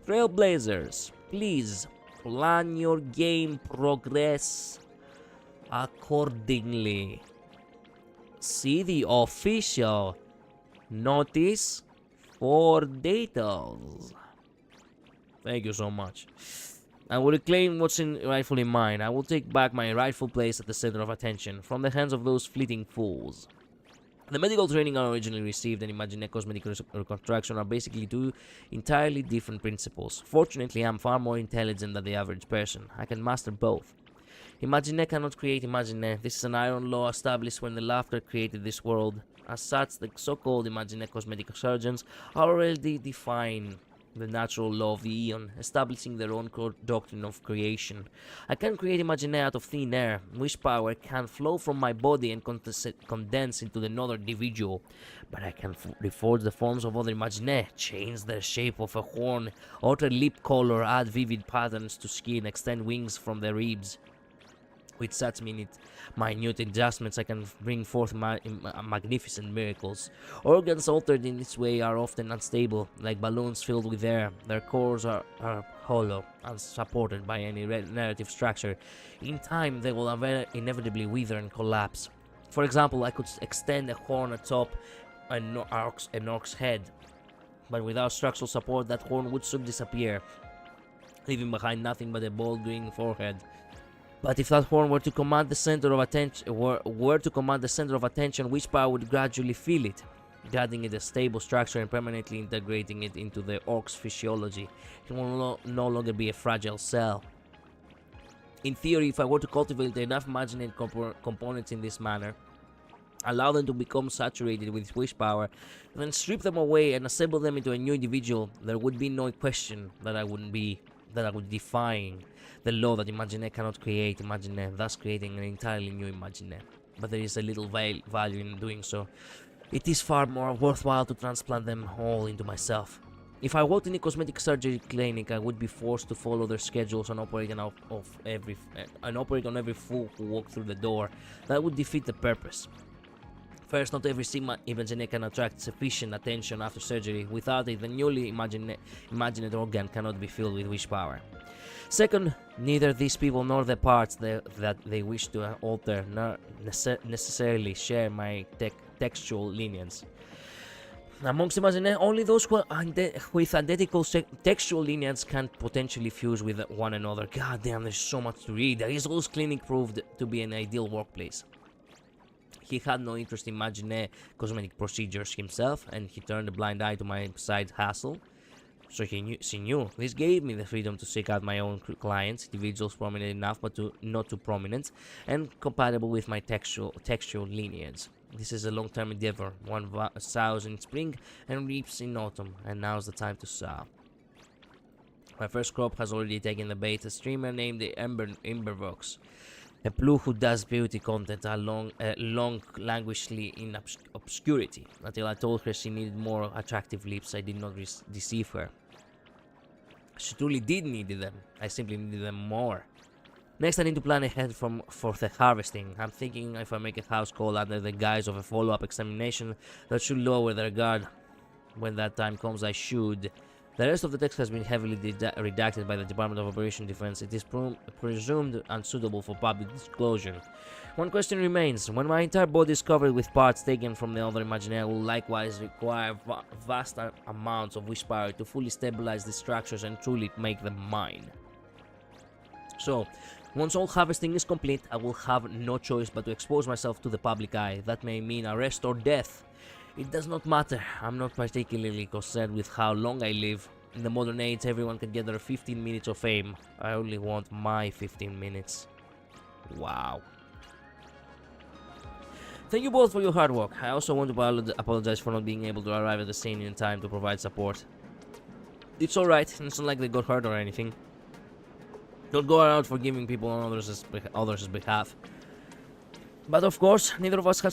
Trailblazers, please plan your game progress accordingly. See the official notice for details. Thank you so much. I will reclaim what's rightfully mine. I will take back my rightful place at the center of attention from the hands of those fleeting fools. The medical training I originally received and Imagine cosmetic reconstruction are basically two entirely different principles. Fortunately, I'm far more intelligent than the average person. I can master both. Imagine cannot create Imagine. This is an iron law established when the laughter created this world. As such, the so-called Imagine cosmetic surgeons are already defined the natural law of the Eon, establishing their own doctrine of creation. I can create Imagine out of thin air. Wish power can flow from my body and condense into another individual. But I can reforge the forms of other Imagine, change the shape of a horn, alter lip color, add vivid patterns to skin, extend wings from the ribs. With such minute adjustments, I can bring forth magnificent miracles. Organs altered in this way are often unstable, like balloons filled with air. Their cores are hollow, unsupported by any narrative structure. In time, they will inevitably wither and collapse. For example, I could extend a horn atop an orc's head, but without structural support, that horn would soon disappear, leaving behind nothing but a bald green forehead. But if that horn were to command the center of attention, Wish power would gradually fill it, granting it a stable structure and permanently integrating it into the orc's physiology. It will no longer be a fragile cell. In theory, if I were to cultivate enough imaginary components in this manner, allow them to become saturated with wish power, then strip them away and assemble them into a new individual, there would be no question that I would be defying the law that Imagine cannot create Imagine, thus creating an entirely new Imagine. But there is a little value in doing so. It is far more worthwhile to transplant them all into myself. If I worked in a cosmetic surgery clinic, I would be forced to follow their schedules and operate on every fool who walked through the door. That would defeat the purpose. First, not every Sigma Imagine can attract sufficient attention after surgery. Without it, the newly imagined organ cannot be filled with wish power. Second, neither these people nor the parts that they wish to alter nor necessarily share my textual lineage. Amongst Imagine, only those with identical textual lineage can potentially fuse with one another. God damn, there's so much to read. Rizzo's clinic proved to be an ideal workplace. He had no interest in Imagine cosmetic procedures himself, and he turned a blind eye to my side hustle. So she knew. This gave me the freedom to seek out my own clients, individuals prominent enough but not too prominent, and compatible with my textual lineage. This is a long-term endeavor. One sows in spring and reaps in autumn, and now's the time to sow. My first crop has already taken the bait, a streamer named the Embervox. A plug who does beauty content long languishedly in obscurity, until I told her she needed more attractive lips. I did not deceive her. She truly did need them. I simply needed them more. Next, I need to plan ahead for the harvesting. I'm thinking if I make a house call under the guise of a follow-up examination, that should lower their guard. When that time comes, I should. The rest of the text has been heavily redacted by the Department of Operation Defense. It is presumed unsuitable for public disclosure. One question remains. When my entire body is covered with parts taken from the other Imagine, I will likewise require vast amounts of wish power to fully stabilize the structures and truly make them mine. So, once all harvesting is complete, I will have no choice but to expose myself to the public eye. That may mean arrest or death. It does not matter. I'm not particularly concerned with how long I live. In the modern age, everyone can gather 15 minutes of fame. I only want my 15 minutes. Wow. Thank you both for your hard work. I also want to apologize for not being able to arrive at the scene in time to provide support. It's alright. It's not like they got hurt or anything. Don't go around forgiving people on others' behalf. But of course, neither of us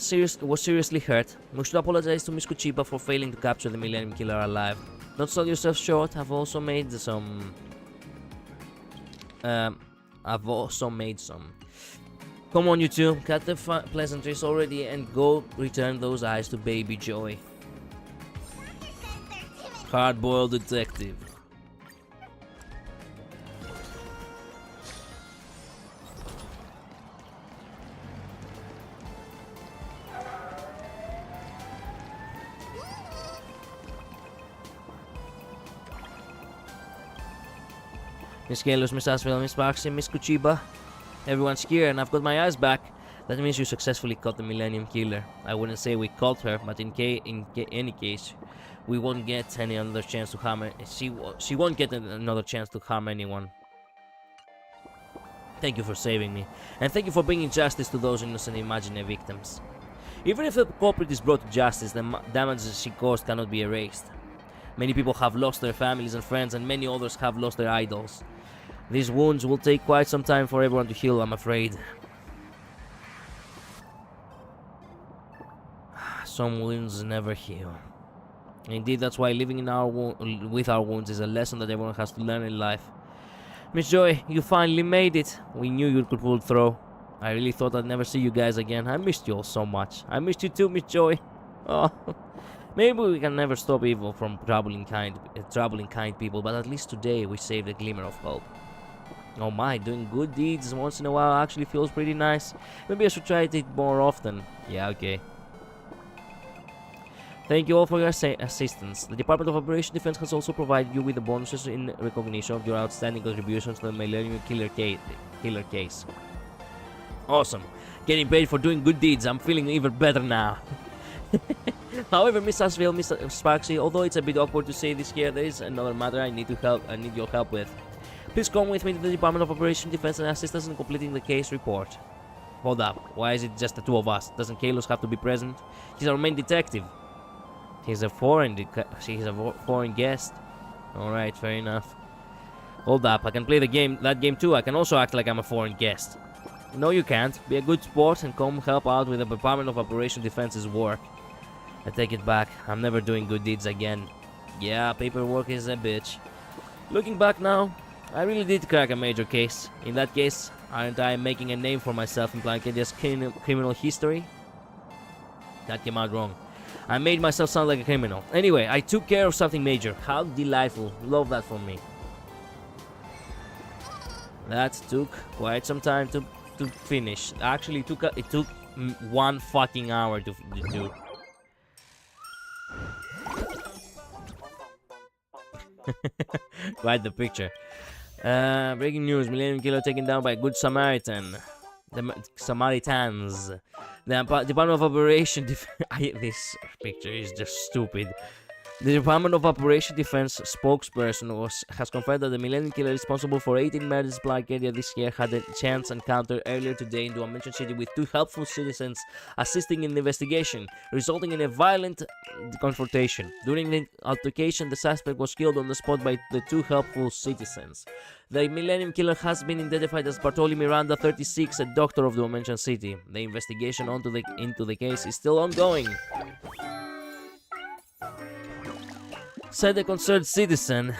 was seriously hurt. We should apologize to Miss Kuchiba for failing to capture the Millennium Killer alive. Don't sell yourself short. I've also made some. Come on, you two. Cut the pleasantries already and go return those eyes to Baby Joy. Hard-boiled detective. Miss Galos, Miss Aswell, Miss Baxi, Miss Kuchiba. Everyone's here and I've got my eyes back. That means you successfully caught the Millennium Killer. I wouldn't say we caught her, but in any case, we won't get any other chance to harm her. She won't get another chance to harm anyone. Thank you for saving me, and thank you for bringing justice to those innocent Imagine victims. Even if the culprit is brought to justice, the damages she caused cannot be erased. Many people have lost their families and friends, and many others have lost their idols. These wounds will take quite some time for everyone to heal, I'm afraid. Some wounds never heal. Indeed, that's why living in with our wounds is a lesson that everyone has to learn in life. Miss Joy, you finally made it. We knew you could pull through. I really thought I'd never see you guys again. I missed you all so much. I missed you too, Miss Joy. Oh, maybe we can never stop evil from troubling kind people, but at least today we saved a glimmer of hope. Oh my, doing good deeds once in a while actually feels pretty nice. Maybe I should try it more often. Yeah, okay. Thank you all for your assistance. The Department of Operation Defense has also provided you with the bonuses in recognition of your outstanding contributions to the Millennium Killer case. Awesome. Getting paid for doing good deeds. I'm feeling even better now. However, Miss Asville, Miss Sparksy, although it's a bit awkward to say this here, there is another matter I need your help with. Please come with me to the Department of Operation Defense and assist us in completing the case report. Hold up. Why is it just the two of us? Doesn't Kalos have to be present? He's our main detective. He's a foreign guest. Alright, fair enough. Hold up, I can play that game too. I can also act like I'm a foreign guest. No, you can't. Be a good sport and come help out with the Department of Operation Defense's work. I take it back. I'm never doing good deeds again. Yeah, paperwork is a bitch. Looking back now, I really did crack a major case. In that case, aren't I making a name for myself in Plankedia's criminal history? That came out wrong. I made myself sound like a criminal. Anyway, I took care of something major. How delightful. Love that for me. That took quite some time to finish. Actually, it took 1 fucking hour to do. Quite the picture. Breaking news. Millennium Killer taken down by a good Samaritan. The Samaritans. The Department of Operation this picture is just stupid. The Department of Operation Defense spokesperson has confirmed that the Millennium Killer responsible for 18 murders in Arcadia this year had a chance encounter earlier today in Dimension City with 2 helpful citizens assisting in the investigation, resulting in a violent confrontation. During the altercation, the suspect was killed on the spot by the 2 helpful citizens. The Millennium Killer has been identified as Bartoli Miranda, 36, a doctor of Dimension City. The investigation into the case is still ongoing. Said the concerned citizen.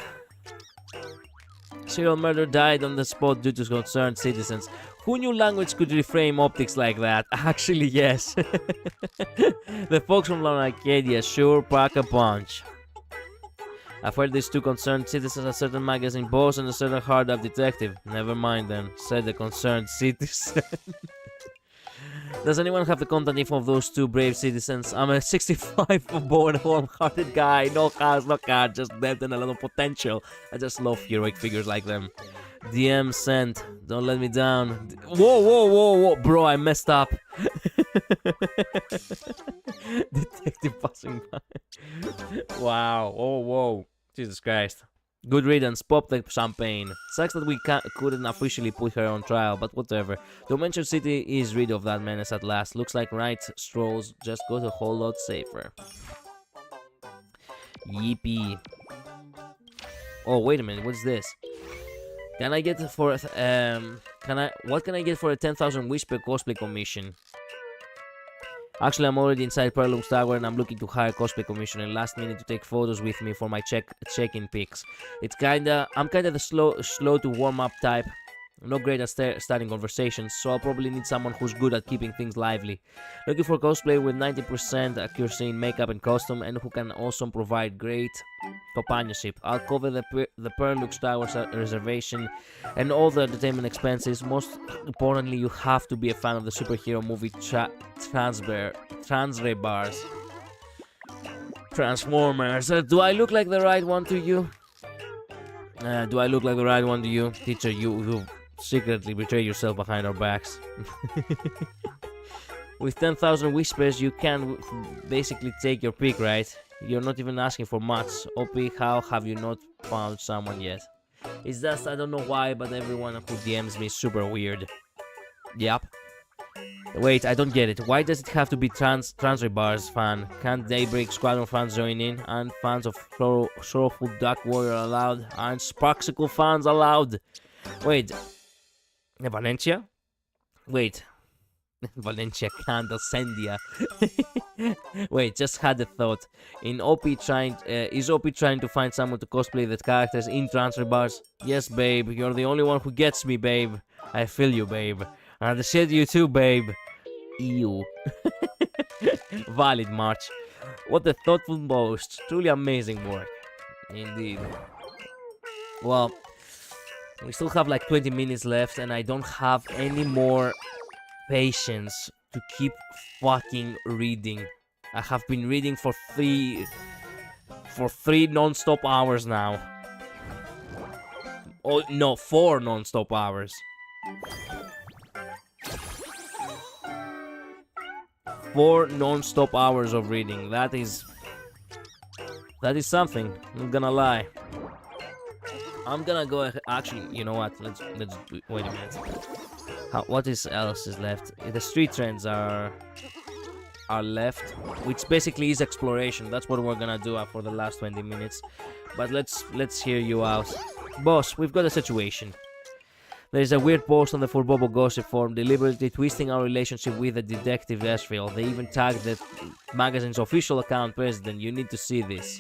Serial murder died on the spot due to concerned citizens. Who knew language could reframe optics like that? Actually, yes. The folks from Arcadia sure pack a punch. I've heard these 2 concerned citizens a certain magazine boss and a certain hard-up detective. Never mind then, said the concerned citizen. Does anyone have the contact info of those 2 brave citizens? I'm a 65-born, warm-hearted guy. No house, no car, just depth and a lot of potential. I just love heroic figures like them. DM sent. Don't let me down. Whoa. Bro, I messed up. Detective passing by. Wow. Oh, whoa. Jesus Christ. Good riddance, pop the champagne. Sucks that we couldn't officially put her on trial, but whatever. Dimension City is rid of that menace at last. Looks like right strolls just got a whole lot safer. Yippee. Oh, wait a minute, what's this? Can I get for what can I get for a 10,000 Whisper cosplay commission? Actually, I'm already inside Perlum's Tower and I'm looking to hire cosplay commissioner last minute to take photos with me for my check-in pics. I'm kinda the slow to warm up type. I'm not great at starting conversations, so I'll probably need someone who's good at keeping things lively. Looking for cosplay with 90% accuracy in makeup and costume and who can also provide great companionship. I'll cover the Perlux Tower reservation and all the entertainment expenses. Most importantly, you have to be a fan of the superhero movie Transformers. Do I look like the right one to you? Teacher, you secretly betray yourself behind our backs. With 10,000 whispers, you can basically take your pick, right? You're not even asking for much. OP, how have you not found someone yet? It's just, I don't know why, but everyone who DMs me is super weird. Yep. Wait, I don't get it. Why does it have to be transfer bars fan? Can't Daybreak Squadron fans join in? Aren't fans of Sorrowful Dark Warrior allowed? Aren't Sparksicle fans allowed? Wait, Valencia? Wait, Valencia can't Ascendia. Wait, just had a thought. Is OP trying to find someone to cosplay the characters in transfer bars? Yes, babe. You're the only one who gets me, babe. I feel you, babe. And I said you too, babe. Ew. Valid, March. What a thoughtful boast. Truly amazing work. Indeed. Well, we still have like 20 minutes left, and I don't have any more patience to keep fucking reading. I have been reading for three non-stop hours now. Oh no, 4 non-stop hours. 4 non-stop hours of reading. That is something. I'm not gonna lie. I'm gonna go ahead. Actually, you know what? Let's wait a minute. What else is left? The street trends are left, which basically is exploration. That's what we're gonna do for the last 20 minutes. But let's hear you out, boss. We've got a situation. There's a weird post on the Forbobo gossip forum deliberately twisting our relationship with the detective Asheville. They even tagged the magazine's official account president. You need to see this.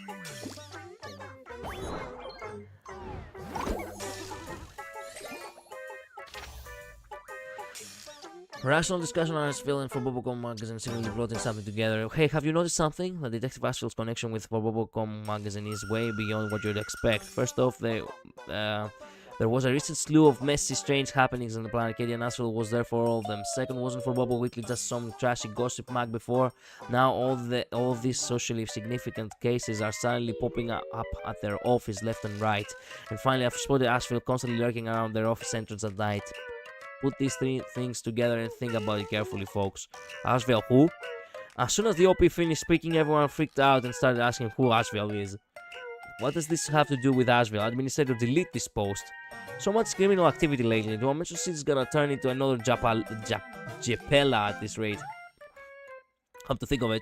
Rational discussion on Asheville and Forbobo.com magazine seemingly plotting something together. Hey, have you noticed something? The Detective Asheville's connection with Forbobo.com magazine is way beyond what you'd expect. First off, there was a recent slew of messy, strange happenings on the planet. Katie and Asheville was there for all of them. Second, wasn't Forbobo Weekly just some trashy gossip mag before? Now all these socially significant cases are suddenly popping up at their office left and right. And finally, I've spotted Asheville constantly lurking around their office entrance at night. Put these 3 things together and think about it carefully, folks. Asheville who? As soon as the OP finished speaking, everyone freaked out and started asking who Asheville is. What does this have to do with Asheville? Administrator, delete this post. So much criminal activity lately. Do Metro City is gonna turn into another Japella at this rate? Come to think of it,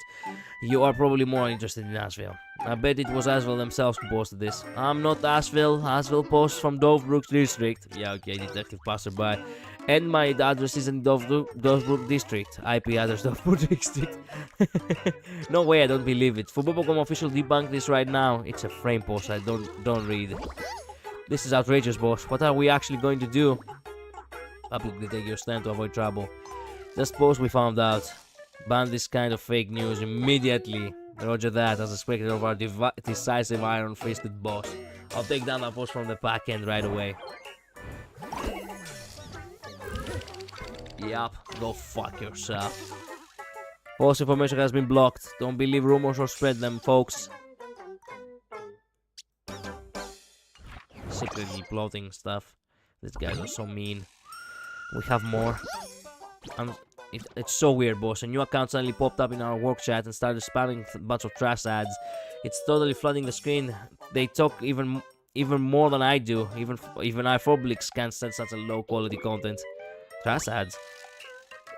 you are probably more interested in Asheville. I bet it was Asheville themselves who posted this. I'm not Asheville. Asheville posts from Dovebrook District. Yeah, okay, Detective Passerby. And my address is in Dovebrook District. IP address Dovebrook District. No way, I don't believe it. Forbobo.com official debunk this right now. It's a frame post. I don't read. This is outrageous, boss. What are we actually going to do? Publicly take your stand to avoid trouble. Just post we found out. Ban this kind of fake news immediately. Roger that, as expected of our decisive iron-fisted boss. I'll take down that post from the back end right away. Yup, go fuck yourself. False information has been blocked. Don't believe rumors or spread them, folks. Secretly plotting stuff. These guys are so mean. We have more. It's so weird, boss. A new account suddenly popped up in our work chat and started spamming a bunch of trash ads. It's totally flooding the screen. They talk even more than I do. Even I Foblix can't stand such a low quality content. Trash ads.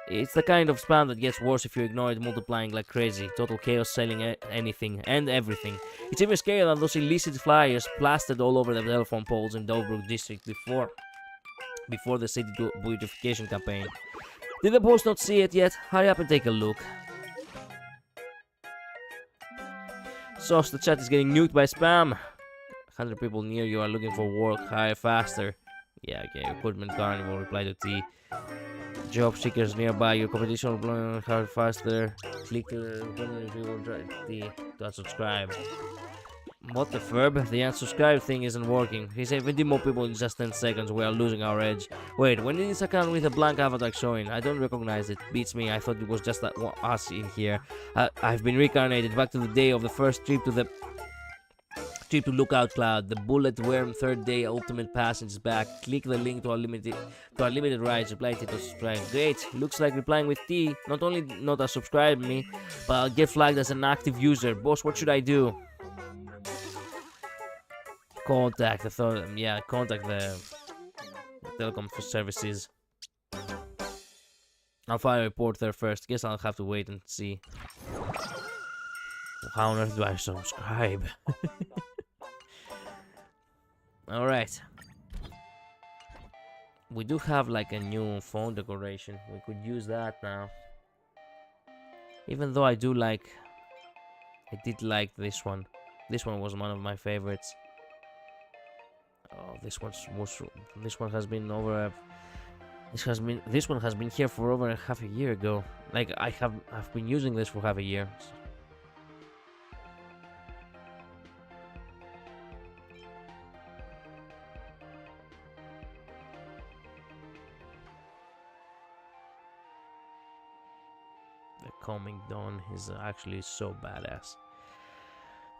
It's the kind of spam that gets worse if you ignore it, multiplying like crazy. Total chaos, selling anything and everything. It's even scarier than those illicit flyers plastered all over the telephone poles in Dovebrook District before the city beautification campaign. Did the post not see it yet? Hurry up and take a look. Sauce, the chat is getting nuked by spam. 100 people near you are looking for work. Hire faster. Yeah, okay. Recruitment Carnival, reply to T. Job seekers nearby. Your competition will hire faster. Click the T to unsubscribe. What the verb? The unsubscribe thing isn't working. He said 20 more people in just 10 seconds. We are losing our edge. Wait, when did this account with a blank avatar showing? I don't recognize it. Beats me. I thought it was just us in here. I've been reincarnated back to the day of the first trip to Lookout Cloud. The Bullet Worm 3rd Day Ultimate Passage is back. Click the link to our limited rides. Reply T to subscribe. Great. Looks like replying with T. Not only not a subscribe me, but I'll get flagged as an active user. Boss, what should I do? Contact the telecom services. I'll file a report there first. Guess I'll have to wait and see. How on earth do I subscribe? Alright. We do have like a new phone decoration. We could use that now. Even though I did like this one. This one was one of my favorites. Oh, this one has been over. This one has been here for over half a year ago. Like I've been using this for half a year. The Coming Dawn is actually so badass.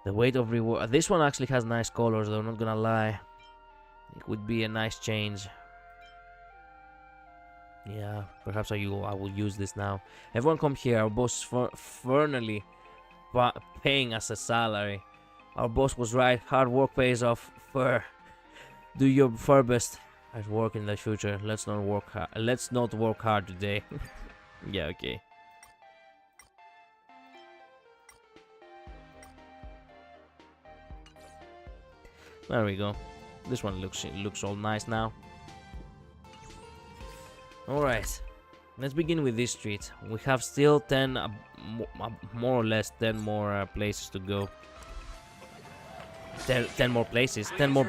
The weight of reward. This one actually has nice colors, though. Not gonna lie, it would be a nice change. Yeah, perhaps I will use this now. Everyone come here. Our boss finally paying us a salary. Our boss was right. Hard work pays off. Do your best at work in the future. Let's not work hard. Let's not work hard today. Yeah, okay. There we go. This one looks all nice now. Alright, let's begin with this street. We have still 10, more or less 10 more places to go. 10 more places, 10 more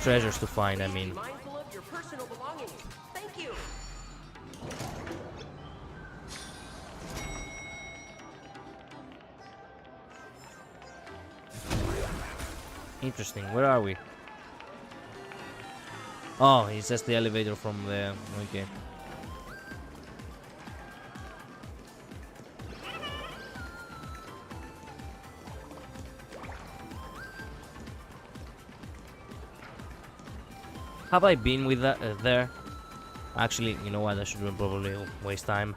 treasures to find, I mean. Interesting, where are we? Oh, it's just the elevator from there. Okay. Have I been with that there? Actually, you know what? I shouldn't probably waste time.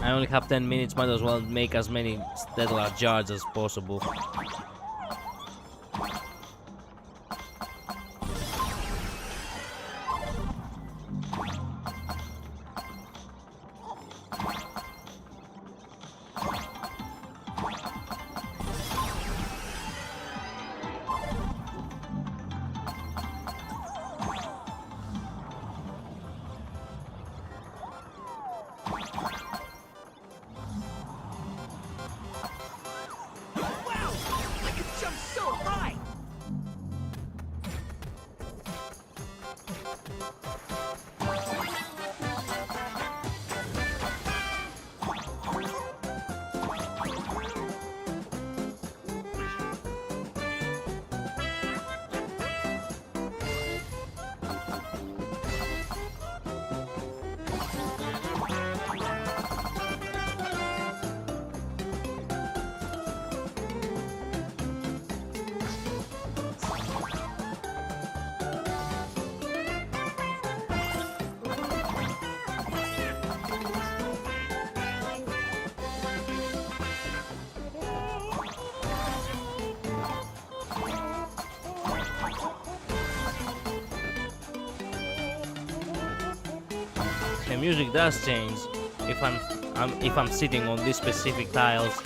I only have 10 minutes, might as well make as many stellar shards as possible. The music does change if I'm sitting on these specific tiles.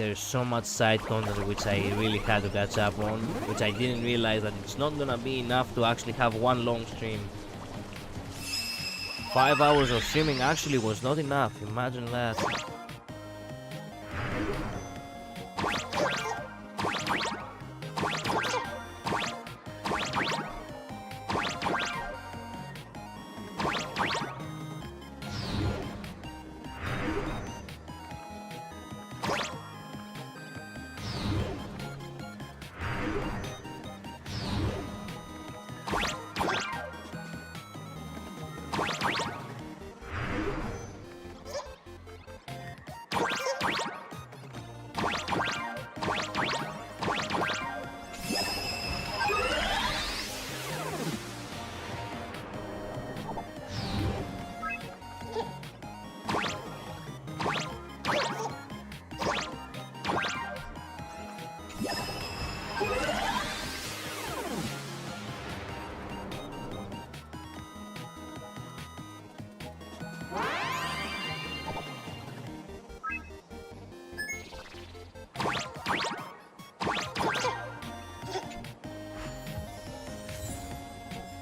there's so much side content which I really had to catch up on, which I didn't realize that it's not gonna be enough to actually have one long stream. 5 hours of streaming actually was not enough, imagine that.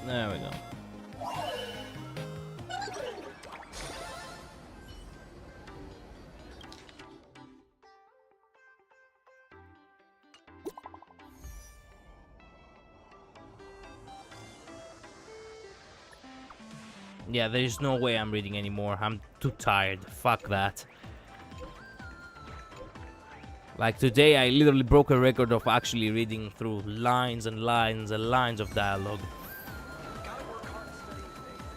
There we go. Yeah, there's no way I'm reading anymore. I'm too tired. Fuck that. Like today, I literally broke a record of actually reading through lines and lines and lines of dialogue. Gotta work hard and study today.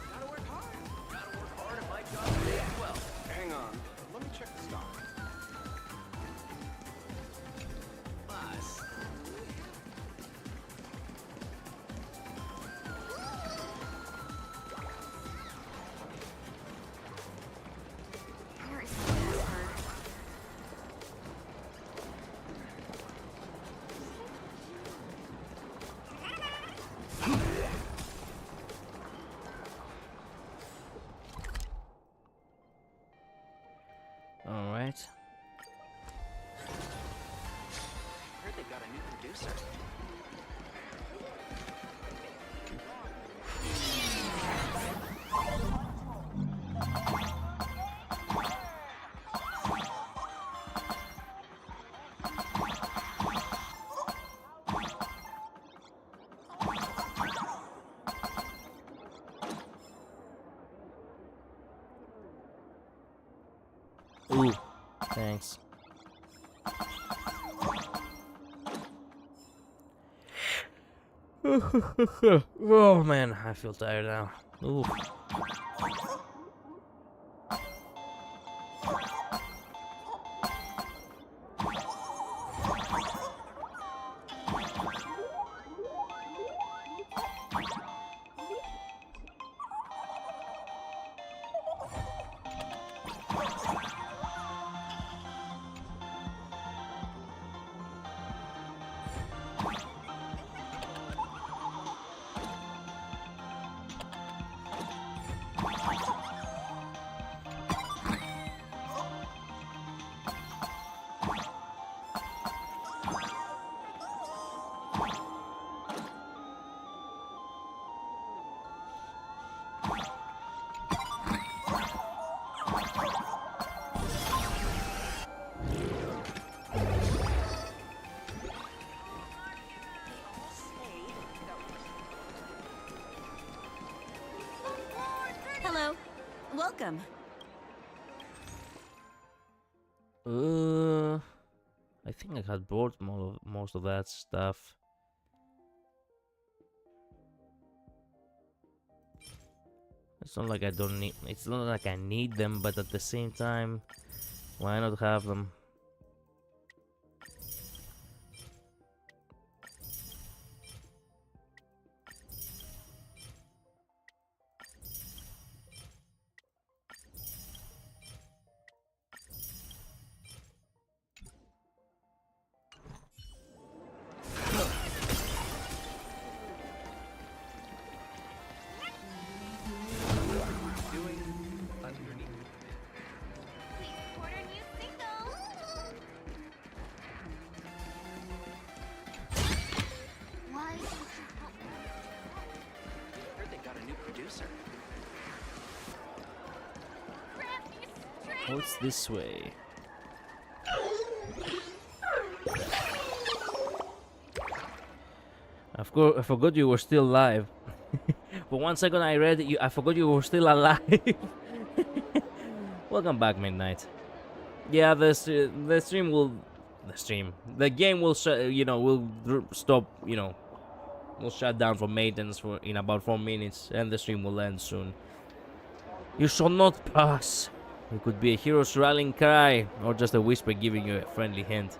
Gotta work hard. Gotta work hard at my job today as well. Hang on. Let me check the stock. Bus. Where is the password? All right. Heard they got a new producer. Ooh, thanks. Oh man, I feel tired now. Ooh. Hello. Welcome. I think I had bought most of that stuff. It's not like I don't need. It's not like I need them, but at the same time, why not have them? Doing underneath. Please support our new single. What's this way? Of course, I forgot you were still alive. For 1 second I read you. I forgot you were still alive. Welcome back, Midnight. Yeah, the stream will, the game will stop. Will shut down for maintenance for in about 4 minutes, and the stream will end soon. You shall not pass. It could be a hero's rallying cry, or just a whisper giving you a friendly hint.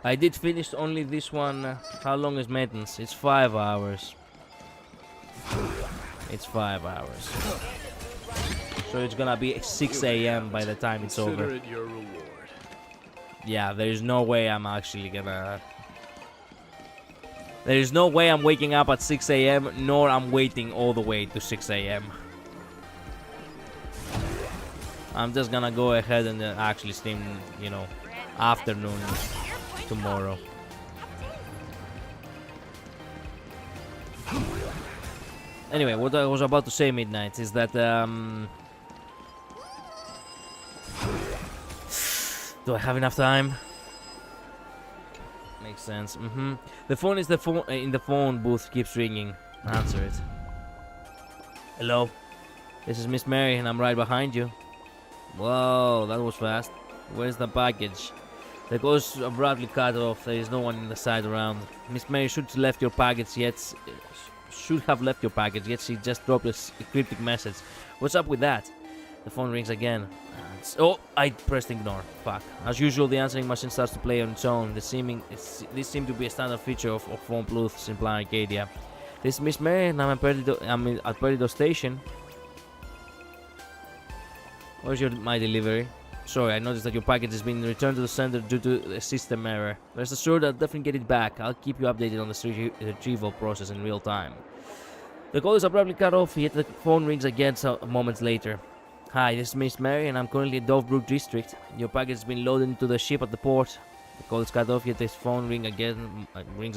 I did finish only this one. How long is maintenance? It's 5 hours. It's 5 hours. So it's gonna be 6 a.m. by the time it's over. Consider it your reward. Yeah, there's no way I'm actually gonna... There's no way I'm waking up at 6 a.m. nor I'm waiting all the way to 6 a.m. I'm just gonna go ahead and actually stream, afternoon tomorrow. Anyway, what I was about to say, Midnight, is that do I have enough time? Makes sense. The phone is in the phone booth keeps ringing. Answer it. Hello. This is Miss Mary, and I'm right behind you. Whoa, that was fast. Where's the package? The call is abruptly cut off. There is no one in the side around. Miss Mary should have left your package yet. She just dropped a cryptic message. What's up with that? The phone rings again. Oh, I pressed ignore. Fuck. As usual, the answering machine starts to play on its own. This seemed to be a standard feature of phone booths in Planet Arcadia. This is Miss Mary, and I'm at Perdido Station. Where's my delivery? Sorry, I noticed that your package has been returned to the sender due to a system error. Rest assured I'll definitely get it back. I'll keep you updated on the retrieval process in real time. The call is abruptly cut off, yet the phone rings again moments later. Hi, this is Miss Mary, and I'm currently in Dovebrook District. Your package has been loaded into the ship at the port. The call is cut off, yet this phone rings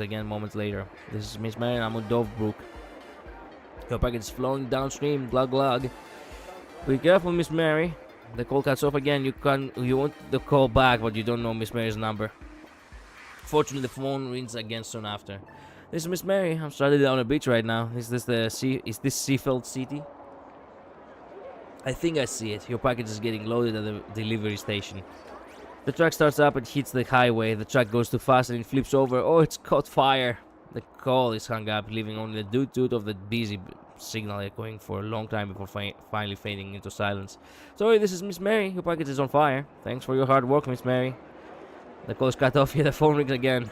again moments later. This is Miss Mary, and I'm on Dovebrook. Your package is flowing downstream. Glug glug. Be careful, Miss Mary. The call cuts off again. You want the call back, but you don't know Miss Mary's number. Fortunately, the phone rings again soon after. This is Miss Mary. I'm stranded on a beach right now. Is this Seafeld City? I think I see it. Your package is getting loaded at the delivery station. The truck starts up and hits the highway. The truck goes too fast and it flips over. Oh, it's caught fire. The call is hung up, leaving only the doot-doot of the busy signal echoing for a long time before finally fading into silence. Sorry, this is Miss Mary. Your package is on fire. Thanks for your hard work, Miss Mary. The call is cut off. Here the phone rings again.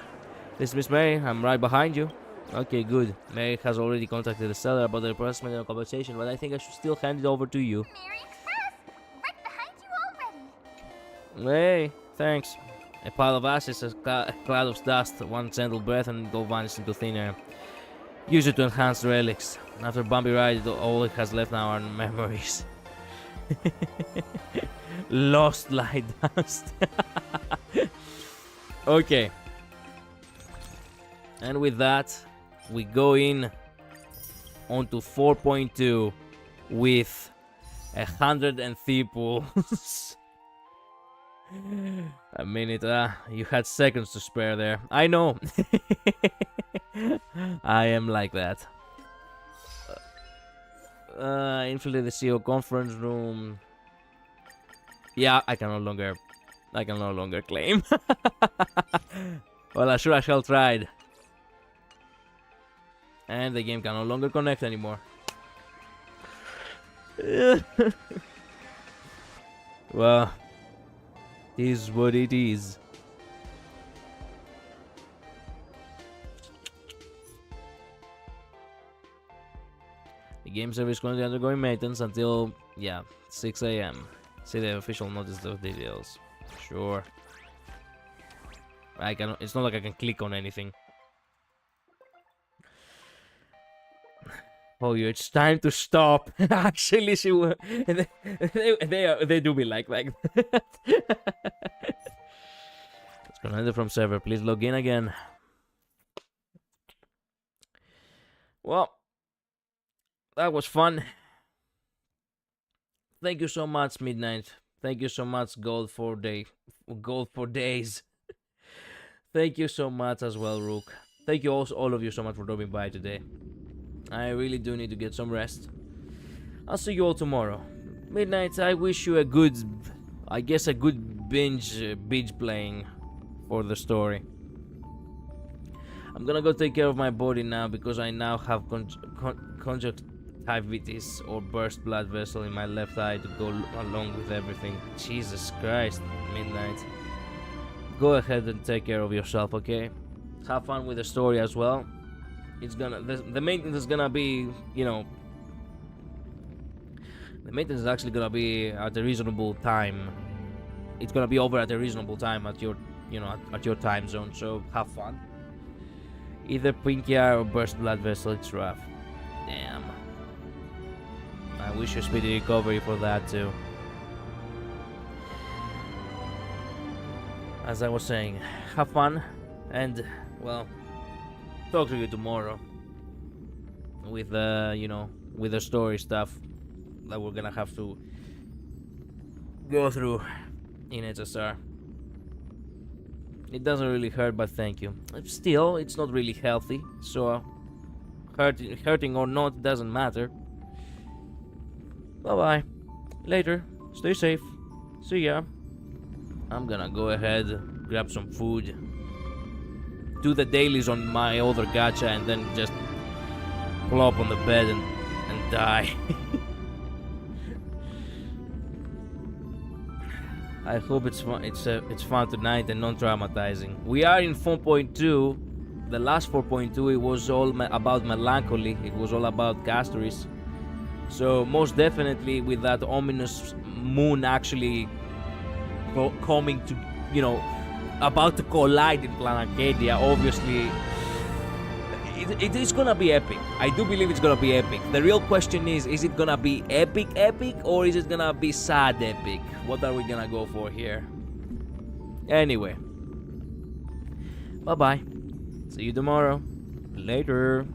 This is Miss Mary. I'm right behind you. Okay, good. Mary has already contacted the seller about the replacement and compensation, but I think I should still hand it over to you. Mary Express! Right behind you already! Hey, thanks. A pile of ashes, a cloud of dust, one gentle breath, and it all vanishes into thin air. Use it to enhance the relics. After a bumpy ride, all it has left now are memories. Lost light dust. Okay. And with that, we go in onto 4.2 with 103 pulls. A minute, you had seconds to spare there. I know. I am like that. Infiltrate the CEO conference room. Yeah, I can no longer claim. Well, I sure as hell tried. And the game can no longer connect anymore. Well, it is what it is. The game server is currently undergoing maintenance until, 6 a.m. See the official notice of details. Sure. It's not like I can click on anything. Oh, it's time to stop. Actually, they do me like that. It's gonna enter from server. Please log in again. Well, that was fun. Thank you so much, Midnight. Thank you so much, Gold for Days. Thank you so much as well, Rook. Thank you all of you so much for dropping by today. I really do need to get some rest. I'll see you all tomorrow. Midnight, I wish you a good binge playing for the story. I'm gonna go take care of my body now because I now have conjunctivitis or burst blood vessel in my left eye to go along with everything. Jesus Christ, Midnight. Go ahead and take care of yourself, okay? Have fun with the story as well. The maintenance is gonna be, the maintenance is actually gonna be at a reasonable time. It's gonna be over at a reasonable time at your, at your time zone. So have fun. Either pinky eye or burst blood vessel. It's rough. Damn. I wish you a speedy recovery for that too. As I was saying, have fun, and well, talk to you tomorrow with with the story stuff that we're gonna have to go through in HSR. It doesn't really hurt, but thank you. Still, it's not really healthy, so hurting or not doesn't matter. Bye bye. Later. Stay safe. See ya. I'm gonna go ahead, grab some food, do the dailies on my other gacha, and then just plop on the bed and die. I hope it's fun. It's fun tonight and non-traumatizing. We are in 4.2. The last 4.2, it was all about melancholy. It was all about Castoris. So most definitely, with that ominous moon actually coming to, about to collide in Planet Arcadia, obviously it is gonna be epic. I do believe it's gonna be epic. The real question is it gonna be epic or is it gonna be sad epic? What are we gonna go for here? Anyway, bye bye. See you tomorrow. Later.